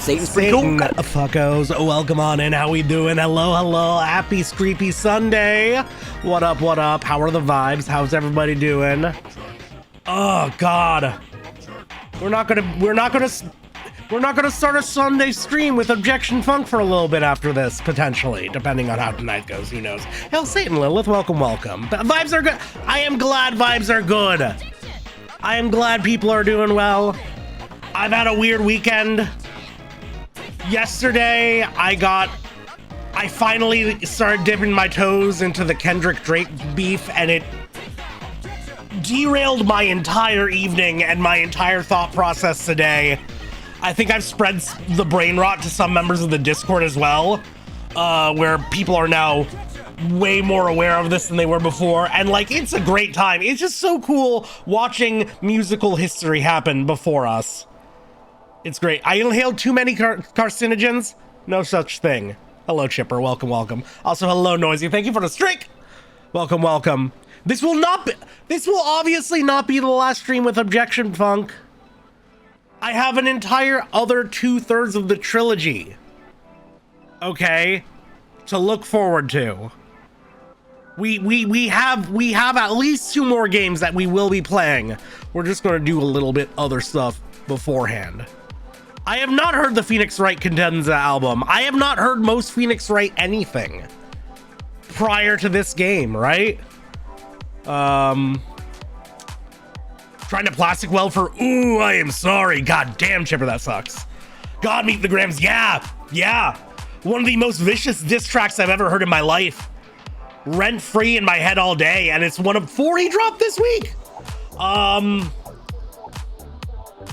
Satan's pretty cool. Fuckos, welcome on in. How we doing? Hello. Happy Screepy Sunday. What up? How are the vibes? How's everybody doing? Oh God. We're not gonna start a Sunday stream with Objection Funk for a little bit after this, potentially, depending on how tonight goes. Who knows? Hell, Satan Lilith, welcome. Vibes are good. I am glad vibes are good. I am glad people are doing well. I've had a weird weekend. Yesterday, I finally started dipping my toes into the Kendrick Drake beef, and it derailed my entire evening and my entire thought process today. I think I've spread the brain rot to some members of the Discord as well, where people are now way more aware of this than they were before, and like, it's a great time. It's just so cool watching musical history happen before us. It's great. I inhaled too many carcinogens. No such thing. Hello, Chipper. Welcome. Also, hello, Noisy. Thank you for the streak. Welcome. This will obviously not be the last stream with Objection Funk. I have an entire other 2/3 of the trilogy, okay, to look forward to. We have at least 2 more games that we will be playing. We're just going to do a little bit other stuff beforehand. I have not heard the Phoenix Wright Cadenza album. I have not heard most Phoenix Wright anything prior to this game, right? Trying to plastic weld for ooh, I am sorry. God damn, Chipper, that sucks. God meet the Grams. Yeah. One of the most vicious diss tracks I've ever heard in my life. Rent free in my head all day, and it's one of 4 he dropped this week.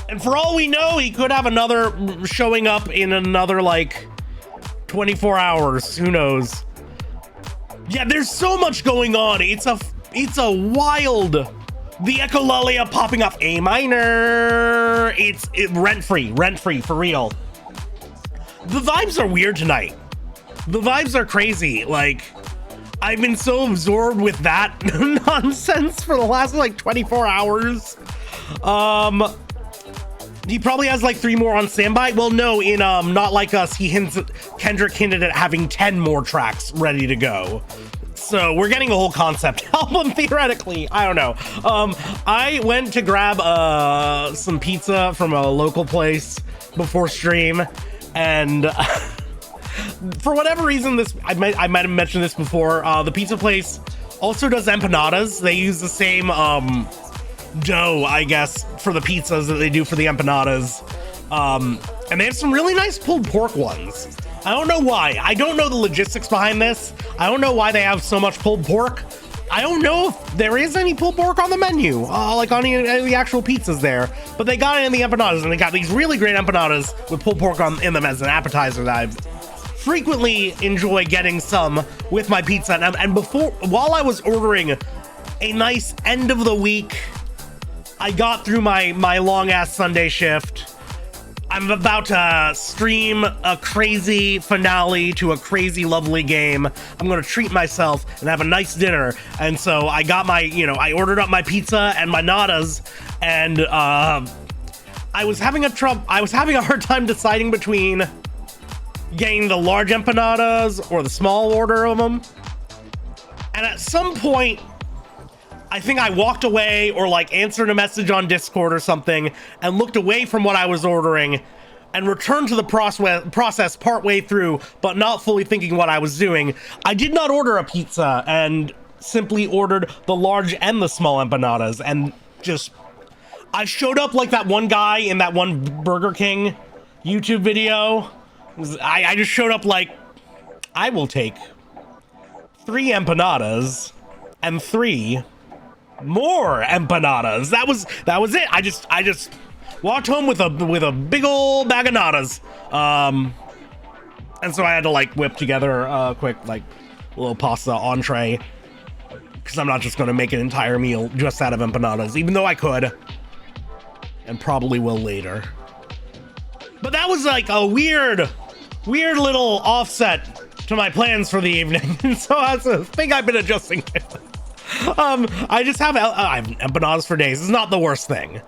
And for all we know, he could have another showing up in another like 24 hours. Who knows? Yeah, there's so much going on. It's a wild. The echolalia popping off A minor. It's rent free for real. The vibes are weird tonight. The vibes are crazy. Like, I've been so absorbed with that nonsense for the last like 24 hours. He probably has like 3 more on standby. Well, no, in Not Like Us, Kendrick hinted at having 10 more tracks ready to go. So we're getting a whole concept album, theoretically. I don't know. I went to grab some pizza from a local place before stream, and for whatever reason, I might have mentioned this before. The pizza place also does empanadas. They use the same dough, I guess, for the pizzas that they do for the empanadas. And they have some really nice pulled pork ones. I don't know why. I don't know the logistics behind this. I don't know why they have so much pulled pork. I don't know if there is any pulled pork on the menu, like on any of the actual pizzas there, but they got it in the empanadas, and they got these really great empanadas with pulled pork in them as an appetizer that I frequently enjoy getting some with my pizza. And while I was ordering a nice end of the week, I got through my long ass Sunday shift. I'm about to stream a crazy finale to a crazy lovely game. I'm gonna treat myself and have a nice dinner. And so I got I ordered up my pizza and my nadas, and I was having a hard time deciding between getting the large empanadas or the small order of them. And at some point, I think I walked away or like answered a message on Discord or something and looked away from what I was ordering and returned to the process partway through, but not fully thinking what I was doing. I did not order a pizza and simply ordered the large and the small empanadas, and I showed up like that one guy in that one Burger King YouTube video. I just showed up like, I will take 3 empanadas and 3 more empanadas. That was it. I just walked home with a big old bag of nadas. And so I had to like whip together a quick like little pasta entree, because I'm not just going to make an entire meal just out of empanadas, even though I could and probably will later. But that was like a weird little offset to my plans for the evening. And so that's a thing I've been adjusting to. I just have empanadas for days. It's not the worst thing.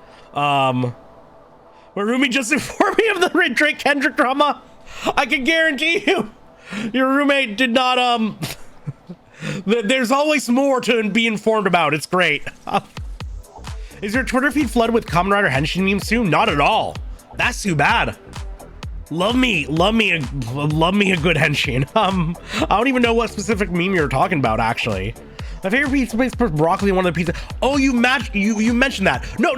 My roomie just informed me of the Drake Kendrick drama. I can guarantee you, your roommate did not, there's always more to be informed about. It's great. Is your Twitter feed flooded with Kamen Rider Henshin memes soon? Not at all. That's too bad. Love me a good Henshin. I don't even know what specific meme you're talking about, actually. My favorite pizza place is broccoli, one of the pizza. Oh, you mentioned that. No,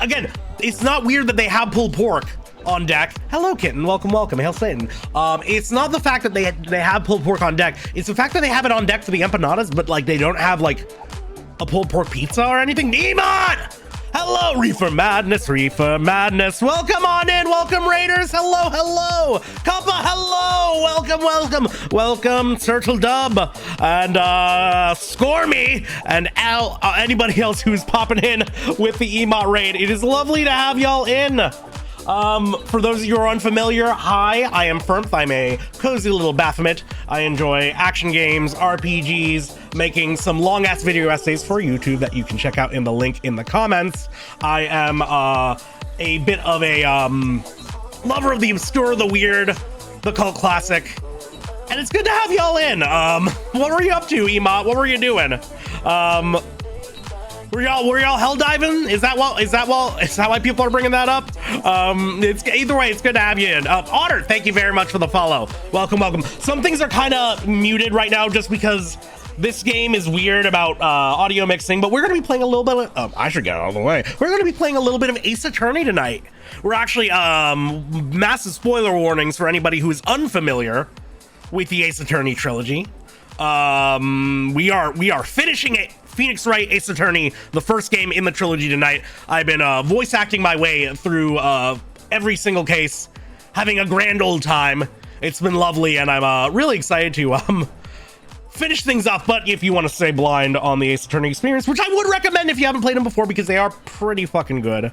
again, it's not weird that they have pulled pork on deck. Hello, kitten. Welcome. Hail Satan. It's not the fact that they have pulled pork on deck. It's the fact that they have it on deck for the empanadas, but like they don't have like a pulled pork pizza or anything. Nemon! Hello, Reefer Madness. Welcome on in. Welcome, Raiders. Hello. Kappa, hello. Welcome, Turtle Dub. And Scormy and Al, anybody else who's popping in with the Emot raid. It is lovely to have y'all in. For those of you who are unfamiliar, hi, I am Firmth. I'm a cozy little Baphomet. I enjoy action games, RPGs, making some long-ass video essays for YouTube that you can check out in the link in the comments. I am a bit of a lover of the obscure, the weird, the cult classic, and it's good to have y'all in. What were you up to, Emot? What were you doing? Were y'all hell diving? Is that why people are bringing that up? It's either way, it's good to have you in. Otter, thank you very much for the follow. Welcome. Some things are kind of muted right now just because this game is weird about audio mixing, but we're gonna be playing a little bit of, I should get out of the way. We're gonna be playing a little bit of Ace Attorney tonight. We're actually, massive spoiler warnings for anybody who is unfamiliar with the Ace Attorney trilogy. We are finishing it. Phoenix Wright Ace Attorney, the first game in the trilogy tonight. I've been voice acting my way through every single case, having a grand old time. It's been lovely, and I'm really excited to finish things off. But if you want to stay blind on the Ace Attorney experience, which I would recommend if you haven't played them before, because they are pretty fucking good,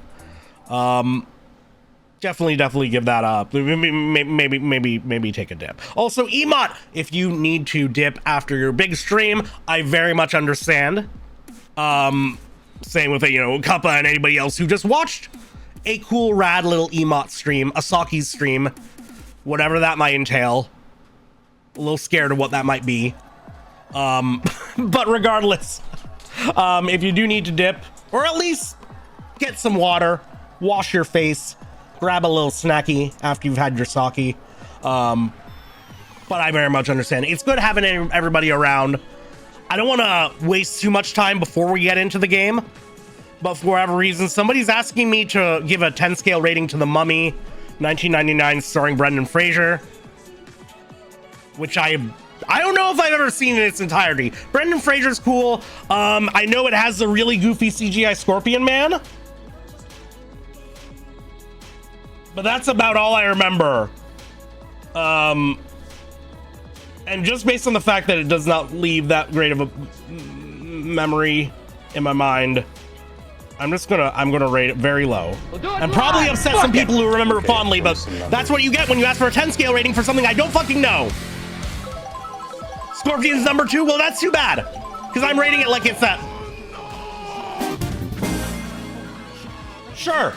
definitely give that up. Maybe take a dip. Also, Emot, if you need to dip after your big stream, I very much understand. Same with Kappa and anybody else who just watched a cool rad little Emot stream, Asaki's stream, whatever that might entail. A little scared of what that might be. But regardless, if you do need to dip, or at least get some water, wash your face, grab a little snacky after you've had your sake. But I very much understand. It's good having everybody around. I don't want to waste too much time before we get into the game, but for whatever reason, somebody's asking me to give a 10 scale rating to The Mummy 1999 starring Brendan Fraser, which I don't know if I've ever seen in its entirety. Brendan Fraser's cool. I know it has the really goofy CGI Scorpion Man, but that's about all I remember. And just based on the fact that it does not leave that great of a memory in my mind, I'm gonna rate it very low. And probably upset some people who remember it fondly, but that's what you get when you ask for a 10 scale rating for something I don't fucking know. Scorpion's number 2? Well, that's too bad, because I'm rating it like it's that. Sure.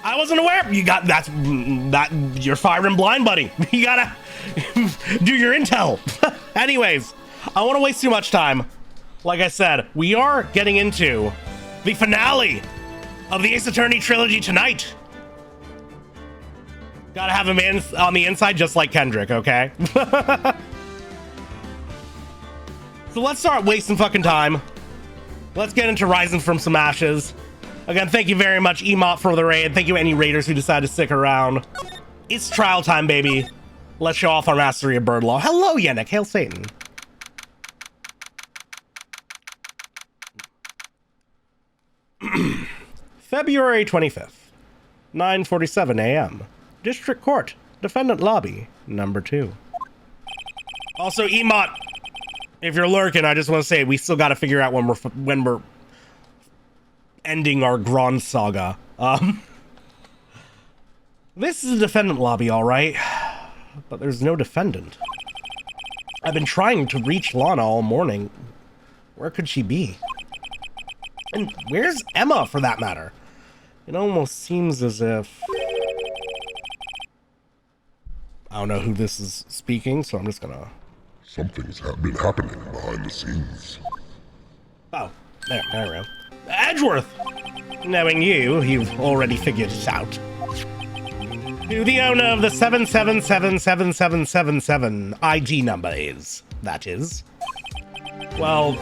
I wasn't aware. You got that. You're firing blind, buddy. You gotta do your intel. Anyways, I don't want to waste too much time. Like I said, we are getting into the finale of the Ace Attorney trilogy tonight. Gotta have a man on the inside just like Kendrick, okay? So let's start wasting fucking time. Let's get into Rising from some Ashes. Again, thank you very much, Emot, for the raid. Thank you, any raiders who decided to stick around. It's trial time, baby. Let's show off our mastery of bird law. Hello, Yannick. Hail Satan. February 25th, 9:47 a.m. District Court, Defendant Lobby, number 2. Also, Emot, if you're lurking, I just want to say we still got to figure out when we're ending our Grand saga. This is a defendant lobby, all right, but there's no defendant. I've been trying to reach Lana all morning. Where could she be? And where's Emma, for that matter? It almost seems as if... I don't know who this is speaking, so I'm just gonna... Something's been happening behind the scenes. Oh, there we go. Edgeworth! Knowing you, you've already figured it out. Who the owner of the 7777777 ID number is, that is. Well,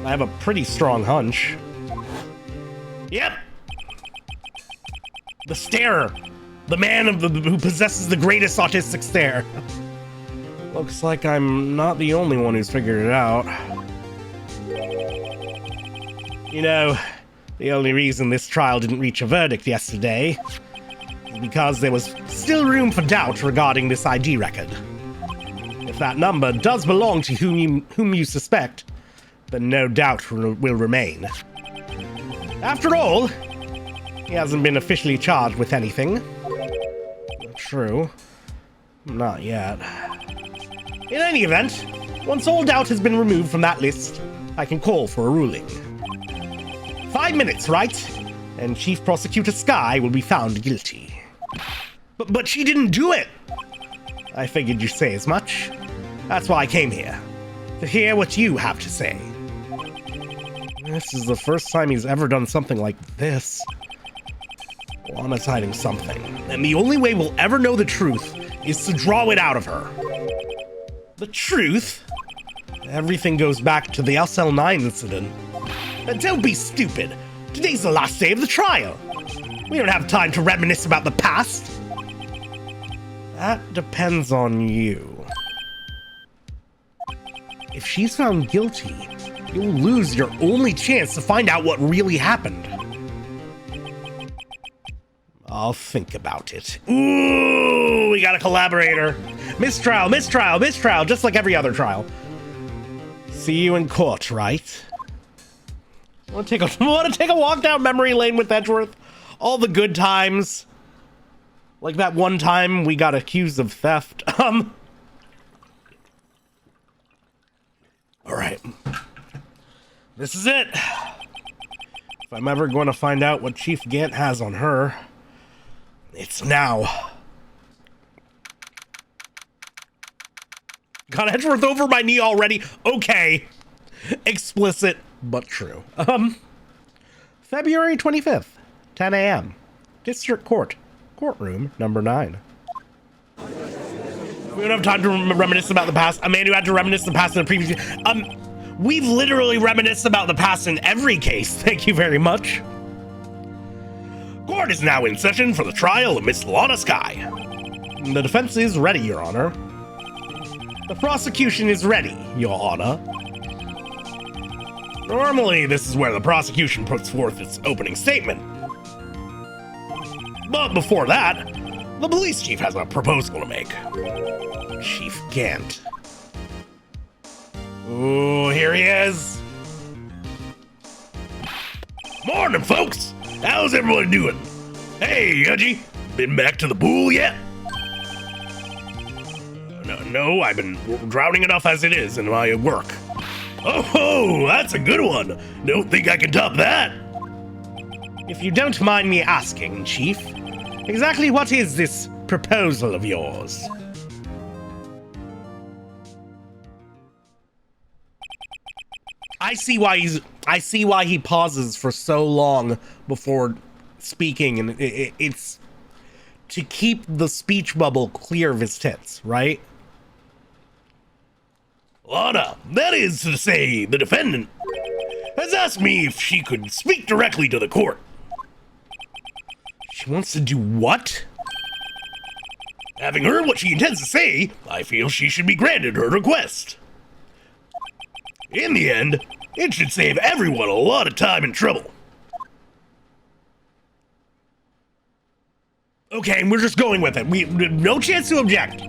I have a pretty strong hunch. Yep! The starer! The man who possesses the greatest autistic stare. Looks like I'm not the only one who's figured it out. You know, the only reason this trial didn't reach a verdict yesterday is because there was still room for doubt regarding this ID record. If that number does belong to whom you suspect, then no doubt will remain. After all, he hasn't been officially charged with anything. True. Not yet. In any event, once all doubt has been removed from that list, I can call for a ruling. 5 minutes, right? And Chief Prosecutor Skye will be found guilty. But she didn't do it! I figured you'd say as much. That's why I came here. To hear what you have to say. This is the first time he's ever done something like this. Lana's hiding something. And the only way we'll ever know the truth is to draw it out of her. The truth? Everything goes back to the SL9 incident. And don't be stupid. Today's the last day of the trial. We don't have time to reminisce about the past. That depends on you. If she's found guilty, you'll lose your only chance to find out what really happened. I'll think about it. Ooh, we got a collaborator. Mistrial, mistrial, mistrial, just like every other trial. See you in court, right? Want to take a walk down memory lane with Edgeworth? All the good times. Like that one time we got accused of theft. All right. This is it. If I'm ever going to find out what Chief Gant has on her, it's now. Got Edgeworth over my knee already. Okay. Explicit, but true. February 25th, 10 a.m. District Court. Courtroom number 9. We don't have time to reminisce about the past. A man who had to reminisce the past in the previous... We've literally reminisced about the past in every case. Thank you very much. Court is now in session for the trial of Miss Lana Skye. The defense is ready, Your Honor. The prosecution is ready, Your Honor. Normally, this is where the prosecution puts forth its opening statement. But before that, the police chief has a proposal to make. Chief Gant. Ooh, here he is. Morning, folks. How's everyone doing? Hey, Yudgy, been back to the pool yet? No, I've been drowning enough as it is in my work. Oh, that's a good one. Don't think I can top that. If you don't mind me asking, Chief, exactly what is this proposal of yours? I see why he pauses for so long before speaking, and it's to keep the speech bubble clear of his tits, right? Lana, that is to say, the defendant has asked me if she could speak directly to the court. She wants to do what? Having heard what she intends to say, I feel she should be granted her request. In the end, it should save everyone a lot of time and trouble. Okay, we're just going with it. We no chance to object.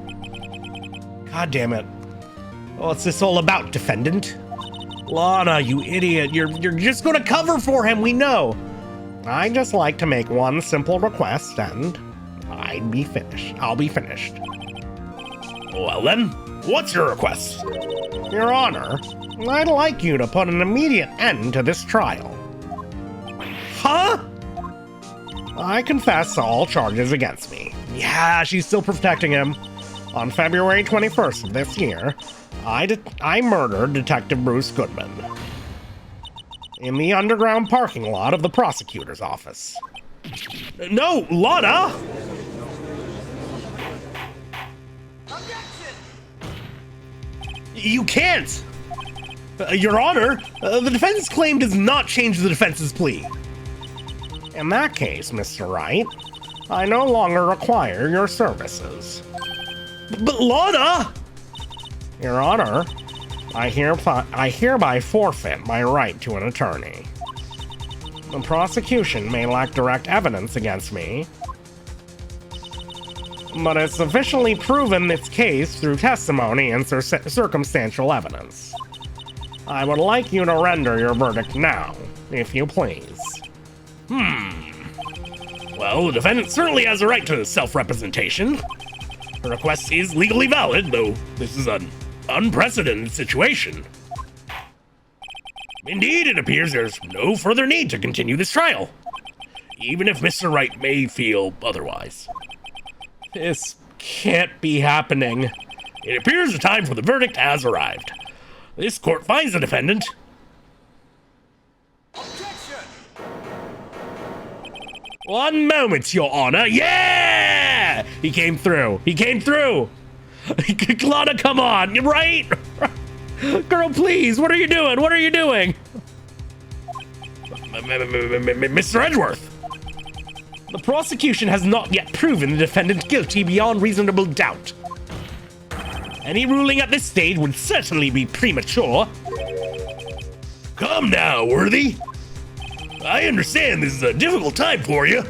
God damn it. What's this all about, defendant? Lana, you idiot. You're just gonna cover for him, we know. I'd just like to make one simple request and I'll be finished. Well then, what's your request? Your Honor, I'd like you to put an immediate end to this trial. Huh? I confess to all charges against me. Yeah, she's still protecting him. On February 21st of this year, I murdered Detective Bruce Goodman in the underground parking lot of the prosecutor's office. No, Lana! You can't! Your Honor, the defense's claim does not change the defense's plea. In that case, Mr. Wright, I no longer require your services. But Lana! Your Honor, I hereby forfeit my right to an attorney. The prosecution may lack direct evidence against me, but it's sufficiently proven its case through testimony and circumstantial evidence. I would like you to render your verdict now, if you please. Well, the defendant certainly has a right to self-representation. The request is legally valid, though this is an unprecedented situation. Indeed, it appears there's no further need to continue this trial, even if Mr. Wright may feel otherwise. This can't be happening. It appears the time for the verdict has arrived. This court finds the defendant. Objection! One moment, Your Honor. Yeah! He came through. He came through. Lana, come on. You're right. Girl, please. What are you doing? What are you doing? Mr. Edgeworth. The prosecution has not yet proven the defendant guilty beyond reasonable doubt. Any ruling at this stage would certainly be premature. Come now, Worthy. I understand this is a difficult time for you,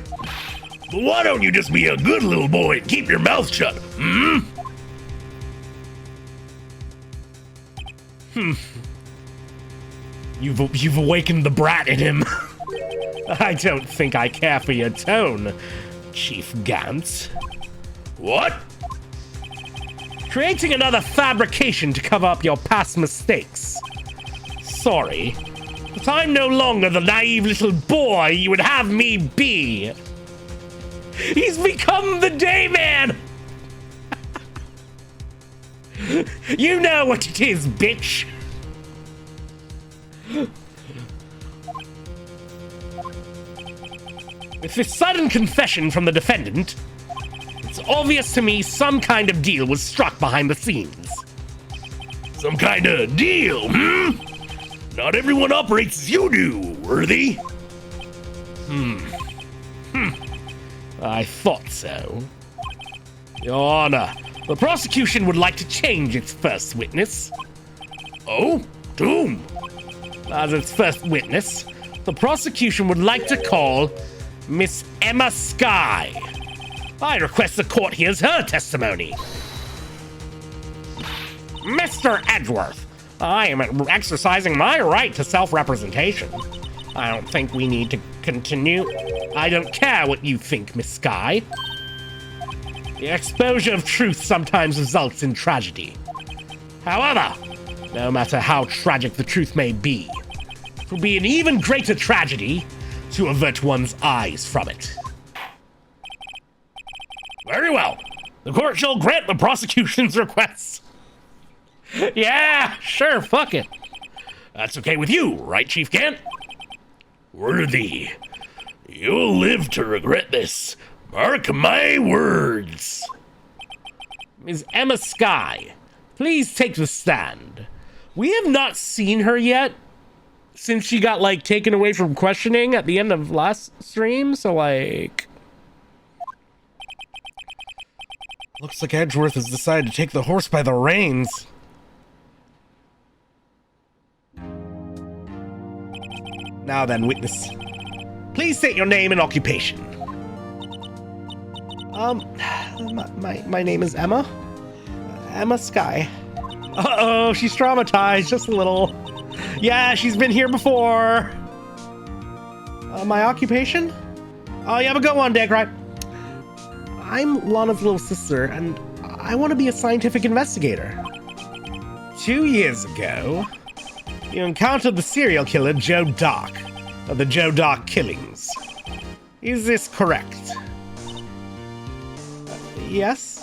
but why don't you just be a good little boy and keep your mouth shut, You've awakened the brat in him. I don't think I care for your tone, Chief Gantz. What? Creating another fabrication to cover up your past mistakes. Sorry, but I'm no longer the naive little boy you would have me be. He's become the Dayman! You know what it is, bitch! With this sudden confession from the defendant, it's obvious to me some kind of deal was struck behind the scenes. Some kind of deal, Not everyone operates as you do, Worthy. I thought so. Your Honor, the prosecution would like to change its first witness. Oh, to whom? As its first witness, the prosecution would like to call Miss Emma Skye. I request the court hears her testimony. Mr. Edgeworth, I am exercising my right to self-representation. I don't think we need to continue. I don't care what you think, Miss Skye. The exposure of truth sometimes results in tragedy. However, no matter how tragic the truth may be, it will be an even greater tragedy to avert one's eyes from it. Very well. The court shall grant the prosecution's requests. Yeah, sure, fuck it. That's okay with you, right, Chief Gant? Worthy, you'll live to regret this. Mark my words. Ms. Emma Skye, please take the stand. We have not seen her yet since she got, like, taken away from questioning at the end of last stream, so, like... Looks like Edgeworth has decided to take the horse by the reins. Now then, witness. Please state your name and occupation. My name is Emma. Emma Skye. Uh-oh, she's traumatized, just a little. Yeah, she's been here before. My occupation? Oh, you have a good one, Dick, right? I'm Lana's little sister, and I want to be a scientific investigator. 2 years ago, you encountered the serial killer Joe Dock, of the Joe Dock killings. Is this correct? Yes.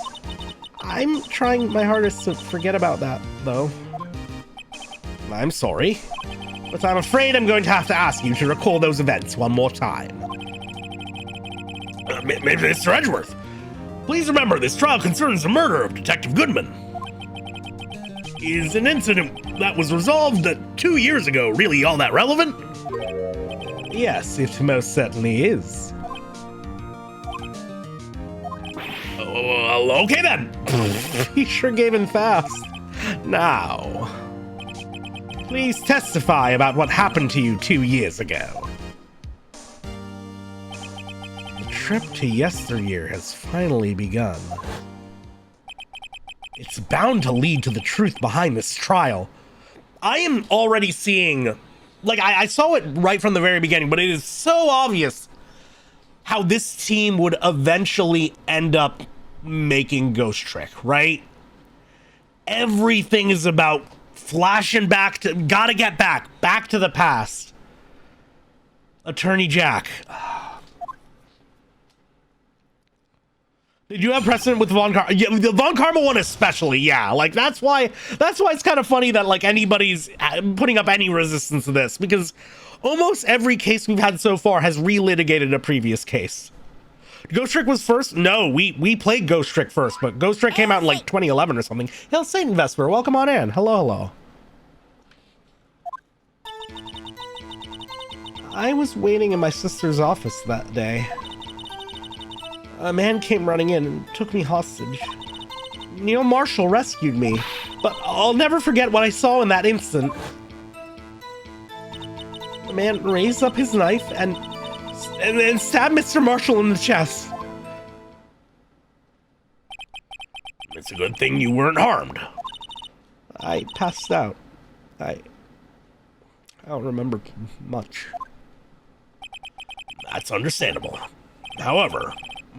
I'm trying my hardest to forget about that, though. I'm sorry, but I'm afraid I'm going to have to ask you to recall those events one more time. Mr. Edgeworth, please remember this trial concerns the murder of Detective Goodman. Is an incident that was resolved 2 years ago really all that relevant? Yes, it most certainly is. Okay then. He sure gave in fast. Now, please testify about what happened to you 2 years ago. The trip to yesteryear has finally begun. It's bound to lead to the truth behind this trial. I am already seeing, like, I saw it right from the very beginning, but it is so obvious how this team would eventually end up making Ghost Trick, right? Everything is about flashing back to, gotta get back to the past. Attorney Jack. Did you have precedent with Von Karma? Yeah, the Von Karma one especially, yeah. Like, that's why it's kind of funny that, like, anybody's putting up any resistance to this, because almost every case we've had so far has relitigated a previous case. Ghost Trick was first? No, we played Ghost Trick first, but Ghost Trick came out in, like, 2011 or something. Hail Satan Vesper, welcome on in. Hello. I was waiting in my sister's office that day. A man came running in and took me hostage. Neil Marshall rescued me, but I'll never forget what I saw in that instant. The man raised up his knife and stabbed Mr. Marshall in the chest. It's a good thing you weren't harmed. I passed out. I don't remember much. That's understandable. However,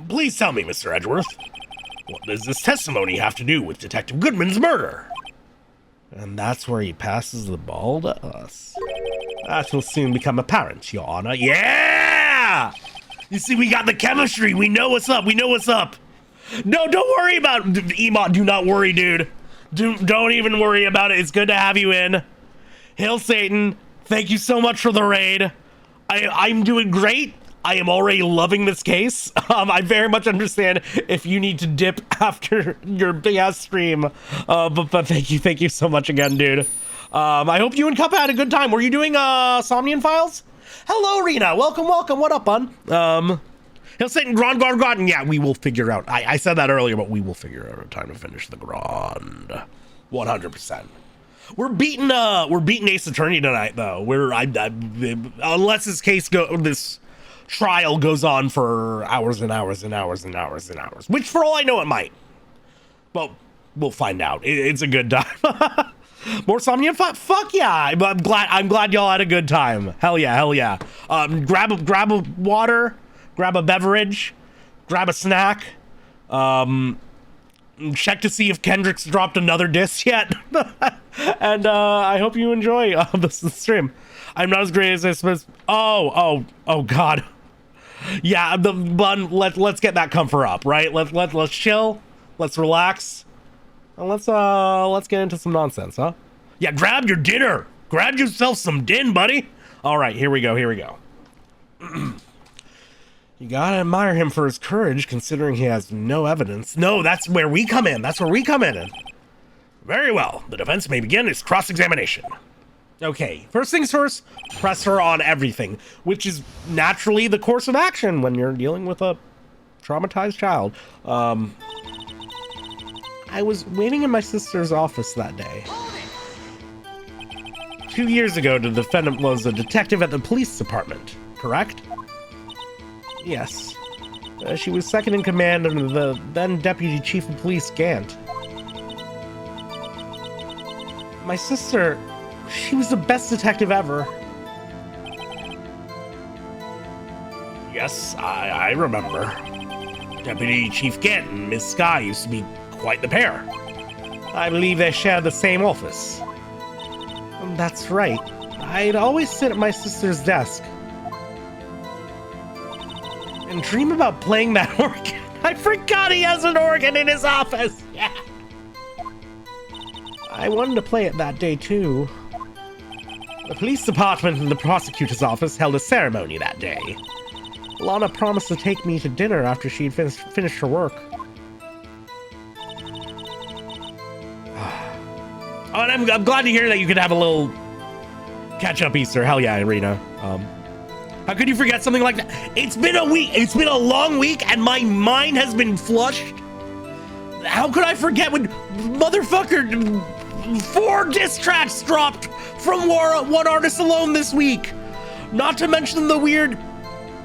please tell me, Mr. Edgeworth, what does this testimony have to do with Detective Goodman's murder? And that's where he passes the ball to us. That will soon become apparent, Your Honor. Yeah! You see, we got the chemistry. We know what's up. No, don't worry about it. Emot, do not worry, dude. Don't even worry about it. It's good to have you in. Hail Satan. Thank you so much for the raid. I'm doing great. I am already loving this case. I very much understand if you need to dip after your big ass stream. But thank you so much again, dude. I hope you and Cuppa had a good time. Were you doing Somnian Files? Hello, Rena. Welcome. What up, bun? He'll say Grand. Yeah, we will figure out. I said that earlier, but we will figure out a time to finish the Grand. 100%. We're beating Ace Attorney tonight, though. Unless this trial goes on for hours and hours, which for all I know it might. Well, we'll find out. It's a good time. More Somnium? Fuck yeah! I'm glad y'all had a good time. Hell yeah. Grab a water, grab a beverage, grab a snack. Check to see if Kendrick's dropped another diss yet. And I hope you enjoy the stream. I'm not as great as I suppose. Oh God. Yeah, the bun. Let's get that comfort up, right? Let's chill. Let's relax. And let's get into some nonsense, huh? Yeah, grab your dinner. Grab yourself some din, buddy. All right, here we go. You gotta admire him for his courage, considering he has no evidence. No, that's where we come in. Very well. The defense may begin its cross-examination. Okay, first things first, press her on everything, which is naturally the course of action when you're dealing with a traumatized child. I was waiting in my sister's office that day. 2 years ago, the defendant was a detective at the police department, correct? Yes. She was second in command under the then Deputy Chief of Police Gant. My sister, she was the best detective ever. Yes, I remember. Deputy Chief Gant and Miss Sky used to be quite the pair. I believe they shared the same office. That's right. I'd always sit at my sister's desk. And dream about playing that organ. I forgot he has an organ in his office. Yeah. I wanted to play it that day too. The police department and the prosecutor's office held a ceremony that day. Lana promised to take me to dinner after she'd finished her work. Oh, and I'm glad to hear that you could have a little catch-up Easter. Hell yeah, Irina. How could you forget something like that? It's been a week. It's been a long week, and my mind has been flushed. How could I forget when motherfucker 4 diss tracks dropped from one artist alone this week? Not to mention the weird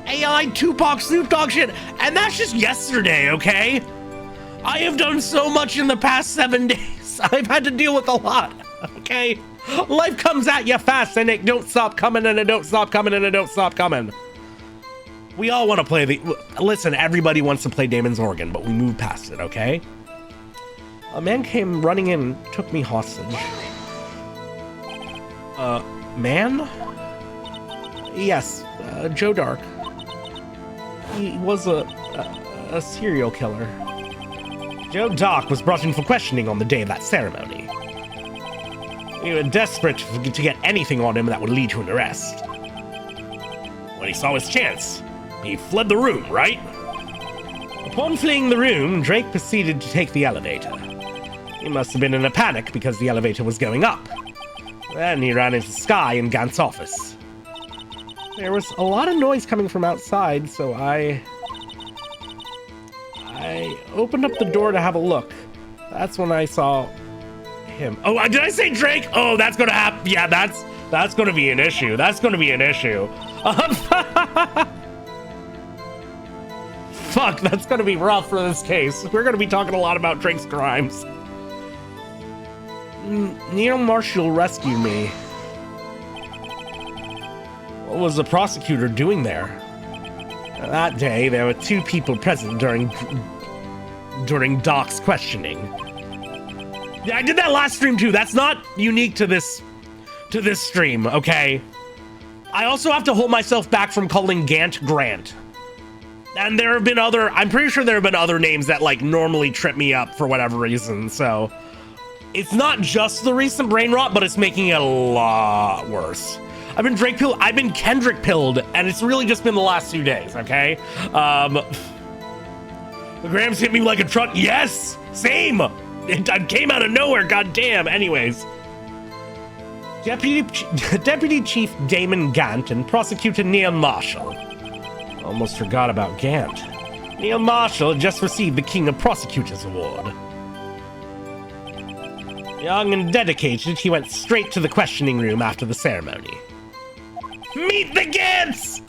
AI Tupac Snoop Dogg shit, and that's just yesterday, okay? I have done so much in the past 7 days. I've had to deal with a lot, okay? Life comes at you fast, and it don't stop coming, and it don't stop coming, and it don't stop coming. We all want to play listen, everybody wants to play Damon's organ, but we move past it, okay? A man came running in and took me hostage. Man? Yes, Joe Dark. He was a serial killer. Joe Dark was brought in for questioning on the day of that ceremony. We were desperate to get anything on him that would lead to an arrest. When he saw his chance, he fled the room, right? Upon fleeing the room, Drake proceeded to take the elevator. He must have been in a panic because the elevator was going up. Then he ran into Sky in Gant's office. There was a lot of noise coming from outside, so I opened up the door to have a look. That's when I saw him. Oh, did I say Drake? Oh, that's gonna happen. Yeah, that's gonna be an issue. That's gonna be an issue. Fuck, that's gonna be rough for this case. We're gonna be talking a lot about Drake's crimes. Neil Marshall rescued me. What was the prosecutor doing there? That day, there were 2 people present during Doc's questioning. Yeah, I did that last stream too. That's not unique to this stream, okay? I also have to hold myself back from calling Gant Grant. And there have been I'm pretty sure there have been other names that like normally trip me up for whatever reason, so it's not just the recent brain rot, but it's making it a lot worse. I've been Kendrick pilled, and it's really just been the last 2 days, okay? The Grams hit me like a truck. Yes, same. It came out of nowhere, goddamn. Anyways, Deputy Chief Damon Gant and Prosecutor Neil Marshall. Almost forgot about Gant. Neil Marshall had just received the King of Prosecutors Award. Young and dedicated, he went straight to the questioning room after the ceremony. Meet the Gants!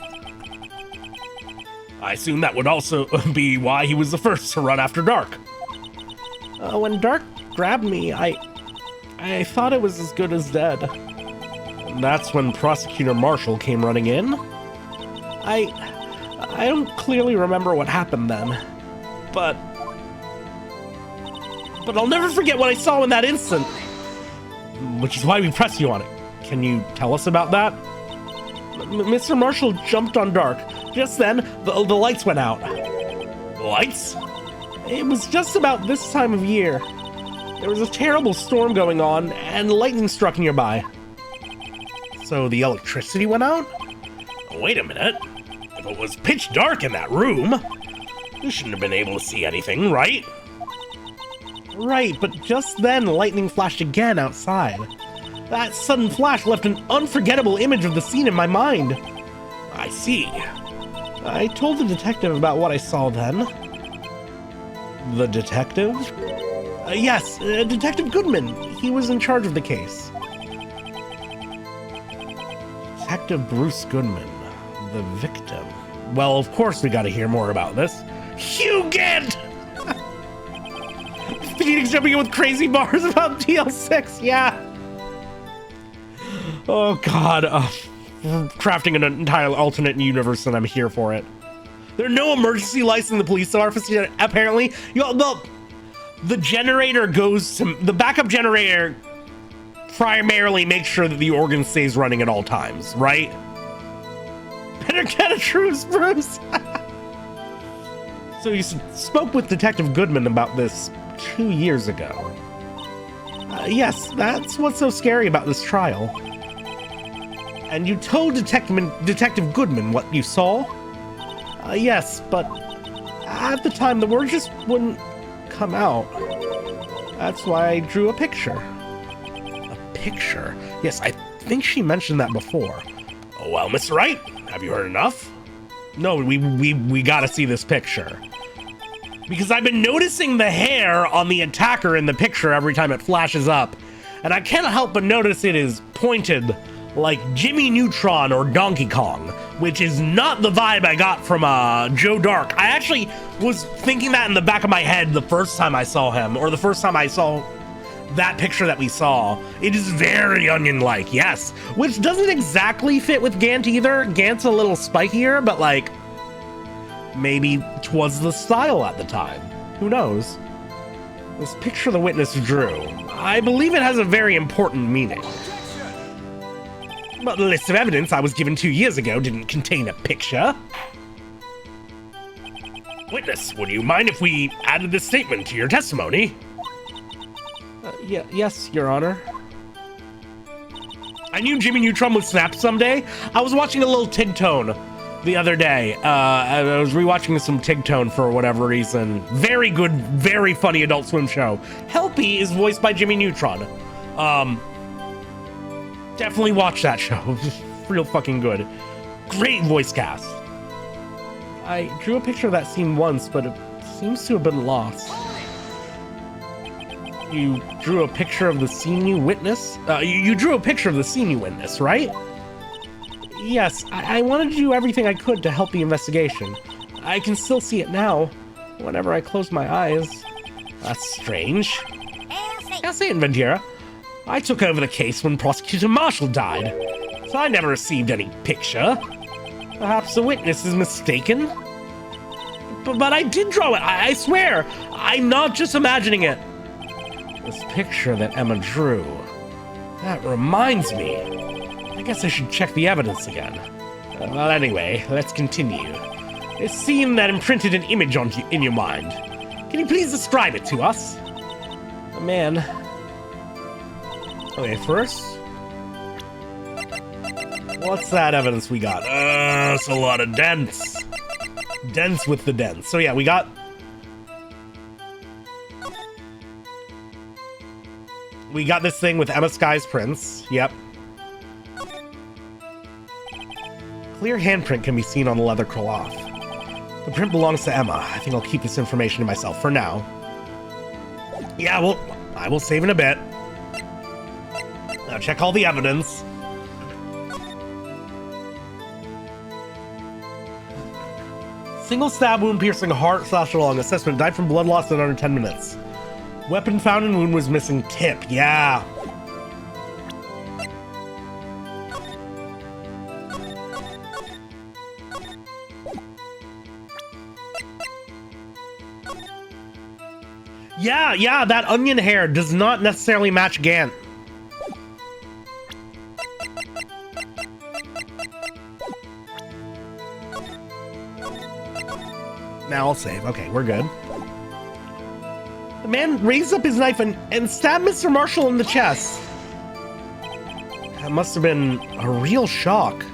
I assume that would also be why he was the first to run after Dark. When Dark grabbed me, I thought it was as good as dead. And that's when Prosecutor Marshall came running in. I don't clearly remember what happened then, but I'll never forget what I saw in that instant, which is why we pressed you on it. Can you tell us about that? Mr. Marshall jumped on Dark. Just then, the lights went out. Lights? It was just about this time of year. There was a terrible storm going on, and lightning struck nearby. So the electricity went out? Wait a minute. If it was pitch dark in that room, you shouldn't have been able to see anything, right? Right, but just then lightning flashed again outside. That sudden flash left an unforgettable image of the scene in my mind. I see. I told the detective about what I saw then. The detective? Yes, Detective Goodman. He was in charge of the case. Detective Bruce Goodman, the victim. Well, of course we gotta hear more about this. Hugh Gant! Phoenix jumping in with crazy bars about DL6, yeah. Oh god, crafting an entire alternate universe, and I'm here for it. There are no emergency lights in the police office yet, apparently. The generator goes to the backup generator. Primarily make sure that the organ stays running at all times, right? Better get a truce, Bruce. So you spoke with Detective Goodman about this 2 years ago. Yes, that's what's so scary about this trial. And you told Detective Goodman what you saw? Yes, but at the time the word just wouldn't come out. That's why I drew a picture. A picture? Yes, I think she mentioned that before. Oh, well, Mr. Wright, have you heard enough? No, we gotta see this picture. Because I've been noticing the hair on the attacker in the picture every time it flashes up. And I can't help but notice it is pointed like Jimmy Neutron or Donkey Kong, which is not the vibe I got from Joe Dark. I actually was thinking that in the back of my head the first time I saw him, or the first time I saw that picture that we saw. It is very Onion-like, yes, which doesn't exactly fit with Gant either. Gant's a little spikier, but like, maybe 'twas the style at the time. Who knows? This picture the witness drew, I believe it has a very important meaning. But the list of evidence I was given 2 years ago didn't contain a picture. Witness, would you mind if we added this statement to your testimony? Yes, Your Honor. I knew Jimmy Neutron would snap someday. I was watching a little Tigtone the other day. I was rewatching some Tigtone for whatever reason. Very good, very funny Adult Swim show. Helpy is voiced by Jimmy Neutron. Definitely watch that show. Real fucking good. Great voice cast. I drew a picture of that scene once, but it seems to have been lost. You drew a picture of the scene you witnessed? You drew a picture of the scene you witnessed, right? Yes, I wanted to do everything I could to help the investigation. I can still see it now, whenever I close my eyes. That's strange. I'll say it, Ventura. I took over the case when Prosecutor Marshall died, so I never received any picture. Perhaps the witness is mistaken? But I did draw it, I swear! I'm not just imagining it. This picture that Emma drew. That reminds me. I guess I should check the evidence again. Well, anyway, let's continue. It seemed that imprinted an image in your mind. Can you please describe it to us? A man. Okay, first. What's that evidence we got? It's a lot of dents. Dents with the dents. So yeah, we got... We got this thing with Emma Sky's prints. Yep. Clear handprint can be seen on the leather cloth. The print belongs to Emma. I think I'll keep this information to myself for now. Yeah, well, I will save in a bit. Now check all the evidence. Single stab wound piercing heart / lung. Assessment died from blood loss in under 10 minutes. Weapon found in wound was missing tip. Yeah. Yeah, that onion hair does not necessarily match Gant. Now I'll save. Okay, we're good. The man raised up his knife and stabbed Mr. Marshall in the chest. That must have been a real shock.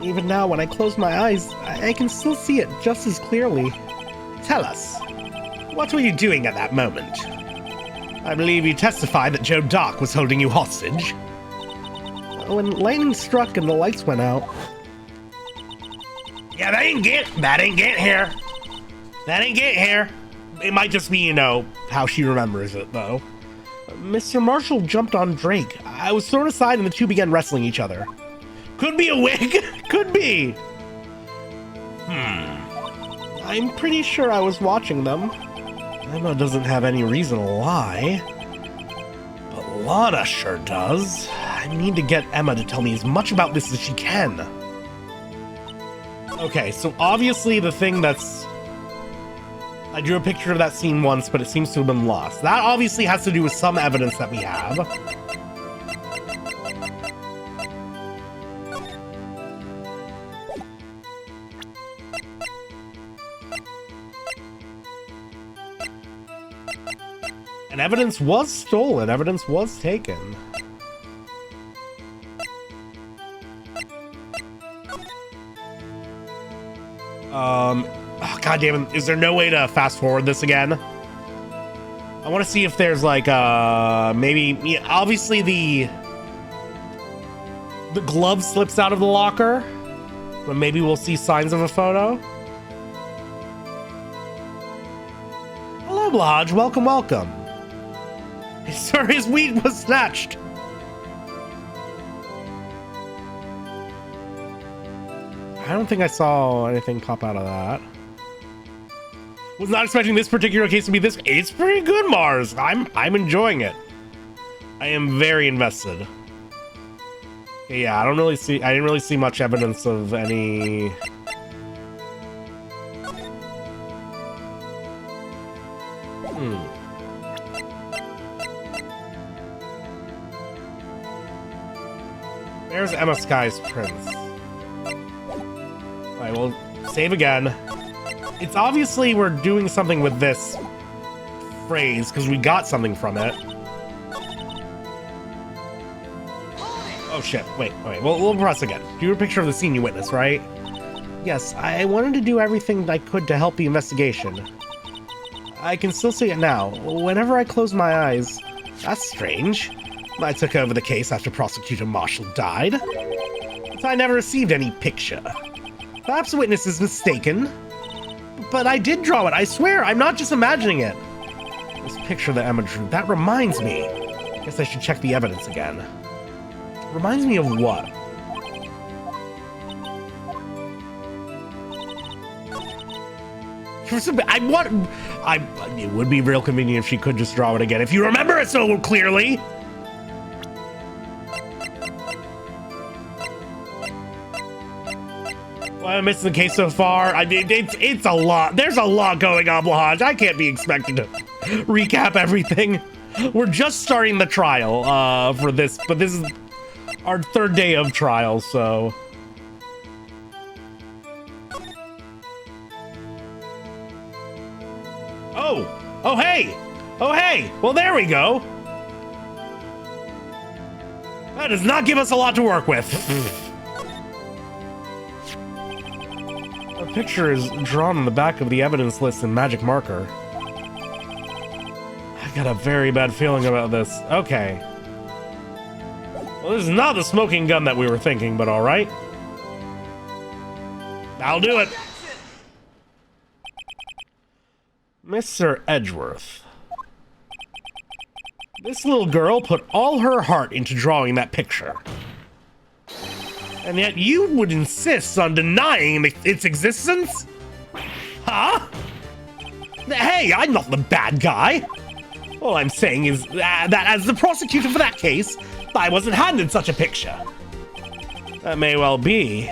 Even now, when I close my eyes, I can still see it just as clearly. Tell us, what were you doing at that moment? I believe you testified that Joe Dock was holding you hostage. When lightning struck and the lights went out. Yeah, that ain't Gant here. That ain't Gant here. It might just be, you know, how she remembers it, though. Mr. Marshall jumped on Drake. I was thrown aside and the two began wrestling each other. Could be a wig. Could be. I'm pretty sure I was watching them. Emma doesn't have any reason to lie. But Lana sure does. I need to get Emma to tell me as much about this as she can. Okay, so obviously the thing that's... I drew a picture of that scene once, but it seems to have been lost. That obviously has to do with some evidence that we have. And evidence was stolen. Evidence was taken. Oh, God damn it. Is there no way to fast forward this again? I want to see if there's like, maybe, yeah, obviously the glove slips out of the locker, but maybe we'll see signs of a photo. Hello, Blodge. Welcome, welcome. Sir, his weed was snatched. I don't think I saw anything pop out of that. Was not expecting this particular case to be this. It's pretty good, Mars. I'm enjoying it. I am very invested. Yeah, I didn't really see much evidence of any. There's Emma Sky's prince. Alright, we'll save again. It's obviously we're doing something with this phrase because we got something from it. Oh shit, wait, we'll press again. Do a picture of the scene you witnessed, right? Yes, I wanted to do everything I could to help the investigation. I can still see it now. Whenever I close my eyes. That's strange. I took over the case after Prosecutor Marshall died. But I never received any picture. Perhaps the witness is mistaken. But I did draw it, I swear, I'm not just imagining it. This picture that Emma drew, that reminds me. Guess I should check the evidence again. Reminds me of what? It would be real convenient if she could just draw it again. If you remember it so clearly. Well, I'm missing the case so far. I mean, it's a lot. There's a lot going on, Blahaj. I can't be expected to recap everything. We're just starting the trial for this, but this is our third day of trial, so. Oh, hey. Well, there we go. That does not give us a lot to work with. A picture is drawn on the back of the evidence list in magic marker. I've got a very bad feeling about this. Okay. Well, this is not the smoking gun that we were thinking, but all right. I'll do it. Mr. Edgeworth. This little girl put all her heart into drawing that picture. And yet you would insist on denying its existence? Huh? Hey, I'm not the bad guy. All I'm saying is that as the prosecutor for that case, I wasn't handed such a picture. That may well be.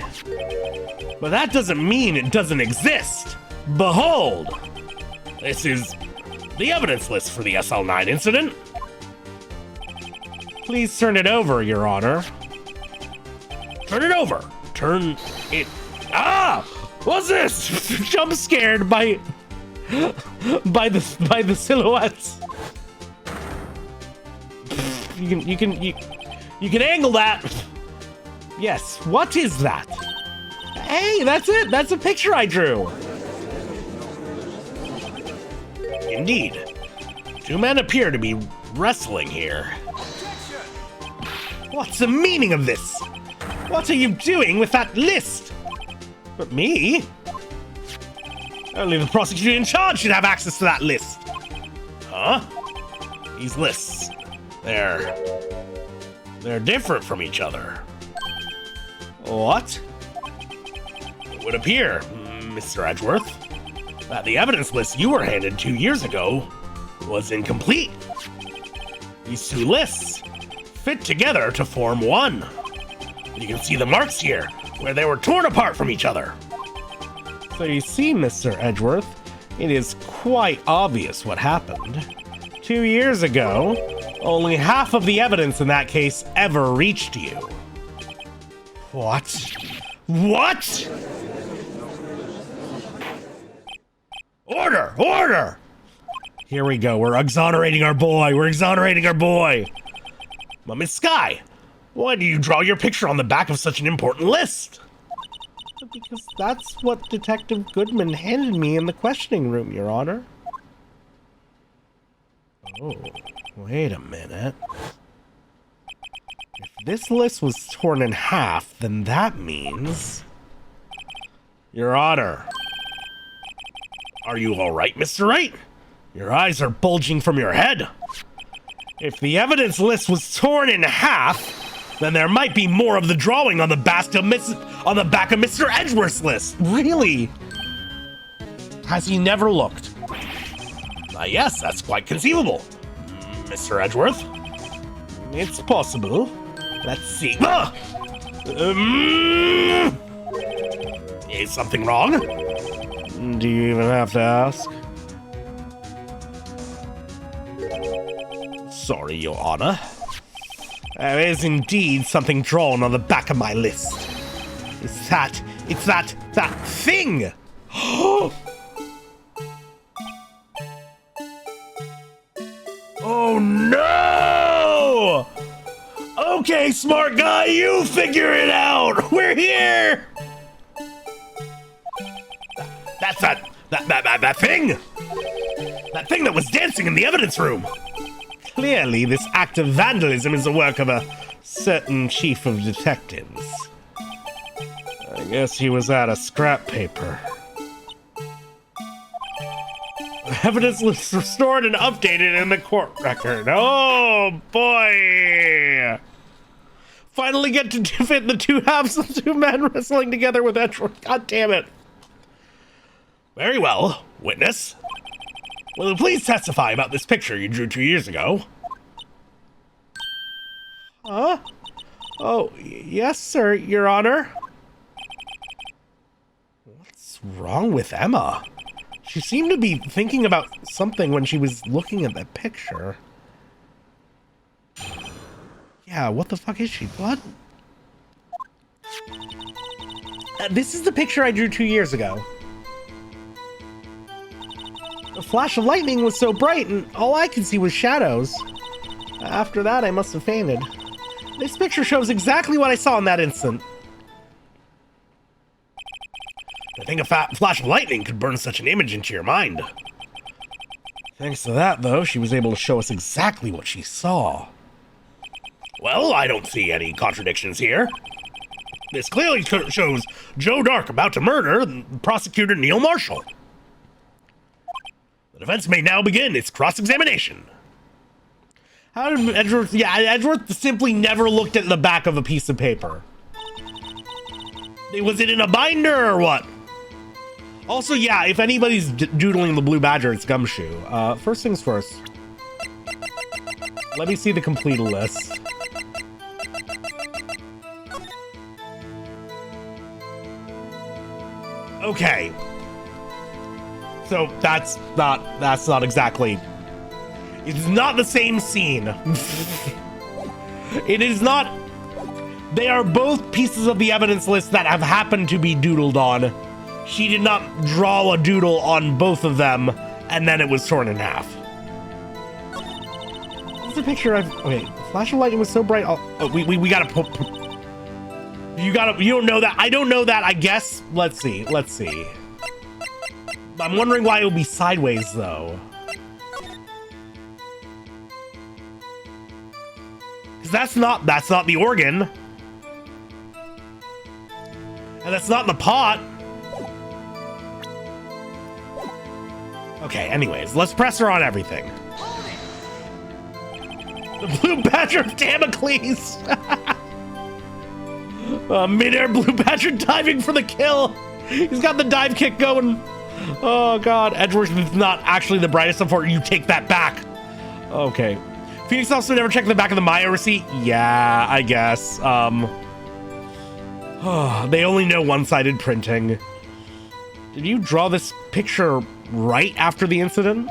But that doesn't mean it doesn't exist. Behold! This is the evidence list for the SL9 incident. Please turn it over, Your Honor. Turn it over. Turn it. Ah! What's this? Jump scared by the silhouettes. You can angle that. Yes. What is that? Hey, that's it. That's a picture I drew. Indeed. Two men appear to be wrestling here. What's the meaning of this? What are you doing with that list? But me? Only the prosecutor in charge should have access to that list. Huh? These lists, they're different from each other. What? It would appear, Mr. Edgeworth, that the evidence list you were handed 2 years ago was incomplete. These two lists fit together to form one. You can see the marks here, where they were torn apart from each other. So you see, Mr. Edgeworth, it is quite obvious what happened. 2 years ago, only half of the evidence in that case ever reached you. What? What? Order! Order! Here we go. We're exonerating our boy. We're exonerating our boy. But Miss Sky, why do you draw your picture on the back of such an important list? Because that's what Detective Goodman handed me in the questioning room, Your Honor. Oh, wait a minute. If this list was torn in half, then that means... Your Honor. Are you all right, Mr. Wright? Your eyes are bulging from your head. If the evidence list was torn in half, then there might be more of the drawing on the back of Mr. Edgeworth's list. Really? Has he never looked? Yes, that's quite conceivable. Mr. Edgeworth? It's possible. Let's see. Is something wrong? Do you even have to ask? Sorry, Your Honor. There is indeed something drawn on the back of my list. It's that thing! Oh no! Okay, smart guy, you figure it out! We're here! That's that thing! That thing that was dancing in the evidence room! Clearly, this act of vandalism is the work of a certain chief of detectives. I guess he was out of scrap paper. Evidence was restored and updated in the court record. Oh, boy! Finally get to fit the two halves of two men wrestling together with Edgeworth. God damn it. Very well, witness. Will you please testify about this picture you drew 2 years ago? Huh? Oh, yes, sir, Your Honor. What's wrong with Emma? She seemed to be thinking about something when she was looking at that picture. Yeah, what the fuck is she? What? This is the picture I drew 2 years ago. The flash of lightning was so bright, and all I could see was shadows. After that, I must have fainted. This picture shows exactly what I saw in that instant. I think a flash of lightning could burn such an image into your mind. Thanks to that, though, she was able to show us exactly what she saw. Well, I don't see any contradictions here. This clearly shows Joe Dark about to murder prosecutor Neil Marshall. The defense may now begin its cross-examination. How did Edgeworth... Yeah, Edgeworth simply never looked at the back of a piece of paper. Was it in a binder or what? Also, yeah, if anybody's doodling the Blue Badger, it's Gumshoe. First things first. Let me see the complete list. Okay. So that's not exactly... It's not the same scene. It is not... They are both pieces of the evidence list that have happened to be doodled on. She did not draw a doodle on both of them, and then it was torn in half. This is a picture of... Okay, flash of lightning was so bright... Oh, we gotta put... You don't know that. I don't know that, I guess. Let's see. I'm wondering why it would be sideways, though. Because that's not the organ. And that's not in the pot. Okay, anyways, let's press her on everything. The Blue Badger of Damocles! Mid-air Blue Badger diving for the kill! He's got the dive kick going. Oh god, Edgeworth is not actually the brightest of four. You take that back. Okay. Phoenix also never checked the back of the Maya receipt? Yeah, I guess. They only know one-sided printing. Did you draw this picture right after the incident?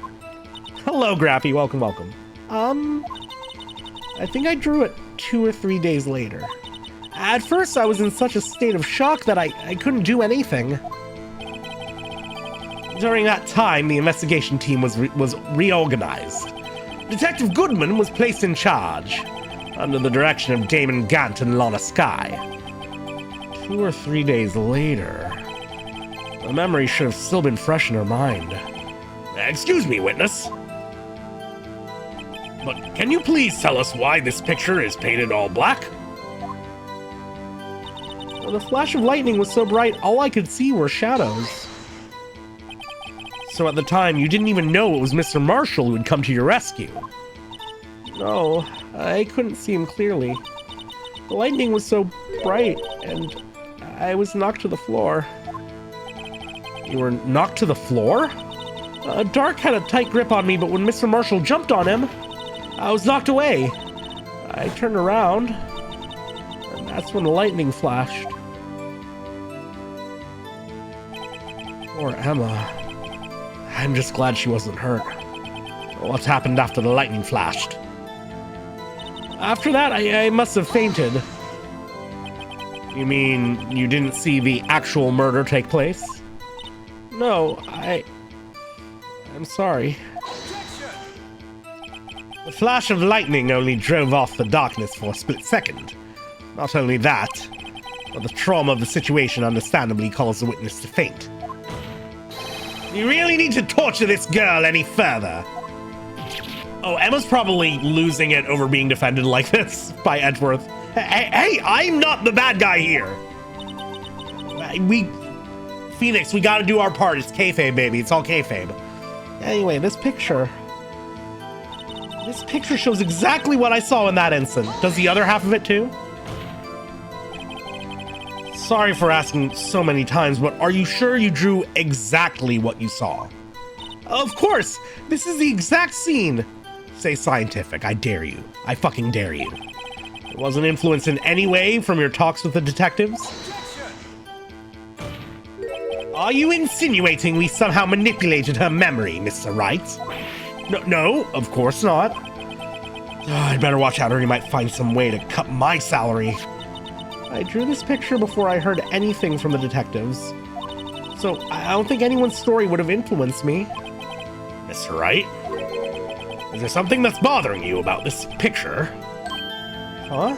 Hello, Grappy. Welcome. I think I drew it 2 or 3 days later. At first, I was in such a state of shock that I couldn't do anything. During that time, the investigation team was reorganized. Detective Goodman was placed in charge, under the direction of Damon Gant and Lana Skye. 2 or 3 days later, the memory should have still been fresh in her mind. Excuse me, witness. But can you please tell us why this picture is painted all black? Well, the flash of lightning was so bright, all I could see were shadows. So at the time, you didn't even know it was Mr. Marshall who had come to your rescue. No, I couldn't see him clearly. The lightning was so bright, and I was knocked to the floor. You were knocked to the floor? Dark had a tight grip on me, but when Mr. Marshall jumped on him, I was knocked away. I turned around, and that's when the lightning flashed. Poor Emma. I'm just glad she wasn't hurt. What happened after the lightning flashed? After that, I must have fainted. You mean you didn't see the actual murder take place? No, I'm sorry. The flash of lightning only drove off the darkness for a split second. Not only that, but the trauma of the situation understandably caused the witness to faint. You really need to torture this girl any further. Oh, Emma's probably losing it over being defended like this by Edgeworth. Hey, I'm not the bad guy here. Phoenix, we gotta do our part. It's kayfabe, baby. It's all kayfabe. Anyway, this picture shows exactly what I saw in that instant. Does the other half of it too? Sorry for asking so many times, but are you sure you drew exactly what you saw? Of course! This is the exact scene! Say scientific, I dare you. I fucking dare you. It wasn't influenced in any way from your talks with the detectives? Are you insinuating we somehow manipulated her memory, Mr. Wright? No, of course not. I'd better watch out or you might find some way to cut my salary. I drew this picture before I heard anything from the detectives, so I don't think anyone's story would have influenced me. Mr. Wright? Is there something that's bothering you about this picture? Huh?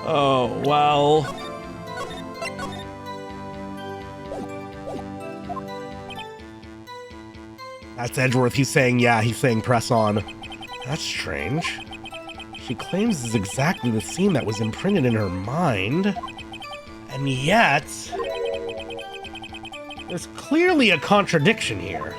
Oh, well... That's Edgeworth. He's saying, yeah, he's saying press on. That's strange. She claims this is exactly the scene that was imprinted in her mind. And yet... there's clearly a contradiction here.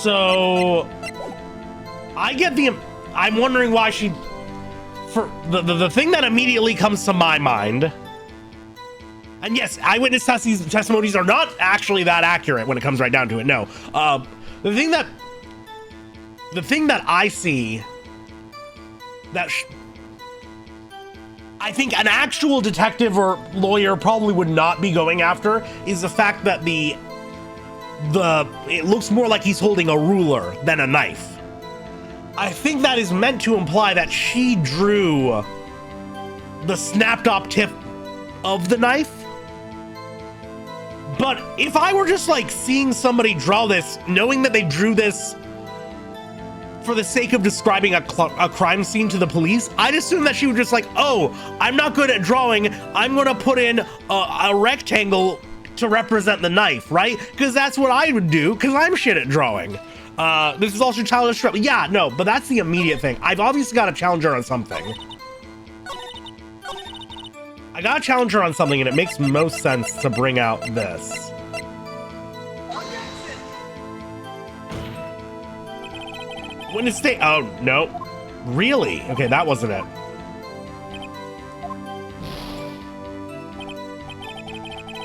So, I'm wondering why she, for the thing that immediately comes to my mind, and yes, eyewitness testimonies are not actually that accurate when it comes right down to it, no. The thing that I see, that I think an actual detective or lawyer probably would not be going after, is the fact that it looks more like he's holding a ruler than a knife. I think that is meant to imply that she drew the snapped off tip of the knife. But if I were just like seeing somebody draw this, knowing that they drew this for the sake of describing a crime scene to the police, I'd assume that she would just like, oh, I'm not good at drawing, I'm gonna put in a rectangle to represent the knife, right? Because that's what I would do, because I'm shit at drawing. This is also childish trouble. Yeah, no, but that's the immediate thing. I've obviously got to challenge her on something. I gotta challenge her on something, and it makes most sense to bring out this. Witness state. Oh, no. Really? Okay, that wasn't it.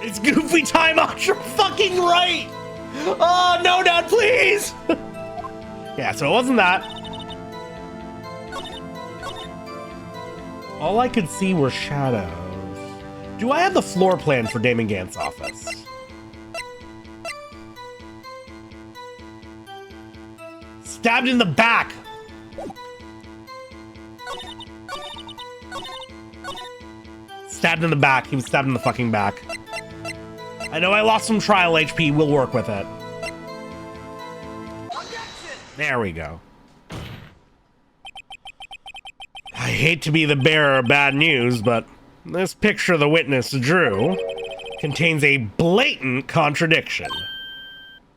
It's goofy time on your fucking right! Oh, no, Dad, please! Yeah, so it wasn't that. All I could see were shadows. Do I have the floor plan for Damon Gant's office? Stabbed in the back. Stabbed in the back. He was stabbed in the fucking back. I know I lost some trial HP. We'll work with it. There we go. I hate to be the bearer of bad news, but this picture the witness drew contains a blatant contradiction.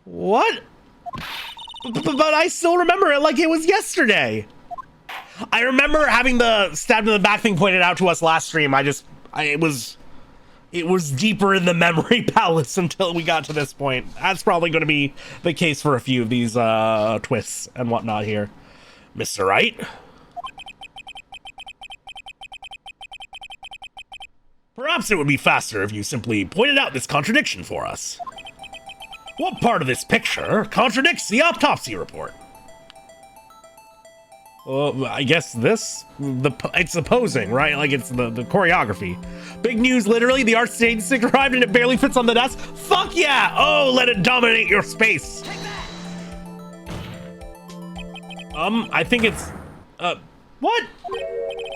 What? But I still remember it like it was yesterday. I remember having the stabbed in the back thing pointed out to us last stream. It was deeper in the memory palace until we got to this point. That's probably going to be the case for a few of these twists and whatnot here. Mr. Wright? Perhaps it would be faster if you simply pointed out this contradiction for us. What part of this picture contradicts the autopsy report? I guess it's the posing, right? Like it's the choreography. Big news, literally, the art stage stick arrived and it barely fits on the desk. Fuck yeah! Oh, let it dominate your space. I think it's, what?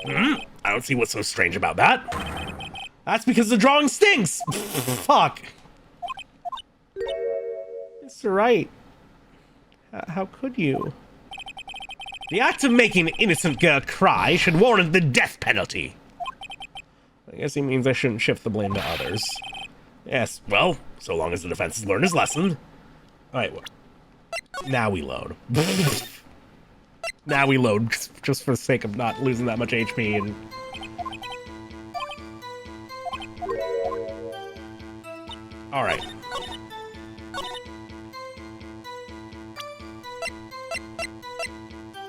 I don't see what's so strange about that. That's because the drawing stinks. Fuck. Mr. Wright, how could you? The act of making an innocent girl cry should warrant the death penalty. I guess he means I shouldn't shift the blame to others. Yes, well, so long as the defense has learned his lesson. Alright, well, now we load. Now we load, just for the sake of not losing that much HP and... Alright.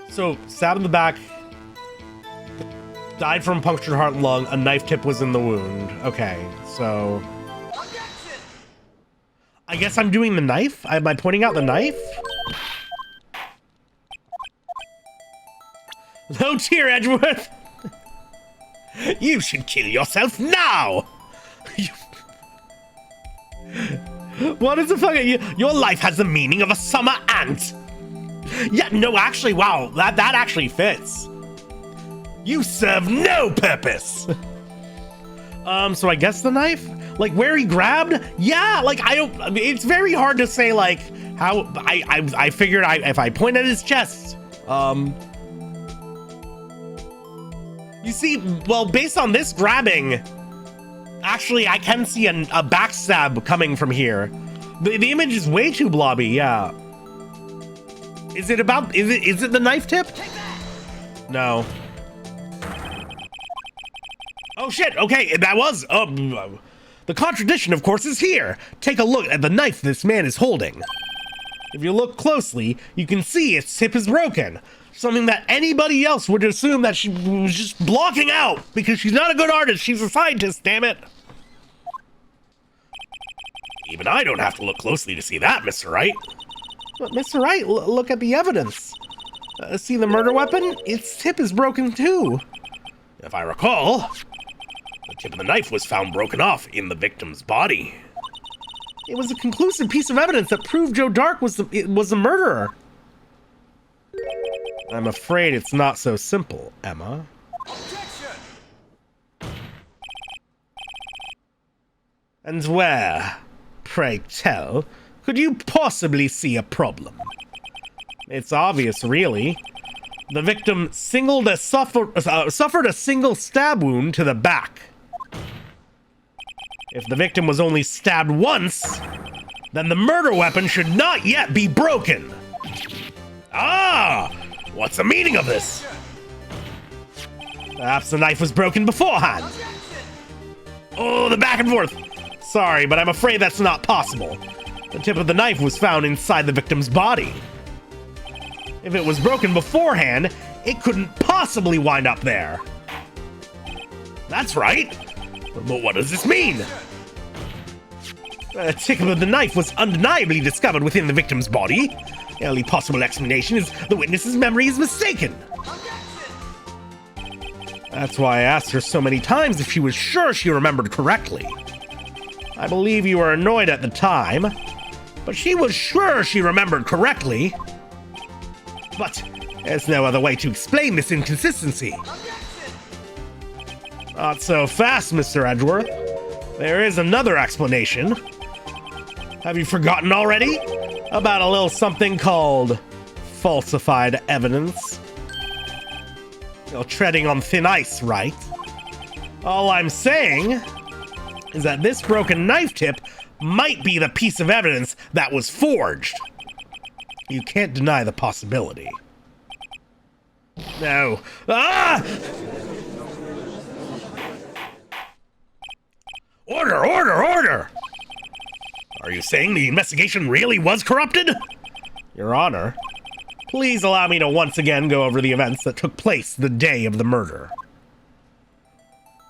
So, stabbed in the back, died from punctured heart and lung, a knife tip was in the wound. Okay, so... I guess I'm doing the knife? Am I pointing out the knife? No tear, Edgeworth! You should kill yourself now! What is the fucking... Your life has the meaning of a summer ant! Yeah, no, actually, wow, that actually fits. You serve no purpose. So I guess the knife? Like, where he grabbed? Yeah, like, I mean, it's very hard to say, like, how... I figured if I point at his chest, you see, well, based on this grabbing, actually, I can see a backstab coming from here. The image is way too blobby, yeah. Is it the knife tip? No. Oh shit, okay, that was, the contradiction, of course, is here. Take a look at the knife this man is holding. If you look closely, you can see its tip is broken. Something that anybody else would assume that she was just blocking out because she's not a good artist, she's a scientist, damn it. Even I don't have to look closely to see that, Mr. Wright. But Mr. Wright, look at the evidence. See the murder weapon? Its tip is broken too. If I recall, the tip of the knife was found broken off in the victim's body. It was a conclusive piece of evidence that proved Joe Dark was the murderer. I'm afraid it's not so simple, Emma. Objection! And where, pray tell, could you possibly see a problem? It's obvious, really. The victim suffered a single stab wound to the back. If the victim was only stabbed once, then the murder weapon should not yet be broken. Ah! What's the meaning of this? Perhaps the knife was broken beforehand. Oh, the back and forth. Sorry, but I'm afraid that's not possible. The tip of the knife was found inside the victim's body. If it was broken beforehand, it couldn't possibly wind up there. That's right. But what does this mean? The tip of the knife was undeniably discovered within the victim's body. The only possible explanation is the witness's memory is mistaken. That's why I asked her so many times if she was sure she remembered correctly. I believe you were annoyed at the time, but she was sure she remembered correctly. But there's no other way to explain this inconsistency. Not so fast, Mr. Edgeworth. There is another explanation. Have you forgotten already about a little something called falsified evidence? You're treading on thin ice, right? All I'm saying is that this broken knife tip might be the piece of evidence that was forged. You can't deny the possibility. No. Ah! Order, order, order! Are you saying the investigation really was corrupted? Your Honor, please allow me to once again go over the events that took place the day of the murder.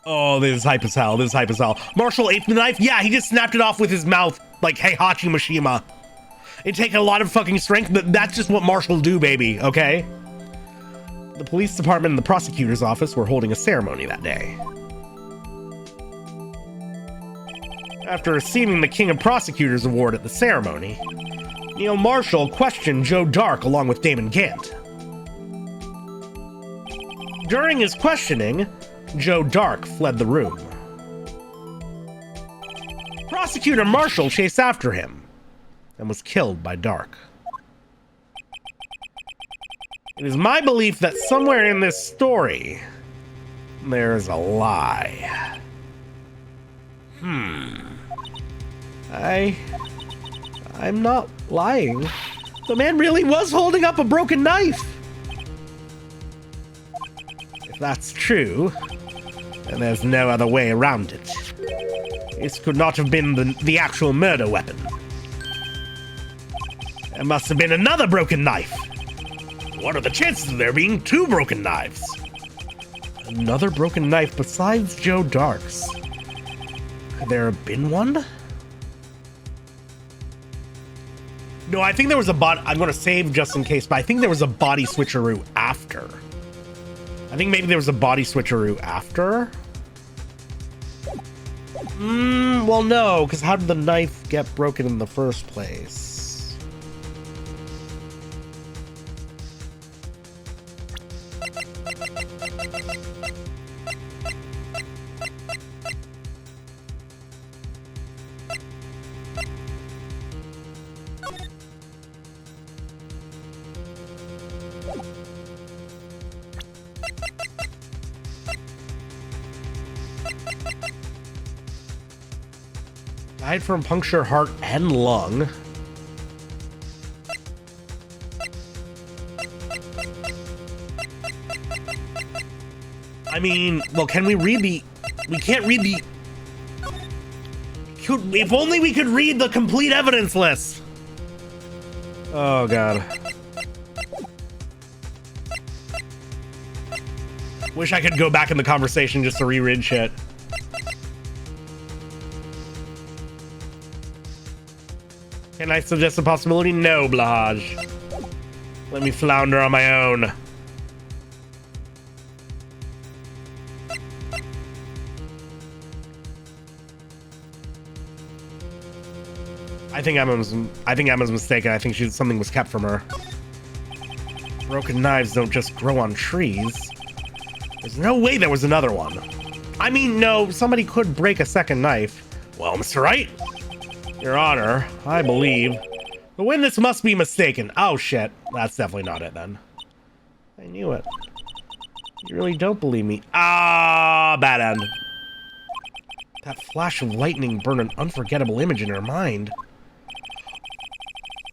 Oh, this is hype as hell. This is hype as hell. Marshall ate the knife? Yeah, he just snapped it off with his mouth like Heihachi Mishima. It'd take a lot of fucking strength, but that's just what Marshall do, baby, okay? The police department and the prosecutor's office were holding a ceremony that day. After receiving the King of Prosecutors Award at the ceremony, Neil Marshall questioned Joe Dark along with Damon Gant. During his questioning, Joe Dark fled the room. Prosecutor Marshall chased after him and was killed by Dark. It is my belief that somewhere in this story, there is a lie. I'm not lying. The man really was holding up a broken knife. If that's true, then there's no other way around it. This could not have been the actual murder weapon. There must have been another broken knife. What are the chances of there being two broken knives? Another broken knife besides Joe Dark's. Could there have been one? No, I think there was a I'm going to save just in case, but I think there was a body switcheroo after. I think maybe there was a body switcheroo after. Well, no, because how did the knife get broken in the first place? Died from puncture heart and lung. I mean, well, can we read the... We can't read the... If only we could read the complete evidence list. Oh, God. Wish I could go back in the conversation just to reread shit. Can I suggest a possibility? No, Blahaj. Let me flounder on my own. I think Emma's mistaken. I think something was kept from her. Broken knives don't just grow on trees. There's no way there was another one. I mean, no, somebody could break a second knife. Well, Mr. Wright? Your Honor, I believe the witness must be mistaken. Oh shit, that's definitely not it then. I knew it. You really don't believe me. Ah, bad end. That flash of lightning burned an unforgettable image in her mind.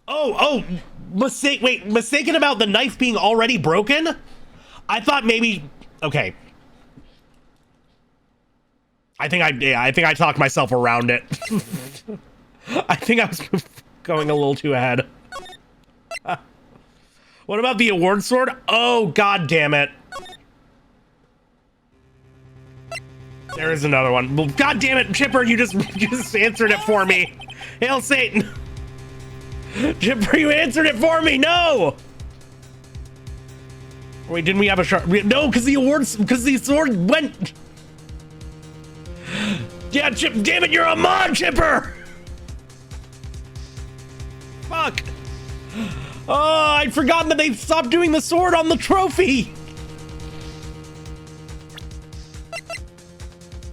Oh, mistaken about the knife being already broken? I thought maybe, okay. I think I talked myself around it. I think I was going a little too ahead. What about the award sword? Oh, God damn it. There is another one. Well, God damn it, Chipper, you just answered it for me. Hail Satan. Chipper, you answered it for me. No. Wait, didn't we have a sharp? No, because the sword went. Yeah, Chip, damn it, you're a mod, Chipper! Fuck. Oh, I'd forgotten that they stopped doing the sword on the trophy.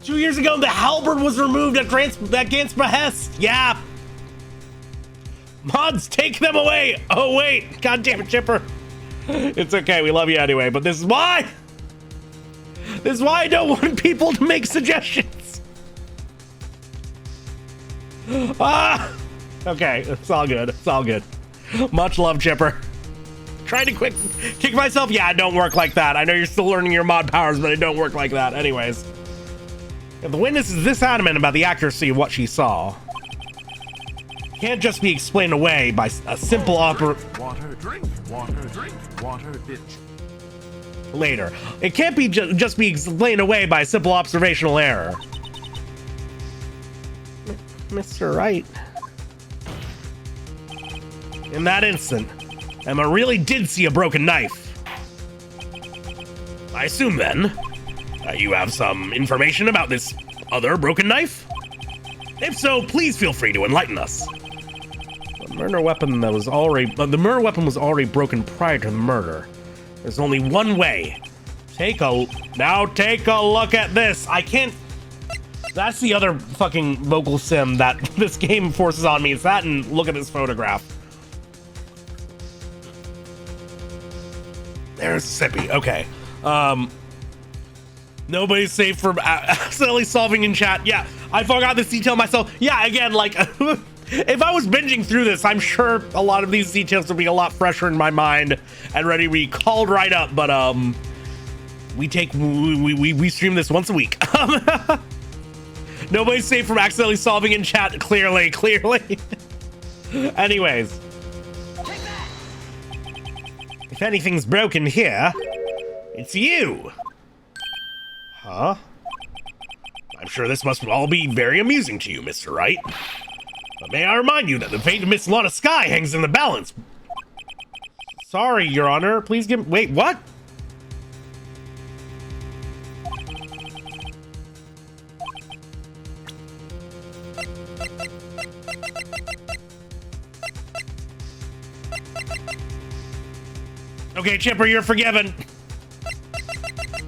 2 years ago, the halberd was removed at Gant's behest. Yeah. Mods, take them away. Oh, wait. God damn it, Chipper. It's okay. We love you anyway, but this is why. This is why I don't want people to make suggestions. Ah. Okay. It's all good. It's all good. Much love, Chipper. Trying to kick myself. Yeah, it don't work like that. I know you're still learning your mod powers, but it don't work like that. Anyways. If the witness is this adamant about the accuracy of what she saw, can't just be explained away by a simple water, drink, bitch. Later. It can't be just be explained away by a simple observational error. Mr. Wright. In that instant, Emma really did see a broken knife. I assume then, you have some information about this other broken knife? If so, please feel free to enlighten us. The murder weapon was already broken prior to the murder. There's only one way. Now take a look at this. I can't. That's the other fucking vocal sim that this game forces on me. It's that and look at this photograph. There's Sippy. Okay. Nobody's safe from accidentally solving in chat. Yeah, I forgot this detail myself. Yeah, again, like, if I was binging through this, I'm sure a lot of these details would be a lot fresher in my mind and ready to be called right up. But we stream this once a week. Nobody's safe from accidentally solving in chat. Clearly. Anyways, if anything's broken here, it's you. Huh? I'm sure this must all be very amusing to you, Mr. Wright. But may I remind you that the fate of Miss Lana Sky hangs in the balance. Sorry, Your Honor. Please give... Wait, what? Okay, Chipper, you're forgiven.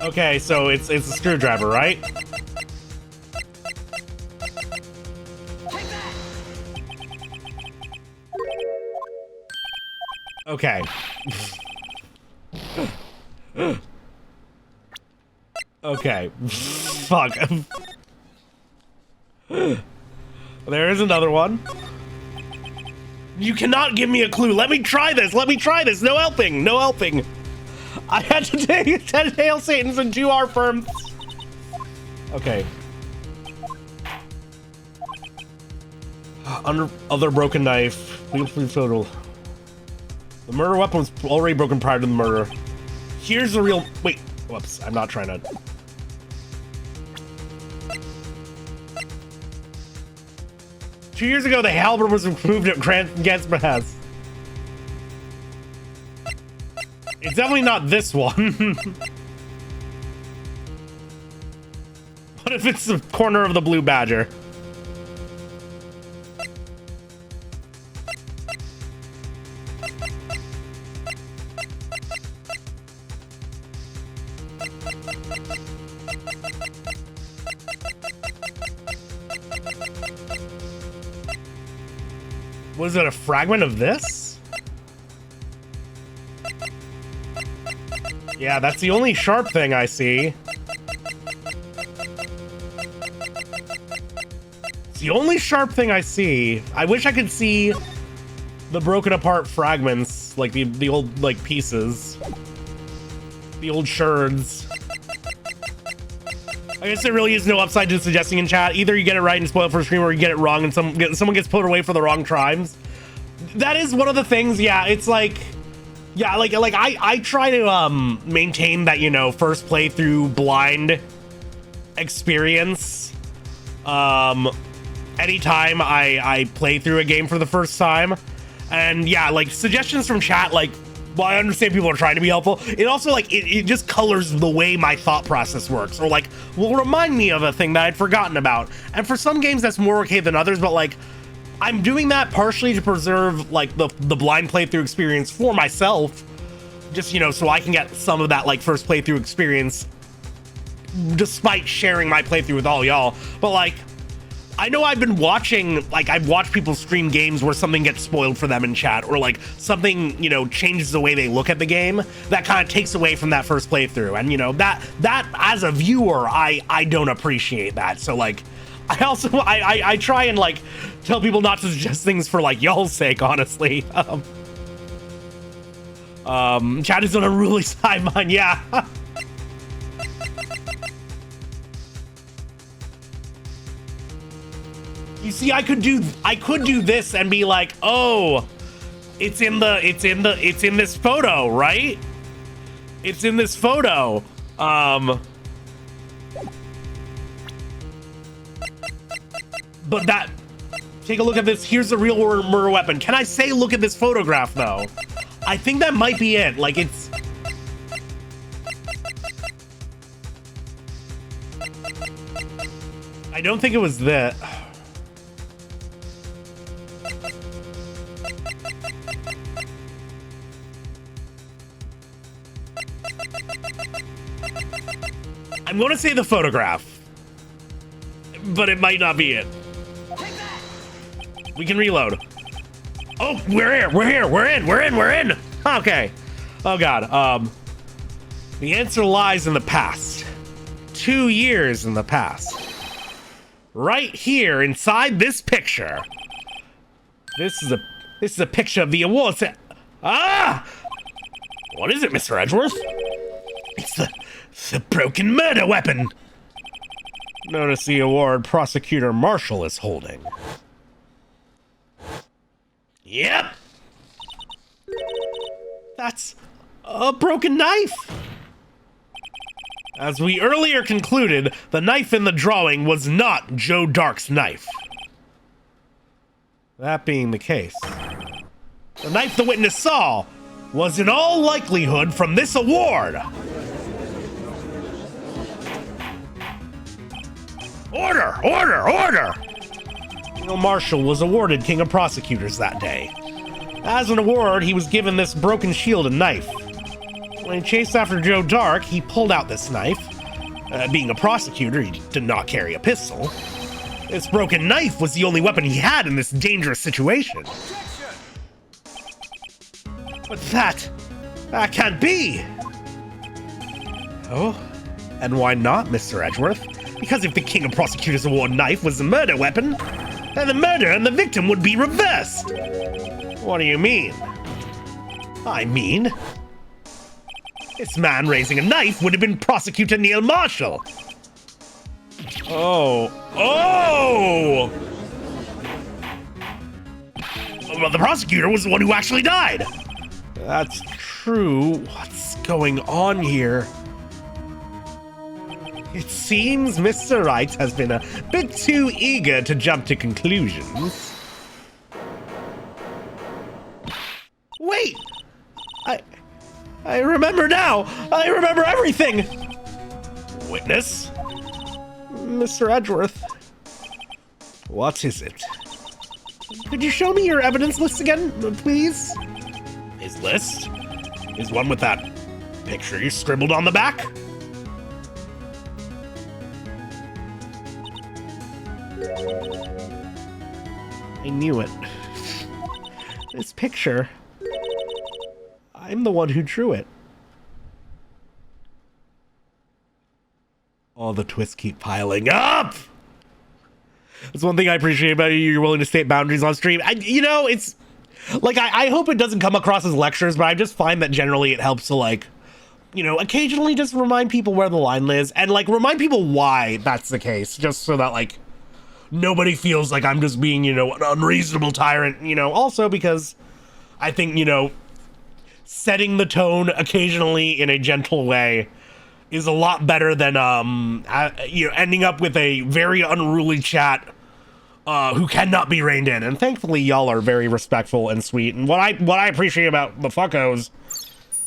Okay, so it's a screwdriver, right? Okay. Okay. Fuck. There is another one. You cannot give me a clue. Let me try this. No helping. I had to take 10 Hail Satans and 2 Firms. Okay. Under other broken knife. Total. The murder weapon was already broken prior to the murder. Here's the real... Wait. Whoops. I'm not trying to... Two years ago, the halberd was removed at Gant's behest. It's definitely not this one. What if it's the corner of the Blue Badger? Was it a fragment of this? Yeah, that's the only sharp thing I see. It's the only sharp thing I see. I wish I could see the broken apart fragments, like the old like pieces, the old shards. I guess there really is no upside to suggesting in chat. Either you get it right and spoil it for a stream, or you get it wrong and someone gets put away for the wrong tribes. That is one of the things. Yeah, it's like, yeah, like I try to maintain that, you know, first playthrough blind experience. Anytime I play through a game for the first time, and yeah, like suggestions from chat, like while I understand people are trying to be helpful, it also like it just colors the way my thought process works, or like will remind me of a thing that I'd forgotten about. And for some games that's more okay than others, but like I'm doing that partially to preserve like the blind playthrough experience for myself, just, you know, so I can get some of that like first playthrough experience despite sharing my playthrough with all y'all. But like I know I've been watching, like I've watched people stream games where something gets spoiled for them in chat, or like something, you know, changes the way they look at the game that kind of takes away from that first playthrough. And you know, that as a viewer, I don't appreciate that. So like I also I try and like tell people not to suggest things for like y'all's sake, honestly. Chat is on a really sideline, yeah. You see, I could do this and be like, oh, it's in this photo, right? It's in this photo. But that, take a look at this. Here's the real murder weapon. Can I say, look at this photograph though? I think that might be it. Like it's. I don't think it was that. I'm going to say the photograph, but it might not be it. We can reload. Oh, we're here. We're in. Okay. Oh God. The answer lies in the past. 2 years in the past. Right here inside this picture. This is a picture of the award set. Ah! What is it, Mr. Edgeworth? It's the broken murder weapon. Notice the award Prosecutor Marshall is holding. Yep. That's a broken knife. As we earlier concluded, the knife in the drawing was not Joe Dark's knife. That being the case, the knife the witness saw was in all likelihood from this award. Order! Neil Marshall was awarded King of Prosecutors that day. As an award, he was given this broken shield and knife. When he chased after Joe Dark, he pulled out this knife. Being a prosecutor, he did not carry a pistol. This broken knife was the only weapon he had in this dangerous situation. But that can't be! Oh? And why not, Mr. Edgeworth? Because if the King of Prosecutors Award knife was the murder weapon, then the murder and the victim would be reversed. What do you mean? I mean, this man raising a knife would have been Prosecutor Neil Marshall. Oh! Well, the prosecutor was the one who actually died. That's true. What's going on here? It seems Mr. Wright has been a bit too eager to jump to conclusions. Wait! I remember now! I remember everything! Witness? Mr. Edgeworth. What is it? Could you show me your evidence list again, please? His list? Is one with that picture you scribbled on the back? I knew it. This picture. I'm the one who drew it. All the twists keep piling up! That's one thing I appreciate about you. You're willing to state boundaries on stream. It's... Like, I hope it doesn't come across as lectures, but I just find that generally it helps to, like, occasionally just remind people where the line is, and, like, remind people why that's the case, just so that, like, nobody feels like I'm just being, an unreasonable tyrant, also because I think, setting the tone occasionally in a gentle way is a lot better than, ending up with a very unruly chat who cannot be reined in. And thankfully, y'all are very respectful and sweet. And what I appreciate about the fuckos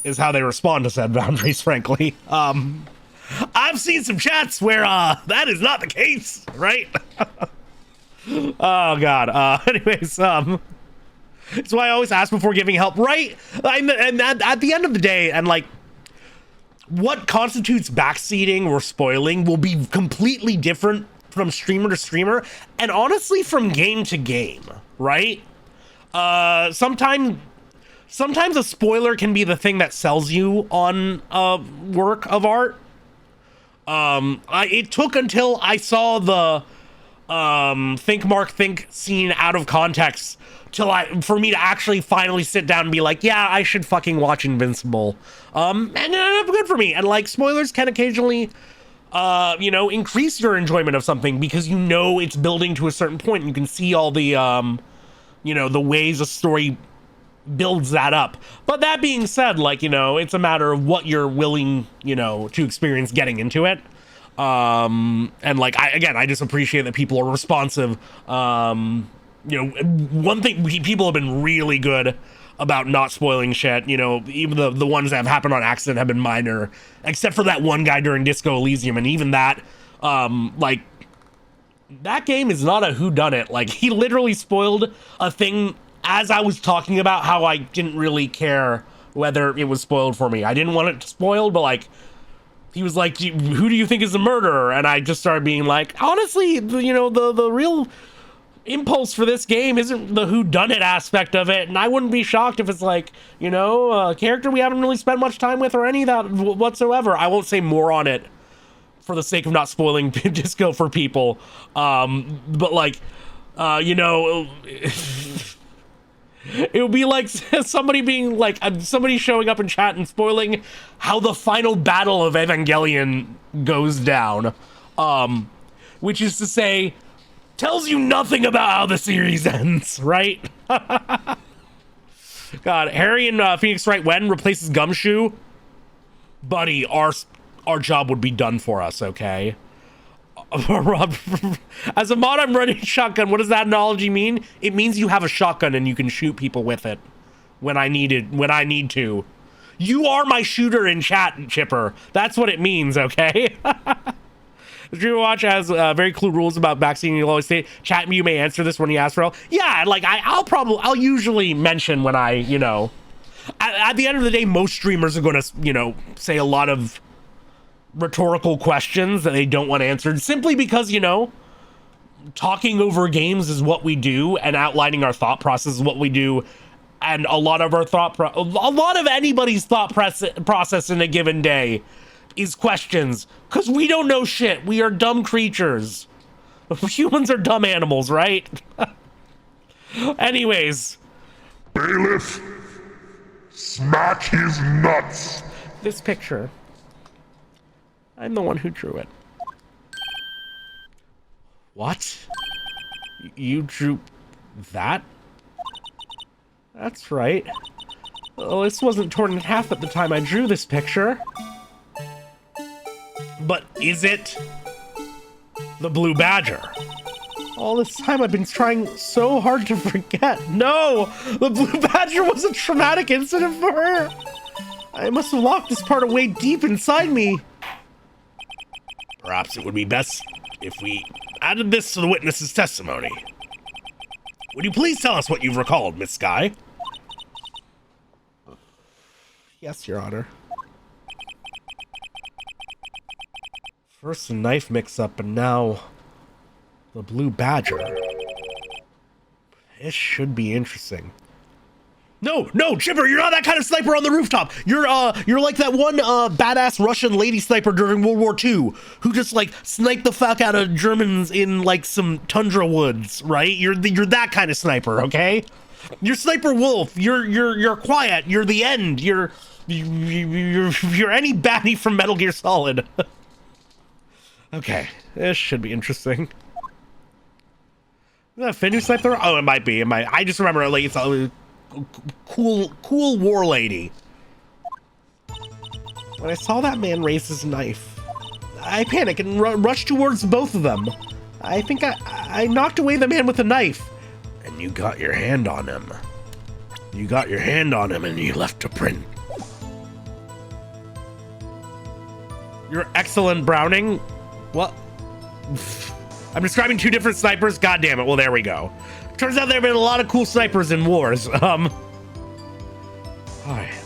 is how they respond to said boundaries, frankly. I've seen some chats where that is not the case, right? Oh god. Anyways, it's why I always ask before giving help, right? And at the end of the day, and like, what constitutes backseating or spoiling will be completely different from streamer to streamer, and honestly from game to game, right? Sometimes a spoiler can be the thing that sells you on a work of art. It took until I saw the Think Mark Think scene out of context for me to actually finally sit down and be like, yeah, I should fucking watch Invincible. And good for me. And like, spoilers can occasionally increase your enjoyment of something because you know it's building to a certain point and you can see all the the ways a story builds that up. But that being said, like, it's a matter of what you're willing, to experience getting into it. And like, I just appreciate that people are responsive. One thing, people have been really good about not spoiling shit. Even the ones that have happened on accident have been minor, except for that one guy during Disco Elysium. And even that, like, that game is not a whodunit. Like, he literally spoiled a thing as I was talking about how I didn't really care whether it was spoiled for me. I didn't want it spoiled, but like, he was like, who do you think is the murderer? And I just started being like, honestly, the real impulse for this game isn't the whodunit aspect of it. And I wouldn't be shocked if it's like, a character we haven't really spent much time with or any of that whatsoever. I won't say more on it for the sake of not spoiling Disco for people. But like, it would be like somebody being like, somebody showing up in chat and spoiling how the final battle of Evangelion goes down. Which is to say, tells you nothing about how the series ends, right? God, Harry and Phoenix Wright when replaces Gumshoe, buddy, our job would be done for us, okay? As a mod, I'm running shotgun. What does that analogy mean? It means you have a shotgun and you can shoot people with it when I need to. You are my shooter in chat, Chipper. That's what it means, okay? Dream Watch has very clear rules about vaccine. You'll always say, chat, you may answer this when you ask for help. Yeah, like I'll usually mention when I, at the end of the day, most streamers are going to, say a lot of rhetorical questions that they don't want answered simply because, talking over games is what we do and outlining our thought process is what we do. And a lot of our a lot of anybody's thought process in a given day is questions, because we don't know shit. We are dumb creatures. Humans are dumb animals, right? Anyways. Bailiff, smack his nuts. This picture. I'm the one who drew it. What? You drew that? That's right. Oh, this wasn't torn in half at the time I drew this picture. But is it the Blue Badger? All this time I've been trying so hard to forget. No! The Blue Badger was a traumatic incident for her! I must have locked this part away deep inside me. Perhaps it would be best if we added this to the witness's testimony. Would you please tell us what you've recalled, Miss Skye? Yes, Your Honor. First a knife mix-up, and now the Blue Badger. This should be interesting. No, Chipper, you're not that kind of sniper on the rooftop. You're like that one badass Russian lady sniper during World War II who just like sniped the fuck out of Germans in like some tundra woods, right? You're that kind of sniper, okay? You're Sniper Wolf. You're quiet. You're the end. You're any baddie from Metal Gear Solid. Okay, this should be interesting. Is that a Finnu sniper? Oh, it might be. I just remember like it's a cool war lady. When I saw that man raise his knife, I panicked and rushed towards both of them. I think I knocked away the man with the knife. And you got your hand on him. You got your hand on him and you left a print. You're excellent Browning. What? I'm describing two different snipers. God damn it. Well, there we go. Turns out there have been a lot of cool snipers in wars. Alright.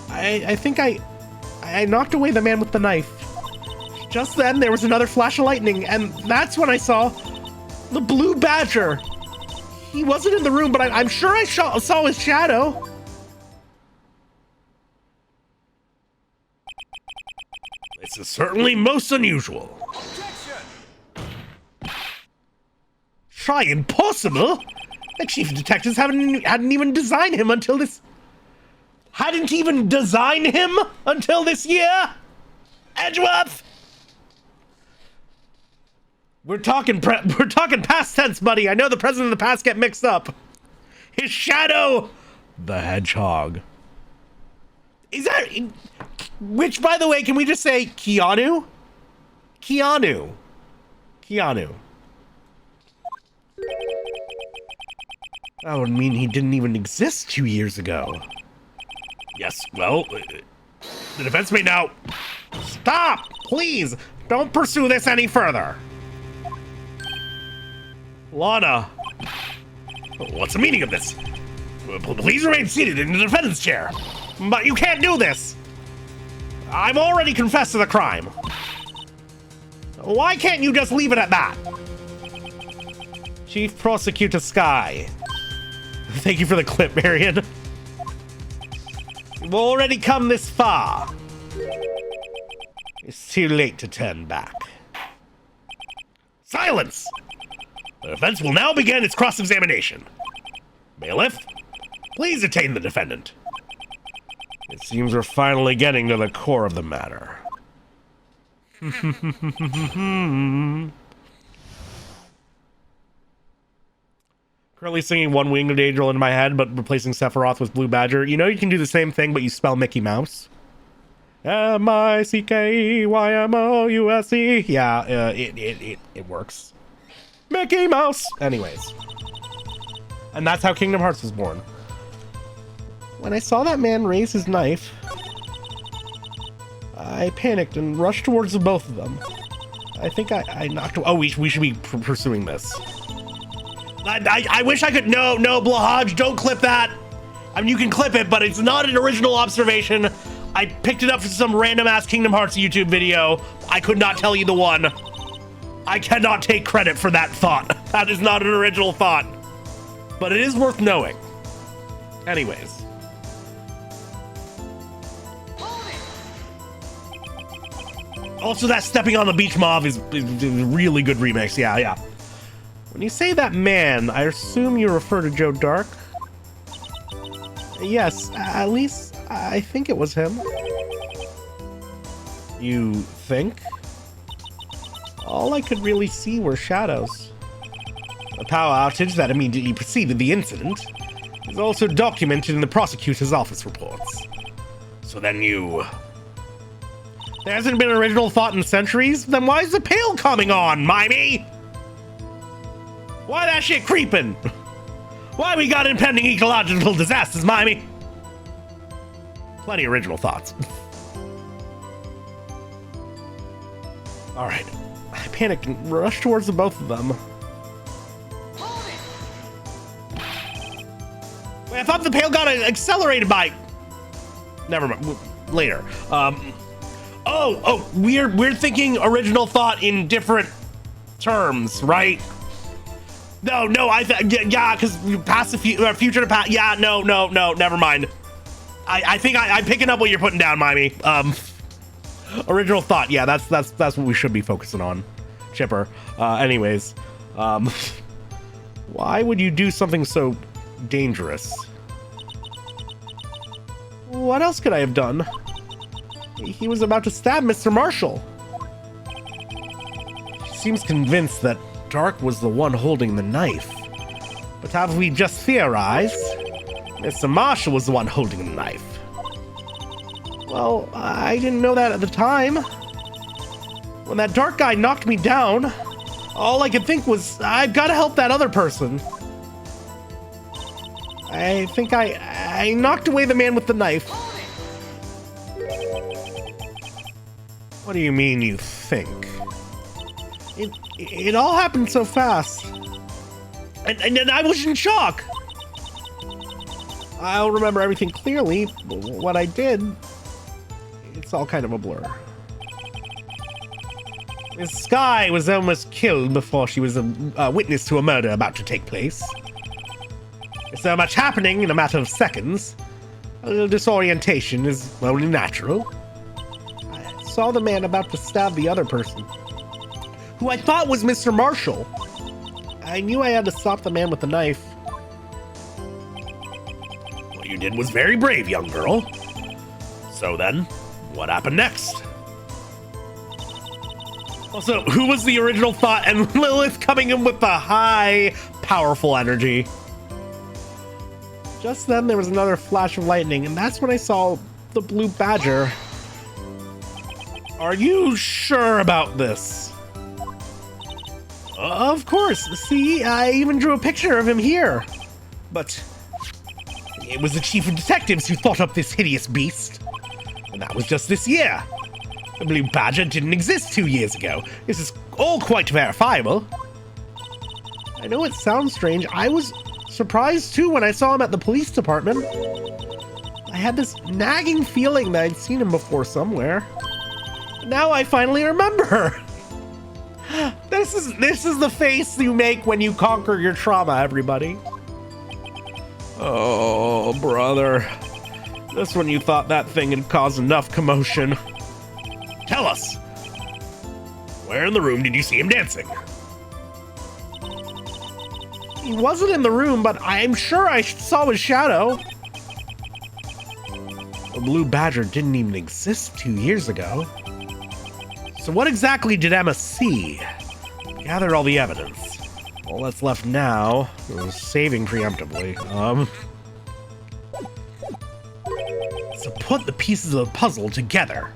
I think I knocked away the man with the knife. Just then, there was another flash of lightning, and that's when I saw the blue badger. He wasn't in the room, but I'm sure I saw his shadow. This is certainly most unusual. Try impossible? The chief of detectives hadn't even designed him until this... Hadn't even designed him until this year? Edgeworth! We're talking past tense, buddy. I know the present and the past get mixed up. His shadow! The hedgehog. Is that... Which, by the way, can we just say Keanu? Keanu. That would mean he didn't even exist 2 years ago. Yes, well, the defense may now... Stop! Please! Don't pursue this any further! Lana! What's the meaning of this? Please remain seated in the defendant's chair. But you can't do this! I've already confessed to the crime. Why can't you just leave it at that? Chief Prosecutor Sky. Thank you for the clip, Marion. We've already come this far. It's too late to turn back. Silence! The defense will now begin its cross-examination. Bailiff, please detain the defendant. It seems we're finally getting to the core of the matter. Currently singing One Winged Angel in my head, but replacing Sephiroth with Blue Badger. You know you can do the same thing, but you spell Mickey Mouse. M-I-C-K-E-Y-M-O-U-S-E. Yeah, it works. Mickey Mouse! Anyways. And that's how Kingdom Hearts was born. When I saw that man raise his knife, I panicked and rushed towards the both of them. I think I knocked... Oh, we should be pursuing this. I wish I could... No, Blahaj, don't clip that. I mean, you can clip it, but it's not an original observation. I picked it up from some random-ass Kingdom Hearts YouTube video. I could not tell you the one. I cannot take credit for that thought. That is not an original thought. But it is worth knowing. Anyways. Also, that Stepping on the Beach Mob is a really good remix. Yeah. When you say that man, I assume you refer to Joe Dark? Yes, at least I think it was him. You think? All I could really see were shadows. A power outage that immediately preceded the incident is also documented in the prosecutor's office reports. So then you... There hasn't been an original thought in centuries? Then why is the pail coming on, Mimey? Why that shit creeping? Why we got impending ecological disasters, Mimey? Plenty of original thoughts. Alright. I panicked and rushed towards the both of them. Wait, I thought the pail got accelerated by... Never mind. Later. We're thinking original thought in different terms, right? No, yeah, because past the future to past. Yeah, no, never mind. I think I'm picking up what you're putting down, Mimey. Original thought. Yeah, that's what we should be focusing on, Chipper. Anyways, why would you do something so dangerous? What else could I have done? He was about to stab Mr. Marshall. She seems convinced that Dark was the one holding the knife. But have we just theorized? Mr. Marshall was the one holding the knife. Well, I didn't know that at the time. When that Dark guy knocked me down, all I could think was, I've got to help that other person. I think I knocked away the man with the knife. What do you mean you think? It all happened so fast. And I was in shock. I don't remember everything clearly. What I did, it's all kind of a blur. Miss Sky was almost killed before she was a witness to a murder about to take place. There's so much happening in a matter of seconds. A little disorientation is only natural. I saw the man about to stab the other person, who I thought was Mr. Marshall. I knew I had to stop the man with the knife. What you did was very brave, young girl. So then, what happened next? Also, who was the original thought? And Lilith coming in with the high, powerful energy. Just then, there was another flash of lightning, and that's when I saw the blue badger. Are you sure about this? Of course. See, I even drew a picture of him here. But it was the chief of detectives who thought up this hideous beast. And that was just this year. The blue badger didn't exist 2 years ago. This is all quite verifiable. I know it sounds strange. I was surprised too when I saw him at the police department. I had this nagging feeling that I'd seen him before somewhere. Now I finally remember. This is the face you make when you conquer your trauma, everybody. Oh, brother. Just when you thought that thing had caused enough commotion. Tell us. Where in the room did you see him dancing? He wasn't in the room, but I'm sure I saw his shadow. The blue badger didn't even exist 2 years ago. So what exactly did Emma see? Gathered all the evidence. All that's left now is saving preemptively. So put the pieces of the puzzle together.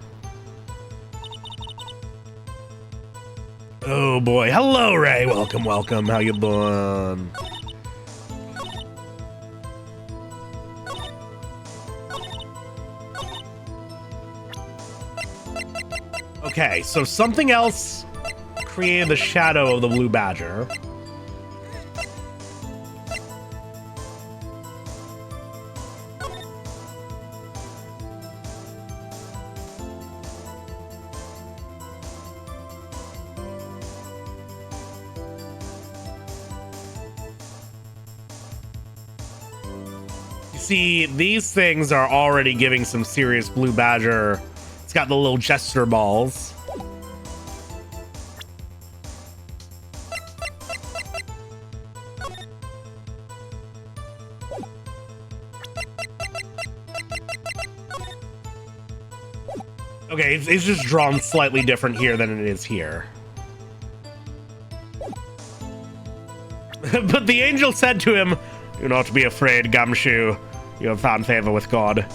Oh boy. Hello, Ray. Welcome, welcome. How you doing? Okay, so something else created the shadow of the blue badger. You see, these things are already giving some serious blue badger. It's got the little jester balls. Okay, it's just drawn slightly different here than it is here. But the angel said to him, "Do not be afraid, Gumshoe. You have found favor with God.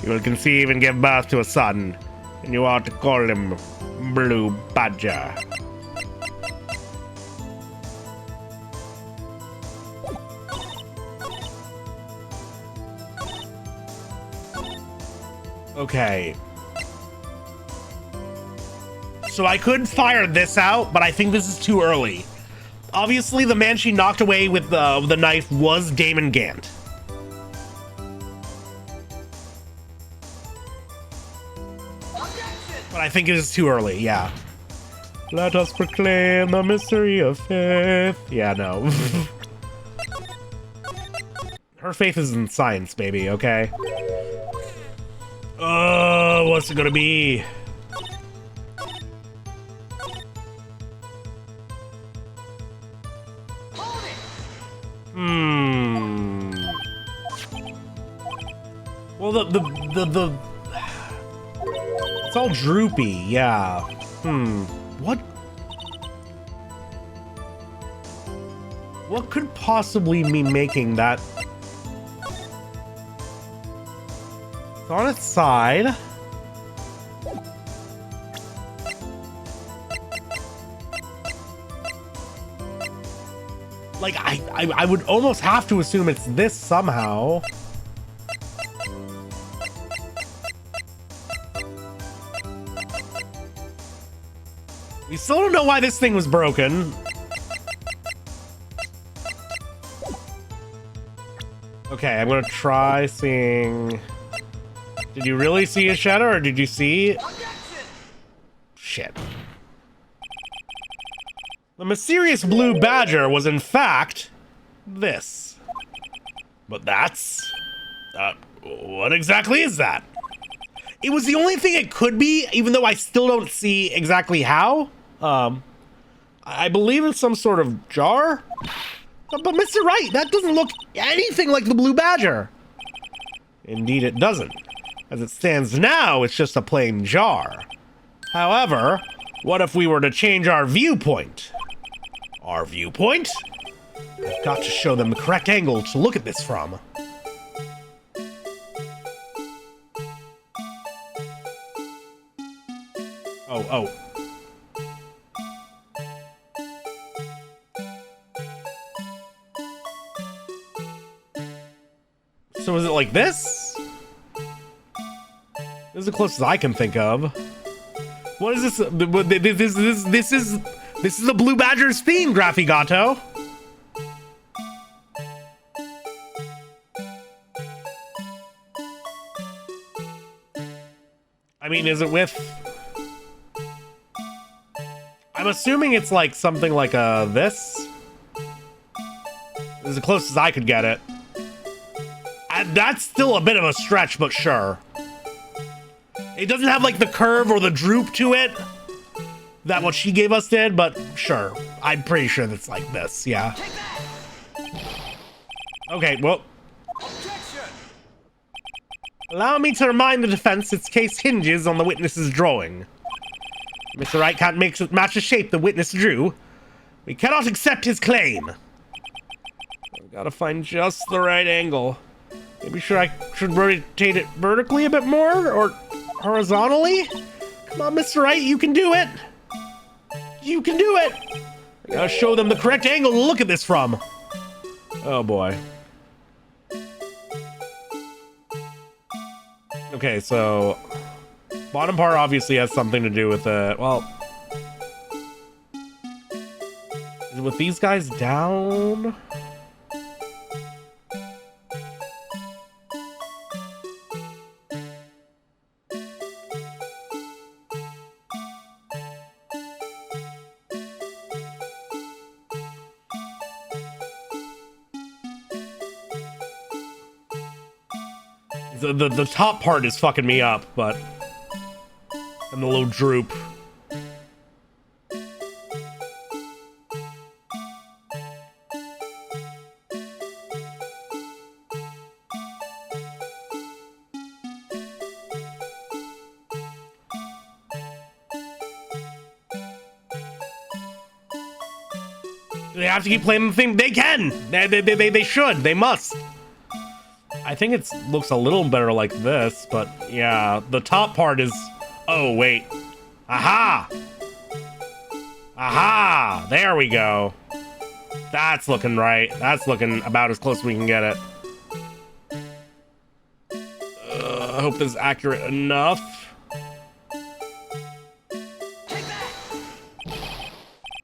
You will conceive and give birth to a son, and you are to call him Blue Badger." Okay. So I could fire this out, but I think this is too early. Obviously, the man she knocked away with the knife was Damon Gant. But I think it is too early, yeah. Let us proclaim the mystery of faith. Yeah, no. Her faith is in science, baby, okay? Oh, what's it gonna be? Well, the it's all droopy, yeah. What could possibly be making that? It's on its side. Like, I would almost have to assume it's this somehow. still don't know why this thing was broken. Okay, I'm gonna try seeing... Did you really see a shadow, or did you see... Shit. The mysterious blue badger was in fact this. But that's... what exactly is that? It was the only thing it could be, even though I still don't see exactly how. I believe it's some sort of jar. But Mr. Wright, that doesn't look anything like the blue badger. Indeed it doesn't. As it stands now, it's just a plain jar. However, what if we were to change our viewpoint? Our viewpoint? I've got to show them the correct angle to look at this from. Oh. So is it like this? This is the closest I can think of. What is this? This is the Blue Badger's theme, Graffigato. I mean, is it with... I'm assuming it's like something like this. This is the closest I could get it. And that's still a bit of a stretch, but sure. It doesn't have like the curve or the droop to it that what she gave us did, but sure. I'm pretty sure that's like this, yeah. Okay, well. Allow me to remind the defense its case hinges on the witness's drawing. Mr. Wright can't match the shape the witness drew. We cannot accept his claim. I've got to find just the right angle. Maybe I should rotate it vertically a bit more, or horizontally? Come on, Mr. Wright, you can do it. You can do it. I gotta show them the correct angle to look at this from. Oh boy. Okay, so bottom part obviously has something to do with it. Well, is it with these guys down? The top part is fucking me up, but... And the little droop. Do they have to keep playing the thing? They can! They should. They must. I think it looks a little better like this, but yeah, the top part is... Oh, wait. Aha! Aha! There we go. That's looking right. That's looking about as close as we can get it. I hope this is accurate enough.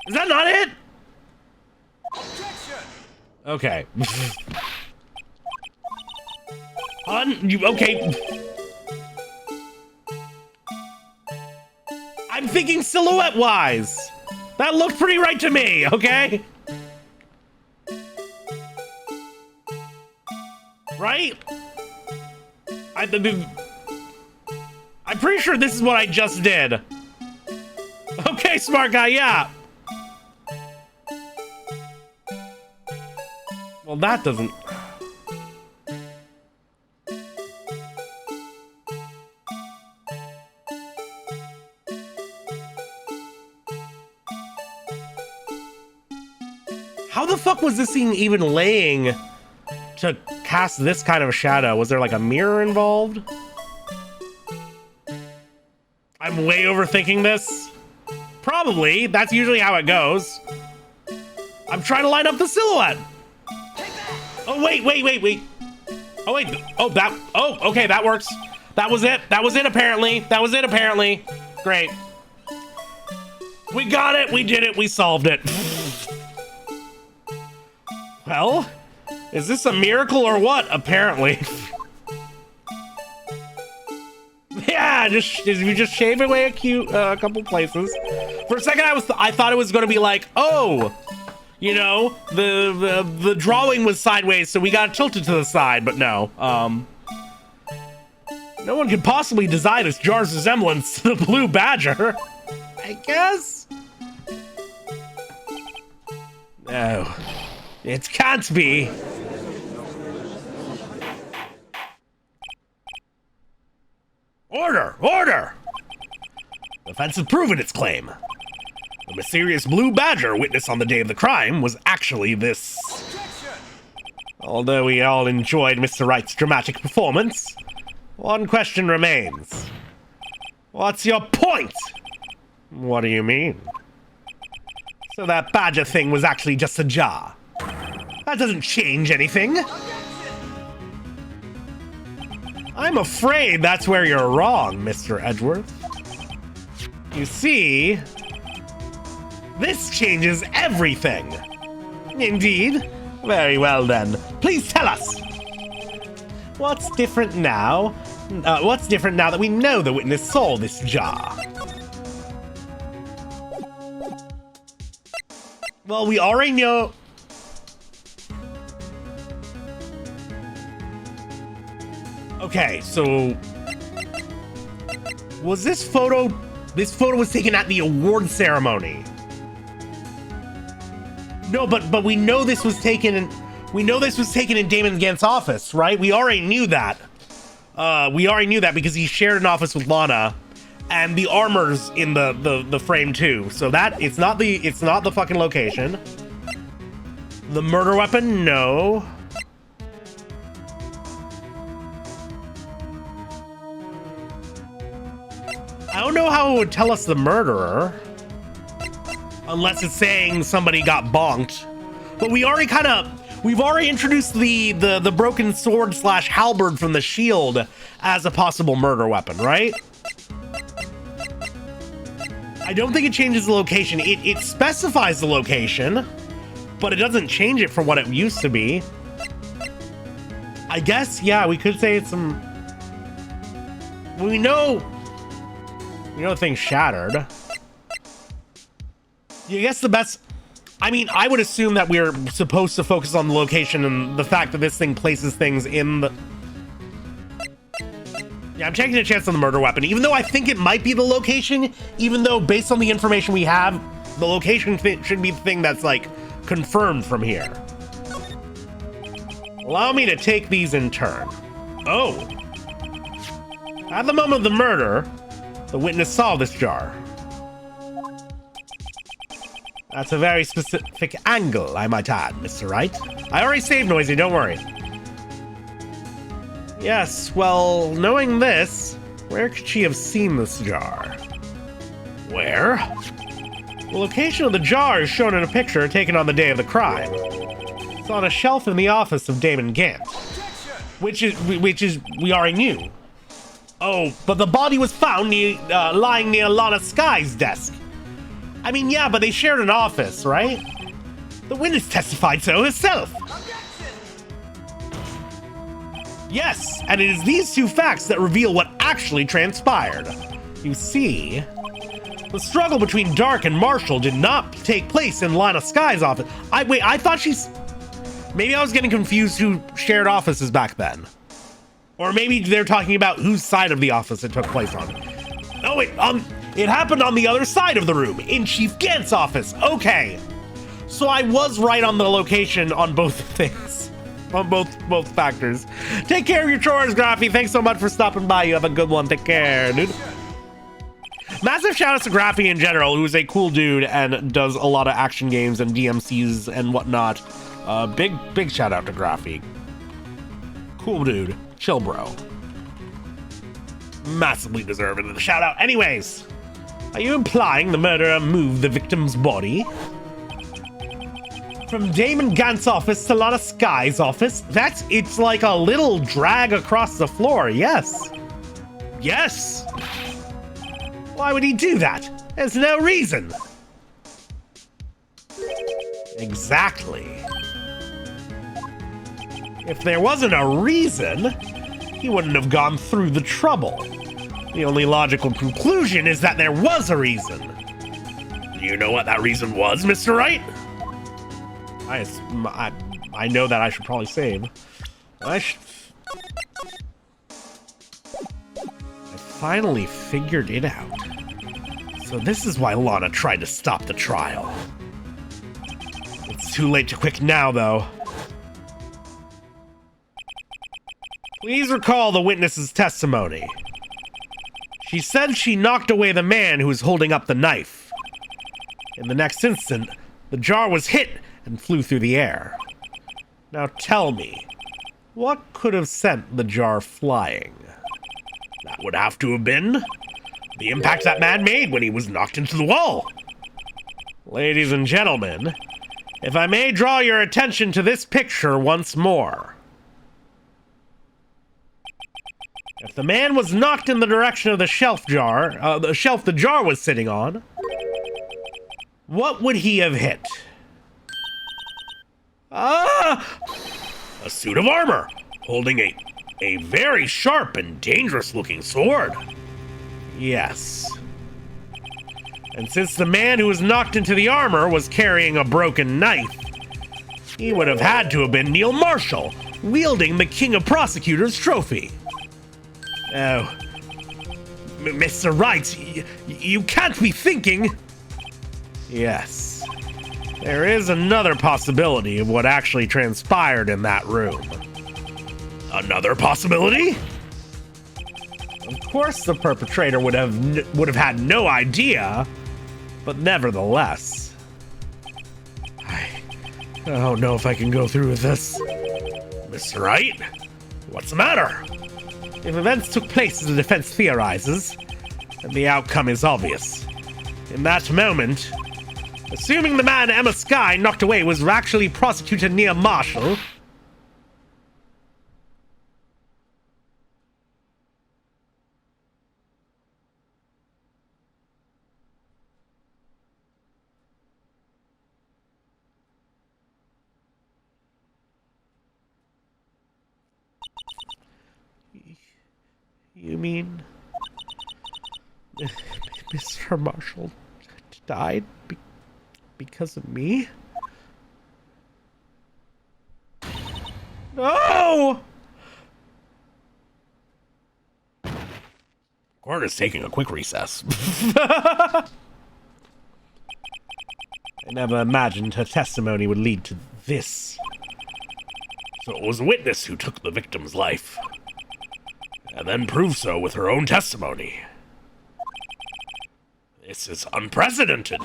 Is that not it? Okay. Okay. I'm thinking silhouette-wise. That looked pretty right to me, okay? Right? I'm pretty sure this is what I just did. Okay, smart guy, yeah. Well, that doesn't... How the fuck was this thing even laying to cast this kind of a shadow? Was there like a mirror involved? I'm way overthinking this. Probably. That's usually how it goes. I'm trying to line up the silhouette. Oh, wait. Oh, wait. Oh, that. Oh, okay. That works. That was it. That was it, apparently. That was it, apparently. Great. We got it, we did it, we solved it. Well, is this a miracle or what? Apparently. Yeah, you just shave away a couple places. For a second, I thought it was going to be like, oh, you know, the drawing was sideways, so we got tilted to the side. But no, no one could possibly design this jar's resemblance to the blue badger. I guess. No, it can't be. Order! Order! The defense has proven its claim. The mysterious blue badger witnessed on the day of the crime was actually this. Although we all enjoyed Mr. Wright's dramatic performance, one question remains. What's your point? What do you mean? So that badger thing was actually just a jar. That doesn't change anything. I'm afraid that's where you're wrong, Mr. Edgeworth. You see, this changes everything. Indeed. Very well then. Please tell us. What's different now? What's different now that we know the witness saw this jar? Well, we already know. Okay, so was this photo was taken at the award ceremony. No, but we know this was taken in Damon Gant's office, right? We already knew that. Because he shared an office with Lana, and the armor's in the frame too. So that it's not the fucking location. The murder weapon, no. I don't know how it would tell us the murderer. Unless it's saying somebody got bonked. But we've already introduced the broken sword / halberd from the shield as a possible murder weapon, right? I don't think it changes the location. It specifies the location, but it doesn't change it from what it used to be. I guess, yeah, we could say it's some... We know the thing's shattered. I guess the best... I mean, I would assume that we're supposed to focus on the location and the fact that this thing places things in the... Yeah, I'm taking a chance on the murder weapon, even though I think it might be the location, even though based on the information we have, the location should be the thing that's, like, confirmed from here. Allow me to take these in turn. Oh. At the moment of the murder, the witness saw this jar. That's a very specific angle, I might add, Mr. Wright. I already saved Noisy, don't worry. Yes, well, knowing this, where could she have seen this jar? Where? The location of the jar is shown in a picture taken on the day of the crime. It's on a shelf in the office of Damon Gant. Which is we already knew. Oh, but the body was found lying near Lana Sky's desk. I mean, yeah, but they shared an office, right? The witness testified so herself. Yes, and it is these two facts that reveal what actually transpired. You see, the struggle between Dark and Marshall did not take place in Lana Sky's office. I thought she's... Maybe I was getting confused who shared offices back then. Or maybe they're talking about whose side of the office it took place on. Oh, wait, it happened on the other side of the room, in Chief Gant's office. Okay. So I was right on the location on both things. On both factors. Take care of your chores, Graphy. Thanks so much for stopping by. You have a good one. Take care, dude. Massive shout out to Graphy in general, who's a cool dude and does a lot of action games and DMCs and whatnot. Big shout out to Graphy. Cool dude. Chill, bro. Massively deserving of the shout out. Anyways, are you implying the murderer moved the victim's body from Damon Gant's office to Lana Sky's office? It's like a little drag across the floor. Yes. Yes. Why would he do that? There's no reason. Exactly. If there wasn't a reason, he wouldn't have gone through the trouble. The only logical conclusion is that there was a reason. Do you know what that reason was, Mr. Wright? I know that I should probably save. I finally figured it out. So this is why Lana tried to stop the trial. It's too late to quit now, though. Please recall the witness's testimony. She said she knocked away the man who was holding up the knife. In the next instant, the jar was hit and flew through the air. Now tell me, what could have sent the jar flying? That would have to have been the impact that man made when he was knocked into the wall. Ladies and gentlemen, if I may draw your attention to this picture once more. If the man was knocked in the direction of the shelf the jar was sitting on, what would he have hit? A suit of armor, holding a very sharp and dangerous-looking sword. Yes. And since the man who was knocked into the armor was carrying a broken knife, he would have had to have been Neil Marshall, wielding the King of Prosecutors trophy. Oh, Mr. Wright, you can't be thinking... Yes. There is another possibility of what actually transpired in that room. Another possibility? Of course the perpetrator would have had no idea, but nevertheless. I don't know if I can go through with this. Mr. Wright, what's the matter? If events took place as the defense theorizes, then the outcome is obvious. In that moment, assuming the man Emma Skye knocked away was actually Prosecutor Neil Marshall, you mean Mr. Marshall died because of me? No! Court is taking a quick recess. I never imagined her testimony would lead to this. So it was a witness who took the victim's life, and then proved so with her own testimony. This is unprecedented.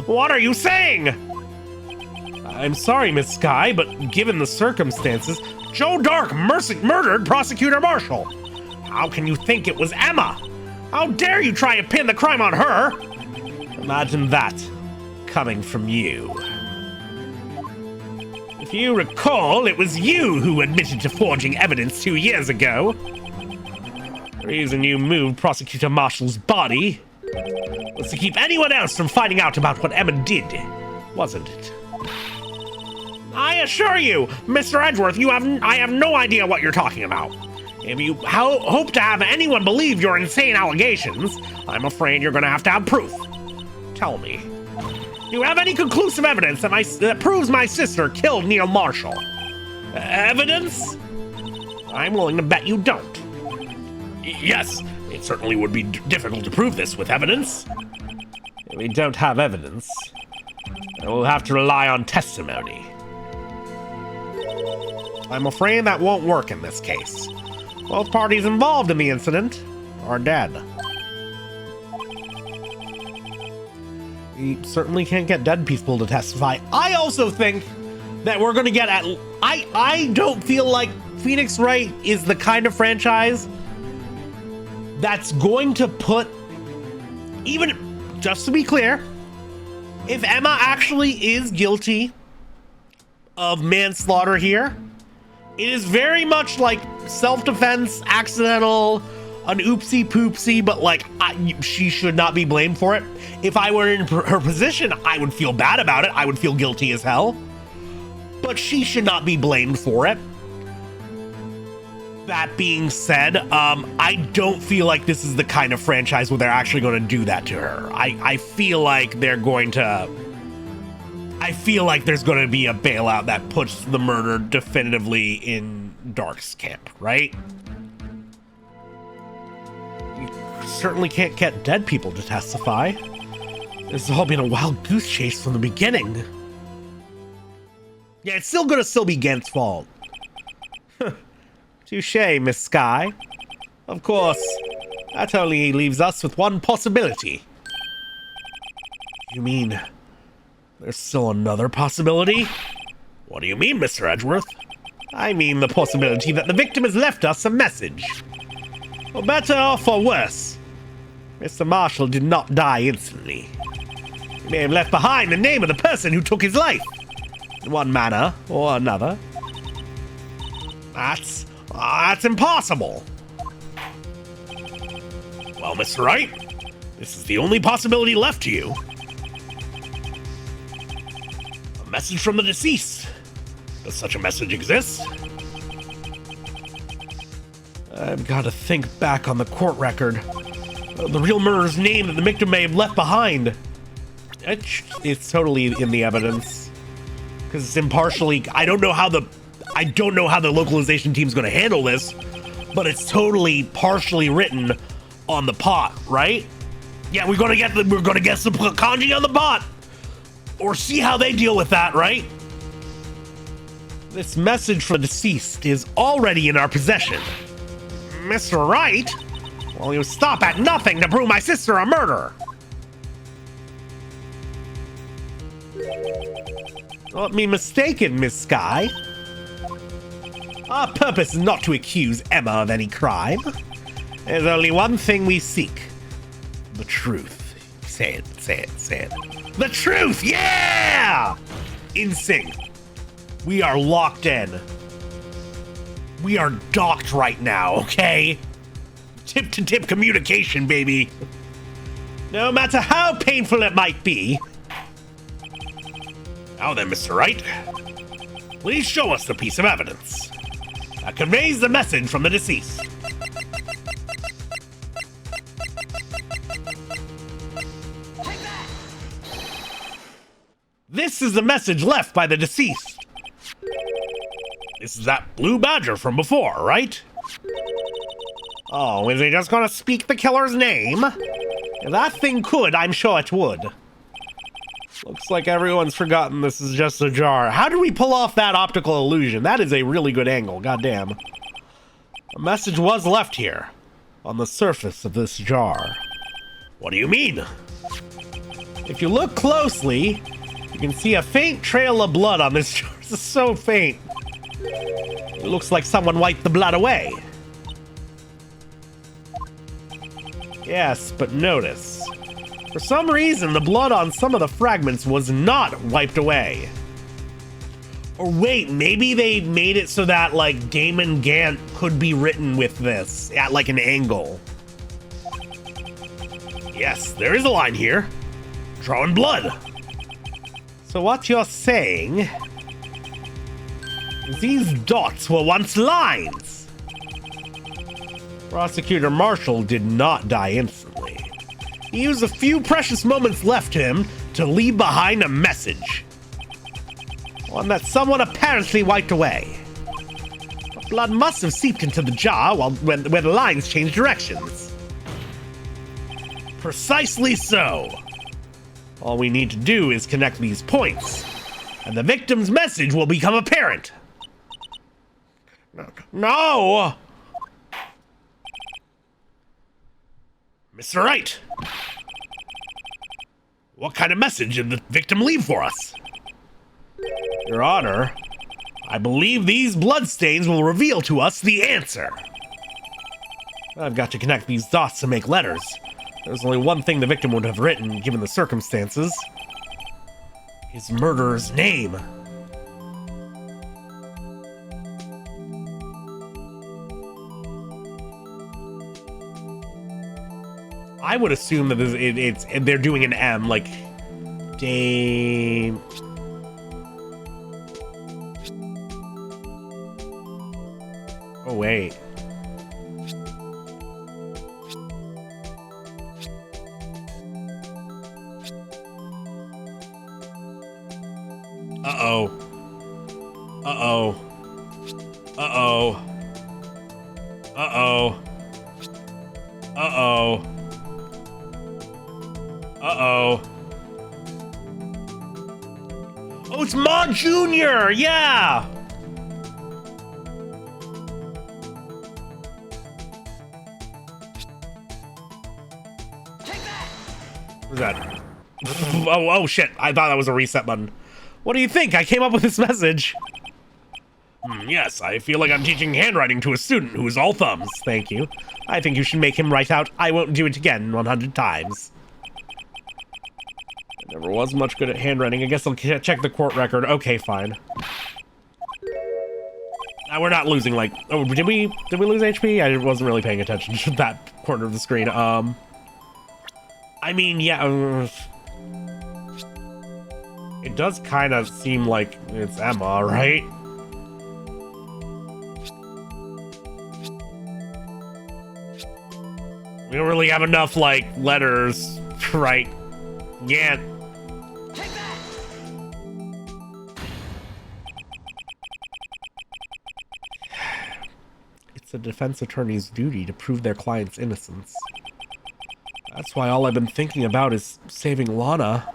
What are you saying? I'm sorry, Miss Skye, but given the circumstances, Joe Dark murdered Prosecutor Marshall. How can you think it was Emma? How dare you try and pin the crime on her? Imagine that coming from you. If you recall, it was you who admitted to forging evidence 2 years ago. The reason you moved Prosecutor Marshall's body was to keep anyone else from finding out about what Emma did, wasn't it? I assure you, Mr. Edgeworth, I have no idea what you're talking about. If you hope to have anyone believe your insane allegations, I'm afraid you're going to have proof. Tell me, do you have any conclusive evidence that proves my sister killed Neil Marshall? Evidence? I'm willing to bet you don't. Yes, it certainly would be difficult to prove this with evidence. If we don't have evidence, we'll have to rely on testimony. I'm afraid that won't work in this case. Both parties involved in the incident are dead. We certainly can't get dead people to testify. I also think that we're going to get at... I don't feel like Phoenix Wright is the kind of franchise that's going to put... Even, just to be clear, if Emma actually is guilty of manslaughter here, it is very much like self-defense, accidental, an oopsie poopsie, but like she should not be blamed for it. If I were in her position, I would feel bad about it. I would feel guilty as hell, but she should not be blamed for it. That being said, I don't feel like this is the kind of franchise where they're actually going to do that to her. I feel like they're going to... I feel like there's going to be a bailout that puts the murder definitively in Dark's camp, right? You certainly can't get dead people to testify. This has all been a wild goose chase from the beginning. Yeah, it's still going to be Gant's fault. Touché, Miss Sky. Of course, that only leaves us with one possibility. You mean there's still another possibility? What do you mean, Mr. Edgeworth? I mean the possibility that the victim has left us a message. For better or for worse, Mr. Marshall did not die instantly. He may have left behind the name of the person who took his life, in one manner or another. That's impossible. Well, Mr. Wright, this is the only possibility left to you. A message from the deceased. Does such a message exist? I've got to think back on the court record. The real murderer's name that the victim may have left behind. It's totally in the evidence. Because it's impartially... I don't know how the localization team's going to handle this, but it's totally partially written on the pot, right? Yeah, we're gonna get some kanji on the pot, or see how they deal with that, right? This message from the deceased is already in our possession. Mr. Wright? Well, you stop at nothing to prove my sister a murderer. Don't be mistaken, Miss Sky. Our purpose is not to accuse Emma of any crime. There's only one thing we seek. The truth. Say it, say it, say it. The truth, yeah! In sync. We are locked in. We are docked right now, okay? Tip-to-tip communication, baby. No matter how painful it might be. Now then, Mr. Wright. Please show us the piece of evidence that conveys the message from the deceased. This is the message left by the deceased. This is that blue badger from before, right? Oh, is he just gonna speak the killer's name? If that thing could, I'm sure it would. Looks like everyone's forgotten this is just a jar. How did we pull off that optical illusion? That is a really good angle, goddamn. A message was left here, on the surface of this jar. What do you mean? If you look closely, you can see a faint trail of blood on this jar. This is so faint. It looks like someone wiped the blood away. Yes, but notice. For some reason, the blood on some of the fragments was not wiped away. Or wait, maybe they made it so that, like, Damon Gant could be written with this at, like, an angle. Yes, there is a line here. Drawing blood. So what you're saying is these dots were once lines. Prosecutor Marshall did not die instantly. He used a few precious moments left to him to leave behind a message. One that someone apparently wiped away. The blood must have seeped into the jar where the lines changed directions. Precisely so. All we need to do is connect these points, and the victim's message will become apparent. No! Mr. Wright! What kind of message did the victim leave for us? Your Honor, I believe these bloodstains will reveal to us the answer. I've got to connect these dots to make letters. There's only one thing the victim would have written, given the circumstances. His murderer's name. I would assume that they're doing an M, like Dame. Oh wait. Uh-oh. Uh-oh. Uh-oh. Uh-oh. Uh-oh. Uh-oh. Oh, it's Ma Jr., yeah! What was that? Oh, shit. I thought that was a reset button. What do you think? I came up with this message. Yes, I feel like I'm teaching handwriting to a student who is all thumbs. Thank you. I think you should make him write out, "I won't do it again," 100 times. I never was much good at handwriting. I guess I'll check the court record. Okay, fine. We're not losing, like... Oh, did we lose HP? I wasn't really paying attention to that corner of the screen. I mean, yeah... It does kind of seem like it's Emma, right? We don't really have enough, like, letters, right? Yeah. Take that! It's a defense attorney's duty to prove their client's innocence. That's why all I've been thinking about is saving Lana.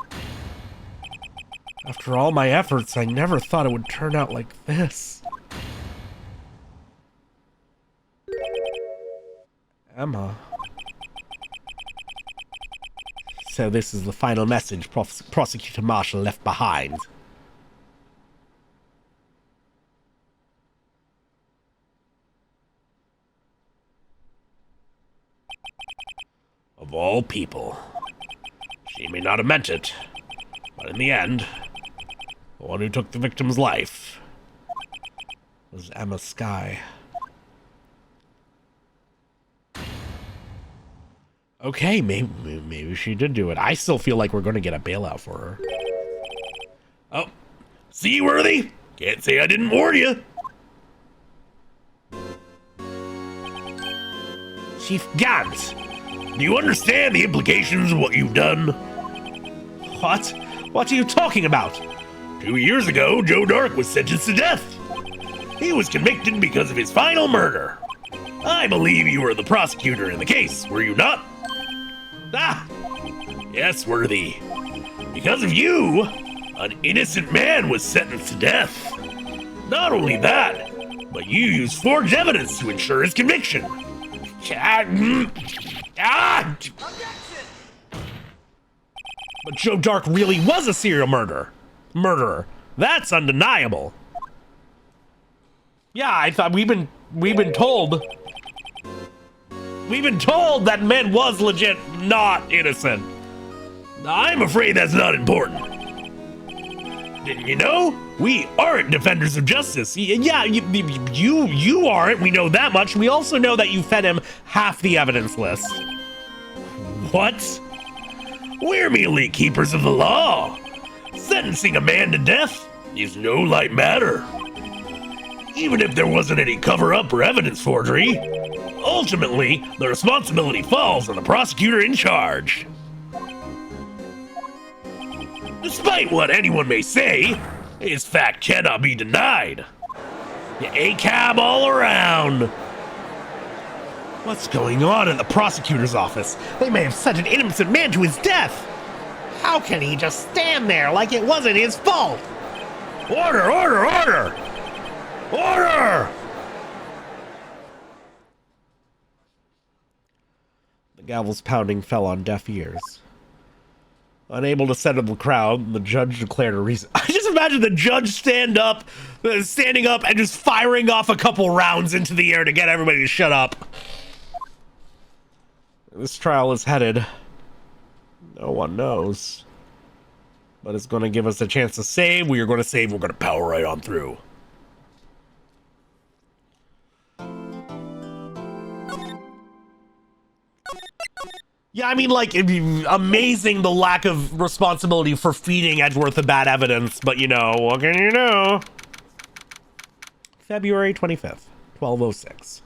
After all my efforts, I never thought it would turn out like this. Emma. So this is the final message Prosecutor Marshall left behind. Of all people. She may not have meant it, but in the end, the one who took the victim's life was Emma Skye. Okay, maybe she did do it. I still feel like we're going to get a bailout for her. Oh, see, Worthy? Can't say I didn't warn you. Chief Gant, do you understand the implications of what you've done? What? What are you talking about? 2 years ago, Joe Dark was sentenced to death. He was convicted because of his final murder. I believe you were the prosecutor in the case, were you not? Ah! Yes, Worthy. Because of you, an innocent man was sentenced to death. Not only that, but you used forged evidence to ensure his conviction. But Joe Dark really was a serial murderer. That's undeniable. Yeah, I thought we've been told that man was legit not innocent. I'm afraid that's not important. Didn't you know? We aren't defenders of justice. Yeah, you aren't. We know that much. We also know that you fed him half the evidence list. What? We're merely keepers of the law. Sentencing a man to death is no light matter. Even if there wasn't any cover-up or evidence forgery, ultimately, the responsibility falls on the prosecutor in charge. Despite what anyone may say, this fact cannot be denied. The ACAB all around. What's going on in the prosecutor's office? They may have sent an innocent man to his death. How can he just stand there like it wasn't his fault? Order, order, order! Order! The gavel's pounding fell on deaf ears. Unable to settle the crowd, the judge declared a reason. I just imagine the judge standing up and just firing off a couple rounds into the air to get everybody to shut up. This trial is headed. No one knows. But it's going to give us a chance to save. We are going to save. We're going to power right on through. Yeah, I mean, like, it'd be amazing the lack of responsibility for feeding Edgeworth the bad evidence, but you know, what can you do? February 25th, 12:06.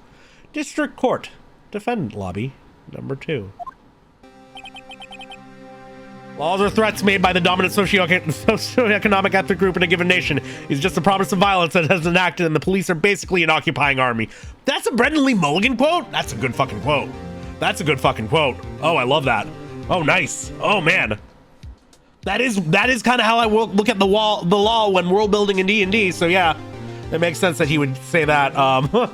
District Court, Defendant Lobby, number 2. Laws or threats made by the dominant socioeconomic ethnic group in a given nation is just a promise of violence that has enacted, and the police are basically an occupying army. That's a Brendan Lee Mulligan quote? That's a good fucking quote. That's a good fucking quote. Oh, I love that. Oh, nice. Oh, man. That is kind of how I look at the law when world building in D&D, so yeah. It makes sense that he would say that. Nobody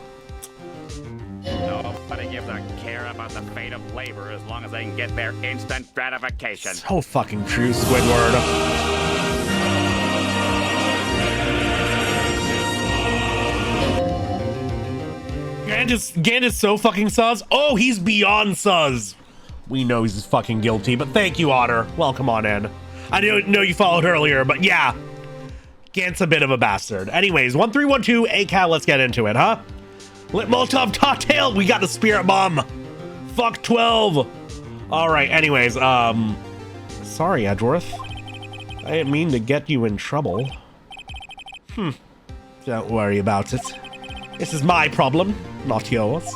gives a care about the fate of labor as long as they can get their instant gratification. So fucking true, Squidward. Gant is so fucking sus. Oh, he's beyond sus. We know he's fucking guilty, but thank you, Otter. Welcome on in. I didn't know you followed earlier, but yeah. Gant's a bit of a bastard. Anyways, 1312 ACAB, let's get into it, huh? Lit Molotov cocktail, we got the spirit bomb. Fuck 12. All right, anyways, sorry, Edgeworth. I didn't mean to get you in trouble. Don't worry about it. This is my problem, not yours.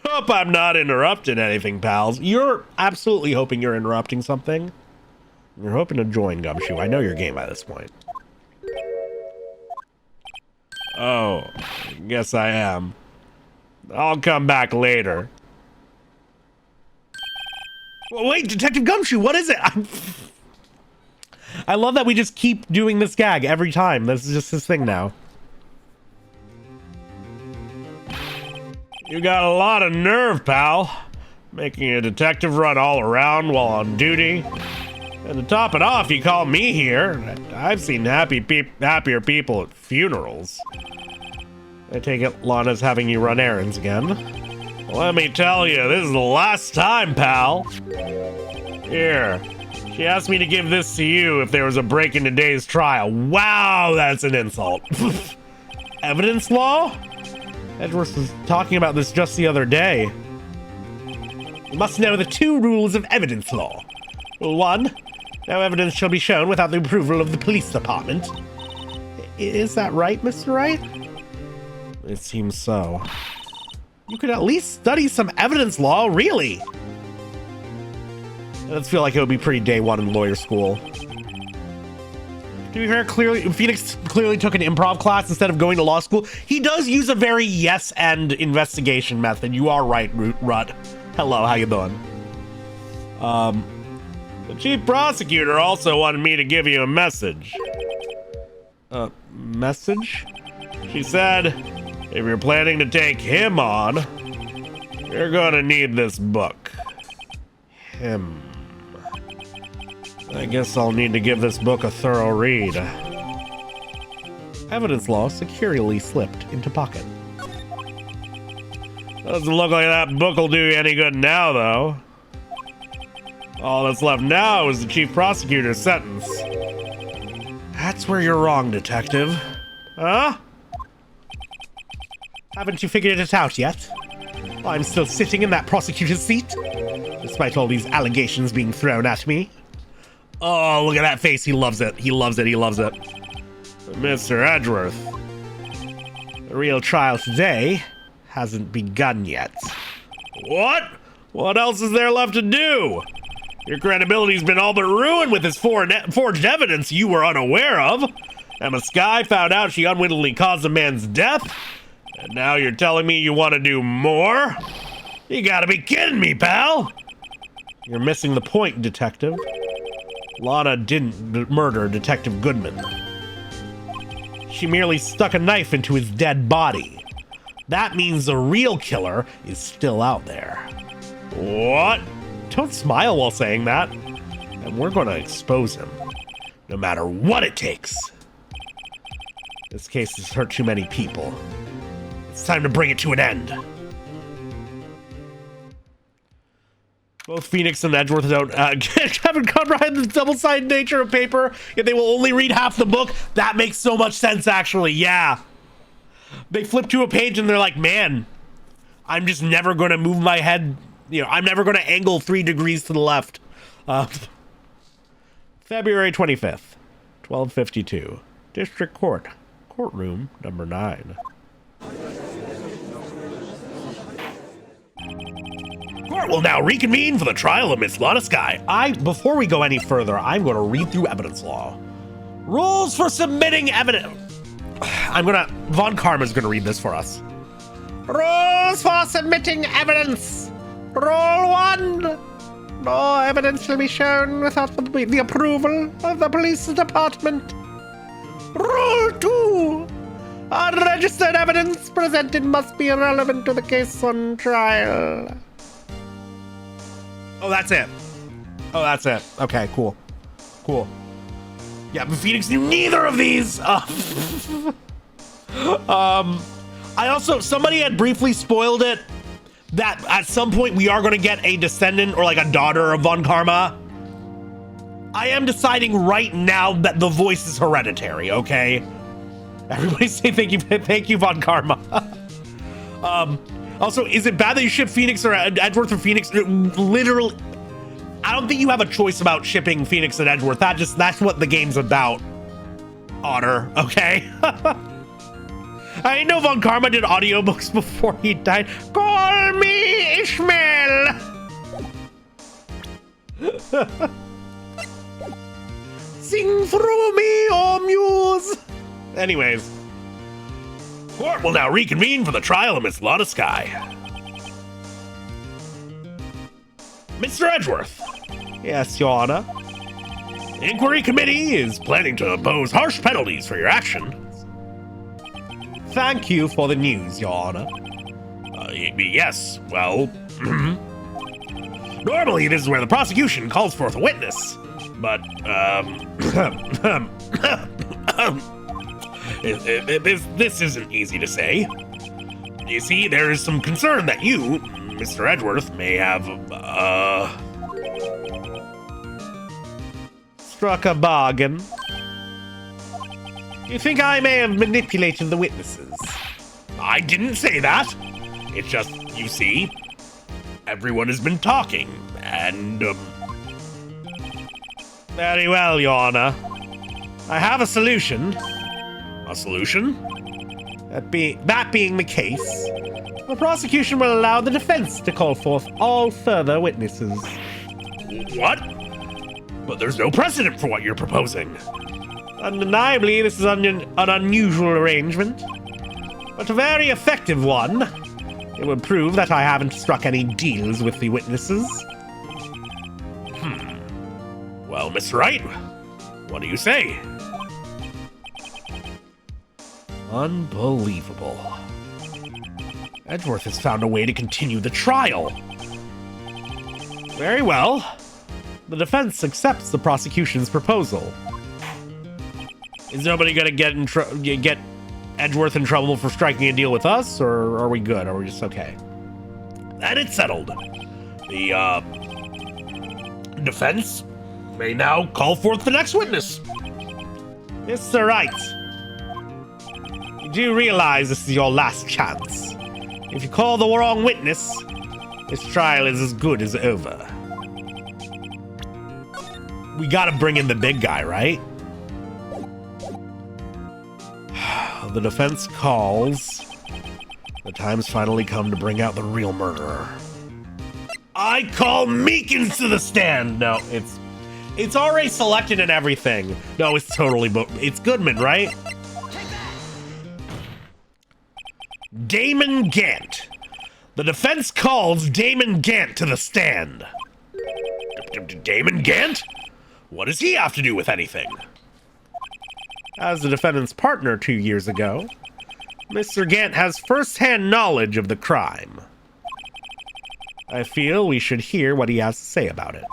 Hope I'm not interrupting anything, pals. You're absolutely hoping you're interrupting something. You're hoping to join, Gumshoe. I know your game by this point. Oh, guess I am. I'll come back later. Well, wait, Detective Gumshoe, what is it? I love that we just keep doing this gag every time. This is just his thing now. You got a lot of nerve, pal. Making a detective run all around while on duty. And to top it off, you call me here. I've seen happier people at funerals. I take it Lana's having you run errands again. Let me tell you, this is the last time, pal. Here. She asked me to give this to you if there was a break in today's trial. Wow, that's an insult. Evidence law? Edgeworth was talking about this just the other day. You must know the 2 rules of evidence law. Rule 1, no evidence shall be shown without the approval of the police department. Is that right, Mr. Wright? It seems so. You could at least study some evidence law, really. It does feel like it would be pretty day 1 in lawyer school. To be fair, Phoenix clearly took an improv class instead of going to law school. He does use a very yes and investigation method. You are right, Rut. Hello, how you doing? The chief prosecutor also wanted me to give you a message. Message? She said, if you're planning to take him on, you're gonna need this book. Him. I guess I'll need to give this book a thorough read. Evidence law securely slipped into pocket. Doesn't look like that book will do you any good now, though. All that's left now is the chief prosecutor's sentence. That's where you're wrong, detective. Huh? Haven't you figured it out yet? I'm still sitting in that prosecutor's seat, despite all these allegations being thrown at me. Oh, look at that face. He loves it. He loves it. He loves it. Mr. Edgeworth, the real trial today hasn't begun yet. What? What else is there left to do? Your credibility's been all but ruined with this forged evidence you were unaware of. Emma Skye found out she unwittingly caused a man's death, and now you're telling me you want to do more? You gotta be kidding me, pal! You're missing the point, detective. Lana didn't murder Detective Goodman. She merely stuck a knife into his dead body. That means the real killer is still out there. What? Don't smile while saying that. And we're gonna expose him, no matter what it takes. This case has hurt too many people. It's time to bring it to an end. Both Phoenix and Edgeworth don't haven't comprehended the double-sided nature of paper, yet they will only read half the book. That makes so much sense, actually. Yeah. They flip to a page and they're like, man, I'm just never going to move my head I'm never going to angle 3 degrees to the left. February 25th, 1252. District Court. Courtroom number 9. Court will now reconvene for the trial of Miss Lana Sky. Before we go any further, I'm going to read through evidence law. Rules for submitting evidence. Von Karma's going to read this for us. Rules for submitting evidence. Rule 1. No evidence shall be shown without the approval of the police department. Rule 2. Unregistered evidence presented must be relevant to the case on trial. Oh, that's it. Okay, cool. Yeah, but Phoenix knew neither of these. Somebody had briefly spoiled it that at some point we are going to get a descendant or like a daughter of Von Karma. I am deciding right now that the voice is hereditary, okay? Everybody say thank you, Von Karma. Also, is it bad that you ship Phoenix or Edgeworth or Phoenix? Literally, I don't think you have a choice about shipping Phoenix and Edgeworth. That's what the game's about. Honor, okay? I know Von Karma did audiobooks before he died. Call me Ishmael! Sing through me, oh muse! Anyways. Court will now reconvene for the trial of Miss Lana Sky. Mr. Edgeworth. Yes, Your Honor. The Inquiry Committee is planning to impose harsh penalties for your actions. Thank you for the news, Your Honor. Yes, well... Normally, this is where the prosecution calls forth a witness. But, this isn't easy to say. You see, there is some concern that you, Mr. Edgeworth, may have, struck a bargain. You think I may have manipulated the witnesses? I didn't say that. It's just, you see, everyone has been talking, and, Very well, Your Honor. I have a solution. A solution? That being the case, the prosecution will allow the defense to call forth all further witnesses. What? But there's no precedent for what you're proposing. Undeniably, this is an unusual arrangement, but a very effective one. It will prove that I haven't struck any deals with the witnesses. Well, Miss Wright, what do you say? Unbelievable. Edgeworth has found a way to continue the trial. Very well. The defense accepts the prosecution's proposal. Is nobody gonna get Edgeworth in trouble for striking a deal with us, or are we good? Are we just okay? And it's settled. The defense may now call forth the next witness. Mr. Wright, you do realize this is your last chance. If you call the wrong witness, this trial is as good as over. We gotta bring in the big guy, right? The defense calls. The time's finally come to bring out the real murderer. I call Meekins to the stand. No, it's already selected and everything. No, it's totally, it's Goodman, right? Damon Gant. The defense calls Damon Gant to the stand. Damon Gant? What does he have to do with anything? As the defendant's partner 2 years ago, Mr. Gant has first-hand knowledge of the crime. I feel we should hear what he has to say about it.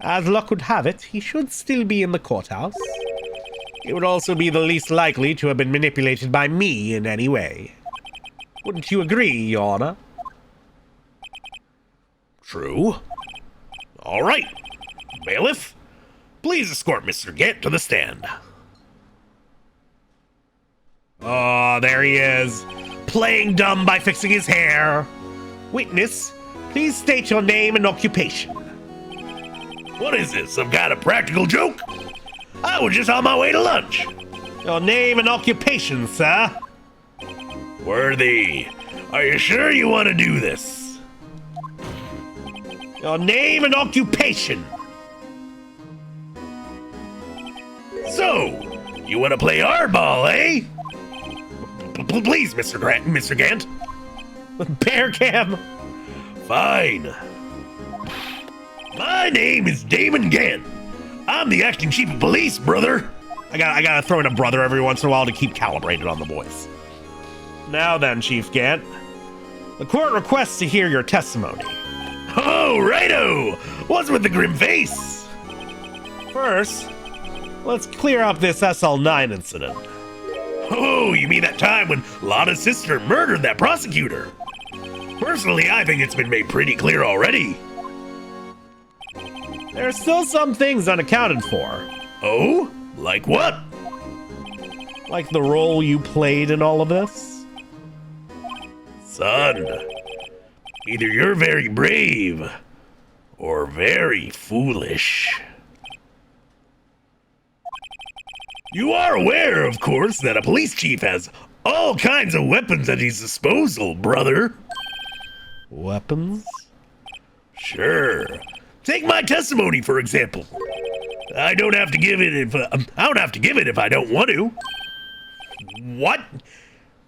As luck would have it, he should still be in the courthouse. It would also be the least likely to have been manipulated by me in any way. Wouldn't you agree, Your Honor? True. All right. Bailiff, please escort Mr. Gant to the stand. Oh, there he is. playing dumb by fixing his hair. Witness, please state your name and occupation. What is this, some kind of practical joke? I was just on my way to lunch. Your name and occupation, sir. Worthy, are you sure you want to do this? Your name and occupation. So, you want to play hardball, eh? Please, Mr. Gant. Bear cam. Fine. My name is Damon Gant. I'm the acting chief of police, brother. I gotta throw in a brother every once in a while to keep calibrated on the voice. Now then, Chief Gant. The court requests to hear your testimony. Oh, righto! What's with the grim face? First, let's clear up this SL9 incident. Oh, you mean that time when Lana's sister murdered that prosecutor? Personally, I think it's been made pretty clear already. There are still some things unaccounted for. Oh? Like what? Like the role you played in all of this? Son, either you're very brave or very foolish. You are aware, of course, that a police chief has all kinds of weapons at his disposal, brother. Weapons? Sure. Take my testimony, for example. I don't have to give it if I don't want to. What?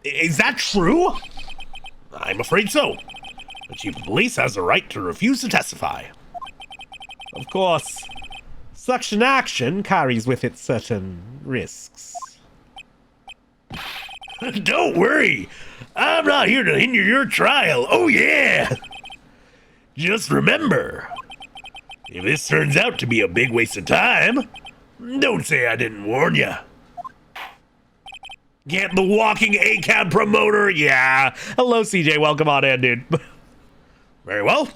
Is that true? I'm afraid so. The chief of police has the right to refuse to testify. Of course, such an action carries with it certain risks. Don't worry. I'm not here to hinder your trial. Oh, yeah. Just remember, if this turns out to be a big waste of time, don't say I didn't warn you. Get the walking ACAB promoter, yeah. Hello, CJ, welcome on in, dude. Very well.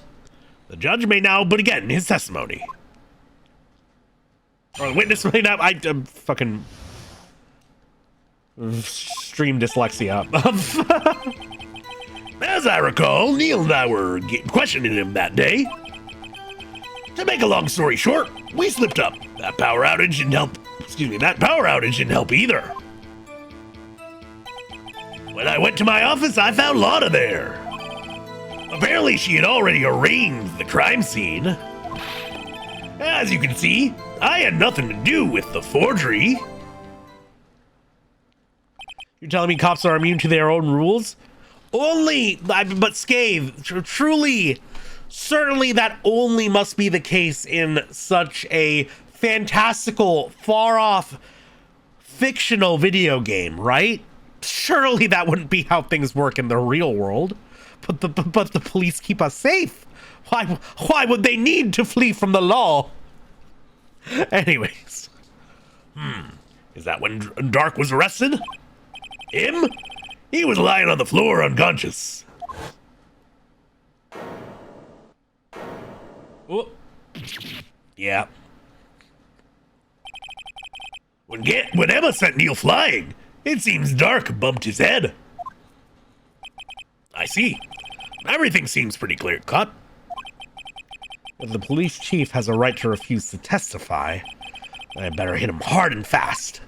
The judge may now begin his testimony. Or the witness may now... I'm fucking... Stream dyslexia. As I recall, Neil and I were questioning him that day. To make a long story short, we slipped up. That power outage didn't help either. When I went to my office, I found Lana there. Apparently, she had already arranged the crime scene. As you can see, I had nothing to do with the forgery. You're telling me cops are immune to their own rules? Only, but Scathe, truly, certainly that only must be the case in such a fantastical, far-off, fictional video game, right? Surely that wouldn't be how things work in the real world. But the police keep us safe. Why would they need to flee from the law? Anyways. Is that when Dark was arrested? Him? He was lying on the floor unconscious. Oh. Yeah. When Emma sent Neil flying, it seems Dark bumped his head. I see. Everything seems pretty clear-cut. If the police chief has a right to refuse to testify, I better hit him hard and fast.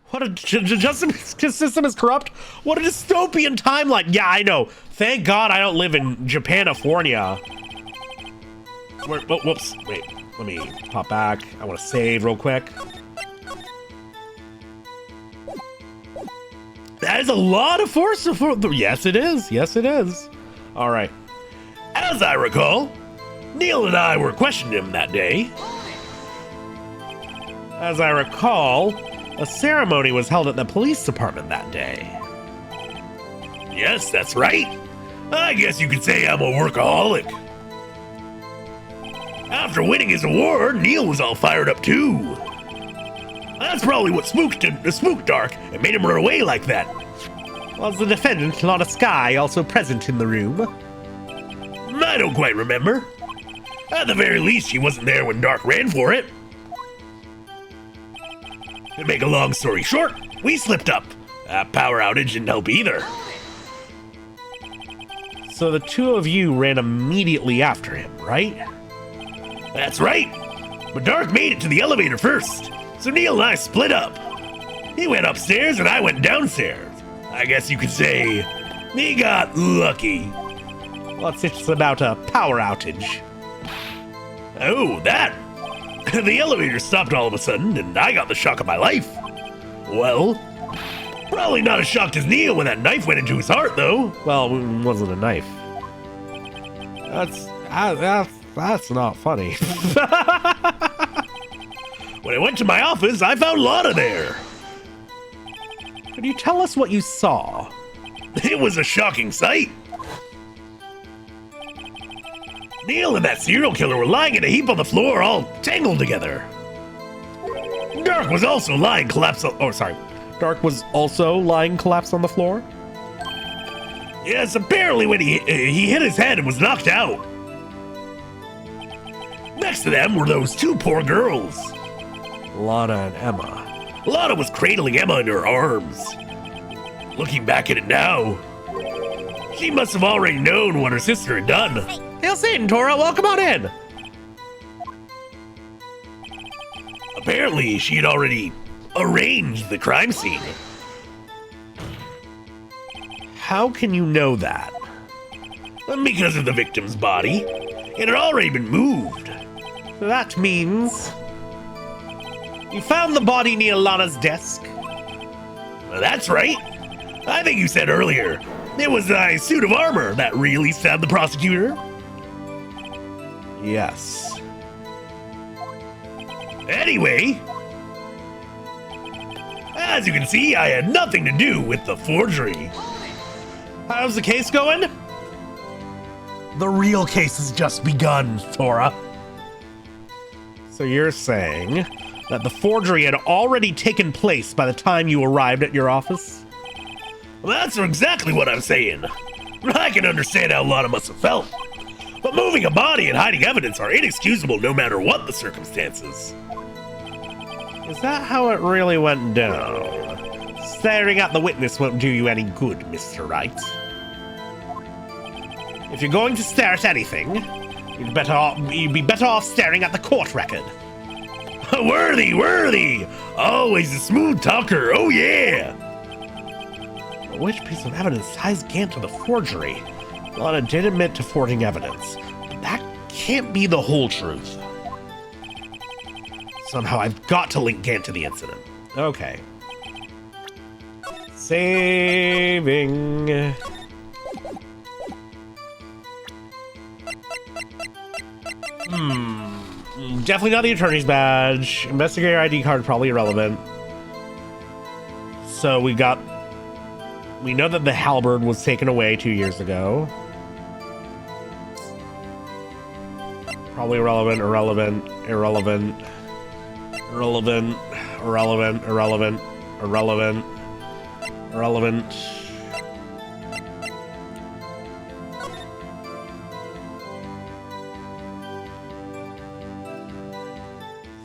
What a justice system is corrupt. What a dystopian timeline. Yeah, I know. Thank God I don't live in Japanifornia. Whoops. Wait, let me pop back. I want to save real quick. That is a lot of force. Yes, it is. Yes, it is. All right. As I recall, Neil and I were questioning him that day. As I recall, a ceremony was held at the police department that day. Yes, that's right. I guess you could say I'm a workaholic. After winning his award, Neil was all fired up too. That's probably what spooked Dark and made him run away like that. Was the defendant, Lana Skye, also present in the room? I don't quite remember. At the very least, she wasn't there when Dark ran for it. To make a long story short, we slipped up. That power outage didn't help either. So the two of you ran immediately after him, right? That's right. But Dark made it to the elevator first, so Neil and I split up. He went upstairs and I went downstairs. I guess you could say he got lucky. Well, it's about a power outage. Oh, that! The elevator stopped all of a sudden, and I got the shock of my life. Well, probably not as shocked as Neil when that knife went into his heart, though. Well, it wasn't a knife. That's not funny. When I went to my office, I found Lana there. Could you tell us what you saw? It was a shocking sight. Neil and that serial killer were lying in a heap on the floor, all tangled together. Dark was also lying collapsed on... Oh, sorry. Dark was also lying collapsed on the floor? Yes, apparently when he hit his head and was knocked out. Next to them were those two poor girls. Lana and Emma. Lana was cradling Emma in her arms. Looking back at it now, she must have already known what her sister had done. Hail Satan, Tora, welcome on in. Apparently, she had already arranged the crime scene. How can you know that? Because of the victim's body. It had already been moved. That means you found the body near Lana's desk. That's right. I think you said earlier it was a suit of armor that really stabbed the prosecutor. Yes. Anyway, as you can see, I had nothing to do with the forgery. How's the case going? The real case has just begun, Tora. So you're saying that the forgery had already taken place by the time you arrived at your office? Well, that's exactly what I'm saying. I can understand how Lana must have felt. But moving a body and hiding evidence are inexcusable no matter what the circumstances. Is that how it really went down? Staring at the witness won't do you any good, Mr. Wright. If you're going to stare at anything, you'd be better off staring at the court record. Worthy! Always a smooth talker, oh yeah! But which piece of evidence ties Gant to the forgery? Lana did admit to forging evidence, but that can't be the whole truth. Somehow I've got to link Gant to the incident. Okay. Saving. Definitely not the attorney's badge. Investigator ID card probably irrelevant. So we know that the halberd was taken away 2 years ago. Probably irrelevant.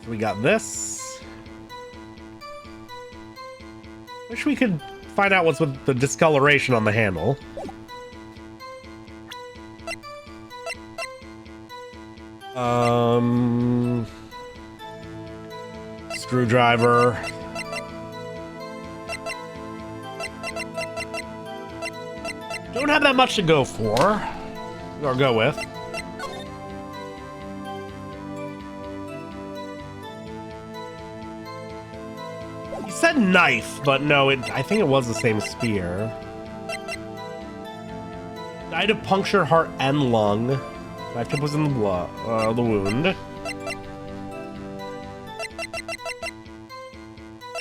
We got this. Wish we could find out what's with the discoloration on the handle. Screwdriver. Don't have that much to go for. Or go with. He said knife, but no, I think it was the same spear. Died of puncture, heart, and lung. Knife tip was in the the wound.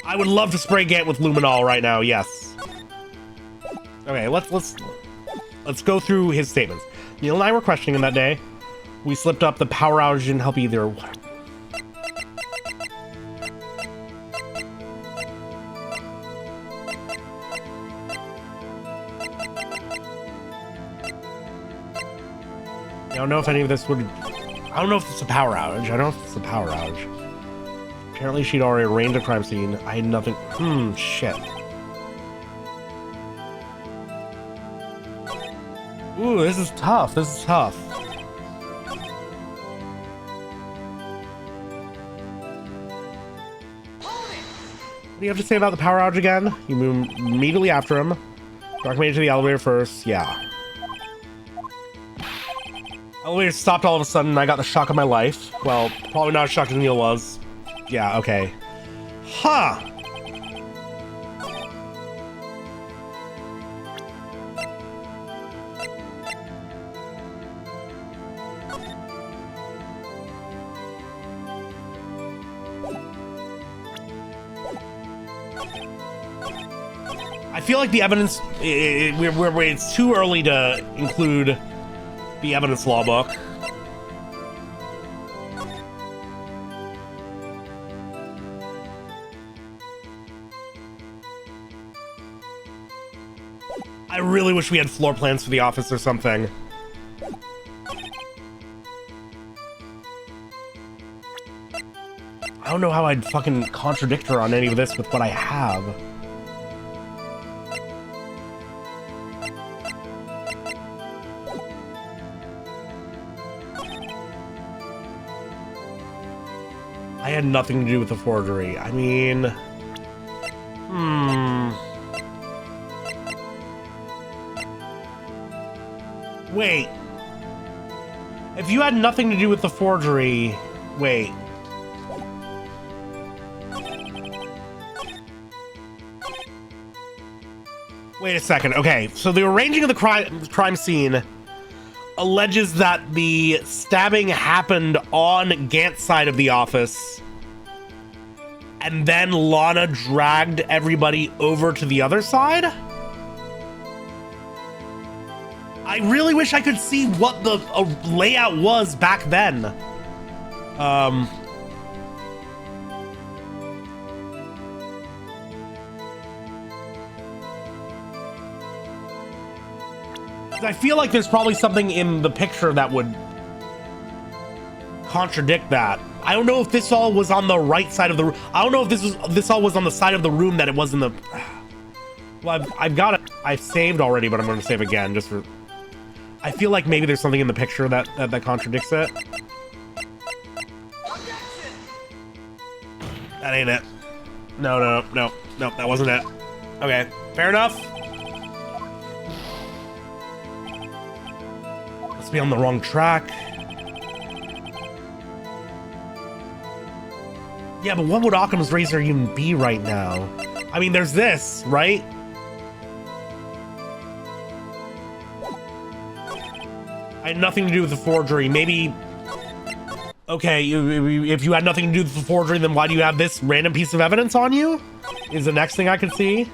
I would love to spray Gant with luminol right now. Yes. Okay, let's go through his statements. Neil and I were questioning him that day. We slipped up. The power outage didn't help either. I don't know if any of this would... I don't know if it's a power outage. I don't know if it's a power outage. Apparently she'd already arranged a crime scene. I had nothing... shit. Ooh, this is tough. This is tough. What do you have to say about the power outage again? You move immediately after him. Dark made it to the elevator first. Yeah. Elevator stopped all of a sudden. I got the shock of my life. Well, probably not as shocked as Neil was. Yeah, okay. Huh. I feel like the evidence, it's too early to include the evidence law book. I really wish we had floor plans for the office or something. I don't know how I'd fucking contradict her on any of this with what I have. I had nothing to do with the forgery. I mean... Wait. If you had nothing to do with the forgery... Wait. Wait a second. Okay, so the arranging of the crime scene alleges that the stabbing happened on Gant's side of the office, and then Lana dragged everybody over to the other side? I really wish I could see what the layout was back then. I feel like there's probably something in the picture that would contradict that. I don't know if this all was on the right side of the room. I don't know if this all was on the side of the room that it was in the... Well, I've got it. I've saved already, but I'm going to save again just for... I feel like maybe there's something in the picture that contradicts it. That ain't it. No, that wasn't it. Okay, fair enough. Be on the wrong track. Yeah, but what would Occam's razor even be right now? I mean, there's this, right? I had nothing to do with the forgery. Maybe... Okay, if you had nothing to do with the forgery, then why do you have this random piece of evidence on you? Is the next thing I could see.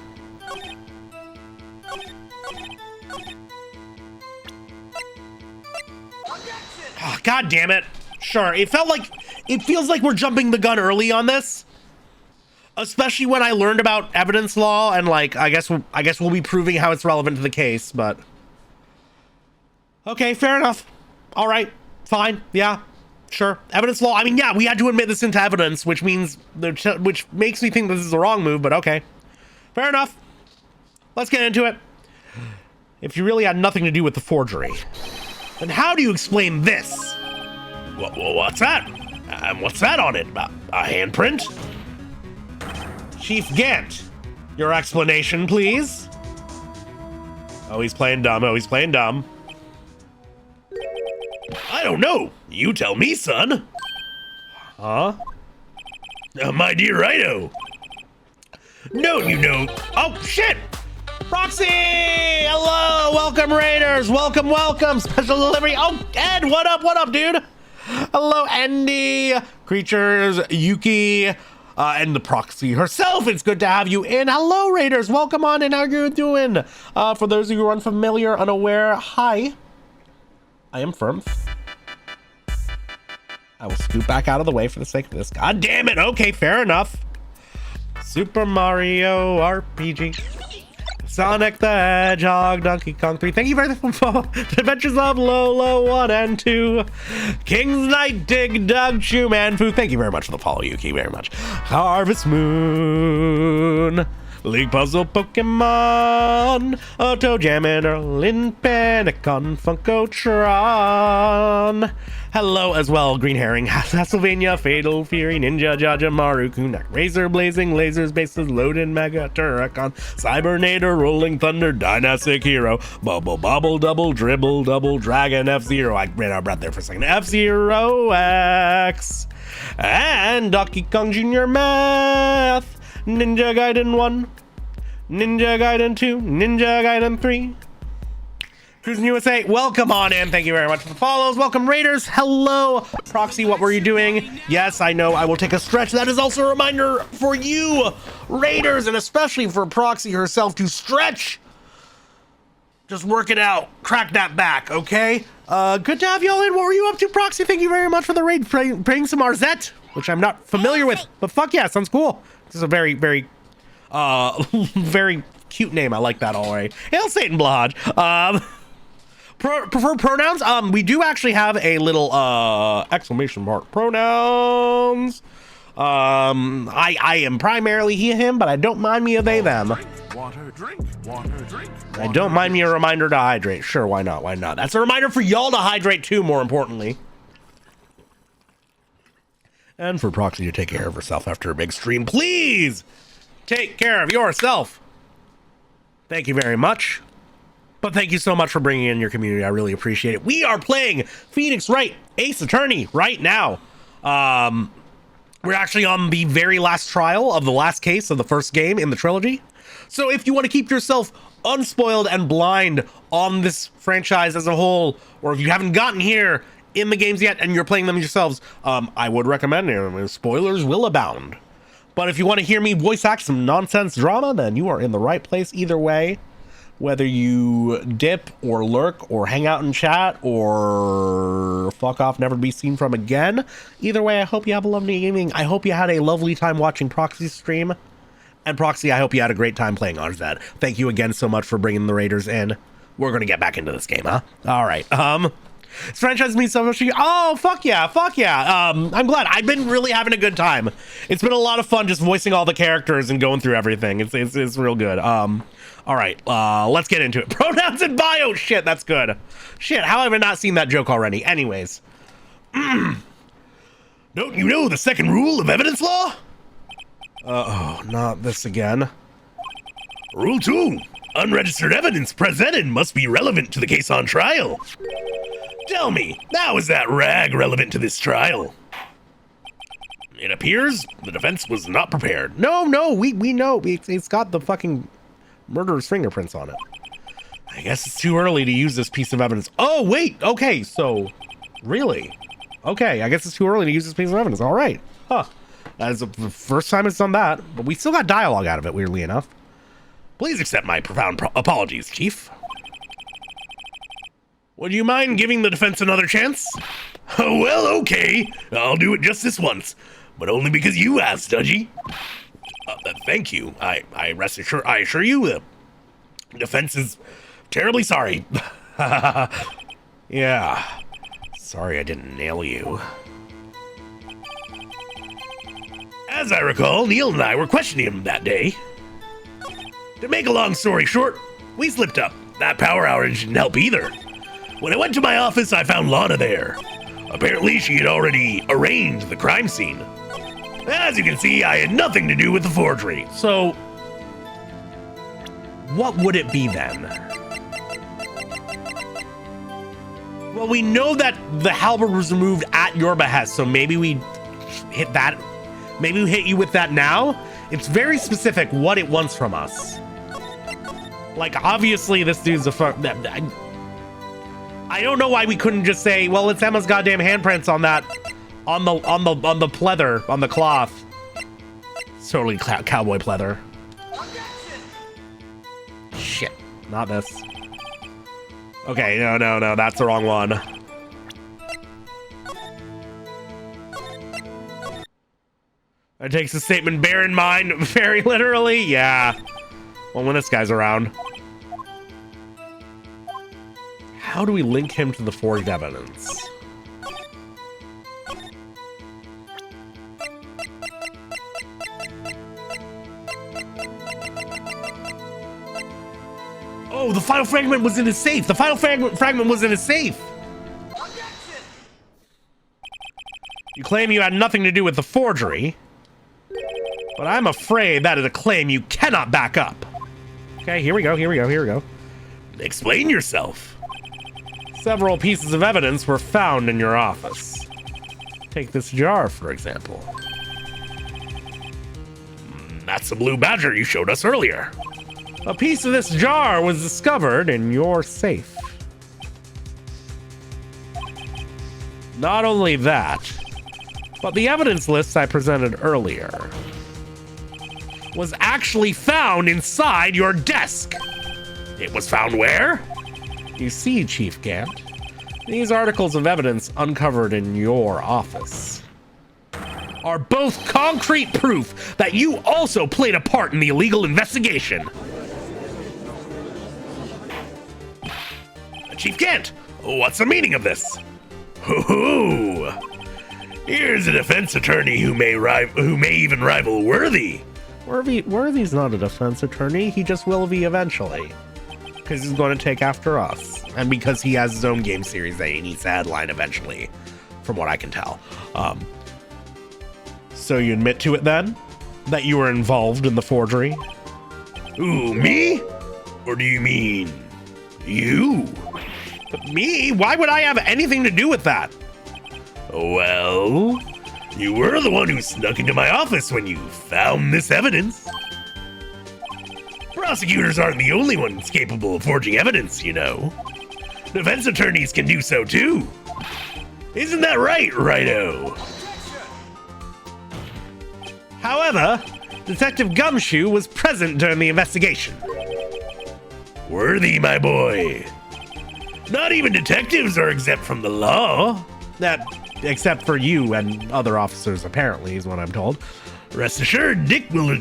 God damn it. Sure, it feels like we're jumping the gun early on this. Especially when I learned about evidence law and like, I guess we'll be proving how it's relevant to the case, but... Okay, fair enough. All right, fine, yeah, sure. Evidence law, I mean, yeah, we had to admit this into evidence, which makes me think this is the wrong move, but okay. Fair enough. Let's get into it. If you really had nothing to do with the forgery, then how do you explain this? What's that? What's that on it? A handprint? Chief Gant, your explanation, please. Oh, he's playing dumb. Oh, he's playing dumb. I don't know. You tell me, son. Huh? My dear Righto. No, you know. Oh, shit. Roxy! Hello! Welcome, Raiders! Welcome, welcome! Special delivery! Oh, Ed! What up, dude? Hello, Andy! Creatures, Yuki, and the proxy herself. It's good to have you in. Hello, Raiders! Welcome on in. How you doing? For those of you who are unfamiliar, unaware, hi. I am Firmth. I will scoot back out of the way for the sake of this. God damn it! Okay, fair enough. Super Mario RPG. Sonic the Hedgehog, Donkey Kong 3. Thank you very much for the Adventures of Lolo 1 and 2. King's Knight, Dig Dug, Shoe Man Fu. Thank you very much for the follow, Yuki. Very much. Harvest Moon. League Puzzle Pokemon, Auto Jam and Erlin Panic on Funkotron. Hello as well, Green Herring, Castlevania, Fatal Fury, Ninja, Jaja, Maru, Kunak, Razor Blazing, Lasers, Bases, Loaded, Mega, Turrican, Cybernator, Rolling Thunder, Dynastic Hero, Bubble, Bobble, Double, Dribble, Double, Dragon, F-Zero, I ran out of breath there for a second, F-Zero X, and Donkey Kong Jr. Math, Ninja Gaiden 1, Ninja Gaiden 2, Ninja Gaiden 3, Cruising USA, welcome on in. Thank you very much for the follows. Welcome, Raiders. Hello. Proxy, what were you doing? Yes, I know I will take a stretch. That is also a reminder for you, Raiders, and especially for Proxy herself to stretch. Just work it out. Crack that back, okay? Good to have y'all in. What were you up to, Proxy? Thank you very much for the raid. Praying some Arzette, which I'm not familiar with, but fuck yeah, sounds cool. This is a very, very, very cute name. I like that all right. Hail Satan Blahaj. Prefer pronouns? We do actually have a little exclamation mark pronouns. I am primarily he, him, but I don't mind me a they, them. Water, drink. I don't mind me a reminder to hydrate. Sure, why not? Why not? That's a reminder for y'all to hydrate too, more importantly. And for Proxy to take care of herself after a big stream. Please take care of yourself. Thank you very much. But thank you so much for bringing in your community. I really appreciate it. We are playing Phoenix Wright Ace Attorney right now. We're actually on the very last trial of the last case of the first game in the trilogy. So if you want to keep yourself unspoiled and blind on this franchise as a whole, or if you haven't gotten here in the games yet and you're playing them yourselves, I would recommend it. Spoilers will abound. But if you want to hear me voice act some nonsense drama, then you are in the right place either way. Whether you dip or lurk or hang out and chat or fuck off, never be seen from again. Either way, I hope you have a lovely evening. I hope you had a lovely time watching Proxy's stream. And Proxy, I hope you had a great time playing Arzette. Thank you again so much for bringing the Raiders in. We're going to get back into this game, huh? All right. This franchise means so much to you. Oh, fuck yeah. Fuck yeah. I'm glad. I've been really having a good time. It's been a lot of fun just voicing all the characters and going through everything. It's real good. All right, let's get into it. Pronouns and bio. Shit, that's good. Shit, how have I not seen that joke already? Anyways. Don't you know the second rule of evidence law? Oh, not this again. Rule 2. Unregistered evidence presented must be relevant to the case on trial. Tell me, how is that rag relevant to this trial? It appears the defense was not prepared. No, we know. It's got the fucking murderer's fingerprints on it. I guess it's too early to use this piece of evidence. Oh, wait. Okay, so really? Okay, I guess it's too early to use this piece of evidence. All right. Huh. That is the first time it's done that, but we still got dialogue out of it, weirdly enough. Please accept my profound apologies, Chief. Would you mind giving the defense another chance? Oh, well, okay. I'll do it just this once, but only because you asked, Dudgy. Thank you. I assure you, the defense is terribly sorry. Yeah. Sorry I didn't nail you. As I recall, Neil and I were questioning him that day. To make a long story short, we slipped up. That power outage didn't help either. When I went to my office, I found Lana there. Apparently, she had already arranged the crime scene. As you can see, I had nothing to do with the forgery. So, what would it be then? Well, we know that the halberd was removed at your behest, so maybe we hit that. Maybe we hit you with that now. It's very specific what it wants from us. Like, obviously, this dude's a fuck. I don't know why we couldn't just say, well, it's Emma's goddamn handprints on that, on the pleather, on the cloth. It's totally cowboy pleather. Shit, not this. Okay, no, that's the wrong one. That takes the statement bear in mind very literally. Yeah. Well, when this guy's around. How do we link him to the forged evidence? No, the final fragment was in his safe. The final fragment was in his safe. You claim you had nothing to do with the forgery, but I'm afraid that is a claim you cannot back up. Okay, here we go. Explain yourself. Several pieces of evidence were found in your office. Take this jar, for example. That's the blue badger you showed us earlier. A piece of this jar was discovered in your safe. Not only that, but the evidence list I presented earlier was actually found inside your desk. It was found where? You see, Chief Gant, these articles of evidence uncovered in your office are both concrete proof that you also played a part in the illegal investigation. Chief Gant, what's the meaning of this? Hoo-hoo! Here's a defense attorney who may even rival Worthy. Worthy's not a defense attorney. He just will be eventually. Because he's going to take after us. And because he has his own game series that he needs to headline eventually, from what I can tell. So you admit to it then? That you were involved in the forgery? Ooh, me? Or do you mean you? Me? Why would I have anything to do with that? Well, you were the one who snuck into my office when you found this evidence. Prosecutors aren't the only ones capable of forging evidence, you know. Defense attorneys can do so too. Isn't that right, Righto? However, Detective Gumshoe was present during the investigation. Worthy, my boy. Not even detectives are exempt from the law. Except for you and other officers, apparently, is what I'm told. Rest assured, Dick will...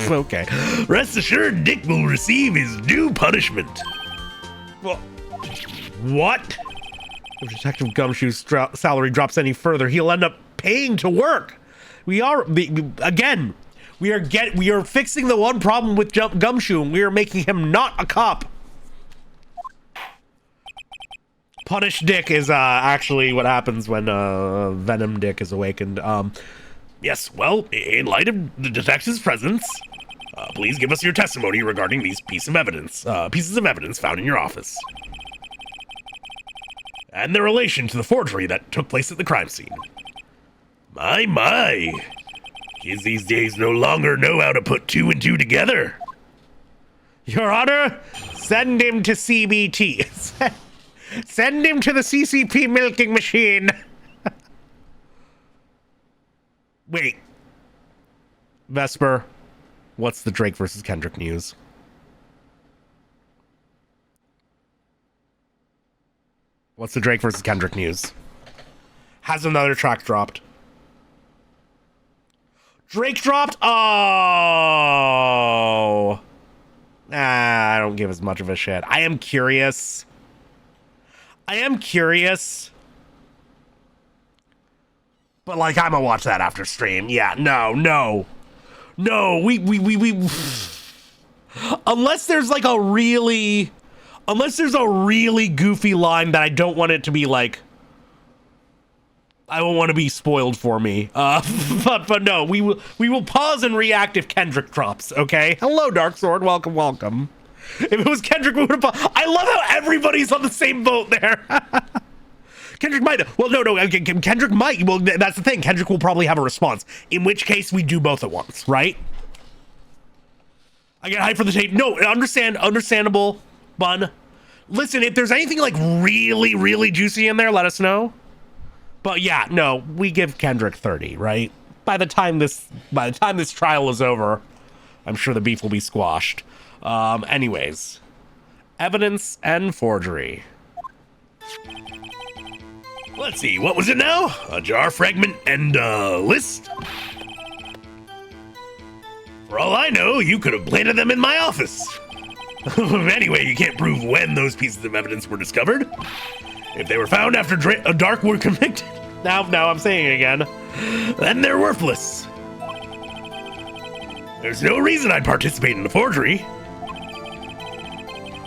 Okay. Rest assured, Dick will receive his due punishment. Well, what? If Detective Gumshoe's salary drops any further, he'll end up paying to work. We are fixing the one problem with Gumshoe, and we are making him not a cop. Punish Dick is actually what happens when Venom Dick is awakened. Yes, well, in light of the detective's presence, please give us your testimony regarding these pieces of evidence found in your office. And their relation to the forgery that took place at the crime scene. My. Kids these days no longer know how to put two and two together. Your Honor, send him to CBT. Send him to the CCP milking machine. Wait. Vesper, what's the Drake versus Kendrick news? What's the Drake versus Kendrick news? Has another track dropped? Drake dropped? Oh. I don't give as much of a shit. I am curious. But like, I'm gonna watch that after stream. Yeah, no. We unless there's a really goofy line that I don't want it to be like, I don't want to be spoiled for me. But no, we will pause and react if Kendrick drops, okay? Hello, Dark Sword. Welcome. If it was Kendrick, we would have paused. I love how everybody's on the same boat there. Kendrick might. Well, no. Kendrick might. Well, that's the thing. Kendrick will probably have a response. In which case, we do both at once, right? I get hyped for the tape. No, understandable, Bun. Listen, if there's anything like really, really juicy in there, let us know. But yeah, no, we give Kendrick 30, right? By the time this trial is over, I'm sure the beef will be squashed. Anyways, evidence and forgery. Let's see, what was it now? A jar fragment and a list? For all I know, you could have planted them in my office. Anyway, you can't prove when those pieces of evidence were discovered. If they were found after Dark were convicted, now I'm saying it again, then they're worthless. There's no reason I'd participate in the forgery.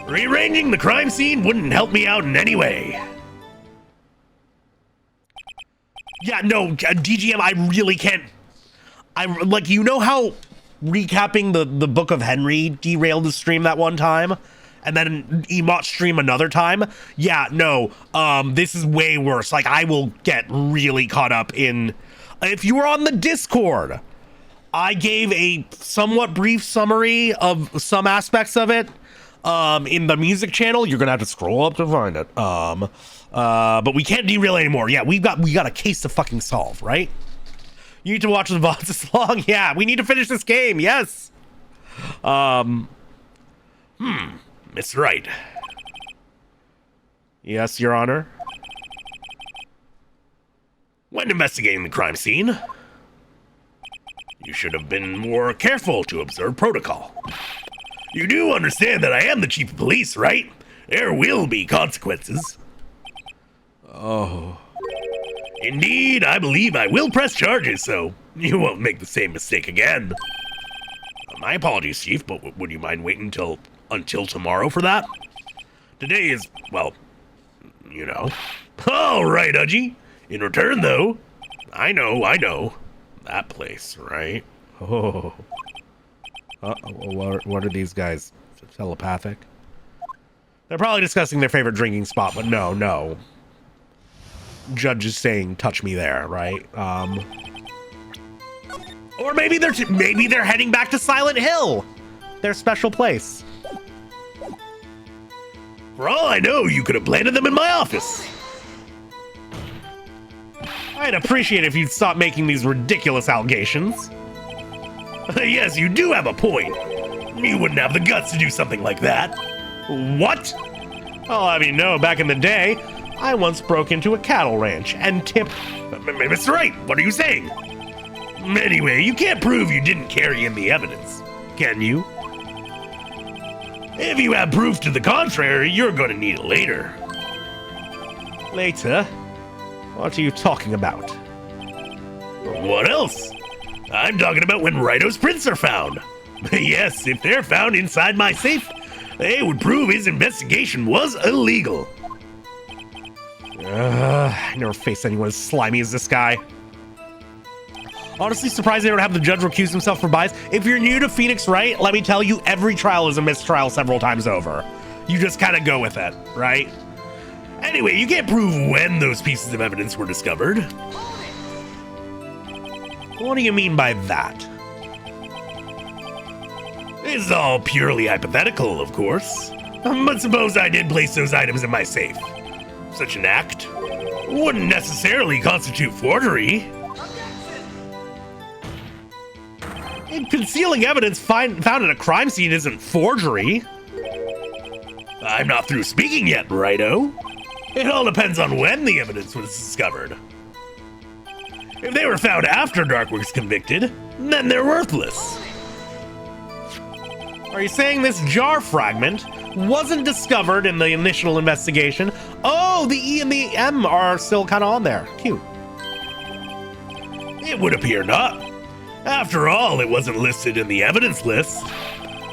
Rearranging the crime scene wouldn't help me out in any way. Yeah, no, DGM, I really can't. Like, you know how recapping the Book of Henry derailed the stream that one time? And then Emot stream another time? Yeah, no, this is way worse. Like, I will get really caught up in... If you were on the Discord, I gave a somewhat brief summary of some aspects of it. In the music channel, you're gonna have to scroll up to find it. But we can't derail anymore. Yeah, we got a case to fucking solve, right? You need to watch the VODs this long. Yeah, we need to finish this game. Yes. Miss Wright. Yes, Your Honor. When investigating the crime scene, you should have been more careful to observe protocol. You do understand that I am the chief of police, right? There will be consequences. Oh. Indeed, I believe I will press charges, so you won't make the same mistake again. My apologies, Chief, but would you mind waiting until tomorrow for that? Today is, well, you know. All right, Udgy. In return, though, I know. That place, right? Oh. What are these guys? Telepathic? They're probably discussing their favorite drinking spot, but no. Judge is saying, touch me there, right? Or maybe they're heading back to Silent Hill, their special place. For all I know, you could have planted them in my office. I'd appreciate it if you'd stop making these ridiculous allegations. Yes, you do have a point. You wouldn't have the guts to do something like that. What? I'll have you know, back in the day, I once broke into a cattle ranch and tipped... Mr. Wright, what are you saying? Anyway, you can't prove you didn't carry in the evidence, can you? If you have proof to the contrary, you're going to need it later. Later? What are you talking about? What else? I'm talking about when Righto's prints are found. Yes, if they're found inside my safe, they would prove his investigation was illegal. I never faced anyone as slimy as this guy. Honestly, surprised they don't have the judge recuse himself for bias. If you're new to Phoenix Wright, let me tell you, every trial is a mistrial several times over. You just kind of go with it, right? Anyway, you can't prove when those pieces of evidence were discovered. What do you mean by that? This is all purely hypothetical, of course. But suppose I did place those items in my safe. Such an act wouldn't necessarily constitute forgery. Concealing evidence found at a crime scene isn't forgery. I'm not through speaking yet, Righto. It all depends on when the evidence was discovered. If they were found after Darkwork's convicted, then they're worthless. Are you saying this jar fragment wasn't discovered in the initial investigation? Oh, the E and the M are still kind of on there. Cute. It would appear not. After all, it wasn't listed in the evidence list.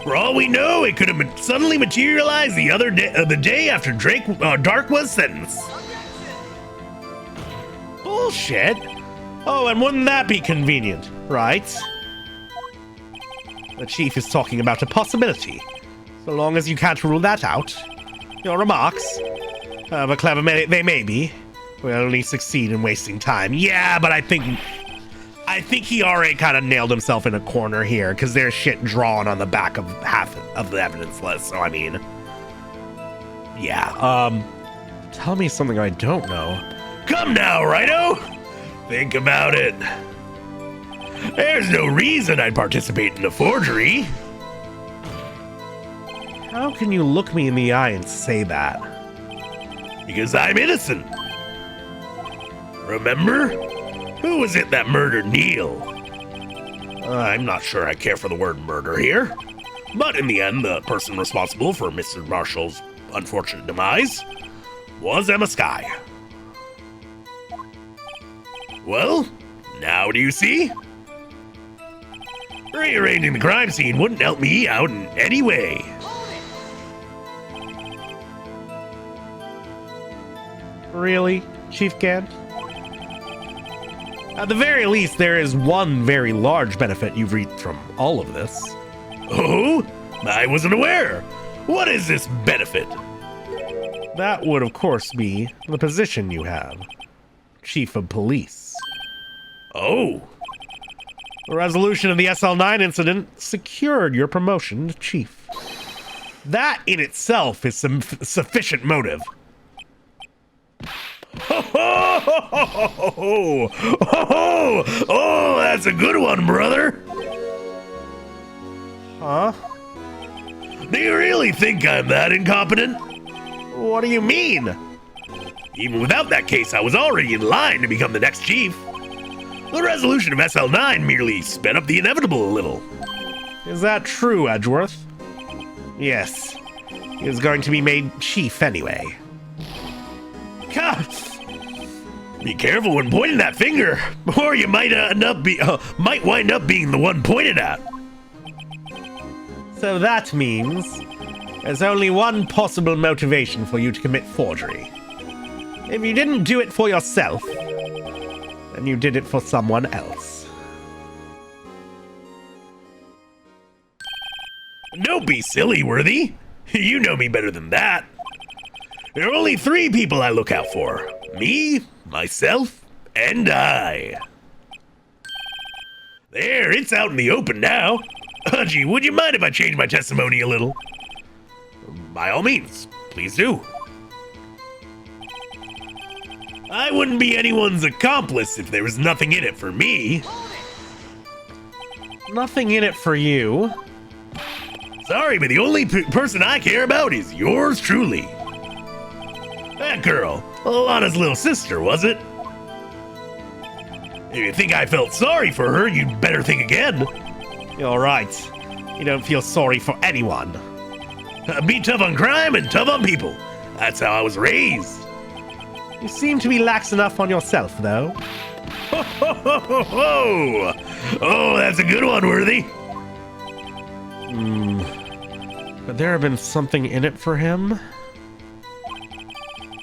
For all we know, it could have suddenly materialized the day after Dark was sentenced. Bullshit. Oh, and wouldn't that be convenient, right? The chief is talking about a possibility. So long as you can't rule that out, your remarks, however clever they may be, will only succeed in wasting time. Yeah, but I think he already kind of nailed himself in a corner here, because there's shit drawn on the back of half of the evidence list. So, I mean, yeah, tell me something I don't know. Come now, Righto! Think about it. There's no reason I'd participate in a forgery. How can you look me in the eye and say that? Because I'm innocent. Remember? Who was it that murdered Neil? I'm not sure I care for the word murder here. But in the end, the person responsible for Mr. Marshall's unfortunate demise was Emma Skye. Well, now do you see? Rearranging the crime scene wouldn't help me out in any way. Really, Chief Gant? At the very least, there is one very large benefit you've reaped from all of this. Oh? I wasn't aware. What is this benefit? That would, of course, be the position you have. Chief of Police. Oh. The resolution of the SL9 incident secured your promotion to Chief. That in itself is some sufficient motive. Oh, that's a good one, brother. Huh? Do you really think I'm that incompetent? What do you mean? Even without that case, I was already in line to become the next chief. The resolution of SL9 merely sped up the inevitable a little. Is that true, Edgeworth? Yes. He is going to be made chief anyway. God. Be careful when pointing that finger, or you might wind up being the one pointed at. So that means there's only one possible motivation for you to commit forgery. If you didn't do it for yourself, then you did it for someone else. Don't be silly, Worthy. You know me better than that. There are only 3 people I look out for. Me, myself, and I. There, it's out in the open now. Gee, would you mind if I change my testimony a little? By all means, please do. I wouldn't be anyone's accomplice if there was nothing in it for me. Nothing in it for you. Sorry, but the only person I care about is yours truly. That girl, Alana's little sister, was it? If you think I felt sorry for her, you'd better think again. You're right. You don't feel sorry for anyone. Be tough on crime and tough on people. That's how I was raised. You seem to be lax enough on yourself, though. Oh, that's a good one, Worthy. Could there have been something in it for him?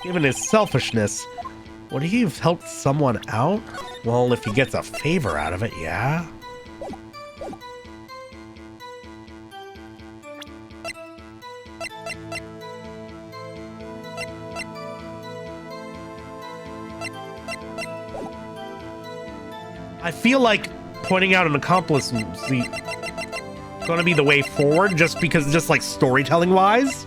Given his selfishness, would he have helped someone out? Well, if he gets a favor out of it, yeah. I feel like pointing out an accomplice is gonna be the way forward, just like storytelling wise.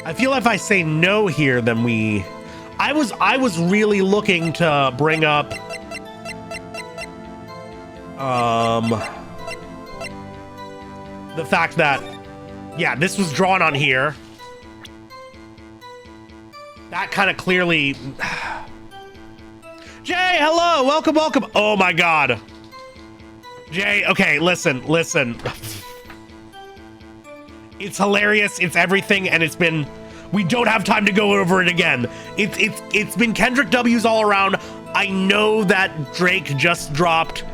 I feel if I say no here, then I was really looking to bring up the fact that, yeah, this was drawn on here. That kind of clearly. Jay, hello, welcome. Oh my God. Jay, okay, listen. It's hilarious, it's everything, and we don't have time to go over it again. It's been Kendrick W's all around. I know that Drake just dropped.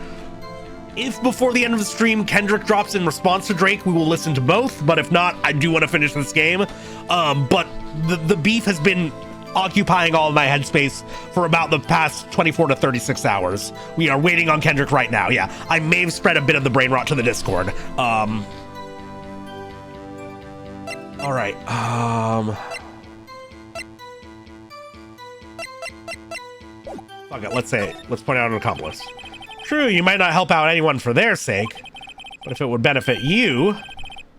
If before the end of the stream Kendrick drops in response to Drake, we will listen to both, but if not, I do want to finish this game. But the beef has been occupying all of my headspace for about the past 24 to 36 hours. We are waiting on Kendrick right now. Yeah, I may have spread a bit of the brain rot to the Discord. All right. Fuck it. Let's point out an accomplice. True, you might not help out anyone for their sake, but if it would benefit you,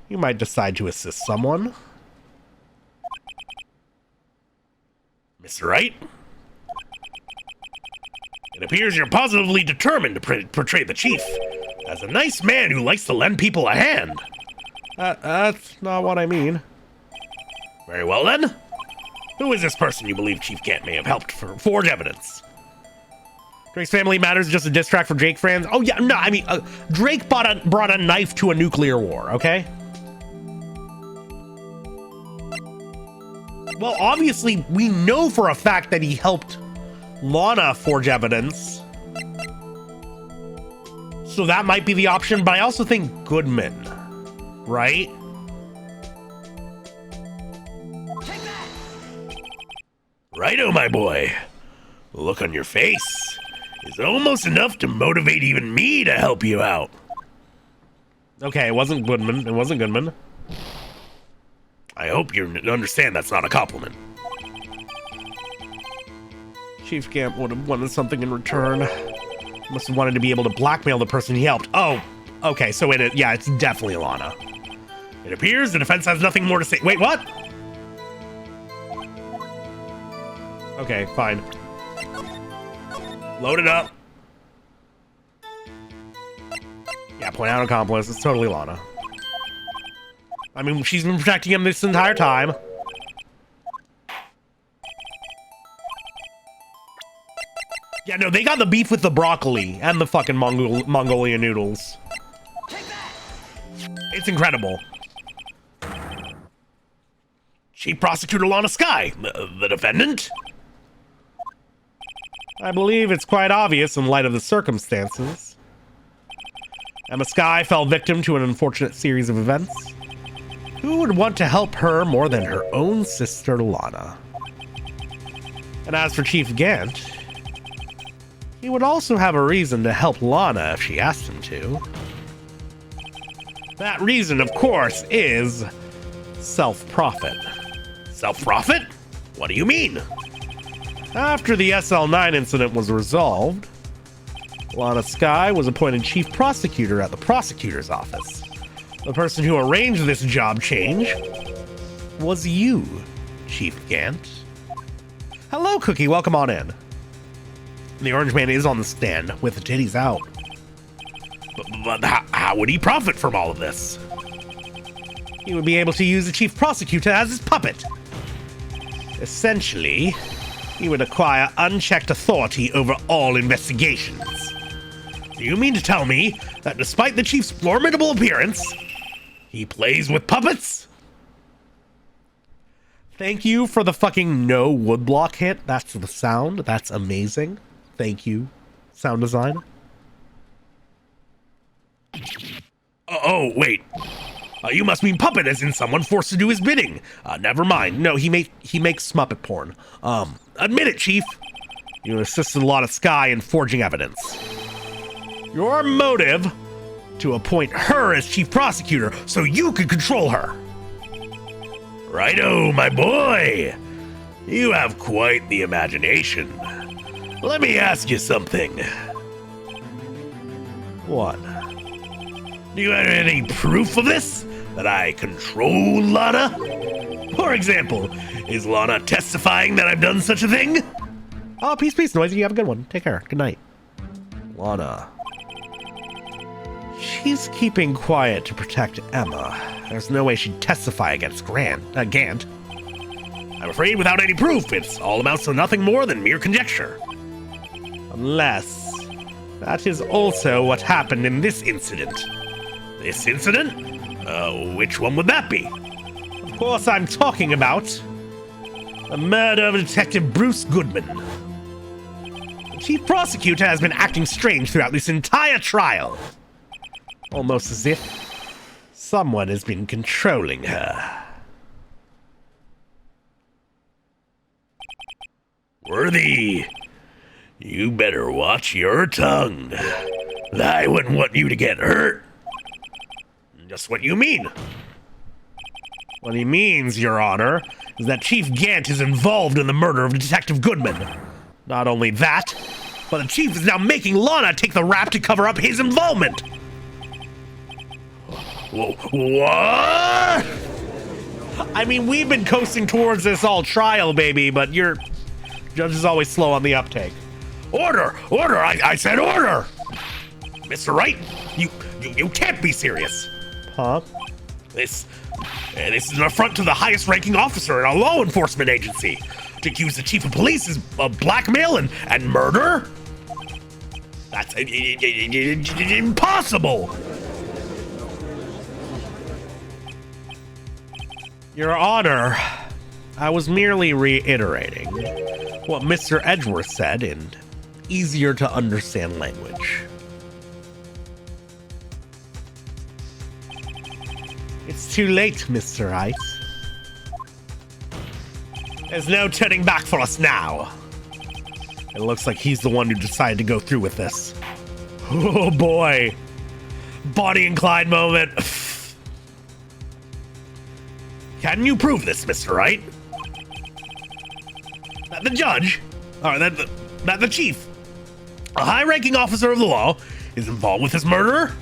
you might decide to assist someone. Mr. Wright? It appears you're positively determined to portray the chief as a nice man who likes to lend people a hand. That's not what I mean. Very well then. Who is this person you believe Chief Gant may have helped forge evidence? Drake's Family Matters is just a diss track for Drake fans. Oh yeah, no, I mean, Drake brought a knife to a nuclear war, okay? Well, obviously, we know for a fact that he helped Lana forge evidence. So that might be the option, but I also think Goodman, right? Righto, my boy. The look on your face is almost enough to motivate even me to help you out. Okay, it wasn't Goodman. It wasn't Goodman. I hope you understand that's not a compliment. Chief Gant would have wanted something in return. Must have wanted to be able to blackmail the person he helped. Oh, okay, so yeah, it's definitely Alana. It appears the defense has nothing more to say. Wait, what? Okay, fine. Load it up. Yeah, point out accomplice. It's totally Lana. I mean, she's been protecting him this entire time. Yeah, no, they got the beef with the broccoli and the fucking Mongolian noodles. It's incredible. Chief Prosecutor Lana Skye, the defendant? I believe it's quite obvious in light of the circumstances. Emma Skye fell victim to an unfortunate series of events. Who would want to help her more than her own sister Lana? And as for Chief Gant, he would also have a reason to help Lana if she asked him to. That reason, of course, is self-profit. Self-profit? What do you mean? After the SL9 incident was resolved, Lana Skye was appointed chief prosecutor at the prosecutor's office. The person who arranged this job change was you, Chief Gant. Hello, Cookie. Welcome on in. The orange man is on the stand with the titties out. But how would he profit from all of this? He would be able to use the chief prosecutor as his puppet. Essentially, he would acquire unchecked authority over all investigations. Do you mean to tell me that despite the chief's formidable appearance, he plays with puppets? Thank you for the fucking no woodblock hit. That's the sound. That's amazing. Thank you, sound design. Oh, wait. You must mean puppet as in someone forced to do his bidding. Never mind. No, he makes Muppet porn. Admit it, Chief. You assisted Lana Skye in forging evidence. Your motive to appoint her as chief prosecutor so you could control her. Righto, my boy. You have quite the imagination. Let me ask you something. What? Do you have any proof of this? That I control Lana? For example, is Lana testifying that I've done such a thing? Oh, peace, Noisy. You have a good one. Take care. Good night. Lana. She's keeping quiet to protect Emma. There's no way she'd testify against Gant. I'm afraid without any proof, it's all amounts to nothing more than mere conjecture. Unless that is also what happened in this incident. This incident? Which one would that be? Of course, I'm talking about the murder of Detective Bruce Goodman. The chief prosecutor has been acting strange throughout this entire trial. Almost as if someone has been controlling her. Worthy, you better watch your tongue. I wouldn't want you to get hurt. Just what you mean. What he means, Your Honor, is that Chief Gant is involved in the murder of Detective Goodman. Not only that, but the chief is now making Lana take the rap to cover up his involvement. What? I mean, we've been coasting towards this all trial, baby, but your judge is always slow on the uptake. Order! Order! I said order! Mr. Wright, you can't be serious. Huh? This is an affront to the highest ranking officer in a law enforcement agency. To accuse the chief of police of blackmail and murder? That's impossible! Your Honor, I was merely reiterating what Mr. Edgeworth said in easier to understand language. It's too late, Mr. Wright. There's no turning back for us now. It looks like he's the one who decided to go through with this. Oh boy. Bonnie and Clyde moment. Can you prove this, Mr. Wright? That the judge, or that the chief, a high-ranking officer of the law, is involved with this murderer?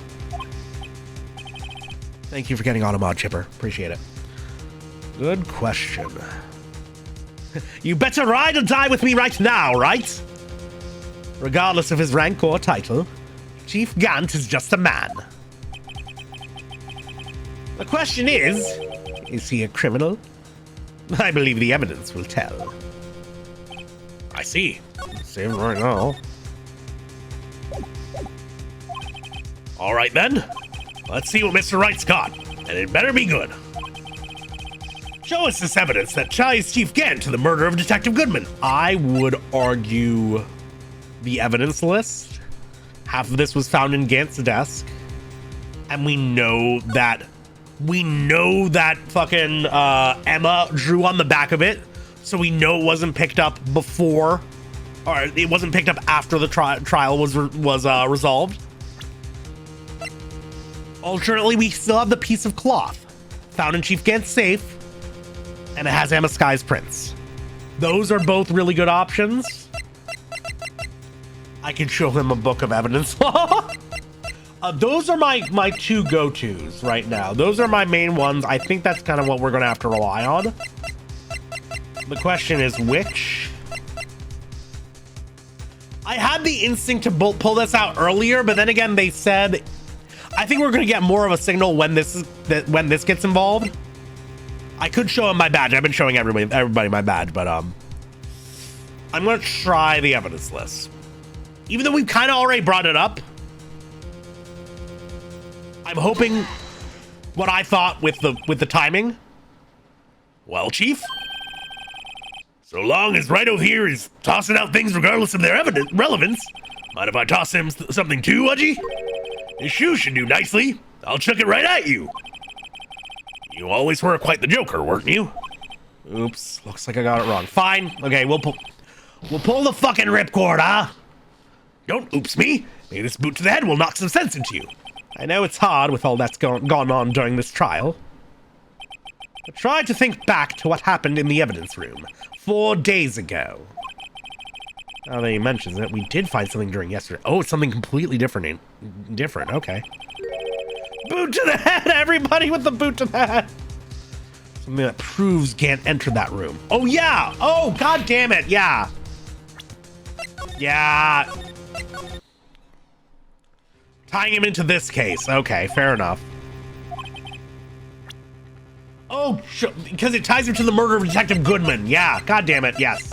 Thank you for getting on a mod, Chipper. Appreciate it. Good question. You better ride or die with me right now, right? Regardless of his rank or title, Chief Gant is just a man. The question is he a criminal? I believe the evidence will tell. I see. Same right now. All right then. Let's see what Mr. Wright's got, and it better be good. Show us this evidence that ties Chief Gant to the murder of Detective Goodman. I would argue the evidence list. Half of this was found in Gant's desk, and we know that fucking Emma drew on the back of it, so we know it wasn't picked up before, or it wasn't picked up after the trial was resolved. Alternately, we still have the piece of cloth found in Chief Gant's safe, and it has Emma Sky's prints. Those are both really good options. I can show him a book of evidence. Those are my two go-tos right now. Those are my main ones. I think that's kind of what we're going to have to rely on. The question is which? I had the instinct to pull this out earlier, but then again, they said, I think we're going to get more of a signal when this gets involved. I could show him my badge. I've been showing everybody my badge, but I'm going to try the evidence list. Even though we've kind of already brought it up, I'm hoping what I thought with the timing. Well, Chief, so long as Righto here is tossing out things regardless of their relevance, mind if I toss him something too, Udgy? His shoes should do nicely. I'll chuck it right at you. You always were quite the joker, weren't you? Oops, looks like I got it wrong. Fine. Okay, we'll pull the fucking ripcord, huh? Don't oops me. Maybe this boot to the head will knock some sense into you. I know it's hard with all that's gone on during this trial. But try to think back to what happened in the evidence room 4 days ago. Now that he mentions it, we did find something during yesterday. Oh, it's something completely different. Okay. Boot to the head, everybody with the boot to the head. Something that proves Gant entered that room. Oh, yeah. Oh, god damn it. Yeah. Yeah. Tying him into this case. Okay, fair enough. Oh, because it ties him to the murder of Detective Goodman. Yeah, god damn it. Yes.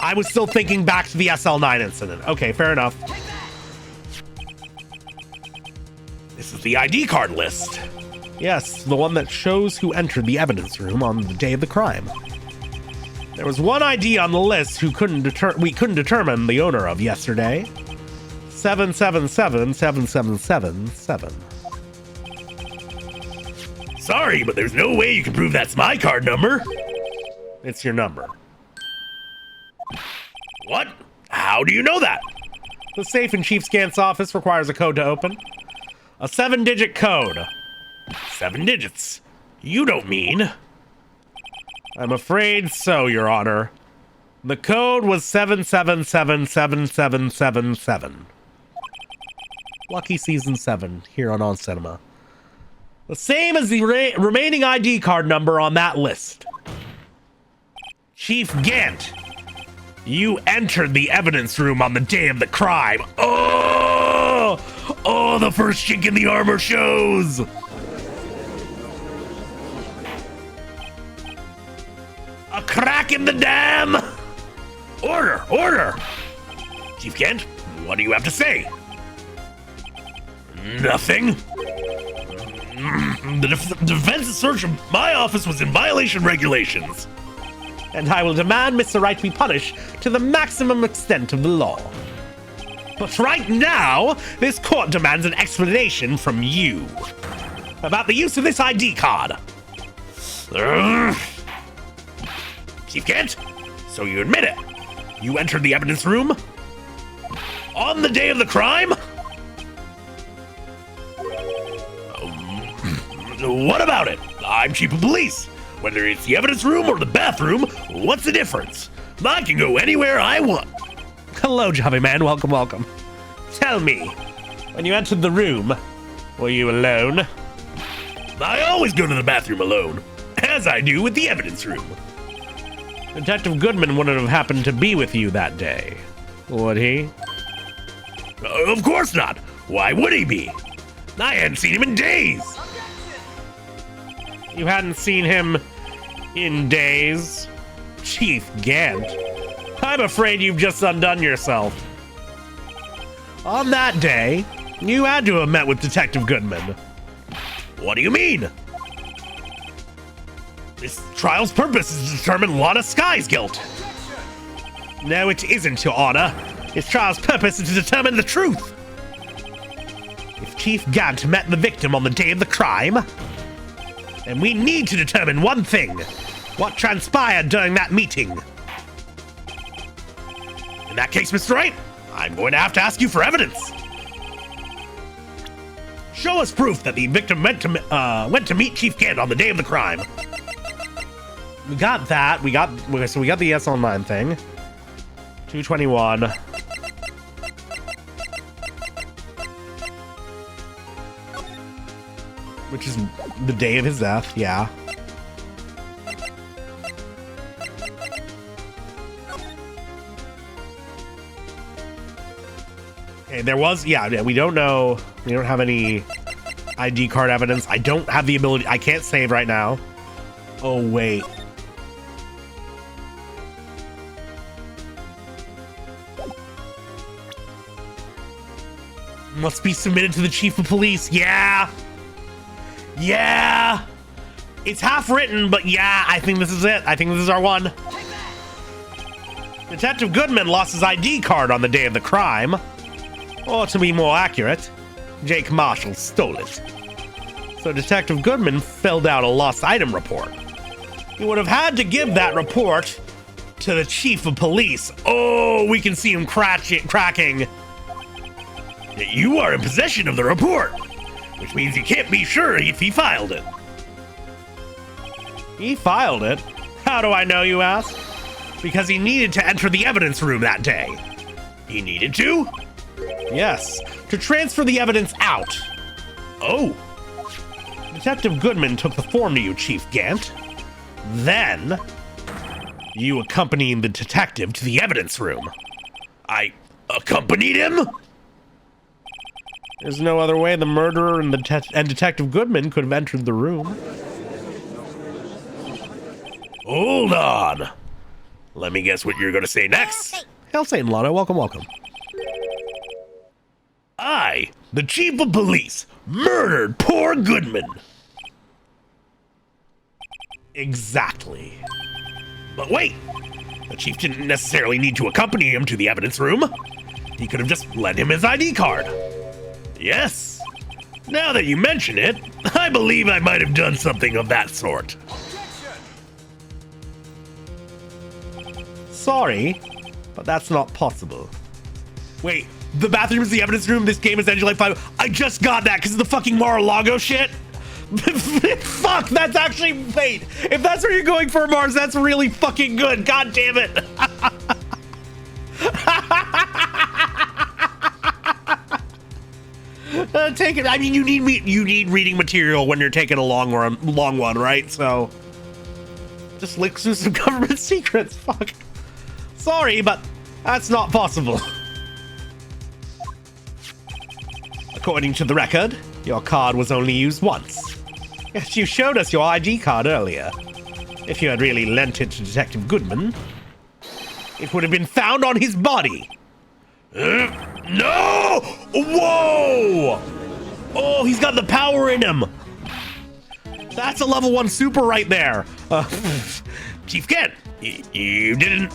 I was still thinking back to the SL9 incident. Okay, fair enough. This is the ID card list. Yes, the one that shows who entered the evidence room on the day of the crime. There was one ID on the list we couldn't determine the owner of yesterday. 7777777. Sorry, but there's no way you can prove that's my card number. It's your number. What? How do you know that? The safe in Chief Gant's office requires a code to open. A 7-digit code. 7 digits. You don't mean... I'm afraid so, Your Honor. The code was 7777777. Lucky Season 7 here on Cinema. The same as the remaining ID card number on that list. Chief Gant, you entered the evidence room on the day of the crime. Oh! Oh, the first chink in the armor shows! A crack in the dam! Order! Order! Chief Gant, what do you have to say? Nothing. The defense's search of my office was in violation of regulations. And I will demand Mr. Wright be punished to the maximum extent of the law. But right now, this court demands an explanation from you about the use of this ID card. Chief Kent, so you admit it. You entered the evidence room on the day of the crime? What about it? I'm chief of police. Whether it's the evidence room or the bathroom, what's the difference? I can go anywhere I want. Hello, Jobby Man. Welcome, welcome. Tell me, when you entered the room, were you alone? I always go to the bathroom alone, as I do with the evidence room. Detective Goodman wouldn't have happened to be with you that day, would he? Of course not. Why would he be? I hadn't seen him in days. You hadn't seen him in days? Chief Gant, I'm afraid you've just undone yourself. On that day, you had to have met with Detective Goodman. What do you mean? This trial's purpose is to determine Lana Sky's guilt. No, it isn't, Your Honor. This trial's purpose is to determine the truth. If Chief Gant met the victim on the day of the crime, then we need to determine one thing. What transpired during that meeting? In that case, Mr. Wright, I'm going to have to ask you for evidence. Show us proof that the victim went to meet Chief Gant on the day of the crime. We got that. So we got the yes online thing. 221. Which is the day of his death, yeah. Okay, there was, yeah, we don't know. We don't have any ID card evidence. I don't have the ability, I can't save right now. Oh, wait. Must be submitted to the chief of police. Yeah. Yeah. It's half written, but yeah, I think this is it. I think this is our one. Detective Goodman lost his ID card on the day of the crime. Or to be more accurate, Jake Marshall stole it. So Detective Goodman filled out a lost item report. He would have had to give that report to the chief of police. Oh, we can see him cracking. You are in possession of the report, which means you can't be sure if he filed it. He filed it? How do I know, you ask? Because he needed to enter the evidence room that day. He needed to? Yes, to transfer the evidence out. Oh. Detective Goodman took the form to you, Chief Gant. Then, you accompanied the detective to the evidence room. I accompanied him? There's no other way the murderer and Detective Goodman could have entered the room. Hold on. Let me guess what you're going to say next. Hail Satan, Lana. Welcome, welcome. I, the chief of police, murdered poor Goodman. Exactly. But wait, the chief didn't necessarily need to accompany him to the evidence room. He could have just lent him his ID card. Yes. Now that you mention it, I believe I might have done something of that sort. Sorry, but that's not possible. Wait, the bathroom is the evidence room. This game is Engine Life 5. I just got that because of the fucking Mar-a-Lago shit. Fuck, that's actually, wait. If that's where you're going for, Mars, that's really fucking good. God damn it. Take it. I mean, you need reading material when you're taking a long one, right? So just look through some government secrets. Fuck. Sorry, but that's not possible. According to the record, your card was only used once. Yes, you showed us your ID card earlier. If you had really lent it to Detective Goodman, it would have been found on his body. No! Whoa! Oh, he's got the power in him. That's a level 1 super right there. Chief Kent, you didn't...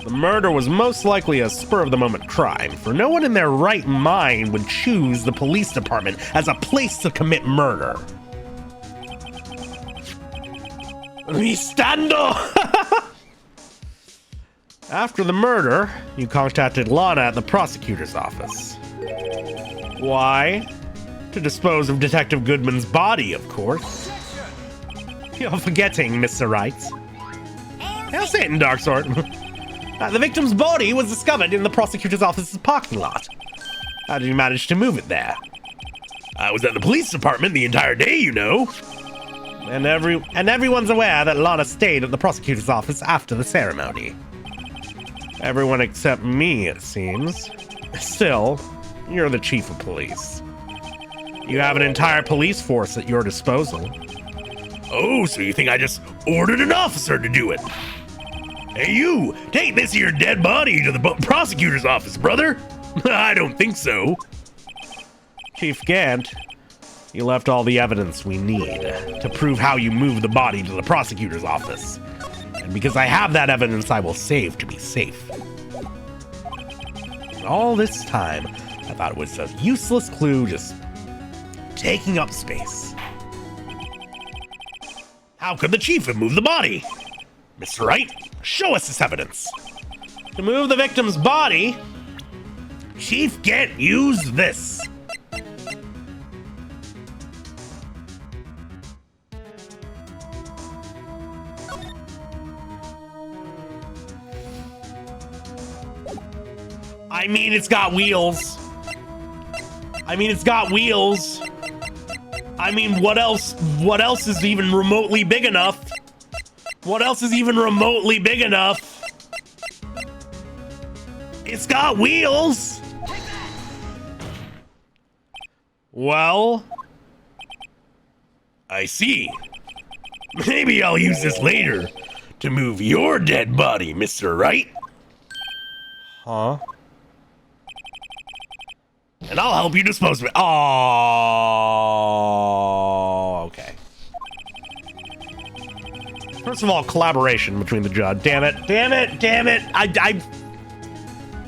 The murder was most likely a spur-of-the-moment crime, for no one in their right mind would choose the police department as a place to commit murder. Mi stando! After the murder, you contacted Lana at the prosecutor's office. Why? To dispose of Detective Goodman's body, of course. You're forgetting, Mr. Wright. I'll say it in Dark Sword. The victim's body was discovered in the prosecutor's office's parking lot. How did you manage to move it there? I was at the police department the entire day, you know. And everyone's aware that Lana stayed at the prosecutor's office after the ceremony. Everyone except me, it seems. Still, you're the chief of police. You have an entire police force at your disposal. Oh, so you think I just ordered an officer to do it? Hey, you! Take this here dead body to the prosecutor's office, brother! I don't think so. Chief Gant, you left all the evidence we need to prove how you moved the body to the prosecutor's office. And because I have that evidence, I will save to be safe. All this time, I thought it was a useless clue just taking up space. How could the chief have moved the body? Mr. Wright, show us this evidence. To move the victim's body, Chief Gant used this. I mean, it's got wheels. I mean, it's got wheels. I mean, what else is even remotely big enough? What else is even remotely big enough? It's got wheels. Well, I see. Maybe I'll use this later to move your dead body, Mr. Wright. huh? And I'll help you dispose of it. Oh, okay. First of all, collaboration between the judge. Damn it! Damn it! Damn it! I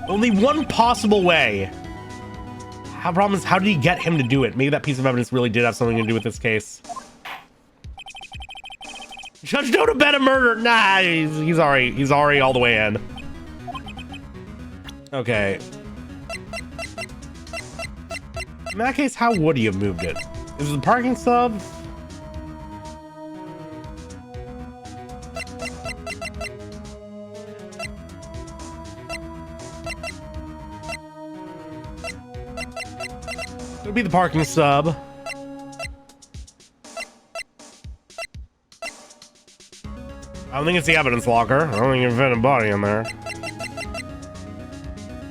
only one possible way. How problem is, how did he get him to do it? Maybe that piece of evidence really did have something to do with this case. Judge, don't abet a murder. Nah, he's already all the way in. Okay. In that case, how would he have moved it? Is it the parking sub? It would be the parking sub. I don't think it's the evidence locker. I don't think you found a body in there.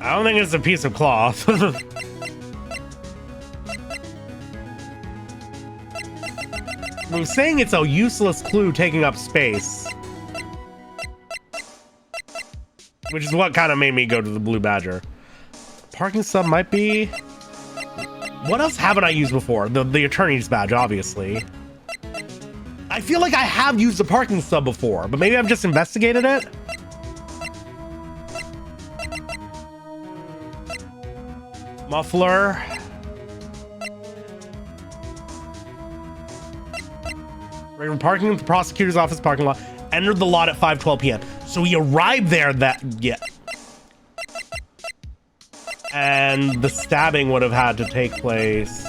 I don't think it's a piece of cloth. I'm saying it's a useless clue taking up space. Which is what kind of made me go to the Blue Badger. Parking sub might be... What else haven't I used before? The attorney's badge, obviously. I feel like I have used the parking sub before, but maybe I've just investigated it? Muffler. Regular parking at the prosecutor's office parking lot. Entered the lot at 5:12 p.m. So he arrived there that... Yeah. And the stabbing would have had to take place...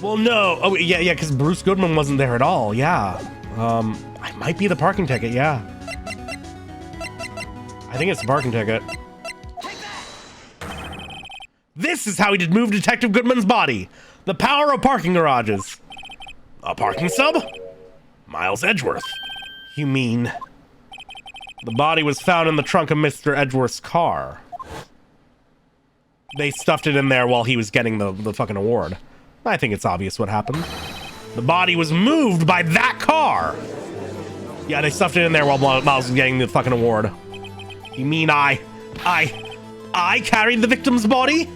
Well, no. Oh, yeah, because Bruce Goodman wasn't there at all. Yeah. I might be the parking ticket, yeah. I think it's the parking ticket. This is how he did move Detective Goodman's body. The power of parking garages. A parking sub? Miles Edgeworth. You mean... The body was found in the trunk of Mr. Edgeworth's car. They stuffed it in there while he was getting the fucking award. I think it's obvious what happened. The body was moved by that car. Yeah, they stuffed it in there while Miles was getting the fucking award. You mean I carried the victim's body?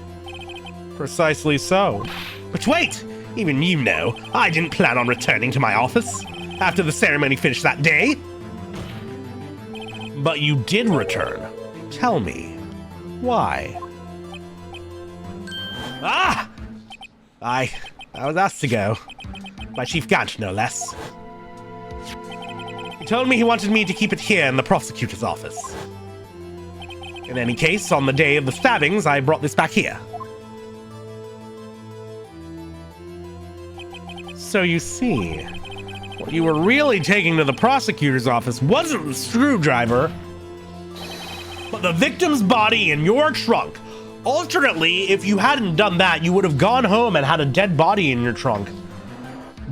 Precisely so. But wait, even you know, I didn't plan on returning to my office after the ceremony finished that day. But you did return. Tell me, why? Ah! I was asked to go. By Chief Gant, no less. He told me he wanted me to keep it here in the prosecutor's office. In any case, on the day of the stabbings, I brought this back here. So you see, what you were really taking to the prosecutor's office wasn't the screwdriver, but the victim's body in your trunk. Alternately, if you hadn't done that, you would have gone home and had a dead body in your trunk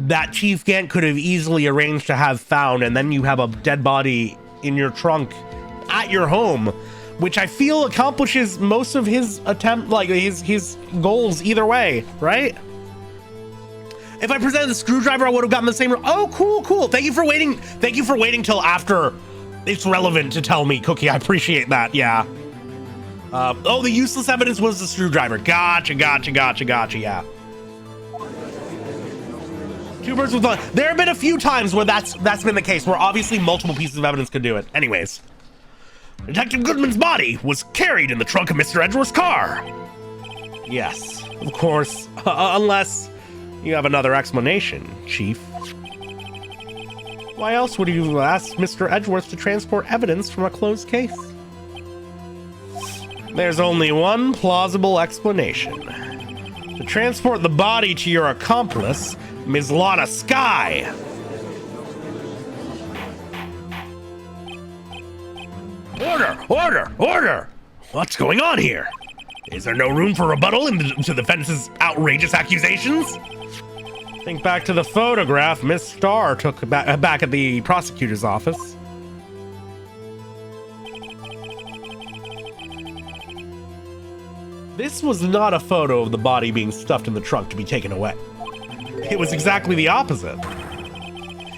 that Chief Gant could have easily arranged to have found, and then you have a dead body in your trunk at your home, which I feel accomplishes most of his attempt, like his goals either way, right? If I presented the screwdriver, I would have gotten the same. Oh, cool. Thank you for waiting. Thank you for waiting till after it's relevant to tell me, Cookie. I appreciate that. Yeah. Oh, the useless evidence was the screwdriver. Gotcha. Yeah. Two birds with one. There have been a few times where that's been the case, where obviously multiple pieces of evidence could do it. Anyways, Detective Goodman's body was carried in the trunk of Mr. Edgeworth's car. Yes, of course, unless you have another explanation, Chief. Why else would you ask Mr. Edgeworth to transport evidence from a closed case? There's only one plausible explanation. To transport the body to your accomplice, Ms. Lana Skye. Order! What's going on here? Is there no room for rebuttal to the defense's outrageous accusations? Think back to the photograph Miss Starr took back at the prosecutor's office. This was not a photo of the body being stuffed in the trunk to be taken away. It was exactly the opposite.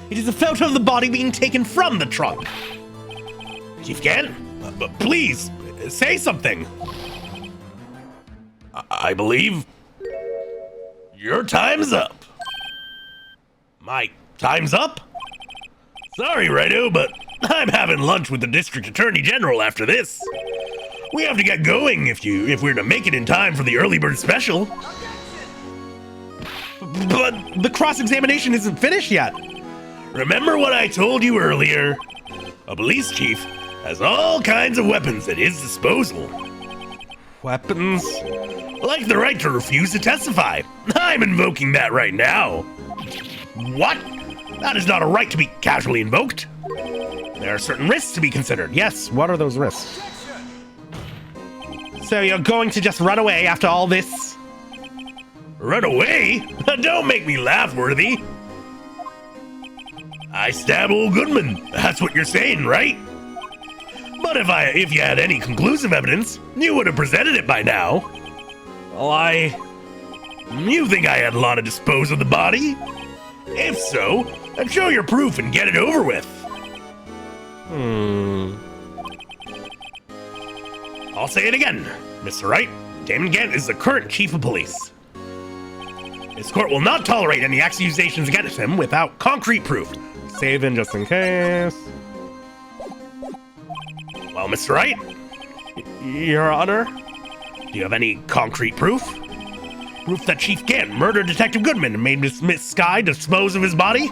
It is a photo of the body being taken from the trunk. Chief Gant, please, say something. I believe your time's up. My time's up? Sorry, Righto, but I'm having lunch with the District Attorney General after this. We have to get going if we're to make it in time for the early bird special. But the cross-examination isn't finished yet. Remember what I told you earlier? A police chief has all kinds of weapons at his disposal. Weapons? Like the right to refuse to testify. I'm invoking that right now. What? That is not a right to be casually invoked. There are certain risks to be considered. Yes, what are those risks? So you're going to just run away after all this? Run away? Don't make me laugh, Worthy. I stabbed old Goodman. That's what you're saying, right? But if you had any conclusive evidence, you would have presented it by now. Well, you think I had Lana dispose of the body? If so, then show your proof and get it over with. I'll say it again. Mr. Wright, Damon Gant is the current chief of police. This court will not tolerate any accusations against him without concrete proof. Save in just in case. Well, Mr. Wright? Your Honor? Do you have any concrete proof? Proof that Chief Gant murdered Detective Goodman and made Miss Skye dispose of his body?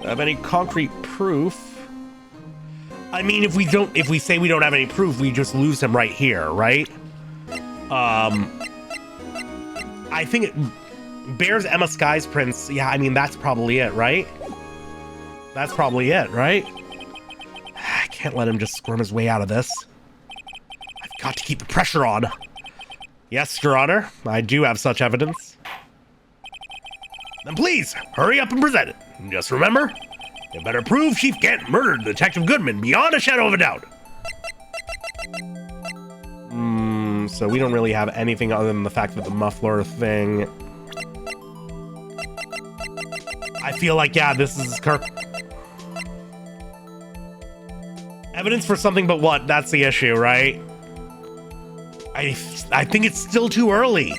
Have any concrete proof? I mean, if we say we don't have any proof, we just lose him right here, right? I think it bears Emma Skye's prints. Yeah, I mean, that's probably it, right? That's probably it, right? I can't let him just squirm his way out of this. I've got to keep the pressure on. Yes, Your Honor, I do have such evidence. Then please, hurry up and present it. And just remember, you better prove Chief Gant murdered Detective Goodman beyond a shadow of a doubt. So we don't really have anything other than the fact that the muffler thing... I feel like, yeah, this is Kirk. Evidence for something but what? That's the issue, right? I think it's still too early.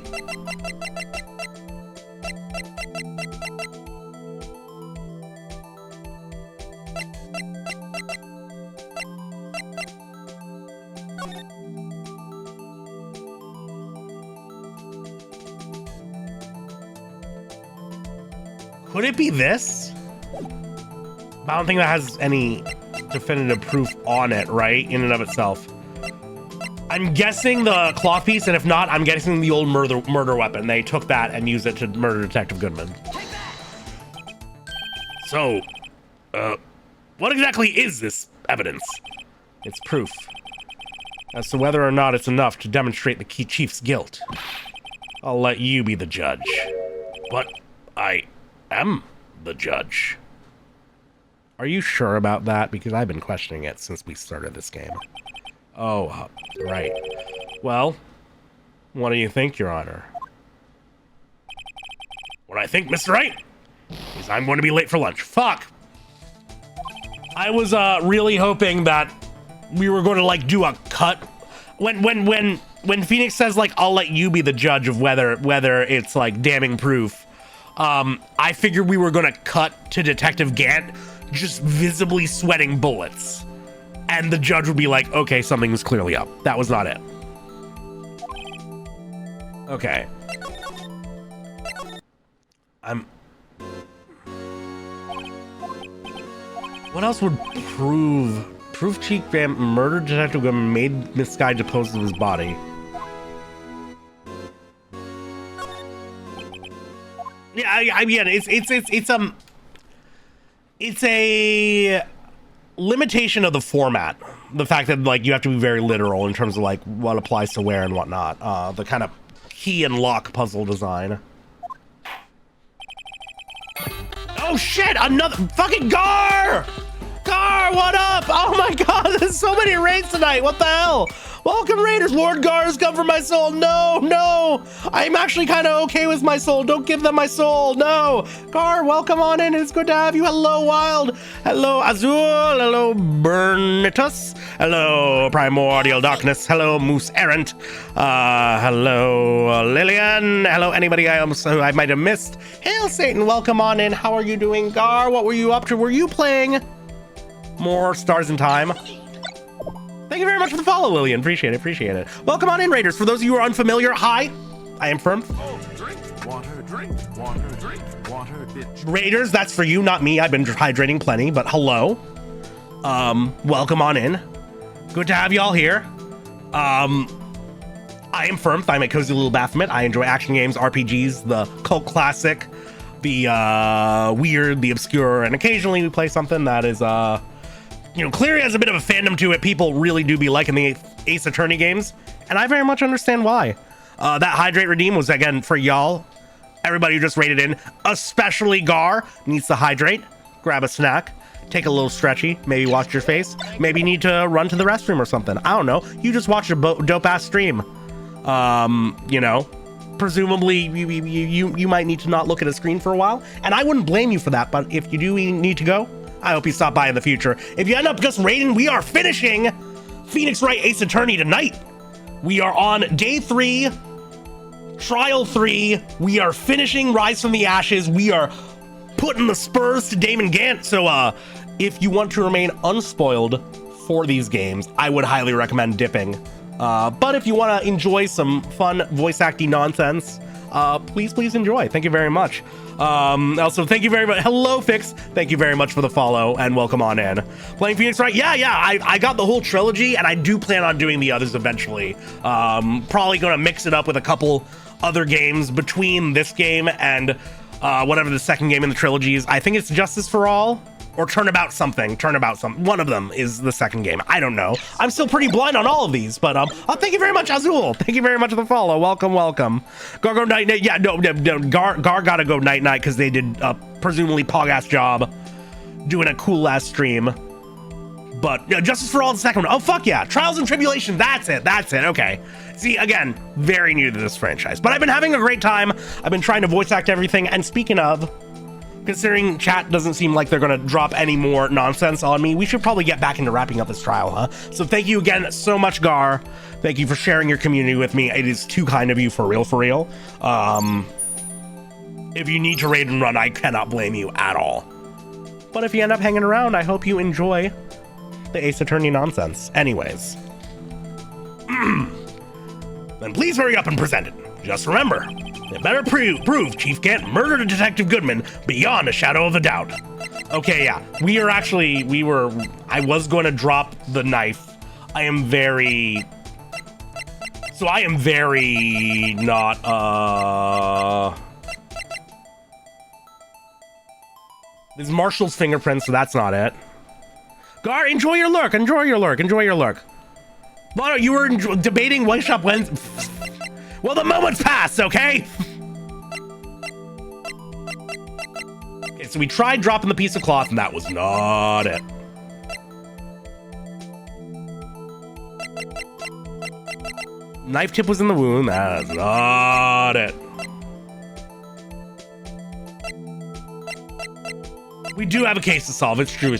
Could it be this? I don't think that has any definitive proof on it, right? In and of itself. I'm guessing the cloth piece, and if not, I'm guessing the old murder weapon. They took that and used it to murder Detective Goodman. So, what exactly is this evidence? It's proof. As to whether or not it's enough to demonstrate the key chief's guilt, I'll let you be the judge. But I am the judge. Are you sure about that? Because I've been questioning it since we started this game. Oh, right. Well, what do you think, Your Honor? What I think, Mr. Wright, is I'm going to be late for lunch. Fuck! I was really hoping that we were going to like do a cut. When Phoenix says like I'll let you be the judge of whether it's like damning proof, I figured we were going to cut to Detective Gant just visibly sweating bullets. And the judge would be like, okay, something was clearly up. That was not it. Okay. What else would prove Cheek Vamp murdered Detective Goodman, made this guy dispose of his body? Yeah, it's a limitation of the format. The fact that like you have to be very literal in terms of like what applies to where and whatnot. The kind of key and lock puzzle design. Oh shit! Another fucking Gar! Gar, what up? Oh my god, there's so many raids tonight. What the hell? Welcome, Raiders. Lord Gar has come for my soul. No, no. I'm actually kind of okay with my soul. Don't give them my soul. No. Gar, welcome on in. It's good to have you. Hello, Wild. Hello, Azul. Hello, Burnitus. Hello, Primordial Darkness. Hello, Moose Errant. Hello, Lillian. Hello, anybody who I might have missed. Hail, Satan. Welcome on in. How are you doing, Gar? What were you up to? Were you playing more Stars in Time? Thank you very much for the follow, Lillian. Appreciate it. Welcome on in, Raiders. For those of you who are unfamiliar, hi, I am Firm. Oh, drink water, drink water, drink water, bitch. Raiders, that's for you, not me. I've been hydrating plenty, but hello. Welcome on in. Good to have y'all here. I am Firm. I'm a cozy little Baphomet. I enjoy action games, RPGs, the cult classic, the weird, the obscure, and occasionally we play something that is clearly has a bit of a fandom to it. People really do be liking the Ace Attorney games, and I very much understand why. That Hydrate Redeem was, again, for y'all. Everybody who just rated in, especially Gar, needs to hydrate, grab a snack, take a little stretchy, maybe wash your face, maybe need to run to the restroom or something. I don't know. You just watched a dope-ass stream. Presumably you might need to not look at a screen for a while, and I wouldn't blame you for that, but if you do need to go, I hope you stop by in the future. If you end up just raiding, we are finishing Phoenix Wright Ace Attorney tonight. We are on day 3, trial 3. We are finishing Rise from the Ashes. We are putting the spurs to Damon Gant. So if you want to remain unspoiled for these games, I would highly recommend dipping. But if you want to enjoy some fun voice acting nonsense, please enjoy. Thank you very much. Also, thank you very much. Hello, Fix. Thank you very much for the follow and welcome on in. Playing Phoenix Wright? Yeah. I got the whole trilogy and I do plan on doing the others eventually. Probably going to mix it up with a couple other games between this game and whatever the second game in the trilogy is. I think it's Justice for All or Turnabout something. One of them is the second game. I don't know. I'm still pretty blind on all of these, but thank you very much, Azul. Thank you very much for the follow. Welcome. Gar go night. Yeah, no. Gar gotta go night because they did a presumably pog-ass job doing a cool-ass stream. But Justice for All the second one. Oh, fuck yeah. Trials and Tribulations. That's it. Okay. See, again, very new to this franchise. But I've been having a great time. I've been trying to voice act everything. And speaking of, considering chat doesn't seem like they're going to drop any more nonsense on me, we should probably get back into wrapping up this trial, huh? So thank you again so much, Gar. Thank you for sharing your community with me. It is too kind of you, for real. If you need to raid and run, I cannot blame you at all. But if you end up hanging around, I hope you enjoy the Ace Attorney nonsense. Anyways. Then please hurry up and present it. Just remember, It better prove Chief Kent murdered Detective Goodman beyond a shadow of a doubt. Okay, yeah. I was going to drop the knife. I am very not, There's Marshall's fingerprints, so that's not it. Gar, enjoy your lurk. Bono, you were debating White Shop Wednesday. Well, the moment's passed, okay? Okay, so we tried dropping the piece of cloth, and that was not it. Knife tip was in the wound. That's not it. We do have a case to solve. It's true.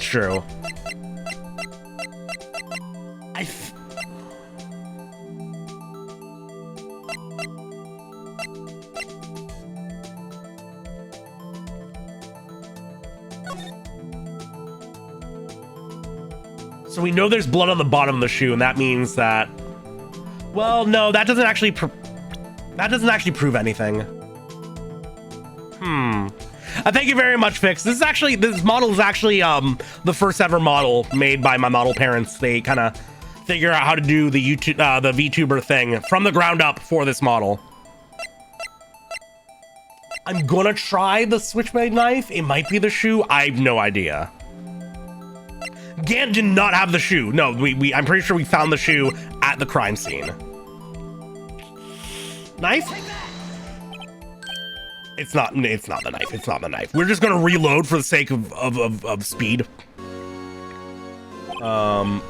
So we know there's blood on the bottom of the shoe, and that means that... Well, no, that doesn't actually prove anything. Thank you very much, Fix. This model is actually the first ever model made by my model parents. They kind of figure out how to do the VTuber thing from the ground up for this model. I'm gonna try the Switchblade knife. It might be the shoe. I have no idea. Gant did not have the shoe. No, I'm pretty sure we found the shoe at the crime scene. Knife? It's not the knife. It's not the knife. We're just gonna reload for the sake of speed. Y'all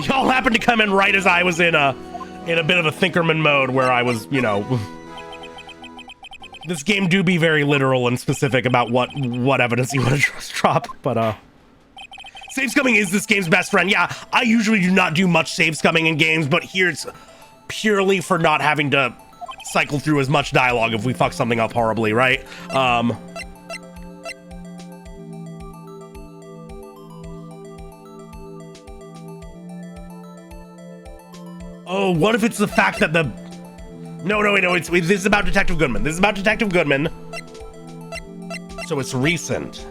happened to come in right as I was in a bit of a thinkerman mode where I was, you know. This game do be very literal and specific about what evidence you want to drop, but save scumming is this game's best friend. Yeah, I usually do not do much save scumming in games, but here it's purely for not having to cycle through as much dialogue if we fuck something up horribly, right? Oh, what if it's the fact that the... No, this is about Detective Goodman. So it's recent.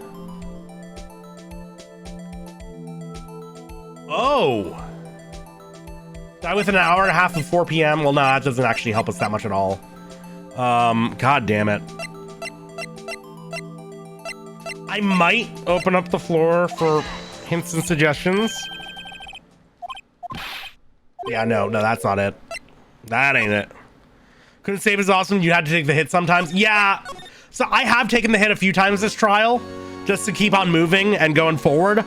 Oh! Die within an hour and a half of 4 p.m. Well, no, that doesn't actually help us that much at all. God damn it. I might open up the floor for hints and suggestions. Yeah, no, that's not it. That ain't it. Couldn't save as awesome. You had to take the hit sometimes. Yeah. So I have taken the hit a few times this trial just to keep on moving and going forward.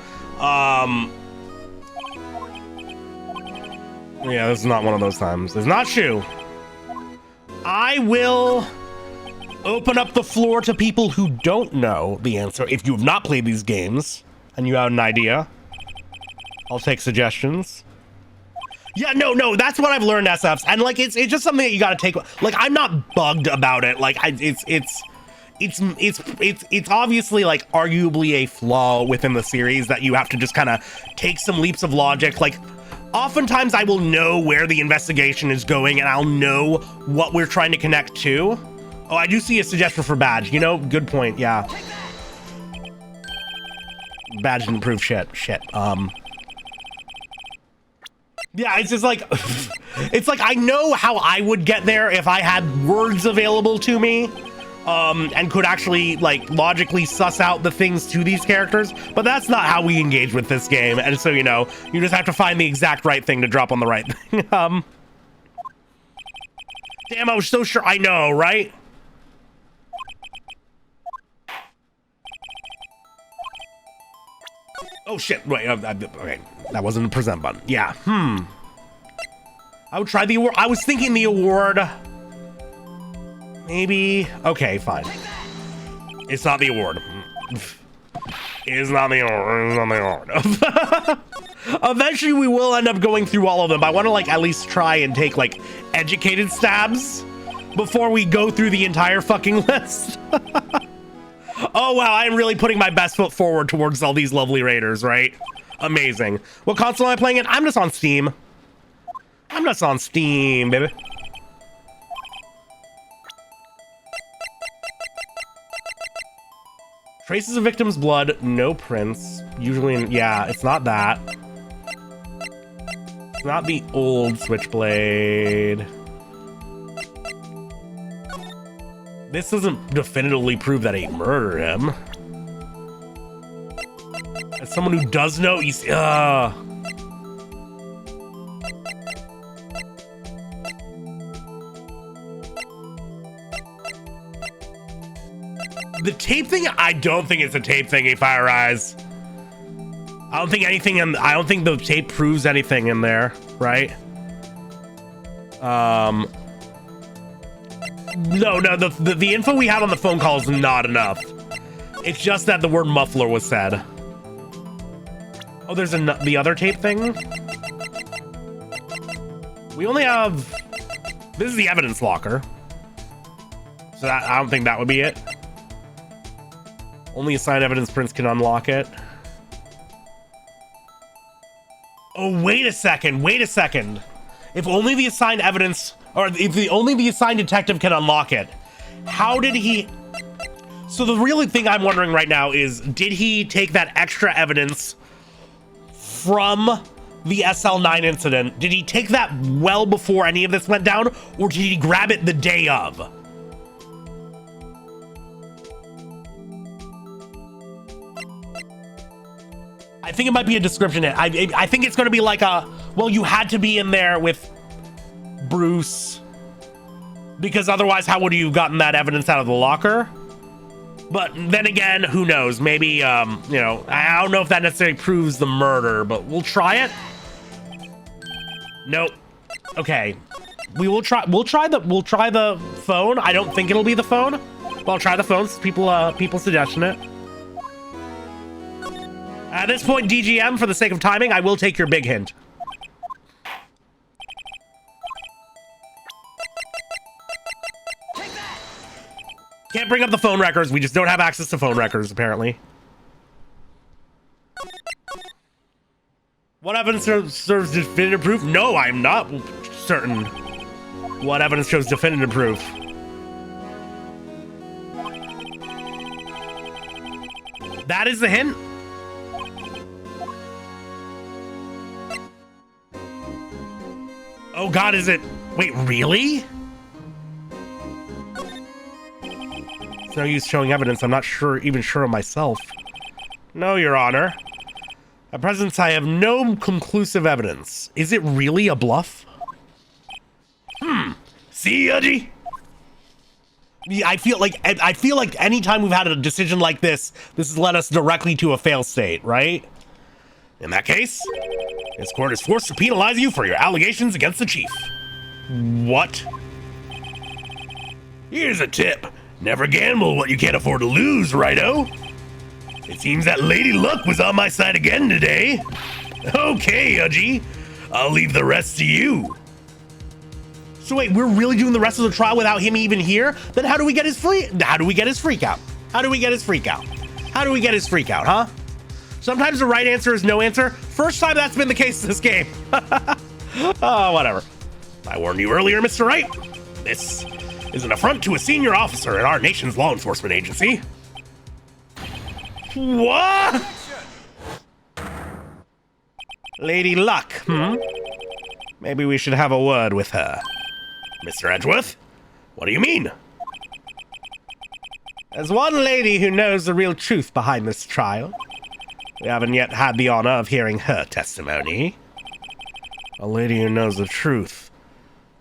Yeah, this is not one of those times. It's not shoe. I will open up the floor to people who don't know the answer. If you have not played these games and you have an idea, I'll take suggestions. Yeah, no, that's what I've learned, SFs. And like, it's just something that you gotta take. Like, I'm not bugged about it. Like, it's obviously like arguably a flaw within the series that you have to just kind of take some leaps of logic. Like, oftentimes I will know where the investigation is going and I'll know what we're trying to connect to. Oh, I do see a suggestion for Badge. You know, good point. Yeah. Badge didn't prove shit. Yeah, it's just like, it's like I know how I would get there if I had words available to me, and could actually like logically suss out the things to these characters, but that's not how we engage with this game. And so, you know, you just have to find the exact right thing to drop on the right thing. Damn, I was so sure. I know, right? Oh shit, wait, okay, that wasn't a present button. Yeah, I would try the award. I was thinking the award. Maybe, okay, fine. It's not the award. It's not the award. Eventually we will end up going through all of them. I want to like at least try and take like educated stabs before we go through the entire fucking list. Oh wow, I'm really putting my best foot forward towards all these lovely raiders, right? Amazing. What console am I playing it? I'm just on Steam. I'm just on Steam, baby. Traces of victim's blood, no prints. Usually, yeah, it's not that. It's not the old switchblade. This doesn't definitively prove that he murdered him. As someone who does know, you see, the tape thing, I don't think it's a tape thingy, Fire Eyes. I don't think anything I don't think the tape proves anything in there, right? No, the info we had on the phone call is not enough. It's just that the word muffler was said. Oh, there's the other tape thing? We only have... This is the evidence locker. So that, I don't think that would be it. Only assigned evidence prints can unlock it. Oh, wait a second. If only the assigned evidence, or if only the assigned detective can unlock it, how did he... So the real thing I'm wondering right now is, did he take that extra evidence from the SL9 incident? Did he take that well before any of this went down, or did he grab it the day of? I think it might be a description. I think it's going to be like a, well, you had to be in there with Bruce, because otherwise how would you have gotten that evidence out of the locker? But then again, who knows? Maybe, you know, I don't know if that necessarily proves the murder, but we'll try it. Nope. Okay. We'll try the phone. I don't think it'll be the phone, but I'll try the phone. People suggestion it. At this point, DGM, for the sake of timing, I will take your big hint. Can't bring up the phone records. We just don't have access to phone records, apparently. What evidence serves definitive proof? No, I'm not certain what evidence shows definitive proof. That is the hint? Oh God, is it? Wait, really? It's no use showing evidence. I'm not even sure of myself. No, Your Honor. At present, I have no conclusive evidence. Is it really a bluff? See, Yudgy? Yeah, I feel like anytime we've had a decision like this has led us directly to a fail state, right? In that case, this court is forced to penalize you for your allegations against the chief. What? Here's a tip. Never gamble what you can't afford to lose, righto? It seems that Lady Luck was on my side again today. Okay, Udgy. I'll leave the rest to you. So wait, we're really doing the rest of the trial without him even here? Then how do we get his freak out? How do we get his freak out, huh? Sometimes the right answer is no answer. First time that's been the case in this game. Oh, whatever. I warned you earlier, Mr. Wright. This is an affront to a senior officer at our nation's law enforcement agency. What? Lady Luck, Maybe we should have a word with her. Mr. Edgeworth, what do you mean? As one lady who knows the real truth behind this trial, we haven't yet had the honor of hearing her testimony. A lady who knows the truth.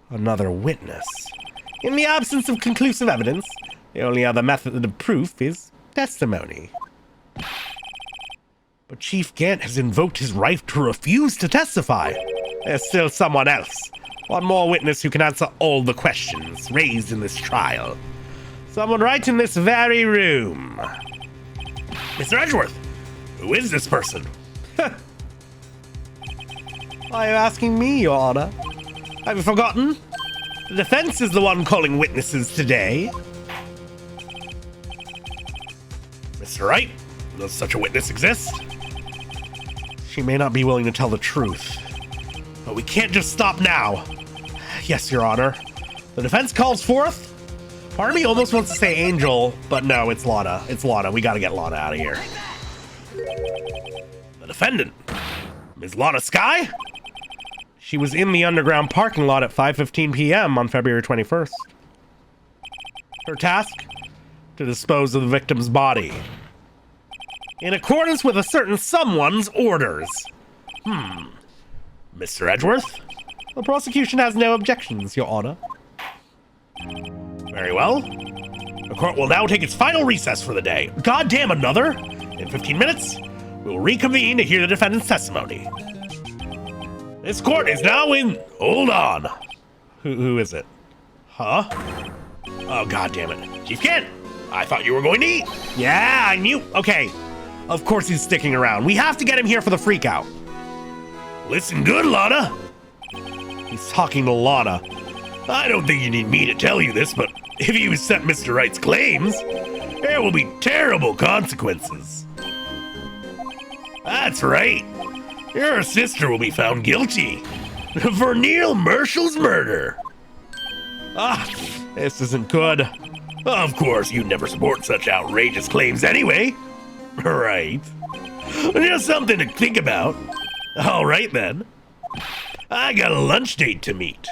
Another witness. In the absence of conclusive evidence, the only other method of proof is testimony. But Chief Gant has invoked his right to refuse to testify. There's still someone else. One more witness who can answer all the questions raised in this trial. Someone right in this very room. Mr. Edgeworth, who is this person? Why are you asking me, Your Honor? Have you forgotten? The defense is the one calling witnesses today. Mr. Wright, does such a witness exist? She may not be willing to tell the truth. But we can't just stop now. Yes, Your Honor. The defense calls forth Part of me almost wants to say Angel, but no, it's Lana. It's Lana. We gotta get Lana out of here. The defendant, Ms. Lana Sky? She was in the underground parking lot at 5:15 p.m. on February 21st. Her task? To dispose of the victim's body. In accordance with a certain someone's orders. Mr. Edgeworth? The prosecution has no objections, Your Honor. Very well. The court will now take its final recess for the day. Goddamn, another? In 15 minutes, we will reconvene to hear the defendant's testimony. This court is now in... Hold on. Who is it? Huh? Oh, God damn it. Chief Kent, I thought you were going to eat. Yeah, I knew. Okay. Of course he's sticking around. We have to get him here for the freak out. Listen good, Lana. He's talking to Lana. I don't think you need me to tell you this, but if you accept Mr. Wright's claims, there will be terrible consequences. That's right. Your sister will be found guilty for Neil Marshall's murder. This isn't good. Of course, you'd never support such outrageous claims anyway. Right. Just something to think about. All right, then. I got a lunch date to meet.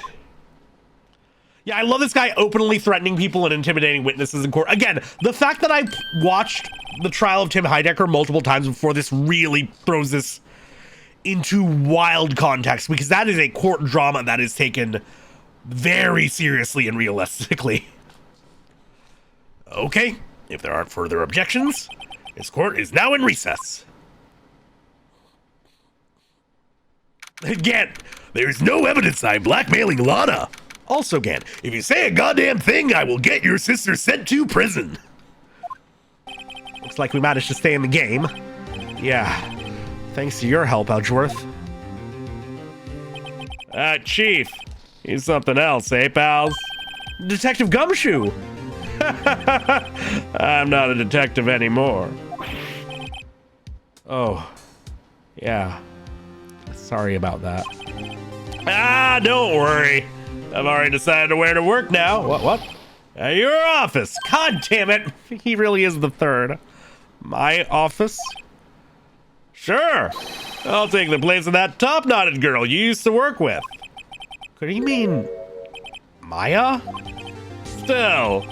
Yeah, I love this guy openly threatening people and intimidating witnesses in court. Again, the fact that I watched the trial of Tim Heidecker multiple times before this really throws this into wild context, because that is a court drama that is taken very seriously and realistically. Okay, if there aren't further objections, this court is now in recess. Again, there's no evidence I'm blackmailing Lana. Also, again, if you say a goddamn thing, I will get your sister sent to prison. Looks like we managed to stay in the game. Yeah, thanks to your help, Edgeworth. Chief, he's something else, eh, pals? Detective Gumshoe! I'm not a detective anymore. Oh, yeah. Sorry about that. Don't worry. I've already decided where to work now. What? At your office. God damn it. He really is the third. My office? Sure. I'll take the place of that top-knotted girl you used to work with. Could he mean Maya? Still,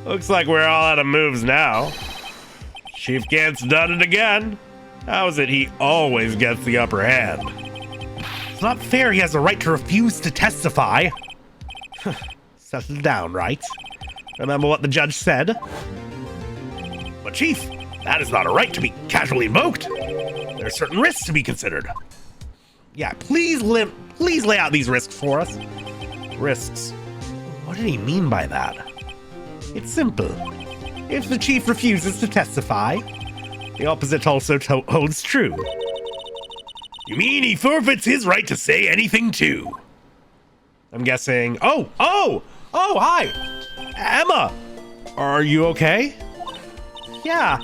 looks like we're all out of moves now. Chief Gant's done it again. How is it he always gets the upper hand? It's not fair he has a right to refuse to testify. Settle down, Wright. Remember what the judge said? But Chief, that is not a right to be casually invoked. There are certain risks to be considered. Yeah, please lay out these risks for us. Risks. What did he mean by that? It's simple. If the chief refuses to testify, the opposite also holds true. You mean he forfeits his right to say anything too? I'm guessing... Oh, hi! Emma! Are you okay? Yeah.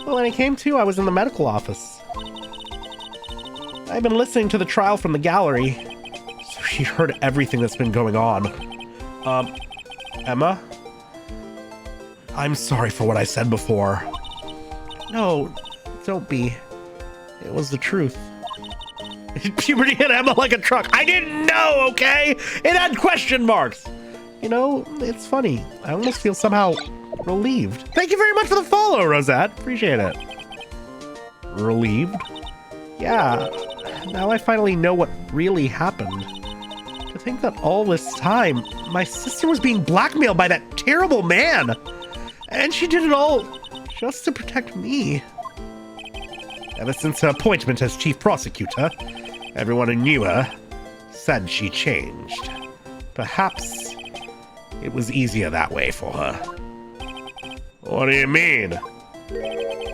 Well, when I came to, I was in the medical office. I've been listening to the trial from the gallery, so she heard everything that's been going on. Emma? I'm sorry for what I said before. No, don't be. It was the truth. Puberty hit Emma like a truck. I didn't know, okay? It had question marks. You know, it's funny. I almost feel somehow relieved. Thank you very much for the follow, Rosette. Appreciate it. Relieved? Yeah. Now I finally know what really happened. To think that all this time, my sister was being blackmailed by that terrible man. And she did it all just to protect me. Ever since her appointment as chief prosecutor, everyone who knew her said she changed. Perhaps it was easier that way for her. What do you mean?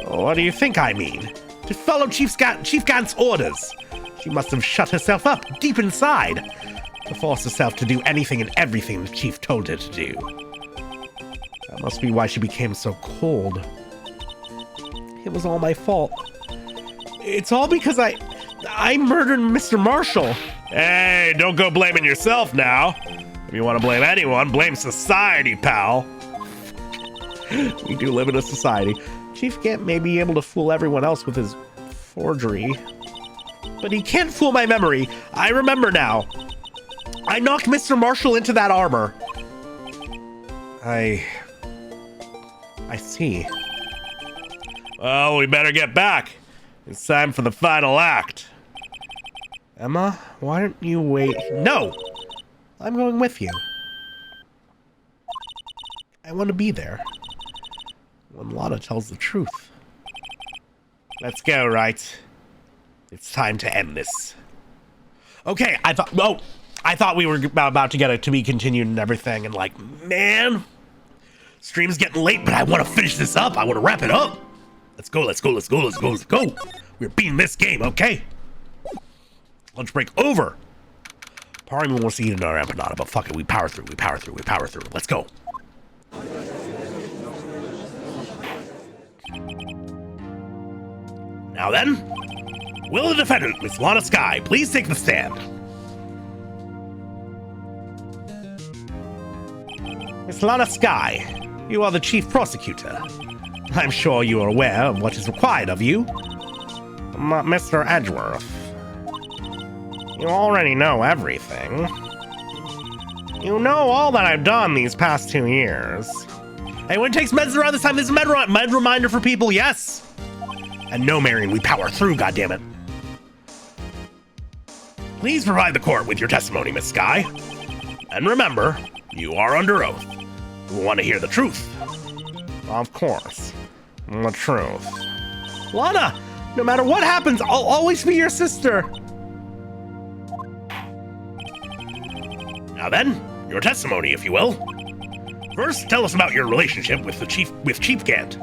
What do you think I mean? To follow Chief Gant's orders. She must have shut herself up deep inside to force herself to do anything and everything the chief told her to do. That must be why she became so cold. It was all my fault. It's all because I murdered Mr. Marshall. Hey, don't go blaming yourself now. If you want to blame anyone, blame society, pal. We do live in a society. Chief Gant may be able to fool everyone else with his forgery, but he can't fool my memory. I remember now. I knocked Mr. Marshall into that armor. I see. Oh, we better get back. It's time for the final act. Emma, why don't you wait? No! I'm going with you. I want to be there when Lana tells the truth. Let's go, Wright. It's time to end this. Okay, I thought we were about to get it to be continued and everything, and like, man, Stream's getting late, but I want to finish this up. I want to wrap it up. Let's go, let's go, let's go, let's go, let's go. We're beating this game, okay? Lunch break over. part of me wants to eat another empanada, but fuck it, we power through, we power through, we power through. Let's go. Now then, will the defendant, Miss Lana Skye, please take the stand? Miss Lana Skye, you are the chief prosecutor. I'm sure you are aware of what is required of you. Mr. Edgeworth, you already know everything. You know all that I've done these past 2 years. Anyone takes meds around this time? This is a med reminder for people, yes? And no, Marion, we power through, goddammit. Please provide the court with your testimony, Miss Skye. And remember, you are under oath. We want to hear the truth. Of course. The truth. Lana, no matter what happens, I'll always be your sister. Now then, your testimony, if you will. First, tell us about your relationship with Chief Gant.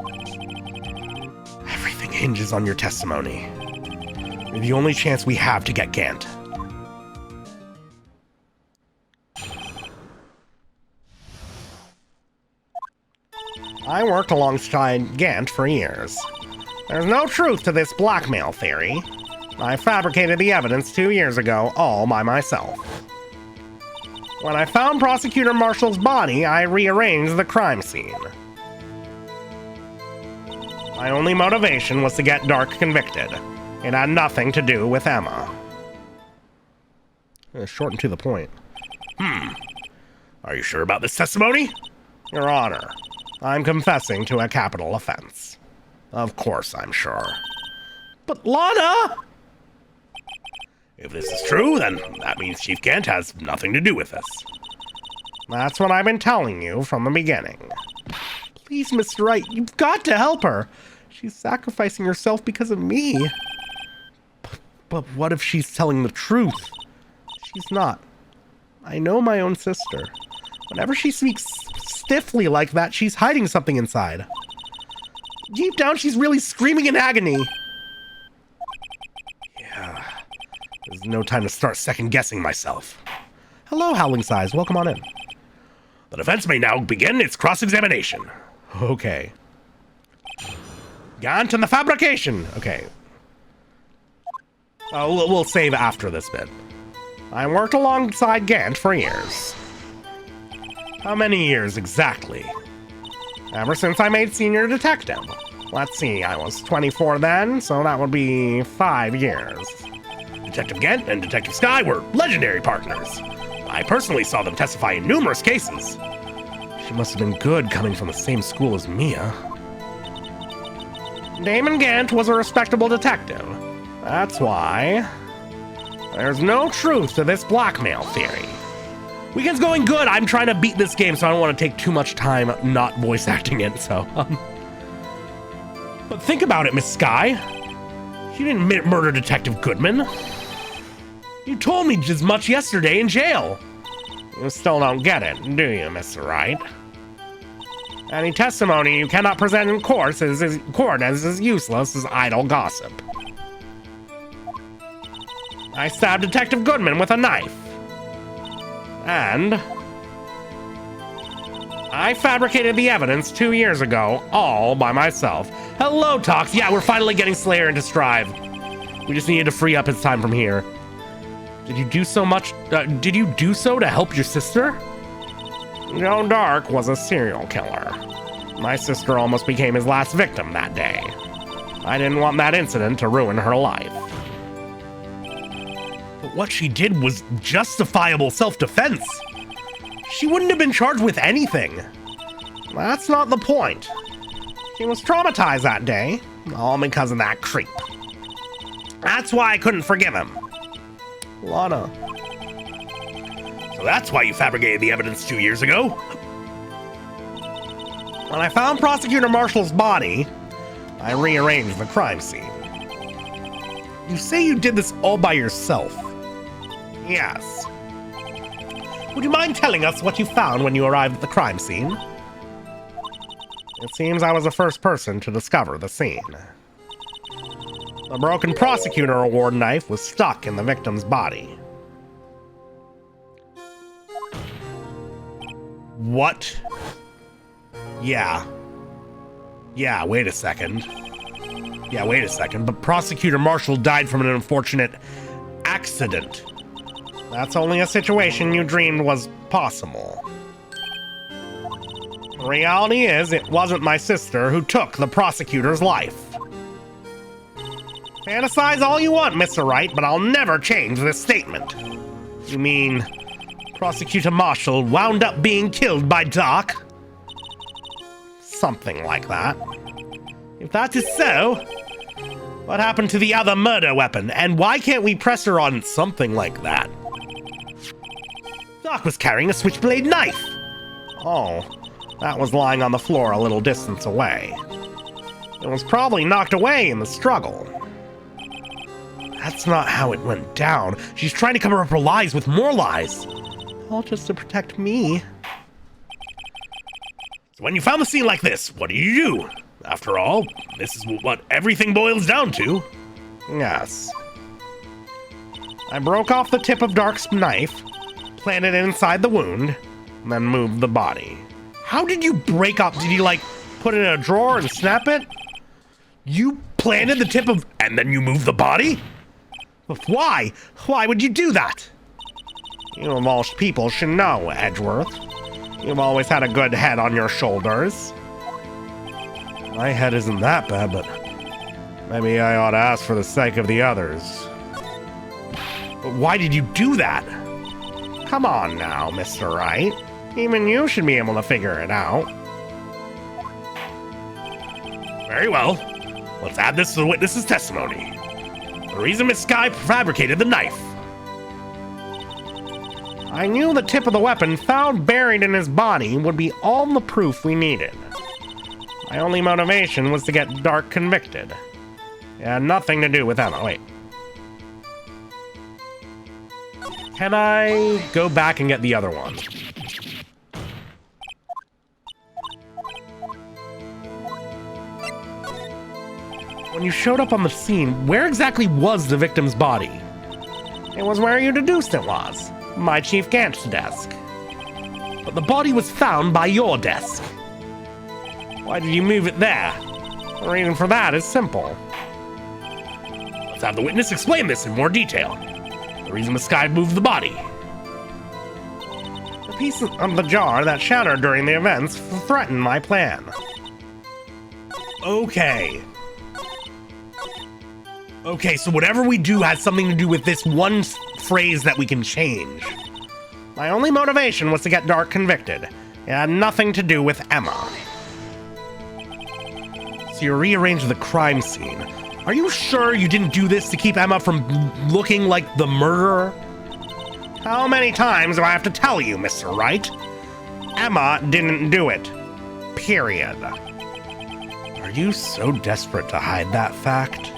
Everything hinges on your testimony. You're the only chance we have to get Gant. I worked alongside Gant for years. There's no truth to this blackmail theory. I fabricated the evidence 2 years ago all by myself. When I found Prosecutor Marshall's body, I rearranged the crime scene. My only motivation was to get Dark convicted. It had nothing to do with Emma. Short and to the point. Are you sure about this testimony? Your Honor, I'm confessing to a capital offense. Of course I'm sure. But Lana! If this is true, then that means Chief Gant has nothing to do with this. That's what I've been telling you from the beginning. Please, Mr. Wright, you've got to help her. She's sacrificing herself because of me. But what if she's telling the truth? She's not. I know my own sister. Whenever she speaks stiffly like that, she's hiding something inside. Deep down, she's really screaming in agony. Yeah. There's no time to start second-guessing myself. Hello, Howling Size. Welcome on in. The defense may now begin its cross-examination. Okay. Gant and the fabrication. Okay. We'll save after this bit. I worked alongside Gant for years. How many years exactly? Ever since I made senior detective. Let's see, I was 24 then, so that would be 5 years. Detective Gant and Detective Skye were legendary partners. I personally saw them testify in numerous cases. She must have been good coming from the same school as Mia. Damon Gant was a respectable detective. That's why. There's no truth to this blackmail theory. Weekend's going good. I'm trying to beat this game, so I don't want to take too much time not voice acting it, so. But think about it, Miss Skye. You didn't murder Detective Goodman. You told me as much yesterday in jail. You still don't get it, do you, Mr. Wright? Any testimony you cannot present in court is as useless as idle gossip. I stabbed Detective Goodman with a knife. And I fabricated the evidence 2 years ago, all by myself. Hello, Tox. Yeah, we're finally getting Slayer into Strive. We just needed to free up his time from here. Did you do so much? Did you do so to help your sister? Joan Dark was a serial killer. My sister almost became his last victim that day. I didn't want that incident to ruin her life. But what she did was justifiable self-defense. She wouldn't have been charged with anything. That's not the point. She was traumatized that day, all because of that creep. That's why I couldn't forgive him. Lana. So that's why you fabricated the evidence 2 years ago? When I found Prosecutor Marshall's body, I rearranged the crime scene. You say you did this all by yourself? Yes. Would you mind telling us what you found when you arrived at the crime scene? It seems I was the first person to discover the scene. The broken prosecutor award knife was stuck in the victim's body. What? Yeah, wait a second. But Prosecutor Marshall died from an unfortunate accident. That's only a situation you dreamed was possible. The reality is, it wasn't my sister who took the prosecutor's life. Fantasize all you want, Mr. Wright, but I'll never change this statement. You mean Prosecutor Marshall wound up being killed by Doc? Something like that. If that is so, what happened to the other murder weapon, and why can't we press her on something like that? Doc was carrying a switchblade knife. Oh, that was lying on the floor a little distance away. It was probably knocked away in the struggle. That's not how it went down. She's trying to cover up her lies with more lies. All just to protect me. So when you found the scene like this, what do you do? After all, this is what everything boils down to. Yes. I broke off the tip of Dark's knife, planted it inside the wound, and then moved the body. How did you break up? Did you, like, put it in a drawer and snap it? You planted the tip of... and then you moved the body? Why? Why would you do that? You of all people should know, Edgeworth. You've always had a good head on your shoulders. My head isn't that bad, but maybe I ought to ask for the sake of the others. But why did you do that? Come on now, Mr. Wright. Even you should be able to figure it out. Very well. Let's add this to the witness's testimony. The reason Miss Skye fabricated the knife. I knew the tip of the weapon found buried in his body would be all the proof we needed. My only motivation was to get Dark convicted. It had nothing to do with Emma. Wait. Can I go back and get the other one? When you showed up on the scene, where exactly was the victim's body? It was where you deduced it was. My Chief Gant's desk. But the body was found by your desk. Why did you move it there? The reason for that is simple. Let's have the witness explain this in more detail. The reason Miss Skye moved the body. The piece of the jar that shattered during the events threatened my plan. Okay, so whatever we do has something to do with this one phrase that we can change. My only motivation was to get Dark convicted. It had nothing to do with Emma. So you rearranged the crime scene. Are you sure you didn't do this to keep Emma from looking like the murderer? How many times do I have to tell you, Mr. Wright? Emma didn't do it. Period. Are you so desperate to hide that fact?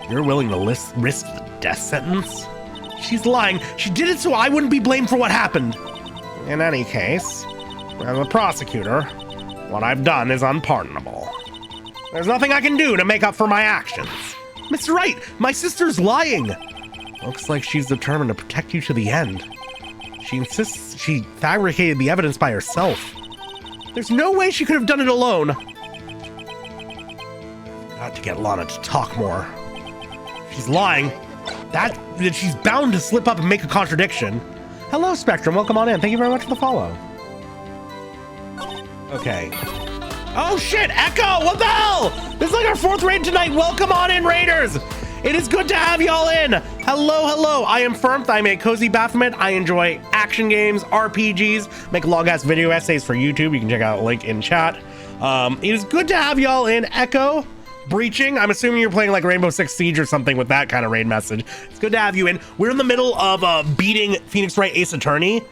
You're willing to risk the death sentence? She's lying. She did it so I wouldn't be blamed for what happened. In any case, as a prosecutor, what I've done is unpardonable. There's nothing I can do to make up for my actions. Mr. Wright, my sister's lying. Looks like she's determined to protect you to the end. She insists she fabricated the evidence by herself. There's no way she could have done it alone. Got to get Lana to talk more. She's lying. That she's bound to slip up and make a contradiction. Hello, Spectrum. Welcome on in. Thank you very much for the follow. Okay. Oh shit, Echo, what the hell? This is like our 4th raid tonight. Welcome on in, Raiders. It is good to have y'all in. Hello, hello. I am Firmth. I'm a cozy Baphomet. I enjoy action games, RPGs, make long-ass video essays for YouTube. You can check out a link in chat. It is good to have y'all in. Echo, Breaching. I'm assuming you're playing like Rainbow Six Siege or something with that kind of raid message. It's good to have you in. We're in the middle of beating Phoenix Wright Ace Attorney,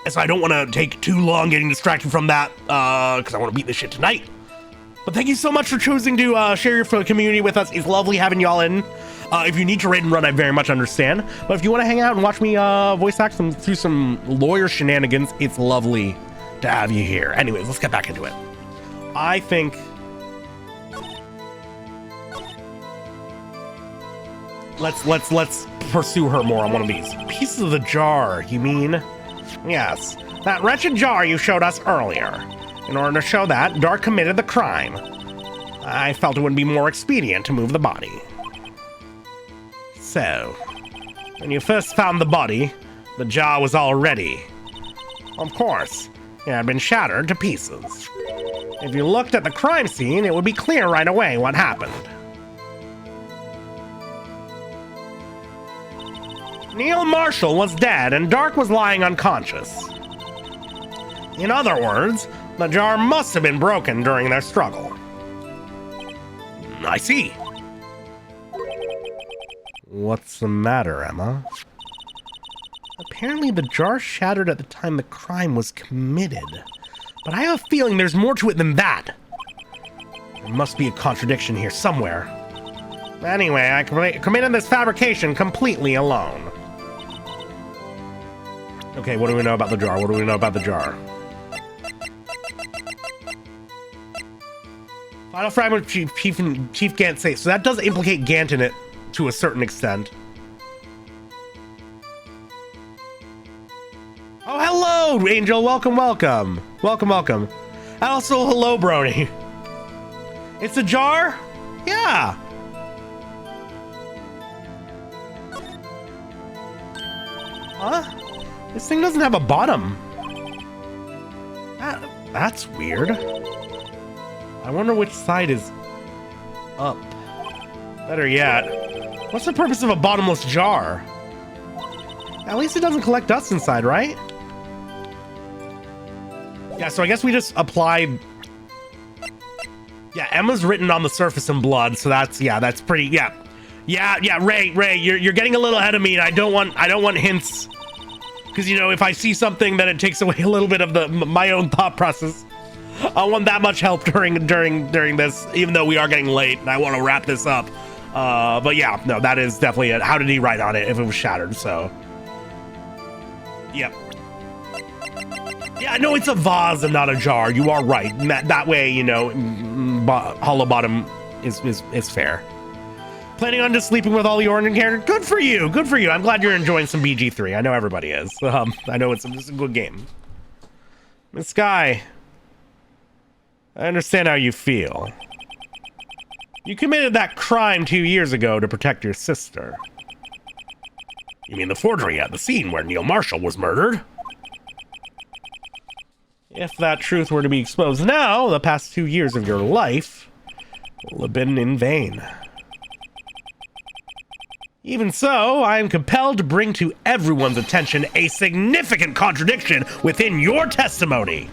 and so I don't want to take too long getting distracted from that because I want to beat this shit tonight. But thank you so much for choosing to share your community with us. It's lovely having y'all in. If you need to raid and run, I very much understand. But if you want to hang out and watch me voice act through some lawyer shenanigans, it's lovely to have you here. Anyways, let's get back into it. I think... Let's pursue her more on one of these. Pieces of the jar, you mean? Yes, that wretched jar you showed us earlier. In order to show that, Dark committed the crime. I felt it would be more expedient to move the body. So, when you first found the body, the jar was all ready. Of course, it had been shattered to pieces. If you looked at the crime scene, it would be clear right away what happened. Neil Marshall was dead and Dark was lying unconscious. In other words, the jar must have been broken during their struggle. I see. What's the matter, Emma? Apparently the jar shattered at the time the crime was committed. But I have a feeling there's more to it than that. There must be a contradiction here somewhere. Anyway, I committed this fabrication completely alone. Okay, what do we know about the jar? What do we know about the jar? Final fragment of Chief Gant safe. So that does implicate Gant in it to a certain extent. Oh, hello, Angel. Welcome, welcome. Welcome, welcome. And also, hello, Brony. It's a jar? Yeah. Huh? This thing doesn't have a bottom. That's weird. I wonder which side is up. Better yet, what's the purpose of a bottomless jar? At least it doesn't collect dust inside, right? Yeah, so I guess we just applied... Yeah, Emma's written on the surface in blood, so that's, yeah, that's pretty, yeah. Yeah, Ray, you're getting a little ahead of me, and I don't want hints. Because, you know, if I see something, then it takes away a little bit of my own thought process. I want that much help during this, even though we are getting late, and I want to wrap this up. But yeah, no, that is definitely it. How did he write on it if it was shattered? So, yep. Yeah, no, it's a vase and not a jar. You are right. That way, you know, hollow bottom is fair. Planning on just sleeping with all the Oregon characters? Good for you. Good for you. I'm glad you're enjoying some BG3. I know everybody is. I know it's a good game. Miss Sky, I understand how you feel. You committed that crime 2 years ago to protect your sister. You mean the forgery at the scene where Neil Marshall was murdered? If that truth were to be exposed now, the past 2 years of your life will have been in vain. Even so, I am compelled to bring to everyone's attention a significant contradiction within your testimony.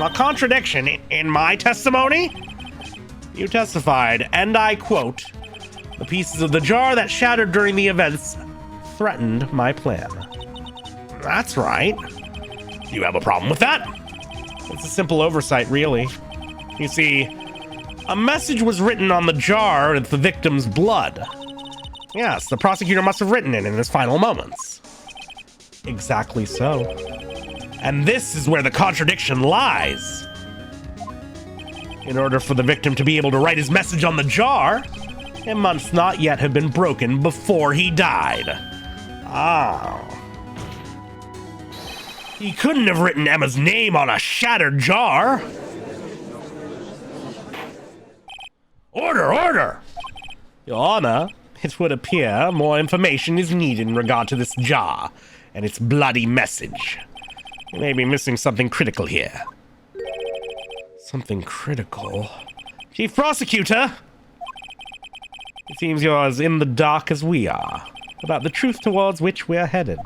A contradiction in my testimony? You testified, and I quote, "The pieces of the jar that shattered during the events threatened my plan." That's right. Do you have a problem with that? It's a simple oversight, really. You see, a message was written on the jar with the victim's blood. Yes, the prosecutor must have written it in his final moments. Exactly so. And this is where the contradiction lies. In order for the victim to be able to write his message on the jar, it must not yet have been broken before he died. Ah. He couldn't have written Emma's name on a shattered jar. Order, order! Your Honor, it would appear more information is needed in regard to this jar and its bloody message. You may be missing something critical here. Something critical. Chief Prosecutor! It seems you're as in the dark as we are about the truth towards which we're headed.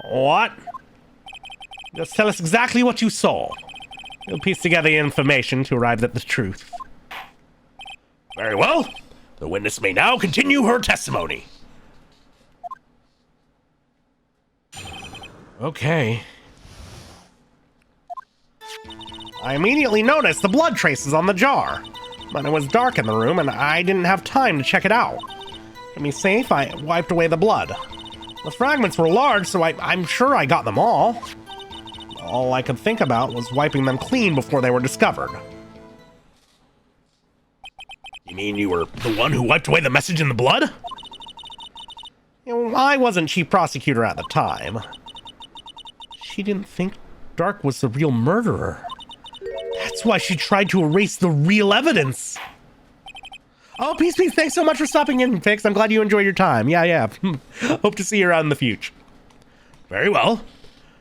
What? Just tell us exactly what you saw. We'll piece together the information to arrive at the truth. Very well. The witness may now continue her testimony. Okay. I immediately noticed the blood traces on the jar, but it was dark in the room and I didn't have time to check it out. To be safe, I wiped away the blood. The fragments were large, so I'm sure I got them all. All I could think about was wiping them clean before they were discovered. You mean you were the one who wiped away the message in the blood? You know, I wasn't chief prosecutor at the time. She didn't think Dark was the real murderer. That's why she tried to erase the real evidence. Oh, peace, thanks so much for stopping in, Fix. I'm glad you enjoyed your time. Yeah. Hope to see you around in the future. Very well.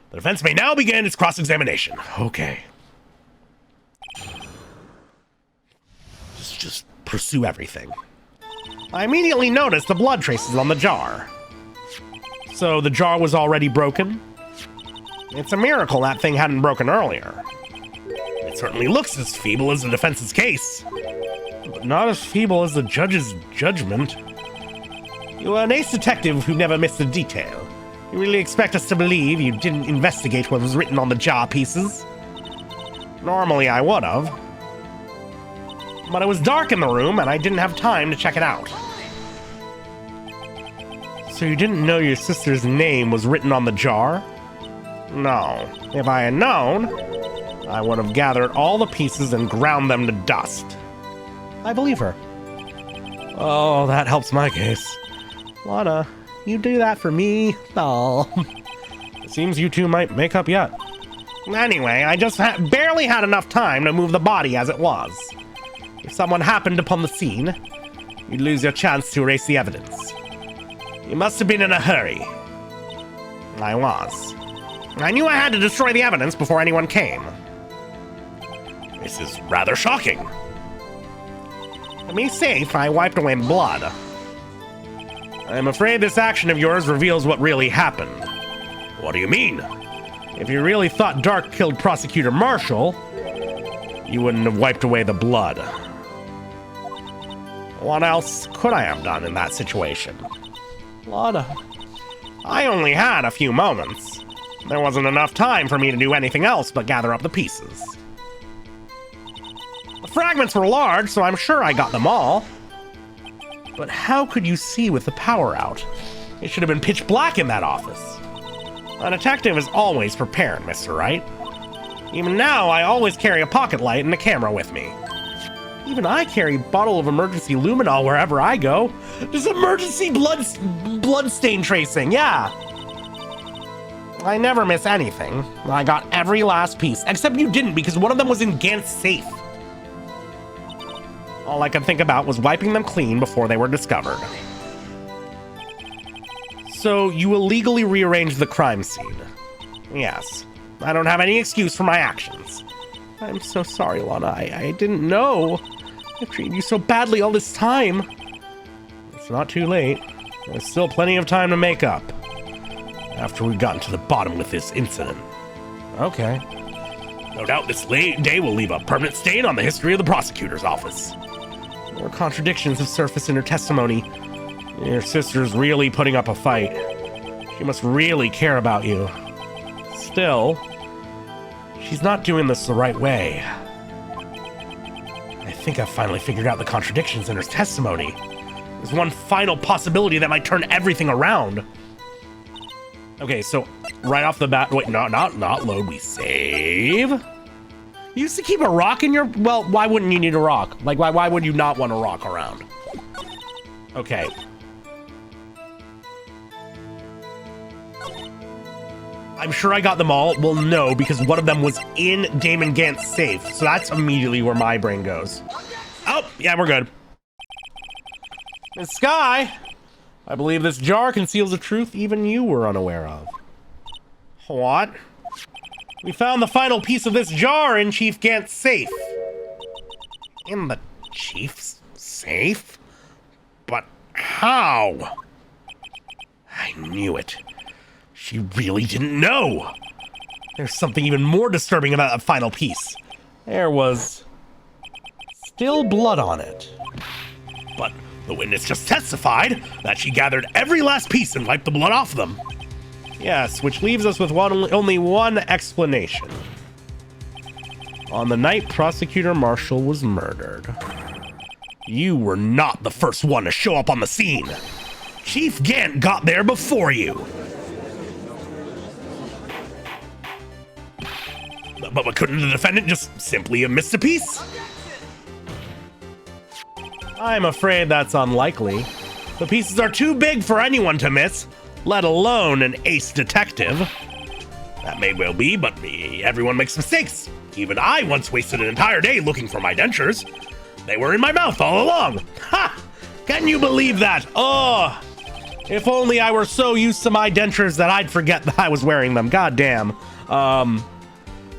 The defense may now begin its cross-examination. Okay. Just pursue everything. I immediately noticed the blood traces on the jar. So the jar was already broken? It's a miracle that thing hadn't broken earlier. It certainly looks as feeble as the defense's case. But not as feeble as the judge's judgment. You are an ace detective who never missed a detail. You really expect us to believe you didn't investigate what was written on the jar pieces? Normally I would have. But it was dark in the room and I didn't have time to check it out. So you didn't know your sister's name was written on the jar? No. If I had known, I would have gathered all the pieces and ground them to dust. I believe her. Oh, that helps my case. Lana, you do that for me? Oh. It seems you two might make up yet. Anyway, I just barely had enough time to move the body as it was. If someone happened upon the scene, you'd lose your chance to erase the evidence. You must have been in a hurry. I was. I knew I had to destroy the evidence before anyone came. This is rather shocking. To be safe, I wiped away the blood. I'm afraid this action of yours reveals what really happened. What do you mean? If you really thought Dark killed Prosecutor Marshall, you wouldn't have wiped away the blood. What else could I have done in that situation? Lana, I only had a few moments. There wasn't enough time for me to do anything else but gather up the pieces. The fragments were large, so I'm sure I got them all. But how could you see with the power out? It should have been pitch black in that office. A detective is always prepared, Mr. Wright. Even now, I always carry a pocket light and a camera with me. Even I carry a bottle of emergency luminol wherever I go. Just emergency blood stain tracing, yeah. I never miss anything. I got every last piece, except you didn't because one of them was in Gant's safe. All I could think about was wiping them clean before they were discovered. So you illegally rearranged the crime scene? Yes. I don't have any excuse for my actions. I'm so sorry, Lana. I didn't know. I treated you so badly all this time. It's not too late. There's still plenty of time to make up. After we've gotten to the bottom with this incident. Okay. No doubt this day will leave a permanent stain on the history of the prosecutor's office. More contradictions have surfaced in her testimony. Your sister's really putting up a fight. She must really care about you. Still, she's not doing this the right way. I think I've finally figured out the contradictions in her testimony. There's one final possibility that might turn everything around. Okay, so right off the bat, wait, not load, we save. You used to keep a rock in your, well, why wouldn't you need a rock? Like, why would you not want a rock around? Okay. I'm sure I got them all. Well, no, because one of them was in Damon Gant's safe. So that's immediately where my brain goes. Oh, yeah, we're good. Miss Sky, I believe this jar conceals a truth even you were unaware of. What? We found the final piece of this jar in Chief Gant's safe. In the chief's safe? But how? I knew it. She really didn't know. There's something even more disturbing about that final piece. There was still blood on it. But the witness just testified that she gathered every last piece and wiped the blood off them. Yes, which leaves us with only one explanation. On the night Prosecutor Marshall was murdered, you were not the first one to show up on the scene. Chief Gant got there before you. But couldn't the defendant just simply have missed a piece? I'm afraid that's unlikely. The pieces are too big for anyone to miss, let alone an ace detective. That may well be, but everyone makes mistakes. Even I once wasted an entire day looking for my dentures. They were in my mouth all along. Ha! Can you believe that? Oh, if only I were so used to my dentures that I'd forget that I was wearing them. God damn.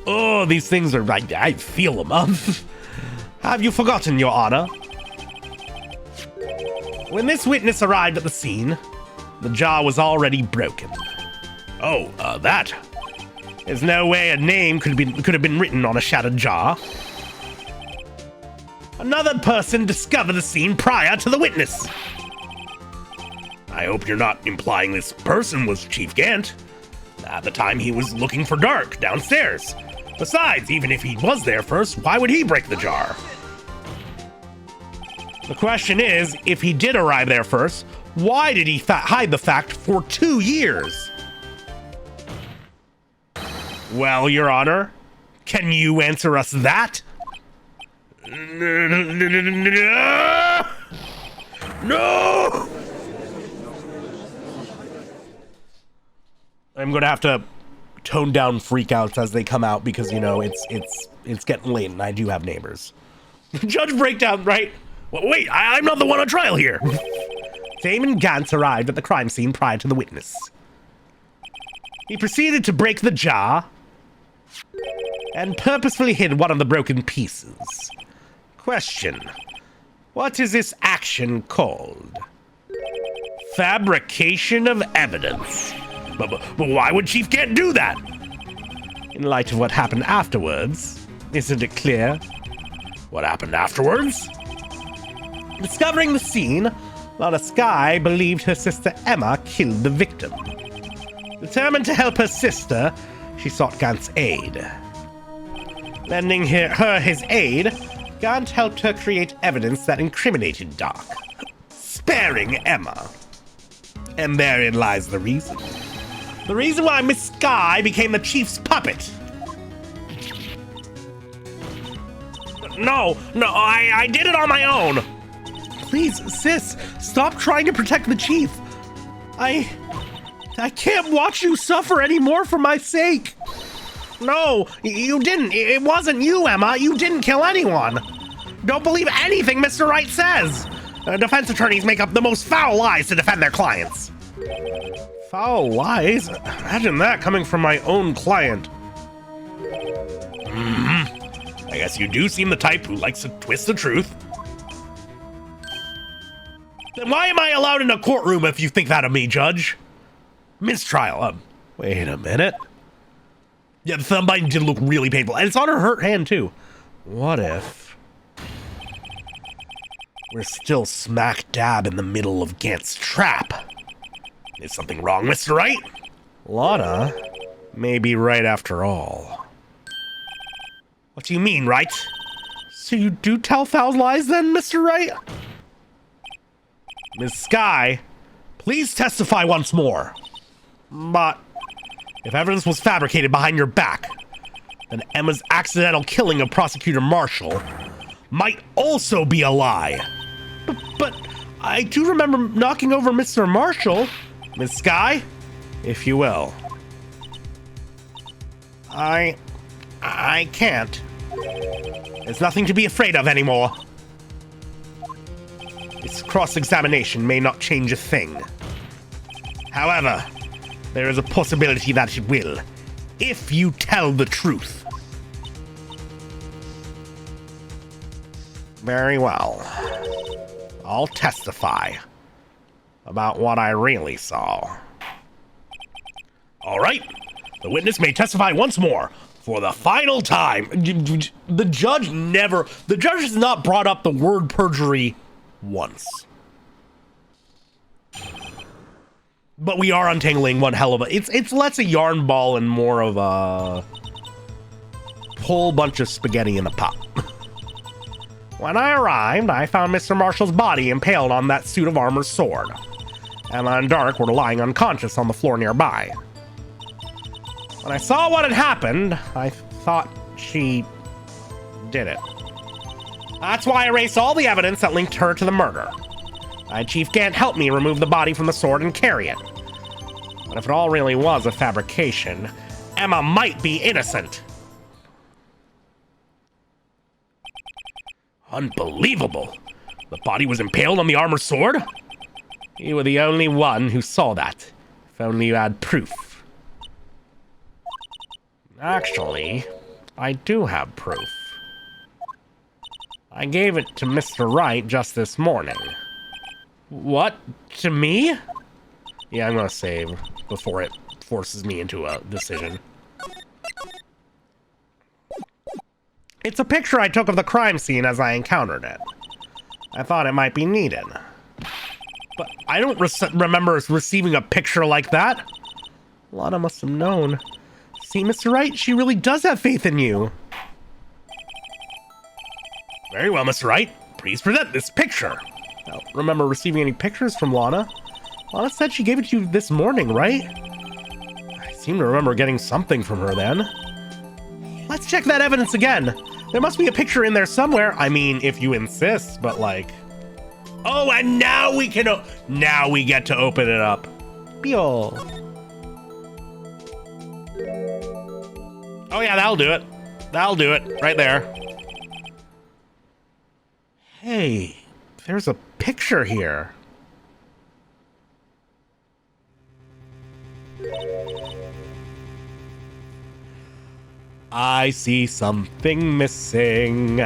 Oh, these things are, I feel them. Have you forgotten, Your Honor? When this witness arrived at the scene, the jar was already broken. Oh, that. There's no way a name could have been written on a shattered jar. Another person discovered the scene prior to the witness. I hope you're not implying this person was Chief Gant. At the time, he was looking for Dark downstairs. Besides, even if he was there first, why would he break the jar? The question is, if he did arrive there first, why did he hide the fact for 2 years? Well, Your Honor, can you answer us that? No! I'm gonna have to tone down freakouts as they come out because, you know, it's getting late and I do have neighbors. Judge breakdown, right? Well, wait, I'm not the one on trial here. Damon Gantz arrived at the crime scene prior to the witness. He proceeded to break the jar and purposefully hid one of the broken pieces. Question: what is this action called? Fabrication of evidence. But why would Chief Gant do that? In light of what happened afterwards, isn't it clear? What happened afterwards? Discovering the scene, Lotta Skye believed her sister Emma killed the victim. Determined to help her sister, she sought Gant's aid. Lending her his aid, Gant helped her create evidence that incriminated Dark, sparing Emma. And therein lies the reason. The reason why Miss Skye became the chief's puppet. No, I did it on my own. Please, sis, stop trying to protect the chief. I can't watch you suffer anymore for my sake. No, you didn't. It wasn't you, Emma. You didn't kill anyone. Don't believe anything Mr. Wright says. Defense attorneys make up the most foul lies to defend their clients. Foul lies? Imagine that coming from my own client. I guess you do seem the type who likes to twist the truth. Then why am I allowed in a courtroom if you think that of me, Judge? Mistrial. Wait a minute. Yeah, the thumb binding did look really painful, and it's on her hurt hand, too. What if we're still smack dab in the middle of Gant's trap? Is something wrong, Mr. Wright? Lotta may be right after all. What do you mean, Wright? So you do tell foul lies then, Mr. Wright? Ms. Skye, please testify once more. But if evidence was fabricated behind your back, then Emma's accidental killing of Prosecutor Marshall might also be a lie. But I do remember knocking over Mr. Marshall. Ms. Skye, if you will. I can't. There's nothing to be afraid of anymore. This cross-examination may not change a thing. However, there is a possibility that it will, if you tell the truth. Very well. I'll testify about what I really saw. All right. The witness may testify once more for the final time. The judge has not brought up the word perjury once. But we are untangling one hell of a... It's less a yarn ball and more of a whole bunch of spaghetti in a pot. When I arrived, I found Mr. Marshall's body impaled on that suit of armor sword. Emma and Dark were lying unconscious on the floor nearby. When I saw what had happened, I thought she did it. That's why I erased all the evidence that linked her to the murder. Chief Gant helped me remove the body from the sword and carry it. But if it all really was a fabrication, Emma might be innocent. Unbelievable. The body was impaled on the armor sword? You were the only one who saw that. If only you had proof. Actually, I do have proof. I gave it to Mr. Wright just this morning. What? To me? Yeah, I'm gonna save before it forces me into a decision. It's a picture I took of the crime scene as I encountered it. I thought it might be needed. But I don't remember receiving a picture like that. Lana must have known. See, Mr. Wright, she really does have faith in you. Very well, Mr. Wright. Please present this picture. I don't remember receiving any pictures from Lana. Lana said she gave it to you this morning, right? I seem to remember getting something from her then. Let's check that evidence again. There must be a picture in there somewhere. I mean, if you insist, but like... Oh, and now we can... now we get to open it up. Beol. Oh yeah, that'll do it. That'll do it. Right there. Hey, there's a picture here. I see something missing.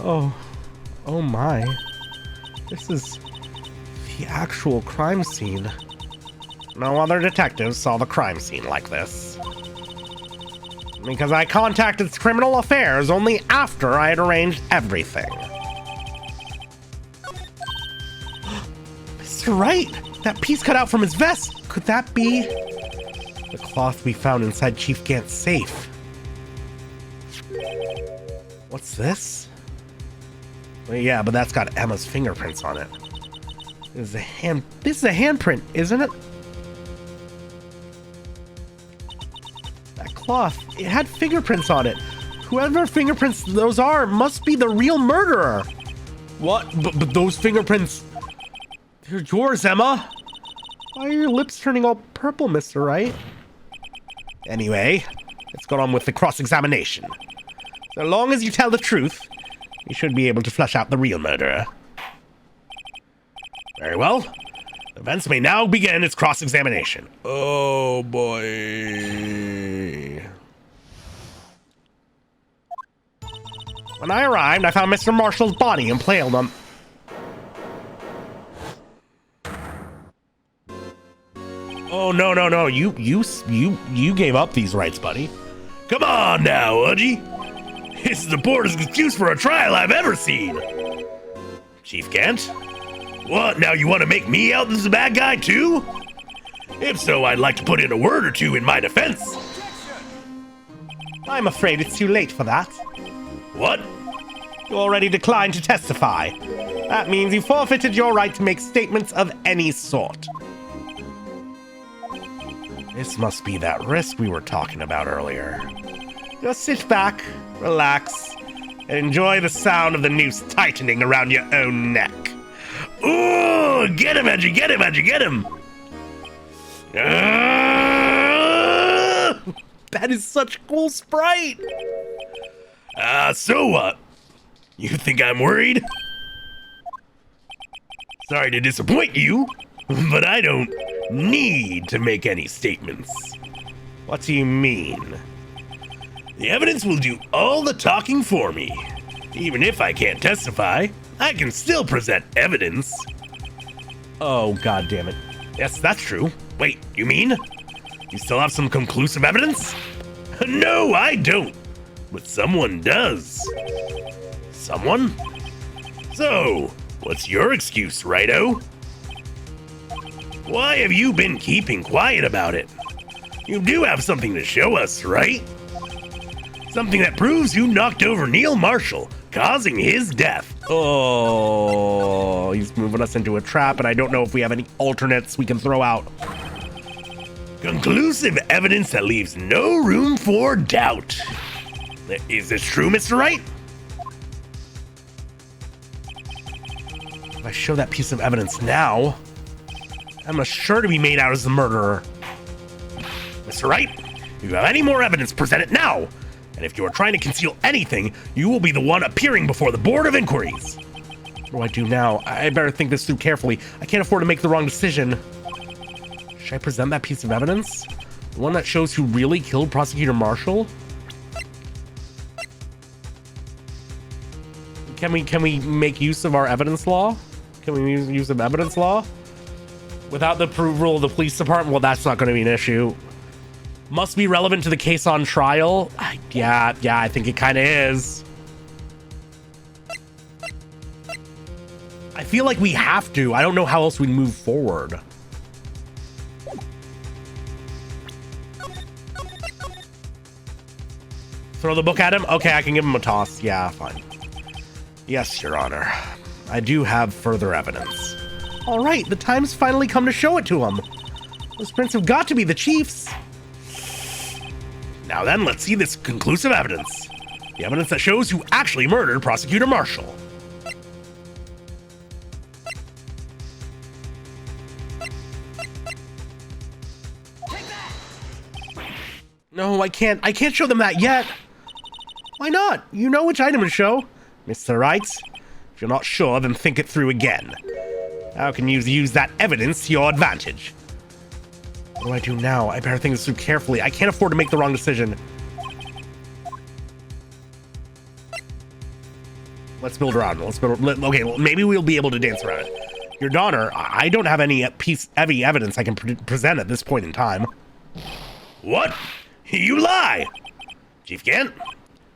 Oh my. This is the actual crime scene. No other detectives saw the crime scene like this. Because I contacted Criminal Affairs only after I had arranged everything. Mr. Wright, that piece cut out from his vest. Could that be the cloth we found inside Chief Gant's safe? What's this? Well, yeah, but that's got Emma's fingerprints on it. This is a handprint, isn't it? That cloth, it had fingerprints on it. Whoever fingerprints those are must be the real murderer. What? But those fingerprints... They're yours, Emma. Why are your lips turning all purple, Mr. Wright? Anyway, let's go on with the cross-examination. So long as you tell the truth, you should be able to flush out the real murderer. Very well. The defense may now begin its cross-examination. Oh, boy. When I arrived, I found Mr. Marshall's body impaled on... Oh, no. You gave up these rights, buddy. Come on now, Udgy. This is the poorest excuse for a trial I've ever seen. Chief Gant? What, now you want to make me out as the bad guy too? If so, I'd like to put in a word or two in my defense. I'm afraid it's too late for that. What? You already declined to testify. That means you forfeited your right to make statements of any sort. This must be that risk we were talking about earlier. Just sit back, relax, and enjoy the sound of the noose tightening around your own neck. Ooh, get him, Edgy, get him, Edgy, get him! That is such cool sprite! So what? You think I'm worried? Sorry to disappoint you, but I don't need to make any statements. What do you mean? The evidence will do all the talking for me. Even if I can't testify, I can still present evidence. Oh, god damn it. Yes, that's true. Wait, you mean? You still have some conclusive evidence? No, I don't. But someone does. Someone? So, what's your excuse, Righto? Why have you been keeping quiet about it? You do have something to show us, right? Something that proves you knocked over Neil Marshall, causing his death. Oh, he's moving us into a trap, and I don't know if we have any alternates we can throw out. Conclusive evidence that leaves no room for doubt. Is this true, Mr. Wright? If I show that piece of evidence now, I'm sure to be made out as the murderer. Mr. Wright, if you have any more evidence, present it now. And if you are trying to conceal anything, you will be the one appearing before the Board of Inquiries. What do I do now? I better think this through carefully. I can't afford to make the wrong decision. Should I present that piece of evidence? The one that shows who really killed Prosecutor Marshall? Can we make use of our evidence law? Can we use of evidence law? Without the approval of the police department? Well, that's not going to be an issue. Must be relevant to the case on trial? Yeah, I think it kind of is. I feel like we have to. I don't know how else we move forward. Throw the book at him? Okay, I can give him a toss. Yeah, fine. Yes, Your Honor. I do have further evidence. All right, the time's finally come to show it to him. Those prints have got to be the chief's. Now then, let's see this conclusive evidence. The evidence that shows who actually murdered Prosecutor Marshall. No, I can't show them that yet. Why not? You know which item to show. Mr. Wright, if you're not sure, then think it through again. How can you use that evidence to your advantage? What do I do now? I better think this through carefully. I can't afford to make the wrong decision. Let's build around. Okay, maybe we'll be able to dance around it. Your daughter, I don't have any heavy evidence I can present at this point in time. What? You lie! Chief Gant,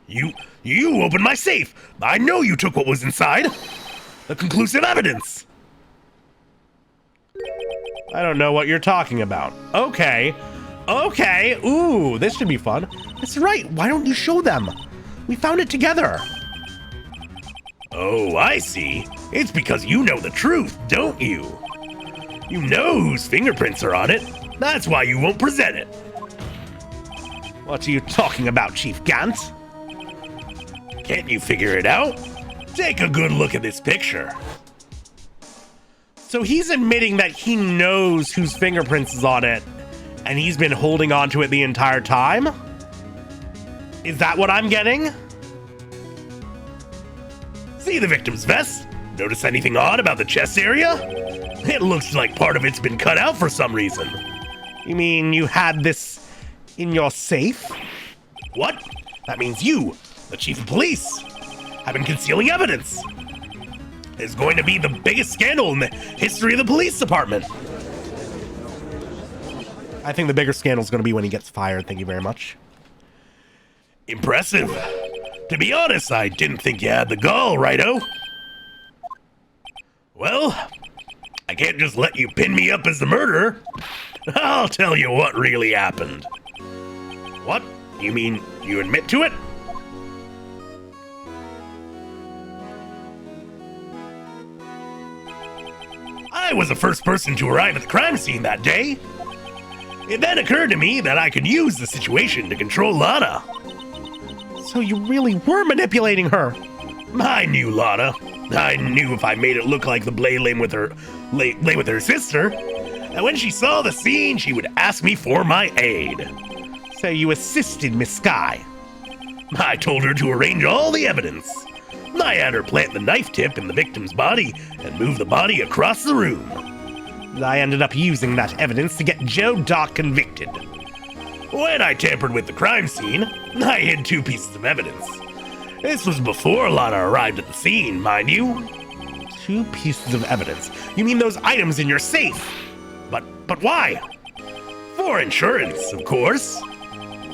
you opened my safe. I know you took what was inside. The conclusive evidence. I don't know what you're talking about. Okay. Ooh, this should be fun. That's right. Why don't you show them? We found it together. Oh, I see. It's because you know the truth, don't you? You know whose fingerprints are on it. That's why you won't present it. What are you talking about, Chief Gant? Can't you figure it out? Take a good look at this picture. So he's admitting that he knows whose fingerprints is on it, and he's been holding on to it the entire time? Is that what I'm getting? See the victim's vest? Notice anything odd about the chest area? It looks like part of it's been cut out for some reason. You mean you had this in your safe? What? That means you, the chief of police, have been concealing evidence. It's going to be the biggest scandal in the history of the police department. I think the bigger scandal is going to be when he gets fired. Thank you very much. Impressive. To be honest, I didn't think you had the gall, Righto. Well, I can't just let you pin me up as the murderer. I'll tell you what really happened. What? You mean you admit to it? I was the first person to arrive at the crime scene that day. It then occurred to me that I could use the situation to control Lana. So you really were manipulating her? I knew Lana. I knew if I made it look like the Blade lay with her sister, and when she saw the scene, she would ask me for my aid. So you assisted Miss Skye? I told her to arrange all the evidence. I had her plant the knife tip in the victim's body and move the body across the room. I ended up using that evidence to get Joe Dock convicted. When I tampered with the crime scene, I hid 2 pieces of evidence. This was before Lana arrived at the scene, mind you. 2 pieces of evidence? You mean those items in your safe? But why? For insurance, of course.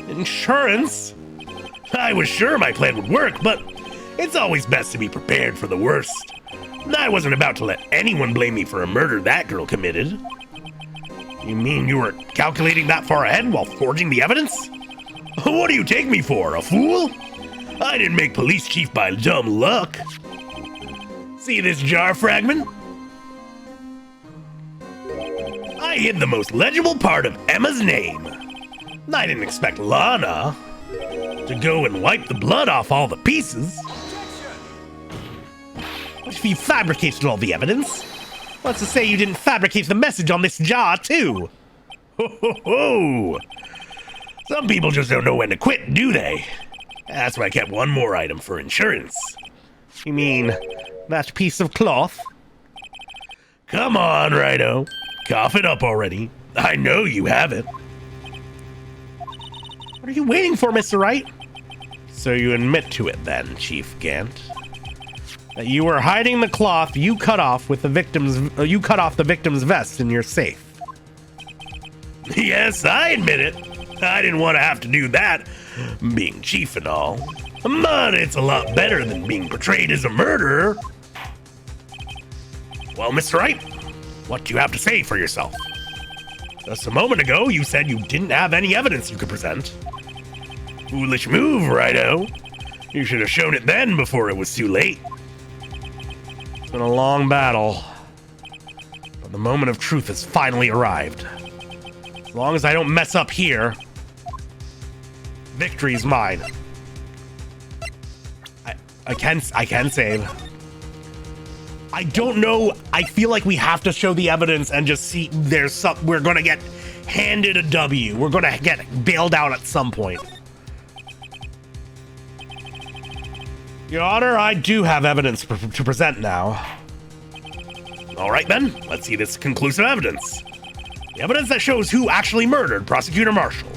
Insurance? I was sure my plan would work, but it's always best to be prepared for the worst. I wasn't about to let anyone blame me for a murder that girl committed. You mean you were calculating that far ahead while forging the evidence? What do you take me for, a fool? I didn't make police chief by dumb luck. See this jar fragment? I hid the most legible part of Emma's name. I didn't expect Lana to go and wipe the blood off all the pieces. What if you fabricated all the evidence? What's to say you didn't fabricate the message on this jar, too? Ho ho ho! Some people just don't know when to quit, do they? That's why I kept one more item for insurance. You mean that piece of cloth? Come on, Righto. Cough it up already. I know you have it. What are you waiting for, Mr. Wright? So you admit to it then, Chief Gant. That you were hiding the cloth you cut off the victim's vest in your safe. Yes, I admit it. I didn't want to have to do that, being chief and all. But it's a lot better than being portrayed as a murderer. Well, Mr. Wright, what do you have to say for yourself? Just a moment ago, you said you didn't have any evidence you could present. Foolish move, Righto. You should have shown it then before it was too late. It's been a long battle, but the moment of truth has finally arrived. As long as I don't mess up here, victory's mine. I can save. I don't know. I feel like we have to show the evidence and just see we're gonna get handed a W. We're gonna get bailed out at some point. Your Honor, I do have evidence to present now. All right then, let's see this conclusive evidence. The evidence that shows who actually murdered Prosecutor Marshall.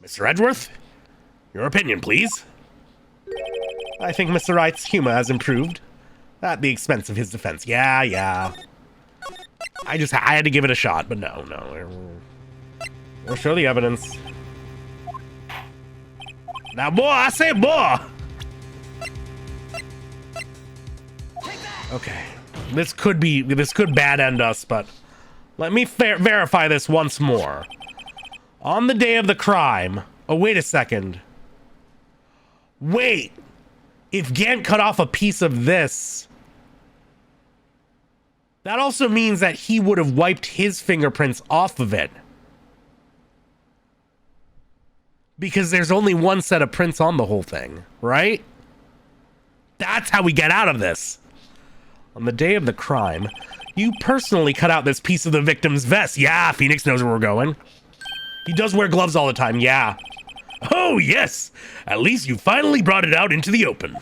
Mr. Edgeworth, your opinion, please. I think Mr. Wright's humor has improved. At the expense of his defense. Yeah. I had to give it a shot, but no. We'll show the evidence. Now, boy, I say boy! Okay. This could bad end us, but let me verify this once more. On the day of the crime... Oh, wait a second. Wait! If Gant cut off a piece of this... That also means that he would have wiped his fingerprints off of it. Because there's only one set of prints on the whole thing, right? That's how we get out of this. On the day of the crime, you personally cut out this piece of the victim's vest. Yeah, Phoenix knows where we're going. He does wear gloves all the time, yeah. Oh, yes. At least you finally brought it out into the open.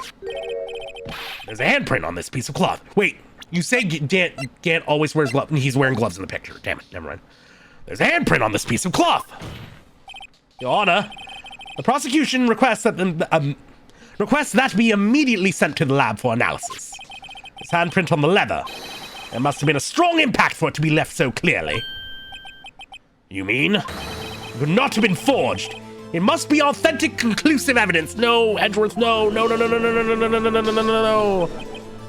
There's a handprint on this piece of cloth. Wait, you say Gant always wears gloves. He's wearing gloves in the picture. Damn it, never mind. There's a handprint on this piece of cloth. Your Honor, the prosecution requests that be immediately sent to the lab for analysis. This handprint on the leather. There must have been a strong impact for it to be left so clearly. You mean? It could not have been forged. It must be authentic, conclusive evidence. No, Edgeworth, no.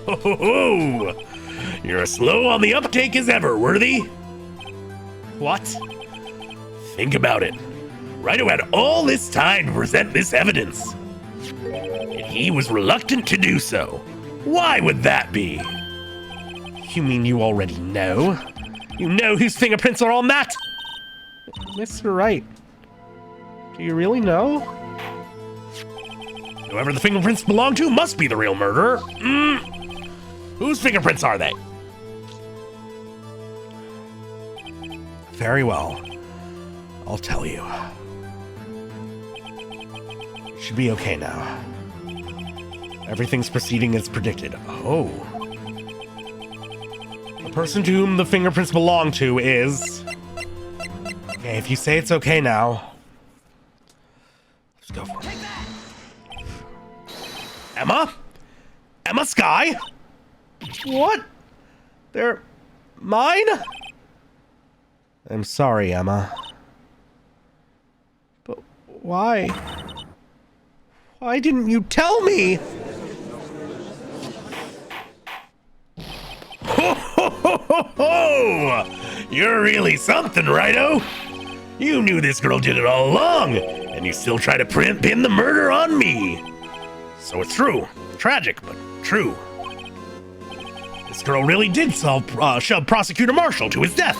Ho ho ho! You're as slow on the uptake as ever, Worthy. What? Think about it. Righto had all this time to present this evidence. And he was reluctant to do so. Why would that be? You mean you already know? You know whose fingerprints are on that? Mr. Wright, do you really know? Whoever the fingerprints belong to must be the real murderer. Whose fingerprints are they? Very well. I'll tell you. You should be okay now. Everything's proceeding as predicted. Oh. person to whom the fingerprints belong to is... Okay, if you say it's okay now. Let's go for it. Emma? Emma Sky? What? They're mine? I'm sorry, Emma. But why? Why didn't you tell me? Ho ho ho ho ho! You're really something, Righto. You knew this girl did it all along, and you still try to pin the murder on me. So it's true. Tragic, but true. This girl really did shove Prosecutor Marshall to his death.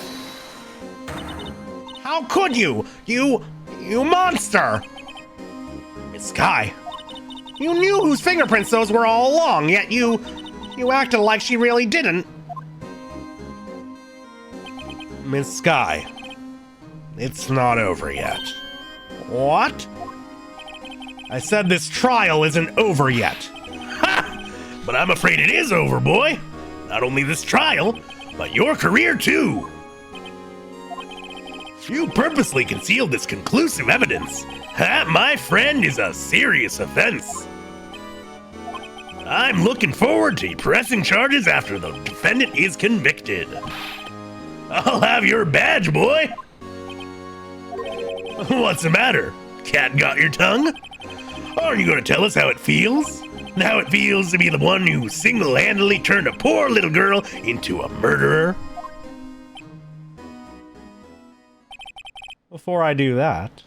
How could you? You monster! Miss Sky. You knew whose fingerprints those were all along, yet you acted like she really didn't. Miss Sky, it's not over yet. What? I said this trial isn't over yet. Ha! But I'm afraid it is over, boy. Not only this trial, but your career too. You purposely concealed this conclusive evidence. That, my friend, is a serious offense. I'm looking forward to pressing charges after the defendant is convicted. I'll have your badge, boy. What's the matter? Cat got your tongue? Are you going to tell us how it feels? How it feels to be the one who single-handedly turned a poor little girl into a murderer? Before I do that,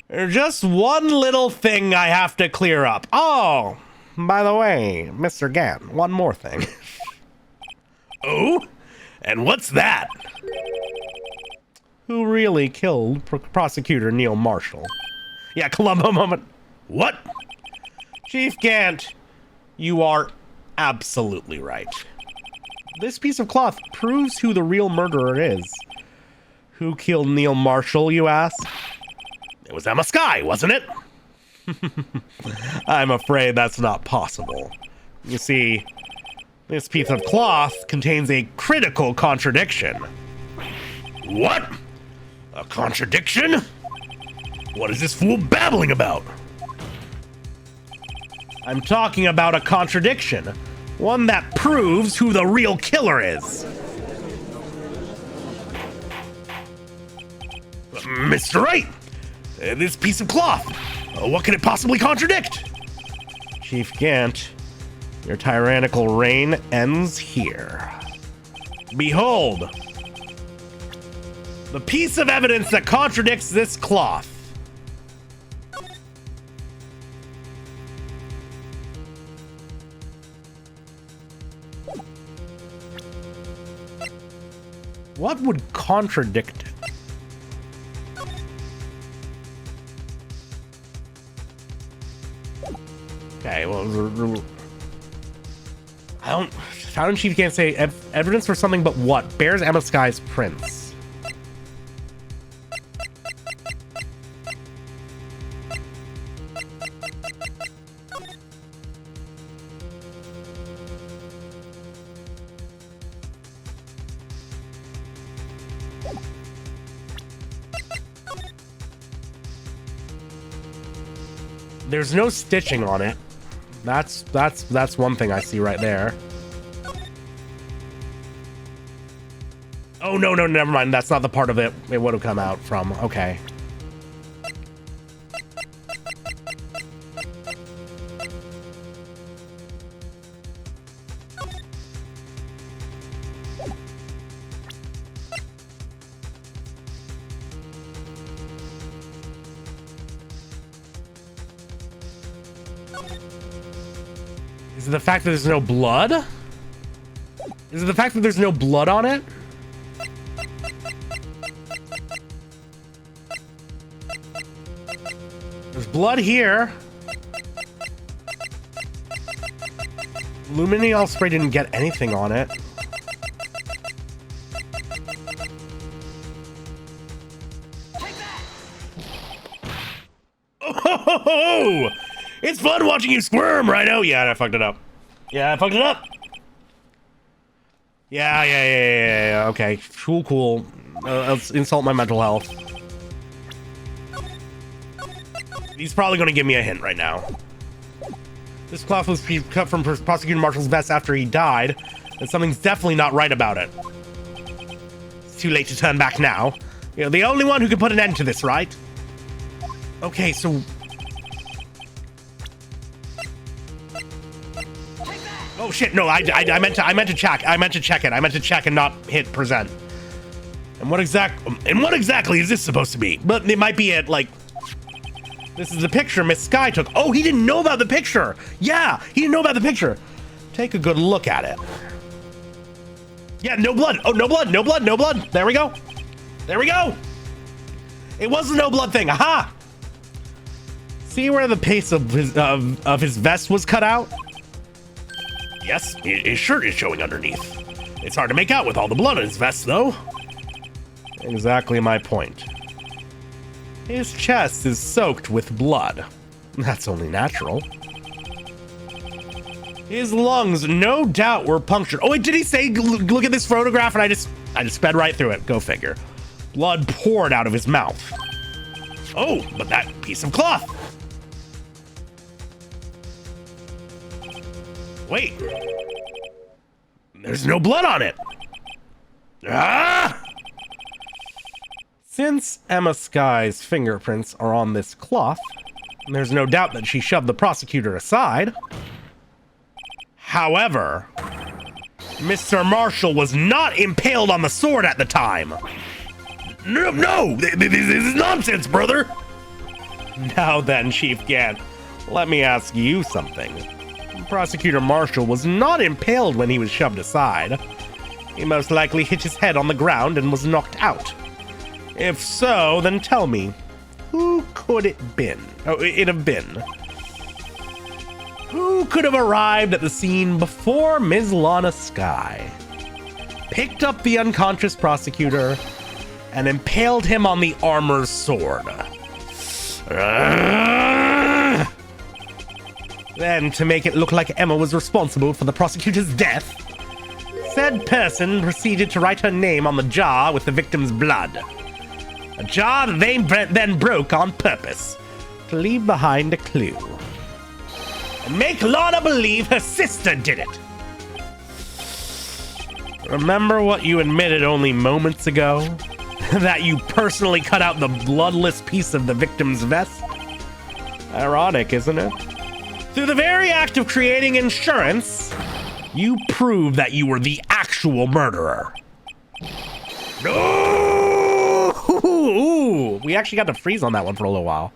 there's just one little thing I have to clear up. Oh, by the way, Mr. Gant, one more thing. Oh? And what's that? Who really killed Prosecutor Neil Marshall? Yeah, Columbo moment. What? Chief Gant, you are absolutely right. This piece of cloth proves who the real murderer is. Who killed Neil Marshall, you ask? It was Emma Sky, wasn't it? I'm afraid that's not possible. You see, this piece of cloth contains a critical contradiction. What? A contradiction? What is this fool babbling about? I'm talking about a contradiction. One that proves who the real killer is. Mr. Wright, this piece of cloth, what can it possibly contradict? Chief Gant, your tyrannical reign ends here. Behold, the piece of evidence that contradicts this cloth. What would contradict it? Okay, well, Fountain Chief can't say evidence for something, but what? Bears Emma Sky's prints. There's no stitching on it. That's one thing I see right there. Oh, no, never mind. That's not the part of it would have come out from. Okay. Is it the fact that there's no blood? Is it the fact that there's no blood on it? There's blood here. Luminol spray didn't get anything on it. Oh! It's fun watching you squirm, Rhino. Yeah, I fucked it up. Yeah. Okay, cool. Let's insult my mental health. He's probably going to give me a hint right now. This cloth was cut from Prosecutor Marshall's vest after he died, and something's definitely not right about it. It's too late to turn back now. You're the only one who can put an end to this, right? Okay, so... Oh shit, no, I meant to check. I meant to check it. I meant to check and not hit present. And what exactly is this supposed to be? But it might be it, like... This is the picture Miss Sky took. Oh, he didn't know about the picture. Yeah, he didn't know about the picture. Take a good look at it. Yeah, no blood. Oh, no blood. There we go. It was a no blood thing. Aha! See where the piece of his vest was cut out? Yes, his shirt is showing underneath. It's hard to make out with all the blood on his vest, though. Exactly my point. His chest is soaked with blood. That's only natural. His lungs, no doubt, were punctured. Oh, wait, did he say, look at this photograph? And I just sped right through it. Go figure. Blood poured out of his mouth. Oh, but that piece of cloth. Wait. There's no blood on it. Ah! Since Emma Sky's fingerprints are on this cloth, there's no doubt that she shoved the prosecutor aside. However, Mr. Marshall was not impaled on the sword at the time. No, this is nonsense, brother. Now then, Chief Gant, let me ask you something. Prosecutor Marshall was not impaled when he was shoved aside. He most likely hit his head on the ground and was knocked out. If so, then tell me, who could it have been? Who could have arrived at the scene before Ms. Lana Sky, picked up the unconscious prosecutor, and impaled him on the armor's sword? Then, to make it look like Emma was responsible for the prosecutor's death, said person proceeded to write her name on the jar with the victim's blood. A jar that they then broke on purpose to leave behind a clue. And make Lana believe her sister did it. Remember what you admitted only moments ago? That you personally cut out the bloodless piece of the victim's vest? Ironic, isn't it? Through the very act of creating insurance, you prove that you were the actual murderer. No! Ooh, we actually got to freeze on that one for a little while.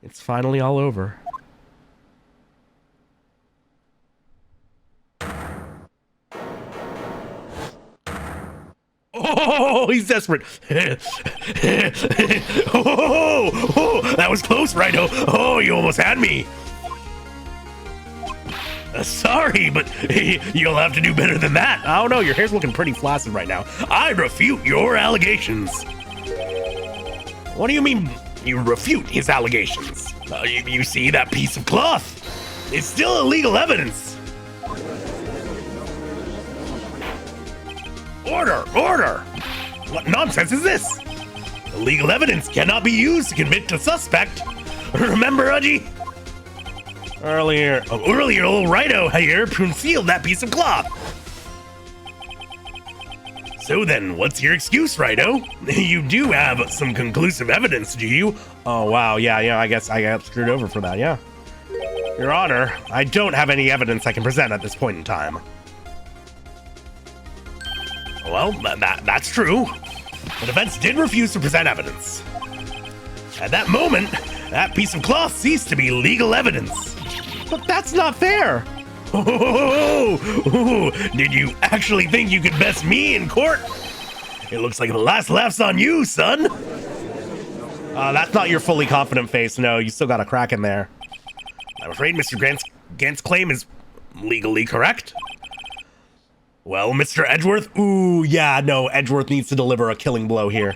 It's finally all over. Oh, he's desperate. Oh, that was close, Rhino. Oh, you almost had me. Sorry, but you'll have to do better than that. I don't know, your hair's looking pretty flaccid right now. I refute your allegations. What do you mean you refute his allegations? You see that piece of cloth? It's still illegal evidence. Order! What nonsense is this? Illegal evidence cannot be used to convict a suspect. Remember, Udgy? Earlier, old Rhino here concealed that piece of cloth. So then, what's your excuse, Rhino? You do have some conclusive evidence, do you? Oh, wow, yeah, I guess I got screwed over for that, yeah. Your Honor, I don't have any evidence I can present at this point in time. Well, that's true. The defense did refuse to present evidence. At that moment, that piece of cloth ceased to be legal evidence. But that's not fair. Did you actually think you could best me in court? It looks like the last laugh's on you, son. That's not your fully confident face. No, you still got a crack in there. I'm afraid Mr. Gant's claim is legally correct. Well, Mr. Edgeworth? Ooh, yeah, no, Edgeworth needs to deliver a killing blow here.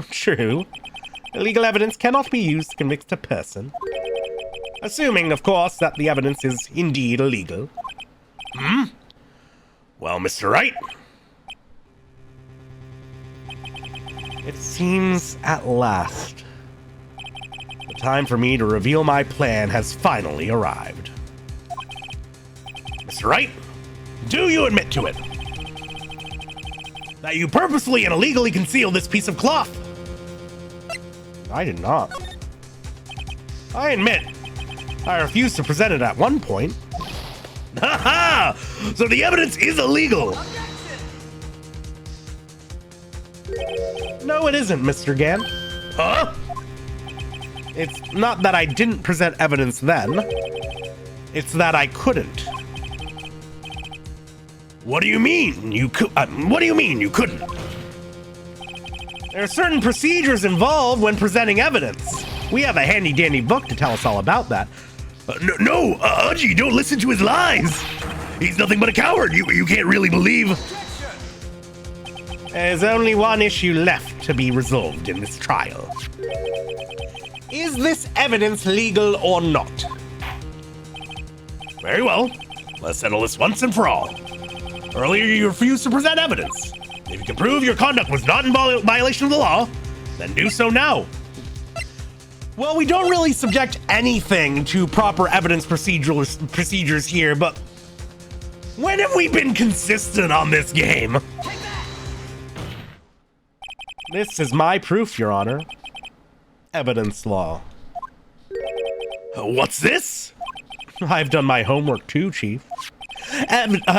True. Illegal evidence cannot be used to convict a person. Assuming, of course, that the evidence is indeed illegal. Well, Mr. Wright? It seems at last the time for me to reveal my plan has finally arrived. Mr. Wright, do you admit to it? That you purposely and illegally concealed this piece of cloth? I did not. I admit, I refused to present it at one point. Ha ha! So the evidence is illegal! No, it isn't, Mr. Gant. Huh? It's not that I didn't present evidence then. It's that I couldn't. What do you mean you what do you mean you couldn't? There are certain procedures involved when presenting evidence. We have a handy-dandy book to tell us all about that. No, Udgy, don't listen to his lies! He's nothing but a coward! You can't really believe... There's only one issue left to be resolved in this trial. Is this evidence legal or not? Very well. Let's settle this once and for all. Earlier you refused to present evidence. If you can prove your conduct was not in violation of the law, then do so now. Well, we don't really subject anything to proper evidence procedures here, but when have we been consistent on this game? This is my proof, Your Honor. Evidence law. What's this? I've done my homework too, Chief.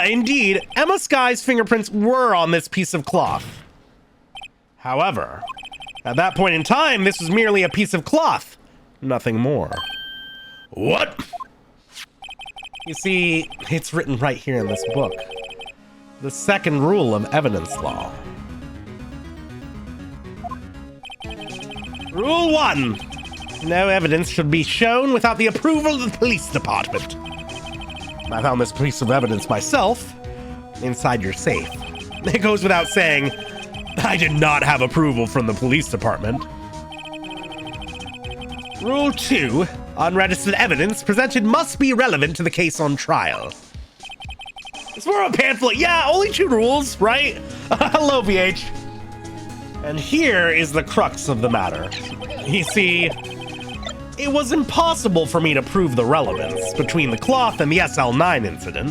Indeed, Emma Sky's fingerprints were on this piece of cloth. However, at that point in time, this was merely a piece of cloth, nothing more. What? You see, it's written right here in this book. The second rule of evidence law. Rule 1. No evidence should be shown without the approval of the police department. I found this piece of evidence myself inside your safe. It goes without saying, I did not have approval from the police department. Rule 2. Unregistered evidence presented must be relevant to the case on trial. It's more of a pamphlet. Yeah, only 2 rules, right? Hello, VH. And here is the crux of the matter. You see, it was impossible for me to prove the relevance between the cloth and the SL9 incident.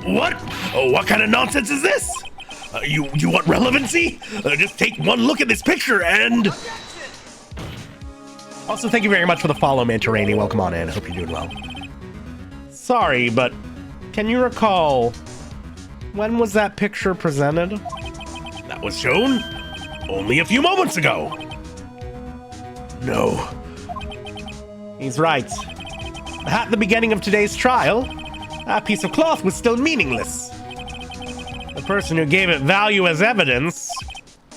What? What kind of nonsense is this? You want relevancy? Just take one look at this picture and... Also, thank you very much for the follow, Mantarani. Welcome on in. Hope you're doing well. Sorry, but can you recall when was that picture presented? That was shown only a few moments ago. No. He's right. At the beginning of today's trial, that piece of cloth was still meaningless. The person who gave it value as evidence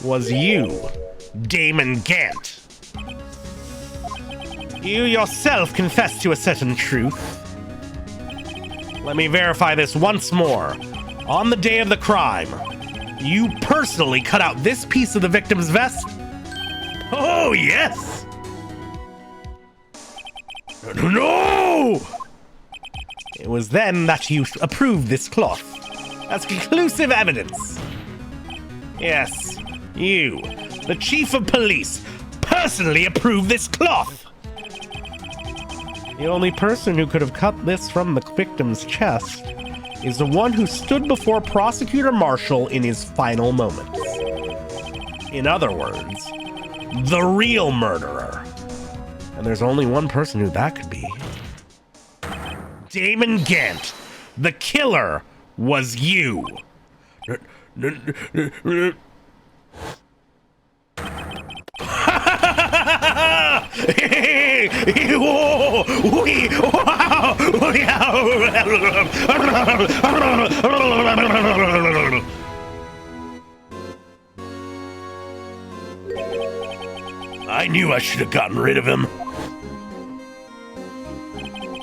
was you, Damon Gant. You yourself confessed to a certain truth. Let me verify this once more. On the day of the crime, you personally cut out this piece of the victim's vest? Oh, yes! No! It was then that you approved this cloth as conclusive evidence. Yes, you, the chief of police, personally approved this cloth. The only person who could have cut this from the victim's chest is the one who stood before Prosecutor Marshall in his final moments. In other words, the real murderer. And there's only one person who that could be. Damon Gant, the killer, was you. I knew I should have gotten rid of him.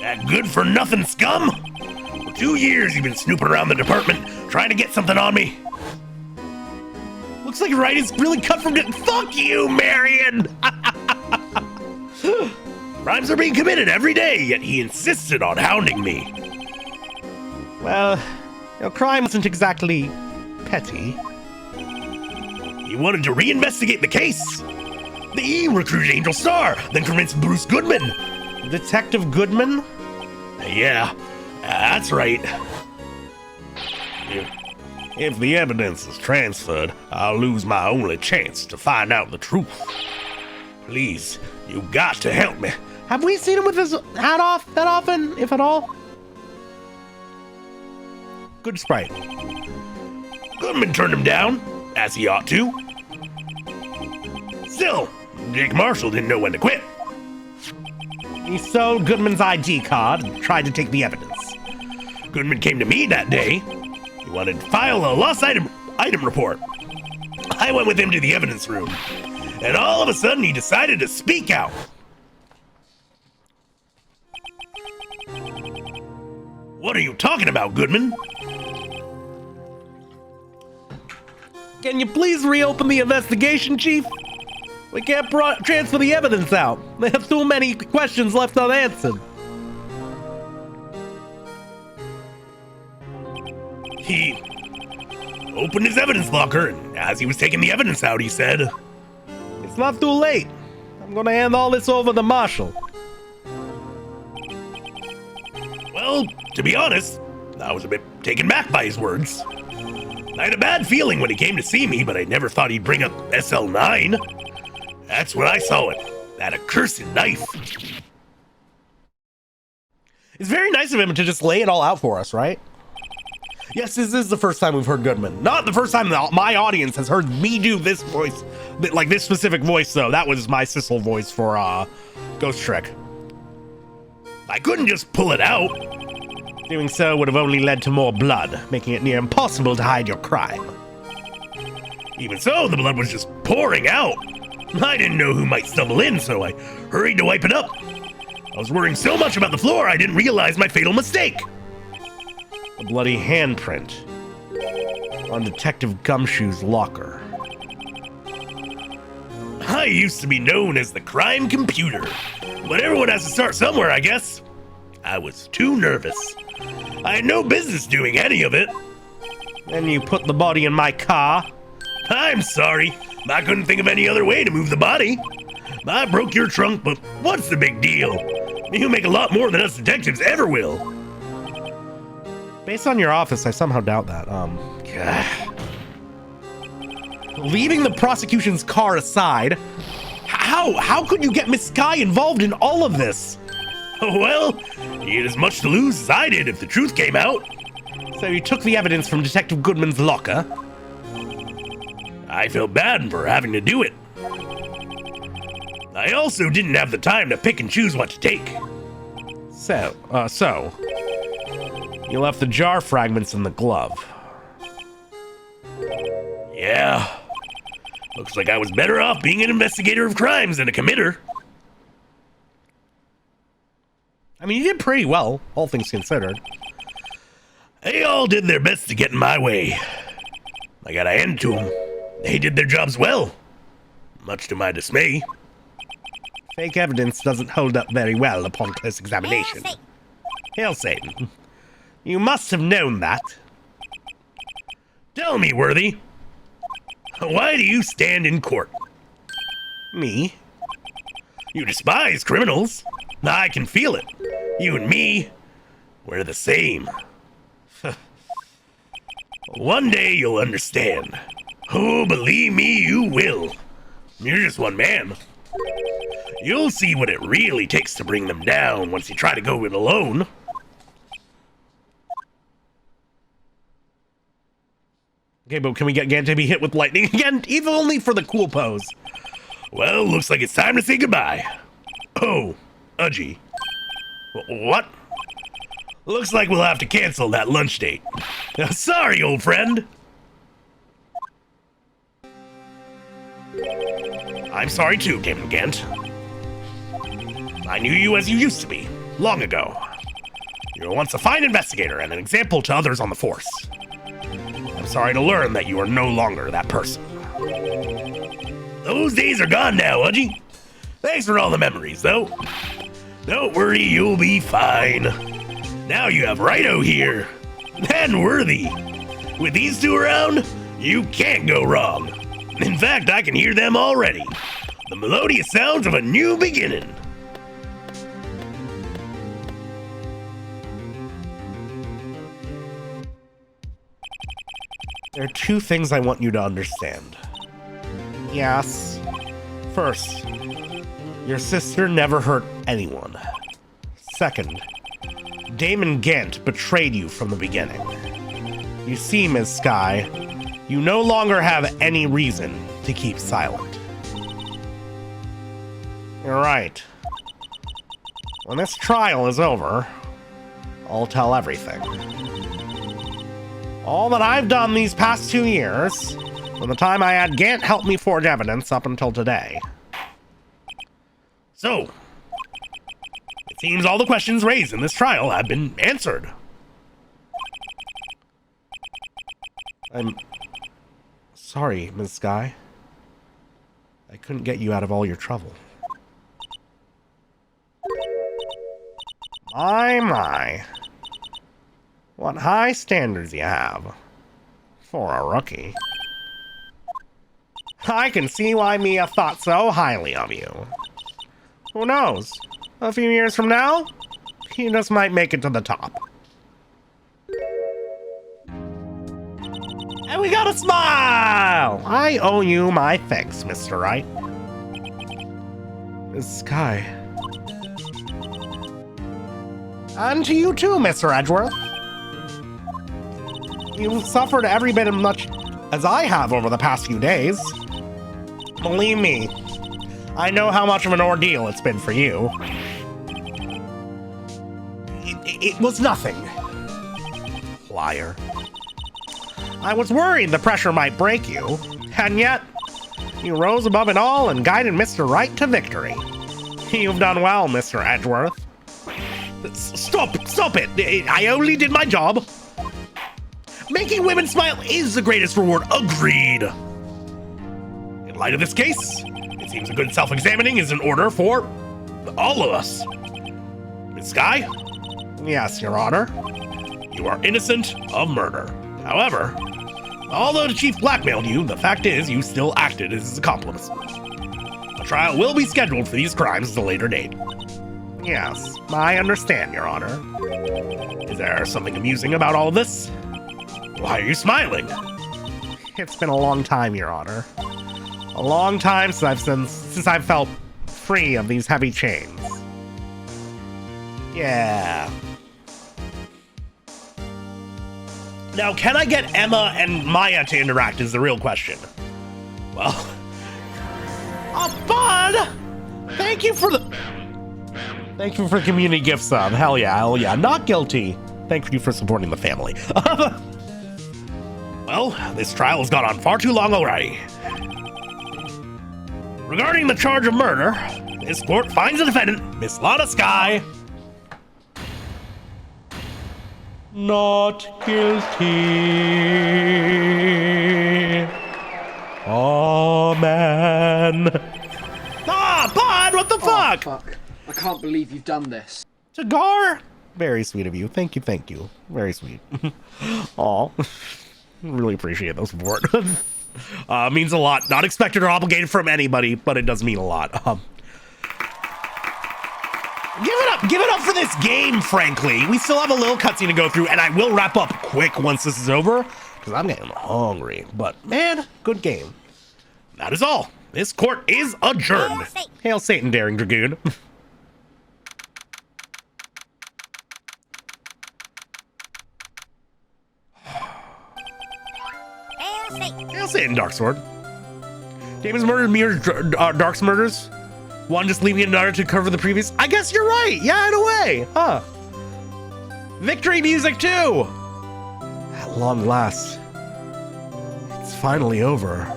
That good-for-nothing scum? For 2 years you've been snooping around the department, trying to get something on me. Looks like Wright is really cut from it. Fuck you, Marion! Crimes are being committed every day, yet he insisted on hounding me. Well, Your crime wasn't exactly petty. He wanted to reinvestigate the case. He recruited Angel Star, then convinced Bruce Goodman. Detective Goodman? Yeah, that's right. If the evidence is transferred, I'll lose my only chance to find out the truth. Please, you got to help me. Have we seen him with his hat off that often, if at all? Good sprite. Goodman turned him down, as he ought to. Still, Jake Marshall didn't know when to quit. He stole Goodman's ID card and tried to take the evidence. Goodman came to me that day. He wanted to file a lost item report. I went with him to the evidence room, and all of a sudden he decided to speak out. What are you talking about, Goodman? Can you please reopen the investigation, Chief? We can't transfer the evidence out. They have too many questions left unanswered. He opened his evidence locker, and as he was taking the evidence out, he said, It's not too late. I'm gonna hand all this over to Marshall. well, to be honest, I was a bit taken back by his words. I had a bad feeling when he came to see me, but I never thought he'd bring up SL9. That's when I saw it. That accursed knife. It's very nice of him to just lay it all out for us, right? Yes, this is the first time we've heard Goodman. Not the first time that my audience has heard me do this voice, like this specific voice, though. That was my Sissel voice for Ghost Trick. I couldn't just pull it out. Doing so would have only led to more blood, making it near impossible to hide your crime. Even so, the blood was just pouring out. I didn't know who might stumble in, so I hurried to wipe it up. I was worrying so much about the floor, I didn't realize my fatal mistake. A bloody handprint on Detective Gumshoe's locker. I used to be known as the crime computer, but everyone has to start somewhere, I guess. I was too nervous. I had no business doing any of it. Then you put the body in my car. I'm sorry. I couldn't think of any other way to move the body. I broke your trunk, but what's the big deal? You make a lot more than us detectives ever will. Based on your office, I somehow doubt that. Leaving the prosecution's car aside, how could you get Miss Sky involved in all of this? Well, he had as much to lose as I did if the truth came out. So you took the evidence from Detective Goodman's locker. I felt bad for having to do it. I also didn't have the time to pick and choose what to take. So, you left the jar fragments in the glove. Yeah. Looks like I was better off being an investigator of crimes than a committer. I mean, you did pretty well, all things considered. They all did their best to get in my way. I gotta hand it to them. They did their jobs well, much to my dismay. Fake evidence doesn't hold up very well upon close examination. Hail Satan. You must have known that. Tell me, Worthy, why do you stand in court? Me? You despise criminals. I can feel it. You and me, we're the same. One day you'll understand. Oh, believe me, you will. You're just one man. You'll see what it really takes to bring them down once you try to go it alone. Okay, but can we get Gant to be hit with lightning again? Even only for the cool pose. Well, looks like it's time to say goodbye. Oh, Udgy. What? Looks like we'll have to cancel that lunch date. Sorry, old friend. I'm sorry too, Captain Gant. I knew you as you used to be, long ago. You were once a fine investigator and an example to others on the force. I'm sorry to learn that you are no longer that person. Those days are gone now, Udgy. Thanks for all the memories, though. Don't worry, you'll be fine. Now you have Righto here. and worthy. With these two around, you can't go wrong. In fact, I can hear them already. The melodious sounds of a new beginning. There are two things I want you to understand. Yes. First, your sister never hurt anyone. Second, Damon Gant betrayed you from the beginning. You see, Ms. Sky, you no longer have any reason to keep silent. You're right. When this trial is over, I'll tell everything. All that I've done these past 2 years, from the time I had Gant help me forge evidence up until today. So, it seems all the questions raised in this trial have been answered. I'm sorry, Ms. Sky. I couldn't get you out of all your trouble. My. What high standards you have for a rookie. I can see why Mia thought so highly of you. Who knows? A few years from now, you just might make it to the top. And we got a smile! I owe you my thanks, Mr. Wright. Ms. Sky. And to you too, Mr. Edgeworth. You've suffered every bit as much as I have over the past few days. Believe me, I know how much of an ordeal it's been for you. It was nothing. Liar. I was worried the pressure might break you, and yet you rose above it all and guided Mr. Wright to victory. You've done well, Mr. Edgeworth. Stop it. I only did my job. Making women smile is the greatest reward. Agreed. In light of this case, it seems a good self-examining is in order for all of us. Miss Sky? Yes, Your Honor. You are innocent of murder. However, although the chief blackmailed you, the fact is you still acted as his accomplice. A trial will be scheduled for these crimes at a later date. Yes, I understand, Your Honor. Is there something amusing about all of this? Why are you smiling? It's been a long time, Your Honor. A long time since I've felt free of these heavy chains. Yeah. Now, can I get Emma and Maya to interact is the real question. Well... Oh, Bud! Thank you for the community gift sub. Hell yeah. Not guilty. Thank you for supporting the family. Well, this trial has gone on far too long already. Regarding the charge of murder, this court finds the defendant, Miss Lana Sky, not guilty. Amen. Ah, Bud, what the fuck? Fuck. I can't believe you've done this. Cigar? Very sweet of you. Thank you. Very sweet. Aw. Really appreciate the support. Means a lot. Not expected or obligated from anybody, but it does mean a lot. Give it up for this game, frankly. We still have a little cutscene to go through, and I will wrap up quick once this is over, because I'm getting hungry. But, man, good game. That is all. This court is adjourned. Hail Satan, Daring Dragoon. Hail Satan, Darksword. Damon's murdered mirrors Dark's murders. One just leaving another to cover the previous. I guess you're right. Yeah, in a way. Huh. Victory music, too. At long last, it's finally over.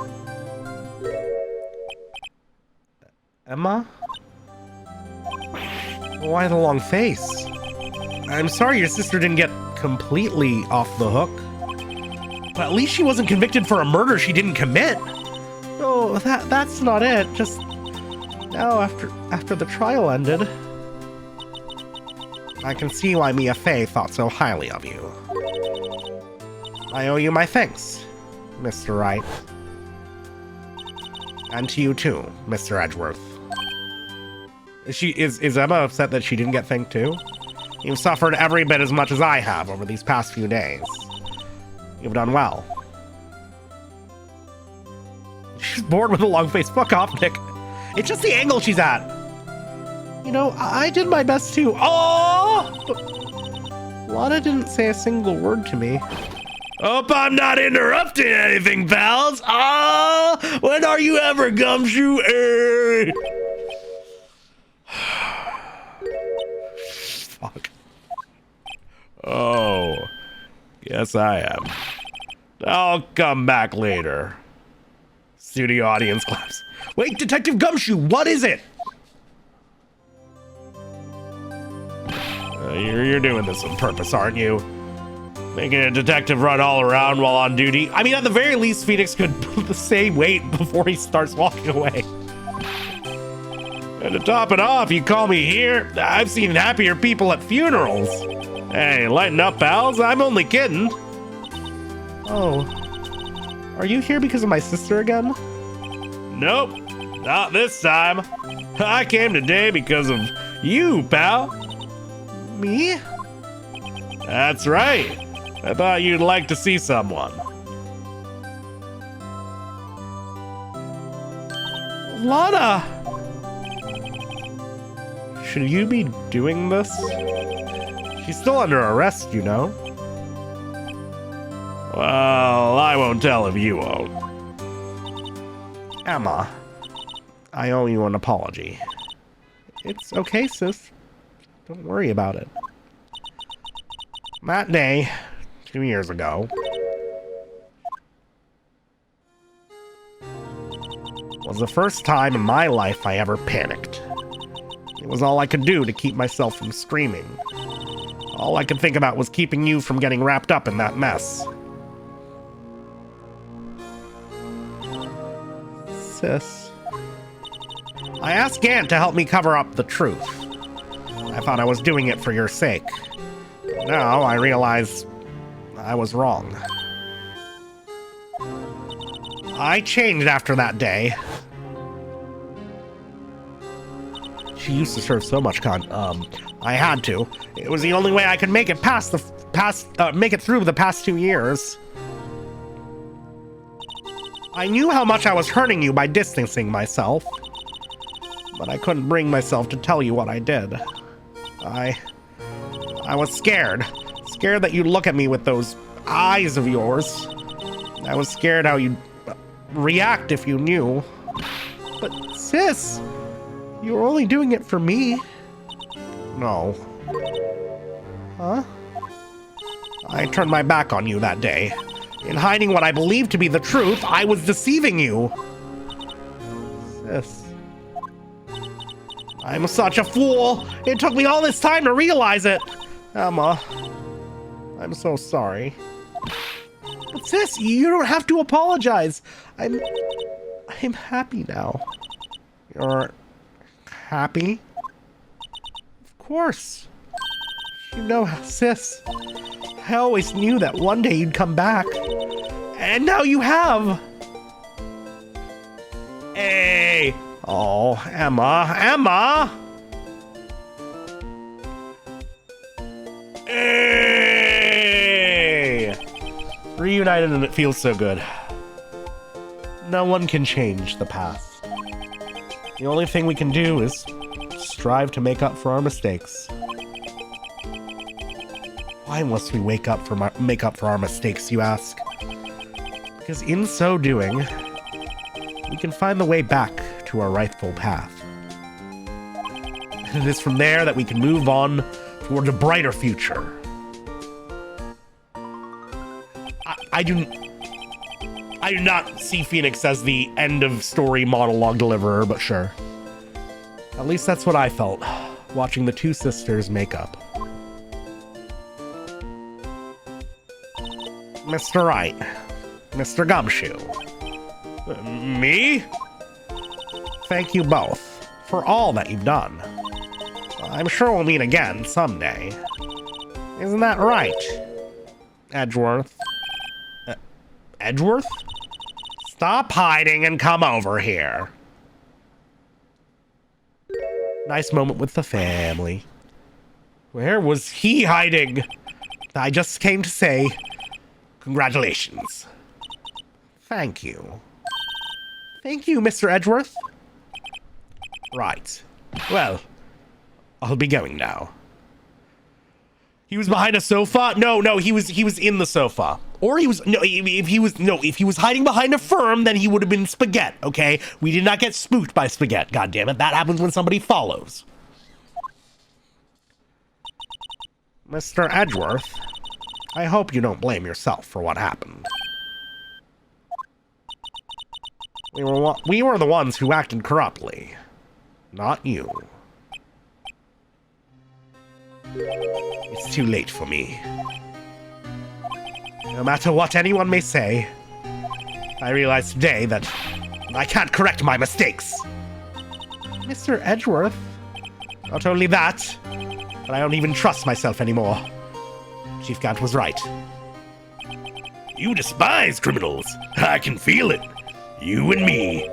Emma? Why the long face? I'm sorry your sister didn't get completely off the hook. But at least she wasn't convicted for a murder she didn't commit. No, that's not it. Just now, after the trial ended, I can see why Mia Fey thought so highly of you. I owe you my thanks, Mr. Wright. And to you too, Mr. Edgeworth. Is Emma upset that she didn't get thanked too? You've suffered every bit as much as I have over these past few days. You've done well. She's bored with a long face. Fuck off, Nick. It's just the angle she's at. You know, I did my best too. Oh! Lana didn't say a single word to me. Hope I'm not interrupting anything, pals. Ah, when are you ever, Gumshoe? Fuck. Oh, guess I am. I'll come back later. Studio audience claps. Wait, Detective Gumshoe, what is it? You're doing this on purpose, aren't you? Making a detective run all around while on duty? I mean, at the very least, Phoenix could say wait before he starts walking away. And to top it off, you call me here? I've seen happier people at funerals. Hey, lighten up, pals. I'm only kidding. Oh. Are you here because of my sister again? Nope, not this time. I came today because of you, pal. Me? That's right. I thought you'd like to see someone. Lana! Should you be doing this? She's still under arrest, you know. Well, I won't tell if you won't. Emma, I owe you an apology. It's okay, sis. Don't worry about it. That day, 2 years ago, was the first time in my life I ever panicked. It was all I could do to keep myself from screaming. All I could think about was keeping you from getting wrapped up in that mess. Sis. I asked Gant to help me cover up the truth. I thought I was doing it for your sake. Now I realize I was wrong. I changed after that day. She used to serve so much I had to. It was the only way I could make it make it through the past 2 years. I knew how much I was hurting you by distancing myself, but I couldn't bring myself to tell you what I did. I was scared. Scared that you'd look at me with those eyes of yours. I was scared how you'd react if you knew. But sis, you were only doing it for me. No. Huh? I turned my back on you that day. In hiding what I believed to be the truth, I was deceiving you. Sis. I'm such a fool. It took me all this time to realize it. Emma, I'm so sorry. But sis, you don't have to apologize. I'm happy now. You're happy? Of course. You know, sis, I always knew that one day you'd come back. And now you have. Hey. Oh, Emma. Hey. Reunited and it feels so good. No one can change the past. The only thing we can do is strive to make up for our mistakes. Why must we make up for our mistakes, you ask? Because in so doing, we can find the way back to our rightful path. And it is from there that we can move on toward a brighter future. I do not see Phoenix as the end of story monologue deliverer, but sure. At least that's what I felt, watching the two sisters make up. Mr. Wright, Mr. Gumshoe. Me? Thank you both for all that you've done. I'm sure we'll meet again someday. Isn't that right, Edgeworth? Edgeworth? Stop hiding and come over here. Nice moment with the family. Where was he hiding? I just came to say congratulations. Thank you. Thank you, Mr. Edgeworth. Right. Well, I'll be going now. He was behind a sofa? No, he was in the sofa. Or he was if he was hiding behind a firm, then he would have been Spaghetti, okay? We did not get spooked by Spaghetti, goddammit. That happens when somebody follows. Mr. Edgeworth, I hope you don't blame yourself for what happened. We were the ones who acted corruptly, not you. It's too late for me. No matter what anyone may say, I realize today that I can't correct my mistakes. Mr. Edgeworth, not only that, but I don't even trust myself anymore. Chief Gant was right. You despise criminals. I can feel it. You and me,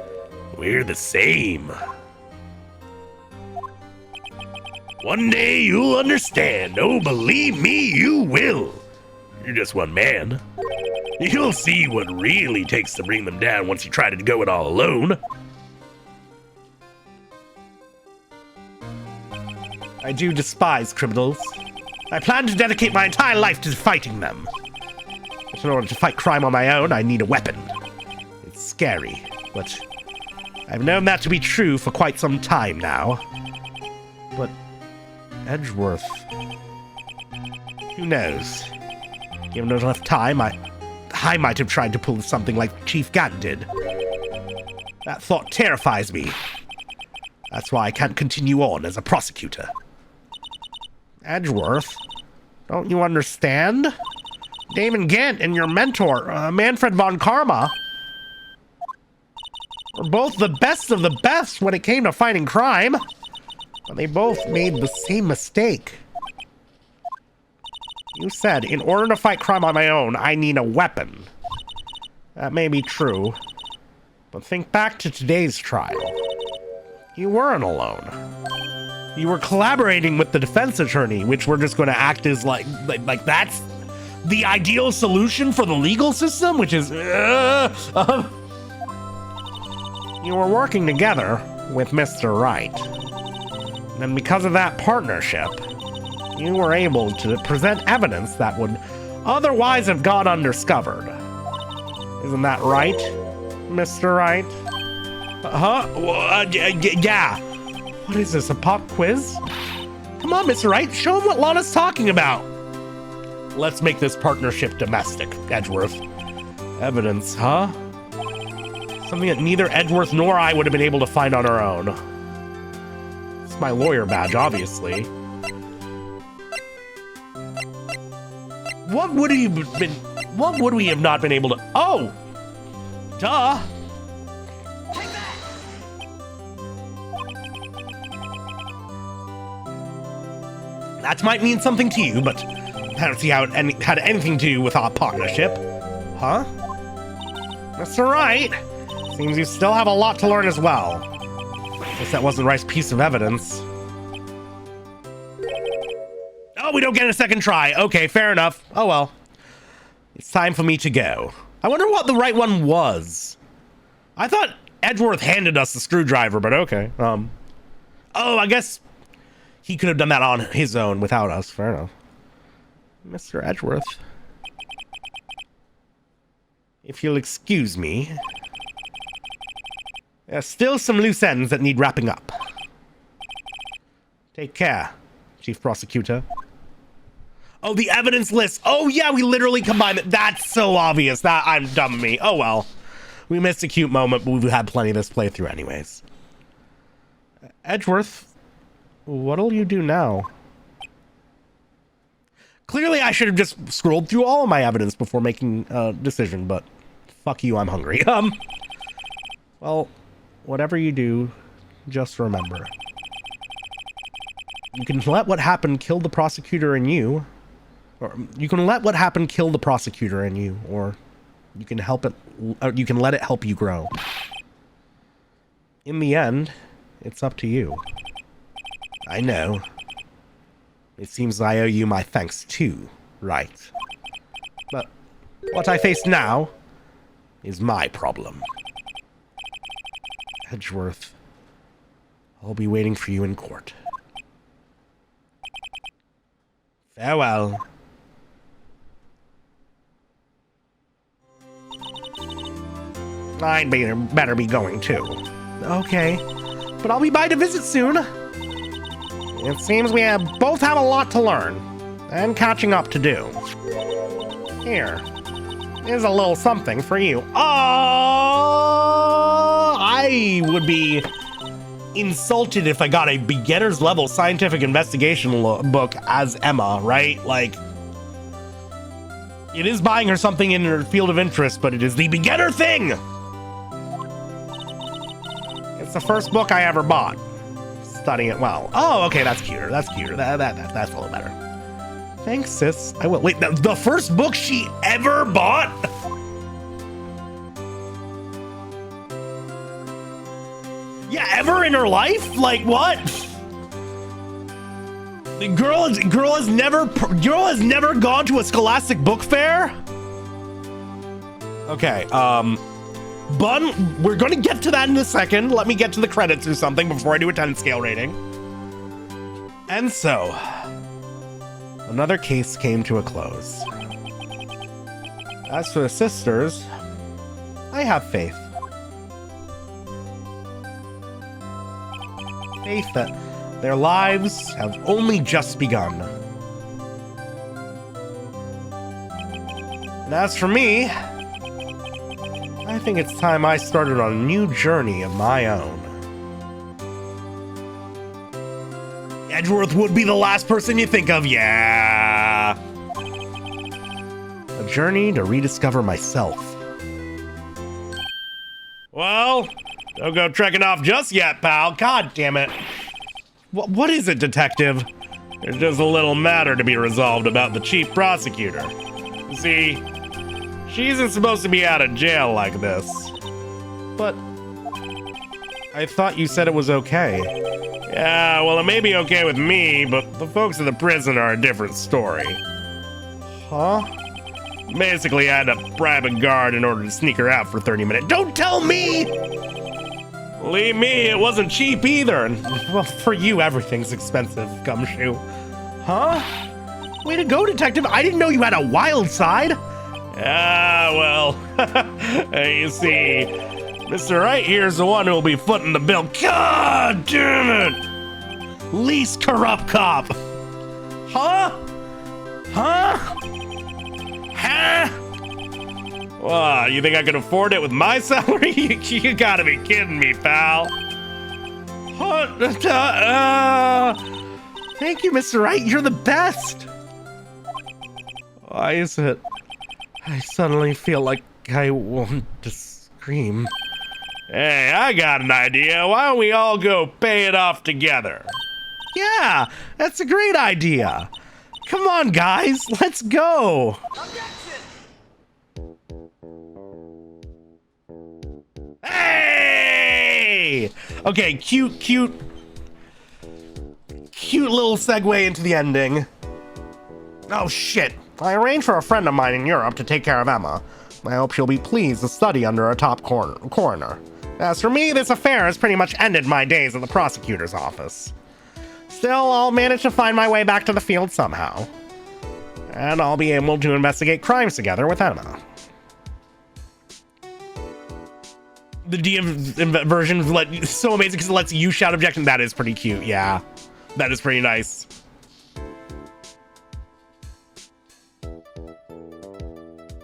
we're the same. One day you'll understand. Oh, believe me, you will. You're just one man. You'll see what really takes to bring them down once you try to go it all alone. I do despise criminals. I plan to dedicate my entire life to fighting them. But in order to fight crime on my own, I need a weapon. It's scary, but I've known that to be true for quite some time now. But Edgeworth, who knows? Given enough time, I might have tried to pull something like Chief Gant did. That thought terrifies me. That's why I can't continue on as a prosecutor. Edgeworth, don't you understand? Damon Gant and your mentor, Manfred von Karma, were both the best of the best when it came to fighting crime. But they both made the same mistake. You said, in order to fight crime on my own, I need a weapon. That may be true. But think back to today's trial. You weren't alone. You were collaborating with the defense attorney, which we're just going to act as like that's the ideal solution for the legal system, which is... You were working together with Mr. Wright. And because of that partnership, you were able to present evidence that would otherwise have gone undiscovered. Isn't that right, Mr. Wright? Yeah. What is this, a pop quiz? Come on, Mr. Wright, show him what Lana's talking about. Let's make this partnership domestic, Edgeworth. Evidence, huh? Something that neither Edgeworth nor I would have been able to find on our own. It's my lawyer badge, obviously. What would we have not been able to... Oh! Duh! That might mean something to you, but I don't see how it had anything to do with our partnership. Huh? Mr. Wright, seems you still have a lot to learn as well. Guess that wasn't the right piece of evidence. Oh, we don't get a second try. Okay, fair enough. Oh well. It's time for me to go. I wonder what the right one was. I thought Edgeworth handed us the screwdriver, but okay. Oh, I guess he could have done that on his own without us. Fair enough. Mr. Edgeworth. If you'll excuse me. There's still some loose ends that need wrapping up. Take care, Chief Prosecutor. Oh, the evidence list. Oh, yeah, we literally combined it. That's so obvious. That I'm dumb me. Oh, well. We missed a cute moment, but we've had plenty of this playthrough anyways. Edgeworth, what'll you do now? Clearly, I should have just scrolled through all of my evidence before making a decision, but fuck you, I'm hungry. Well, whatever you do, just remember. You can let what happened kill the prosecutor in you, or you can let what happened kill the prosecutor in you, or You can help it, or you can let it help you grow. In the end, it's up to you. I know. It seems I owe you my thanks too, Wright. But what I face now is my problem. Edgeworth, I'll be waiting for you in court. Farewell. I'd better be going too. Okay, but I'll be by to visit soon. It seems we both have a lot to learn and catching up to do. Here is a little something for you. Oh, I would be insulted if I got a beginner's level scientific investigation book as Emma, right? Like, it is buying her something in her field of interest, but it is the beginner thing. It's the first book I ever bought. Studying it well. Oh, okay, that's cuter. That's cuter. That's a little better. Thanks, sis. I will. Wait, the first book she ever bought? Yeah, ever in her life? Like, what? The girl has never gone to a Scholastic book fair? Okay, Bun, we're going to get to that in a second. Let me get to the credits or something before I do a 10 scale rating. And so, another case came to a close. As for the sisters, I have faith. Faith that their lives have only just begun. And as for me, I think it's time I started on a new journey of my own. Edgeworth would be the last person you think of, yeah. A journey to rediscover myself. Well, don't go trekking off just yet, pal. God damn it. What is it, detective? There's just a little matter to be resolved about the chief prosecutor. You see, she isn't supposed to be out of jail like this. But I thought you said it was okay. Yeah, well, it may be okay with me, but the folks in the prison are a different story. Huh? Basically, I had to bribe a guard in order to sneak her out for 30 minutes. Don't tell me! Believe me, it wasn't cheap either. And, well, for you, everything's expensive, Gumshoe. Huh? Way to go, detective. I didn't know you had a wild side. Ah, well, you see, Mr. Wright here's the one who'll be footing the bill. God damn it! Least corrupt cop. Huh? Huh? Huh? What, you think I could afford it with my salary? You gotta be kidding me, pal. Thank you, Mr. Wright. You're the best. Why is it I suddenly feel like I want to scream? Hey, I got an idea. Why don't we all go pay it off together? Yeah, that's a great idea. Come on, guys, let's go. Hey! Okay, cute little segue into the ending. Oh, shit. I arranged for a friend of mine in Europe to take care of Emma. I hope she'll be pleased to study under a top coroner. As for me, this affair has pretty much ended my days at the prosecutor's office. Still, I'll manage to find my way back to the field somehow. And I'll be able to investigate crimes together with Emma. The DM version is so amazing because it lets you shout objection. That is pretty cute, yeah. That is pretty nice.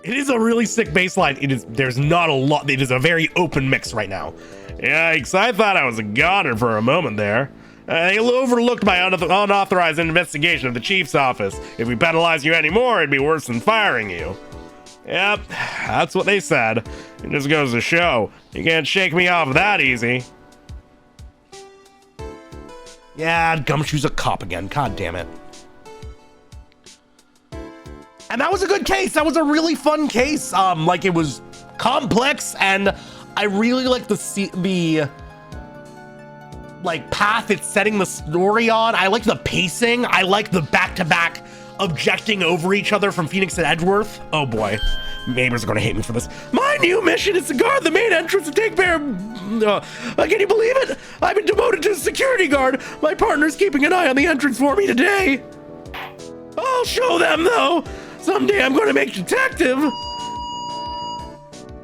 It is a really sick baseline. There's not a lot. It is a very open mix right now. Yikes, I thought I was a goner for a moment there. They overlooked my unauthorized investigation of the chief's office. If we penalize you anymore, it'd be worse than firing you. Yep, that's what they said. It just goes to show. You can't shake me off that easy. Yeah, Gumshoe's a cop again. God damn it. And that was a good case. That was a really fun case. Like it was complex, and I really like the like path it's setting the story on. I like the pacing. I like the back-to-back objecting over each other from Phoenix and Edgeworth. Oh boy, neighbors are gonna hate me for this. My new mission is to guard the main entrance and take care of, can you believe it? I've been demoted to a security guard. My partner's keeping an eye on the entrance for me today. I'll show them though. Someday I'm gonna make detective.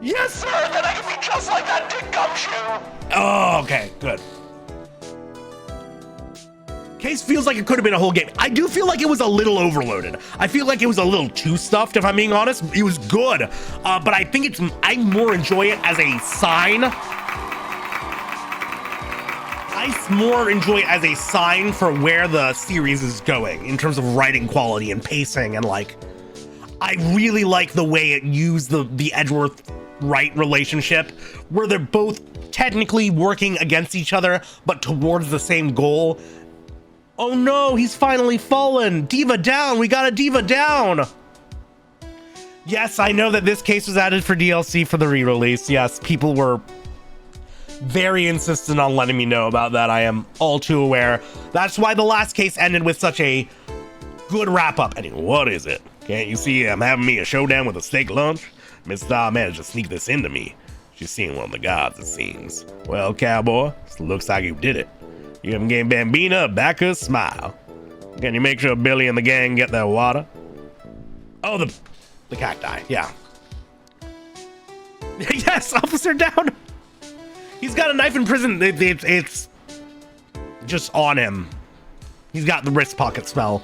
Yes, sir, then I can be just like that Dick Gumshoe. Oh, okay, good. Case feels like it could have been a whole game. I do feel like it was a little overloaded. I feel like it was a little too stuffed, if I'm being honest. It was good, but I think I more enjoy it as a sign. I more enjoy it as a sign for where the series is going in terms of writing quality and pacing, and like, I really like the way it used the Edgeworth Wright relationship, where they're both technically working against each other, but towards the same goal. Oh no, he's finally fallen. Diva down. We got a diva down. Yes, I know that this case was added for DLC for the re-release. Yes, people were very insistent on letting me know about that. I am all too aware. That's why the last case ended with such a good wrap-up. Anyway, what is it? Can't you see I'm having me a showdown with a steak lunch? Miss Star managed to sneak this into me. She's seen one of the gods, it seems. Well, cowboy, looks like you did it. You haven't gave Bambina a backer smile. Can you make sure Billy and the gang get their water? Oh, the cacti, yeah. Yes, officer down. He's got a knife in prison. It's just on him. He's got the wrist pocket smell.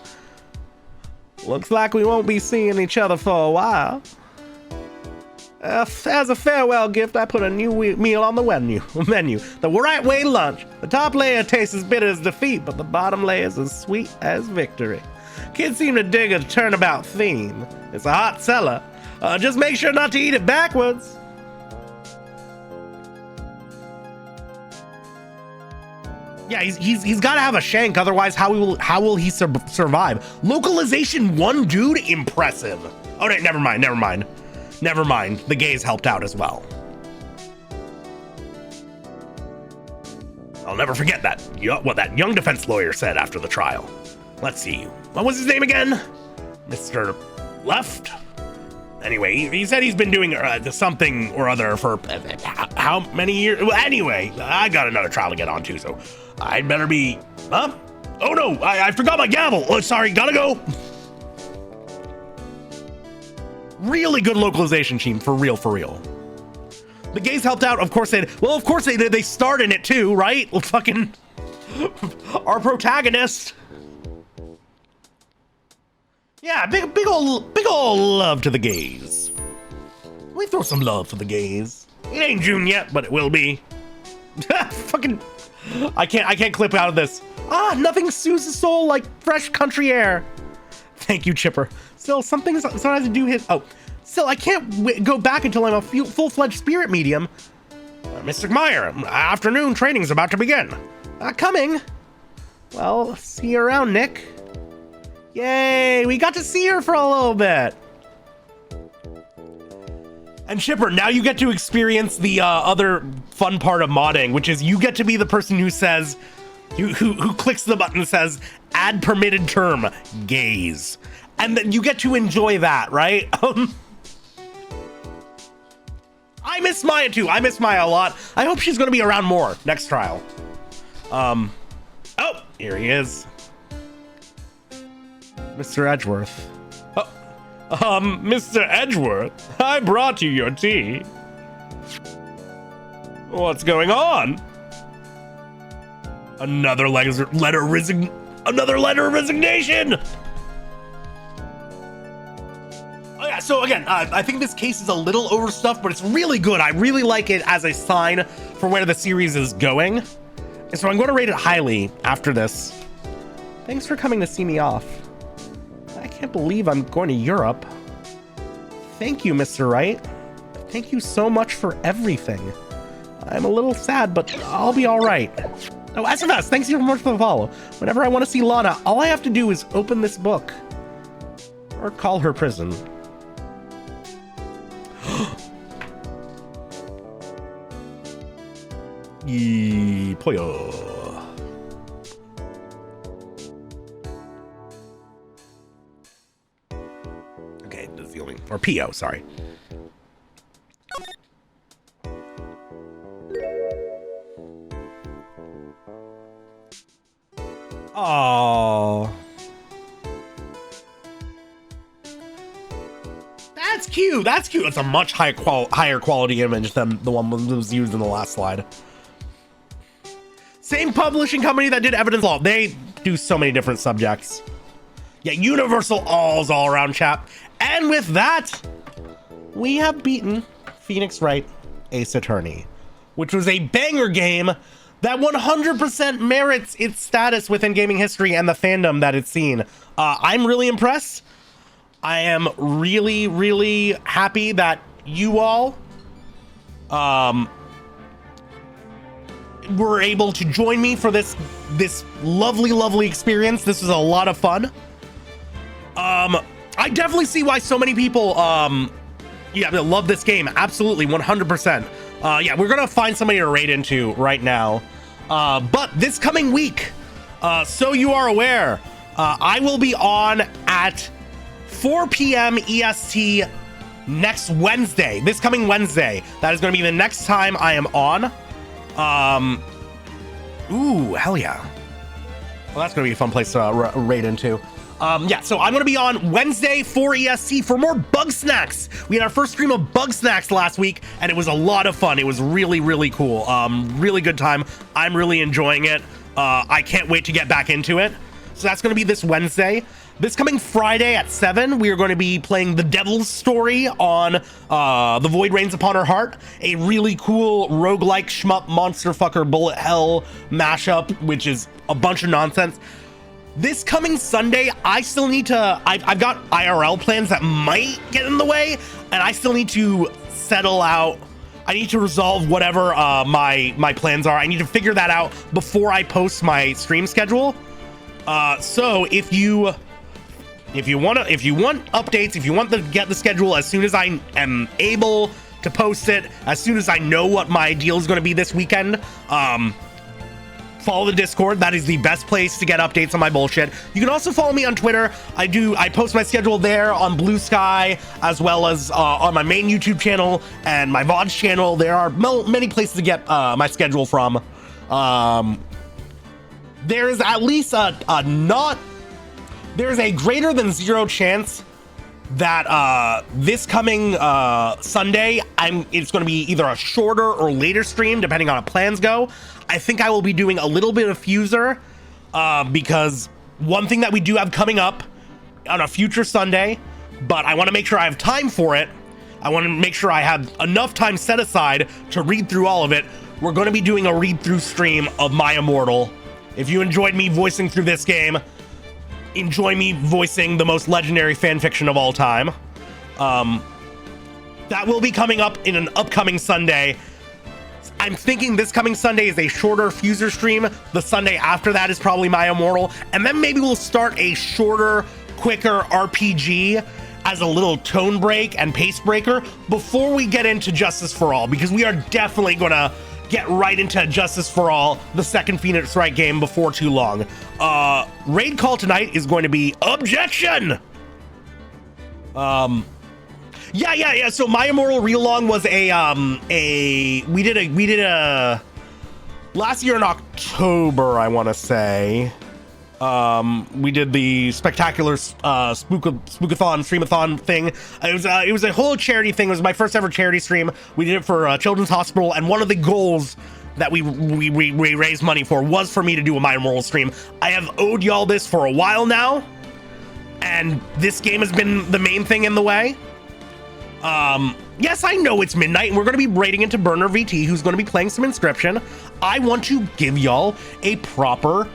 Looks like we won't be seeing each other for a while. As a farewell gift, I put a new meal on the menu. The Wright Way lunch. The top layer tastes as bitter as defeat, but the bottom layer is as sweet as victory. Kids seem to dig a turnabout theme. It's a hot seller. Just make sure not to eat it backwards. Yeah, he's got to have a shank, otherwise how will he survive? Localization 1, dude, impressive. Oh, no, never mind. The gays helped out as well. I'll never forget what that young defense lawyer said after the trial. Let's see, what was his name again? Mr. Left? Anyway, he said he's been doing something or other for how many years? Well, anyway, I got another trial to get on to, so I'd better be, huh? Oh no, I forgot my gavel. Oh, sorry, gotta go. Really good localization team, for real. The gays helped out, of course they did. They starred in it too, right? Fucking our protagonist. Yeah, big ol' love to the gays. We throw some love for the gays. It ain't June yet, but it will be. Fucking, I can't clip out of this. Nothing soothes the soul like fresh country air. Thank you, Chipper. Still, sometimes to do his. Oh, still, I can't go back until I'm a full-fledged spirit medium. Mr. Meyer, afternoon training's about to begin. Coming. Well, see you around, Nick. Yay, we got to see her for a little bit. And Chipper, now you get to experience the other fun part of modding, which is you get to be the person who says, who clicks the button that says, add permitted term, gays. And then you get to enjoy that, right? I miss Maya too. I miss Maya a lot. I hope she's going to be around more next trial. Oh, here he is. Mr. Edgeworth. Mr. Edgeworth, I brought you your tea. What's going on? Another letter of resignation. Oh yeah, so again, I think this case is a little overstuffed, but it's really good. I really like it as a sign for where the series is going. And so I'm going to rate it highly after this. Thanks for coming to see me off. I can't believe I'm going to Europe. Thank you, Mr. Wright. Thank you so much for everything. I'm a little sad, but I'll be all right. Oh, SFS, thanks so much for the follow. Whenever I want to see Lana, all I have to do is open this book. Or call her prison. Pollo. Okay, that's the only, or PO, sorry. Oh, that's cute. That's cute. It's a much higher quality image than the one that was used in the last slide. Same publishing company that did Evidence Law. They do so many different subjects. Yeah, universal alls all around, chap. And with that, we have beaten Phoenix Wright Ace Attorney, which was a banger game that 100% merits its status within gaming history and the fandom that it's seen. I'm really impressed. I am really, really happy that you all were able to join me for this lovely experience. This was a lot of fun. I definitely see why so many people love this game. Absolutely, 100%. Yeah, we're gonna find somebody to raid into right now. But this coming week, so you are aware, I will be on at 4 p.m. EST next Wednesday. This coming Wednesday. That is going to be the next time I am on. Ooh, hell yeah. Well, that's going to be a fun place to raid into. Yeah, so I'm going to be on Wednesday 4 EST for more Bug Snacks. We had our first stream of Bug Snacks last week, and it was a lot of fun. It was really, really cool. Really good time. I'm really enjoying it. I can't wait to get back into it. So that's going to be this Wednesday. This coming Friday at 7, we are going to be playing The Devil's Story on The Void Rains Upon Her Heart, a really cool roguelike shmup monster fucker bullet hell mashup, which is a bunch of nonsense. This coming Sunday, I still need to, I've got IRL plans that might get in the way, and I still need to settle out. I need to resolve whatever my plans are. I need to figure that out before I post my stream schedule. So if you want updates, if you want to get the schedule as soon as I am able to post it, as soon as I know what my deal is going to be this weekend, follow the Discord. That is the best place to get updates on my bullshit. You can also follow me on Twitter. I post my schedule there on Blue Sky, as well as on my main YouTube channel and my VODs channel. There are many places to get my schedule from. There is at least there's a greater than 0 chance that this coming Sunday, it's going to be either a shorter or later stream, depending on how plans go. I think I will be doing a little bit of Fuser, because one thing that we do have coming up on a future Sunday, but I want to make sure I have time for it. I want to make sure I have enough time set aside to read through all of it. We're going to be doing a read-through stream of My Immortal. If you enjoyed me voicing through this game, enjoy me voicing the most legendary fanfiction of all time. That will be coming up in an upcoming Sunday. I'm thinking this coming Sunday is a shorter Fuser stream. The Sunday after that is probably My Immortal. And then maybe we'll start a shorter, quicker RPG as a little tone break and pace breaker before we get into Justice for All, because we are definitely going to get right into Justice for All, the second Phoenix Wright game, before too long. Raid call tonight is going to be Objection! Yeah. So My Immortal Real-Long was we did a last year in October, I want to say. We did the spectacular spookathon, streamathon thing. It was a whole charity thing. It was my first ever charity stream. We did it for Children's Hospital, and one of the goals that we raised money for was for me to do a My Immortal stream. I have owed y'all this for a while now, and this game has been the main thing in the way. Yes, I know it's midnight, and we're going to be raiding into Burner VT, who's going to be playing some Inscription. I want to give y'all a proper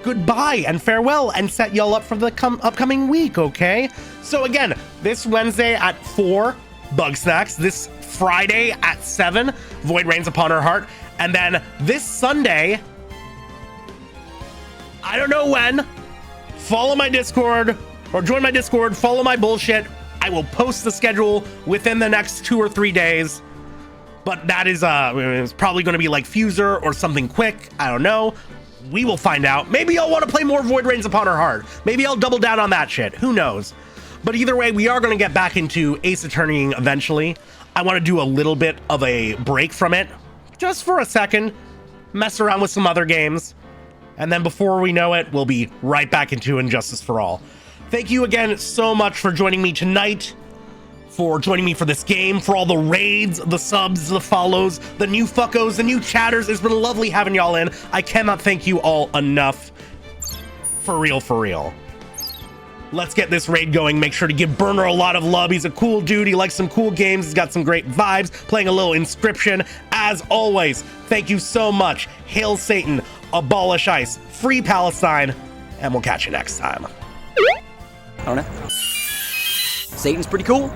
goodbye and farewell and set y'all up for the upcoming week, okay? So again, this Wednesday at 4, Bug Snacks. This Friday at 7, Void Rains Upon Her Heart. And then this Sunday, I don't know when, follow my Discord, or join my Discord, follow my bullshit. I will post the schedule within the next 2 or 3 days. But that is it's probably going to be like Fuser or something quick. I don't know. We will find out. Maybe I'll want to play more Void Rains Upon Our Heart. Maybe I'll double down on that shit. Who knows? But either way, we are going to get back into Ace Attorneying eventually. I want to do a little bit of a break from it, just for a second, mess around with some other games, and then before we know it, we'll be right back into Injustice for All. Thank you again so much for joining me tonight, for joining me for this game, for all the raids, the subs, the follows, the new fuckos, the new chatters. It's been lovely having y'all in. I cannot thank you all enough. For real, for real. Let's get this raid going. Make sure to give Burner a lot of love. He's a cool dude. He likes some cool games. He's got some great vibes. Playing a little Inscription. As always, thank you so much. Hail Satan. Abolish ICE. Free Palestine. And we'll catch you next time. I don't know. Satan's pretty cool.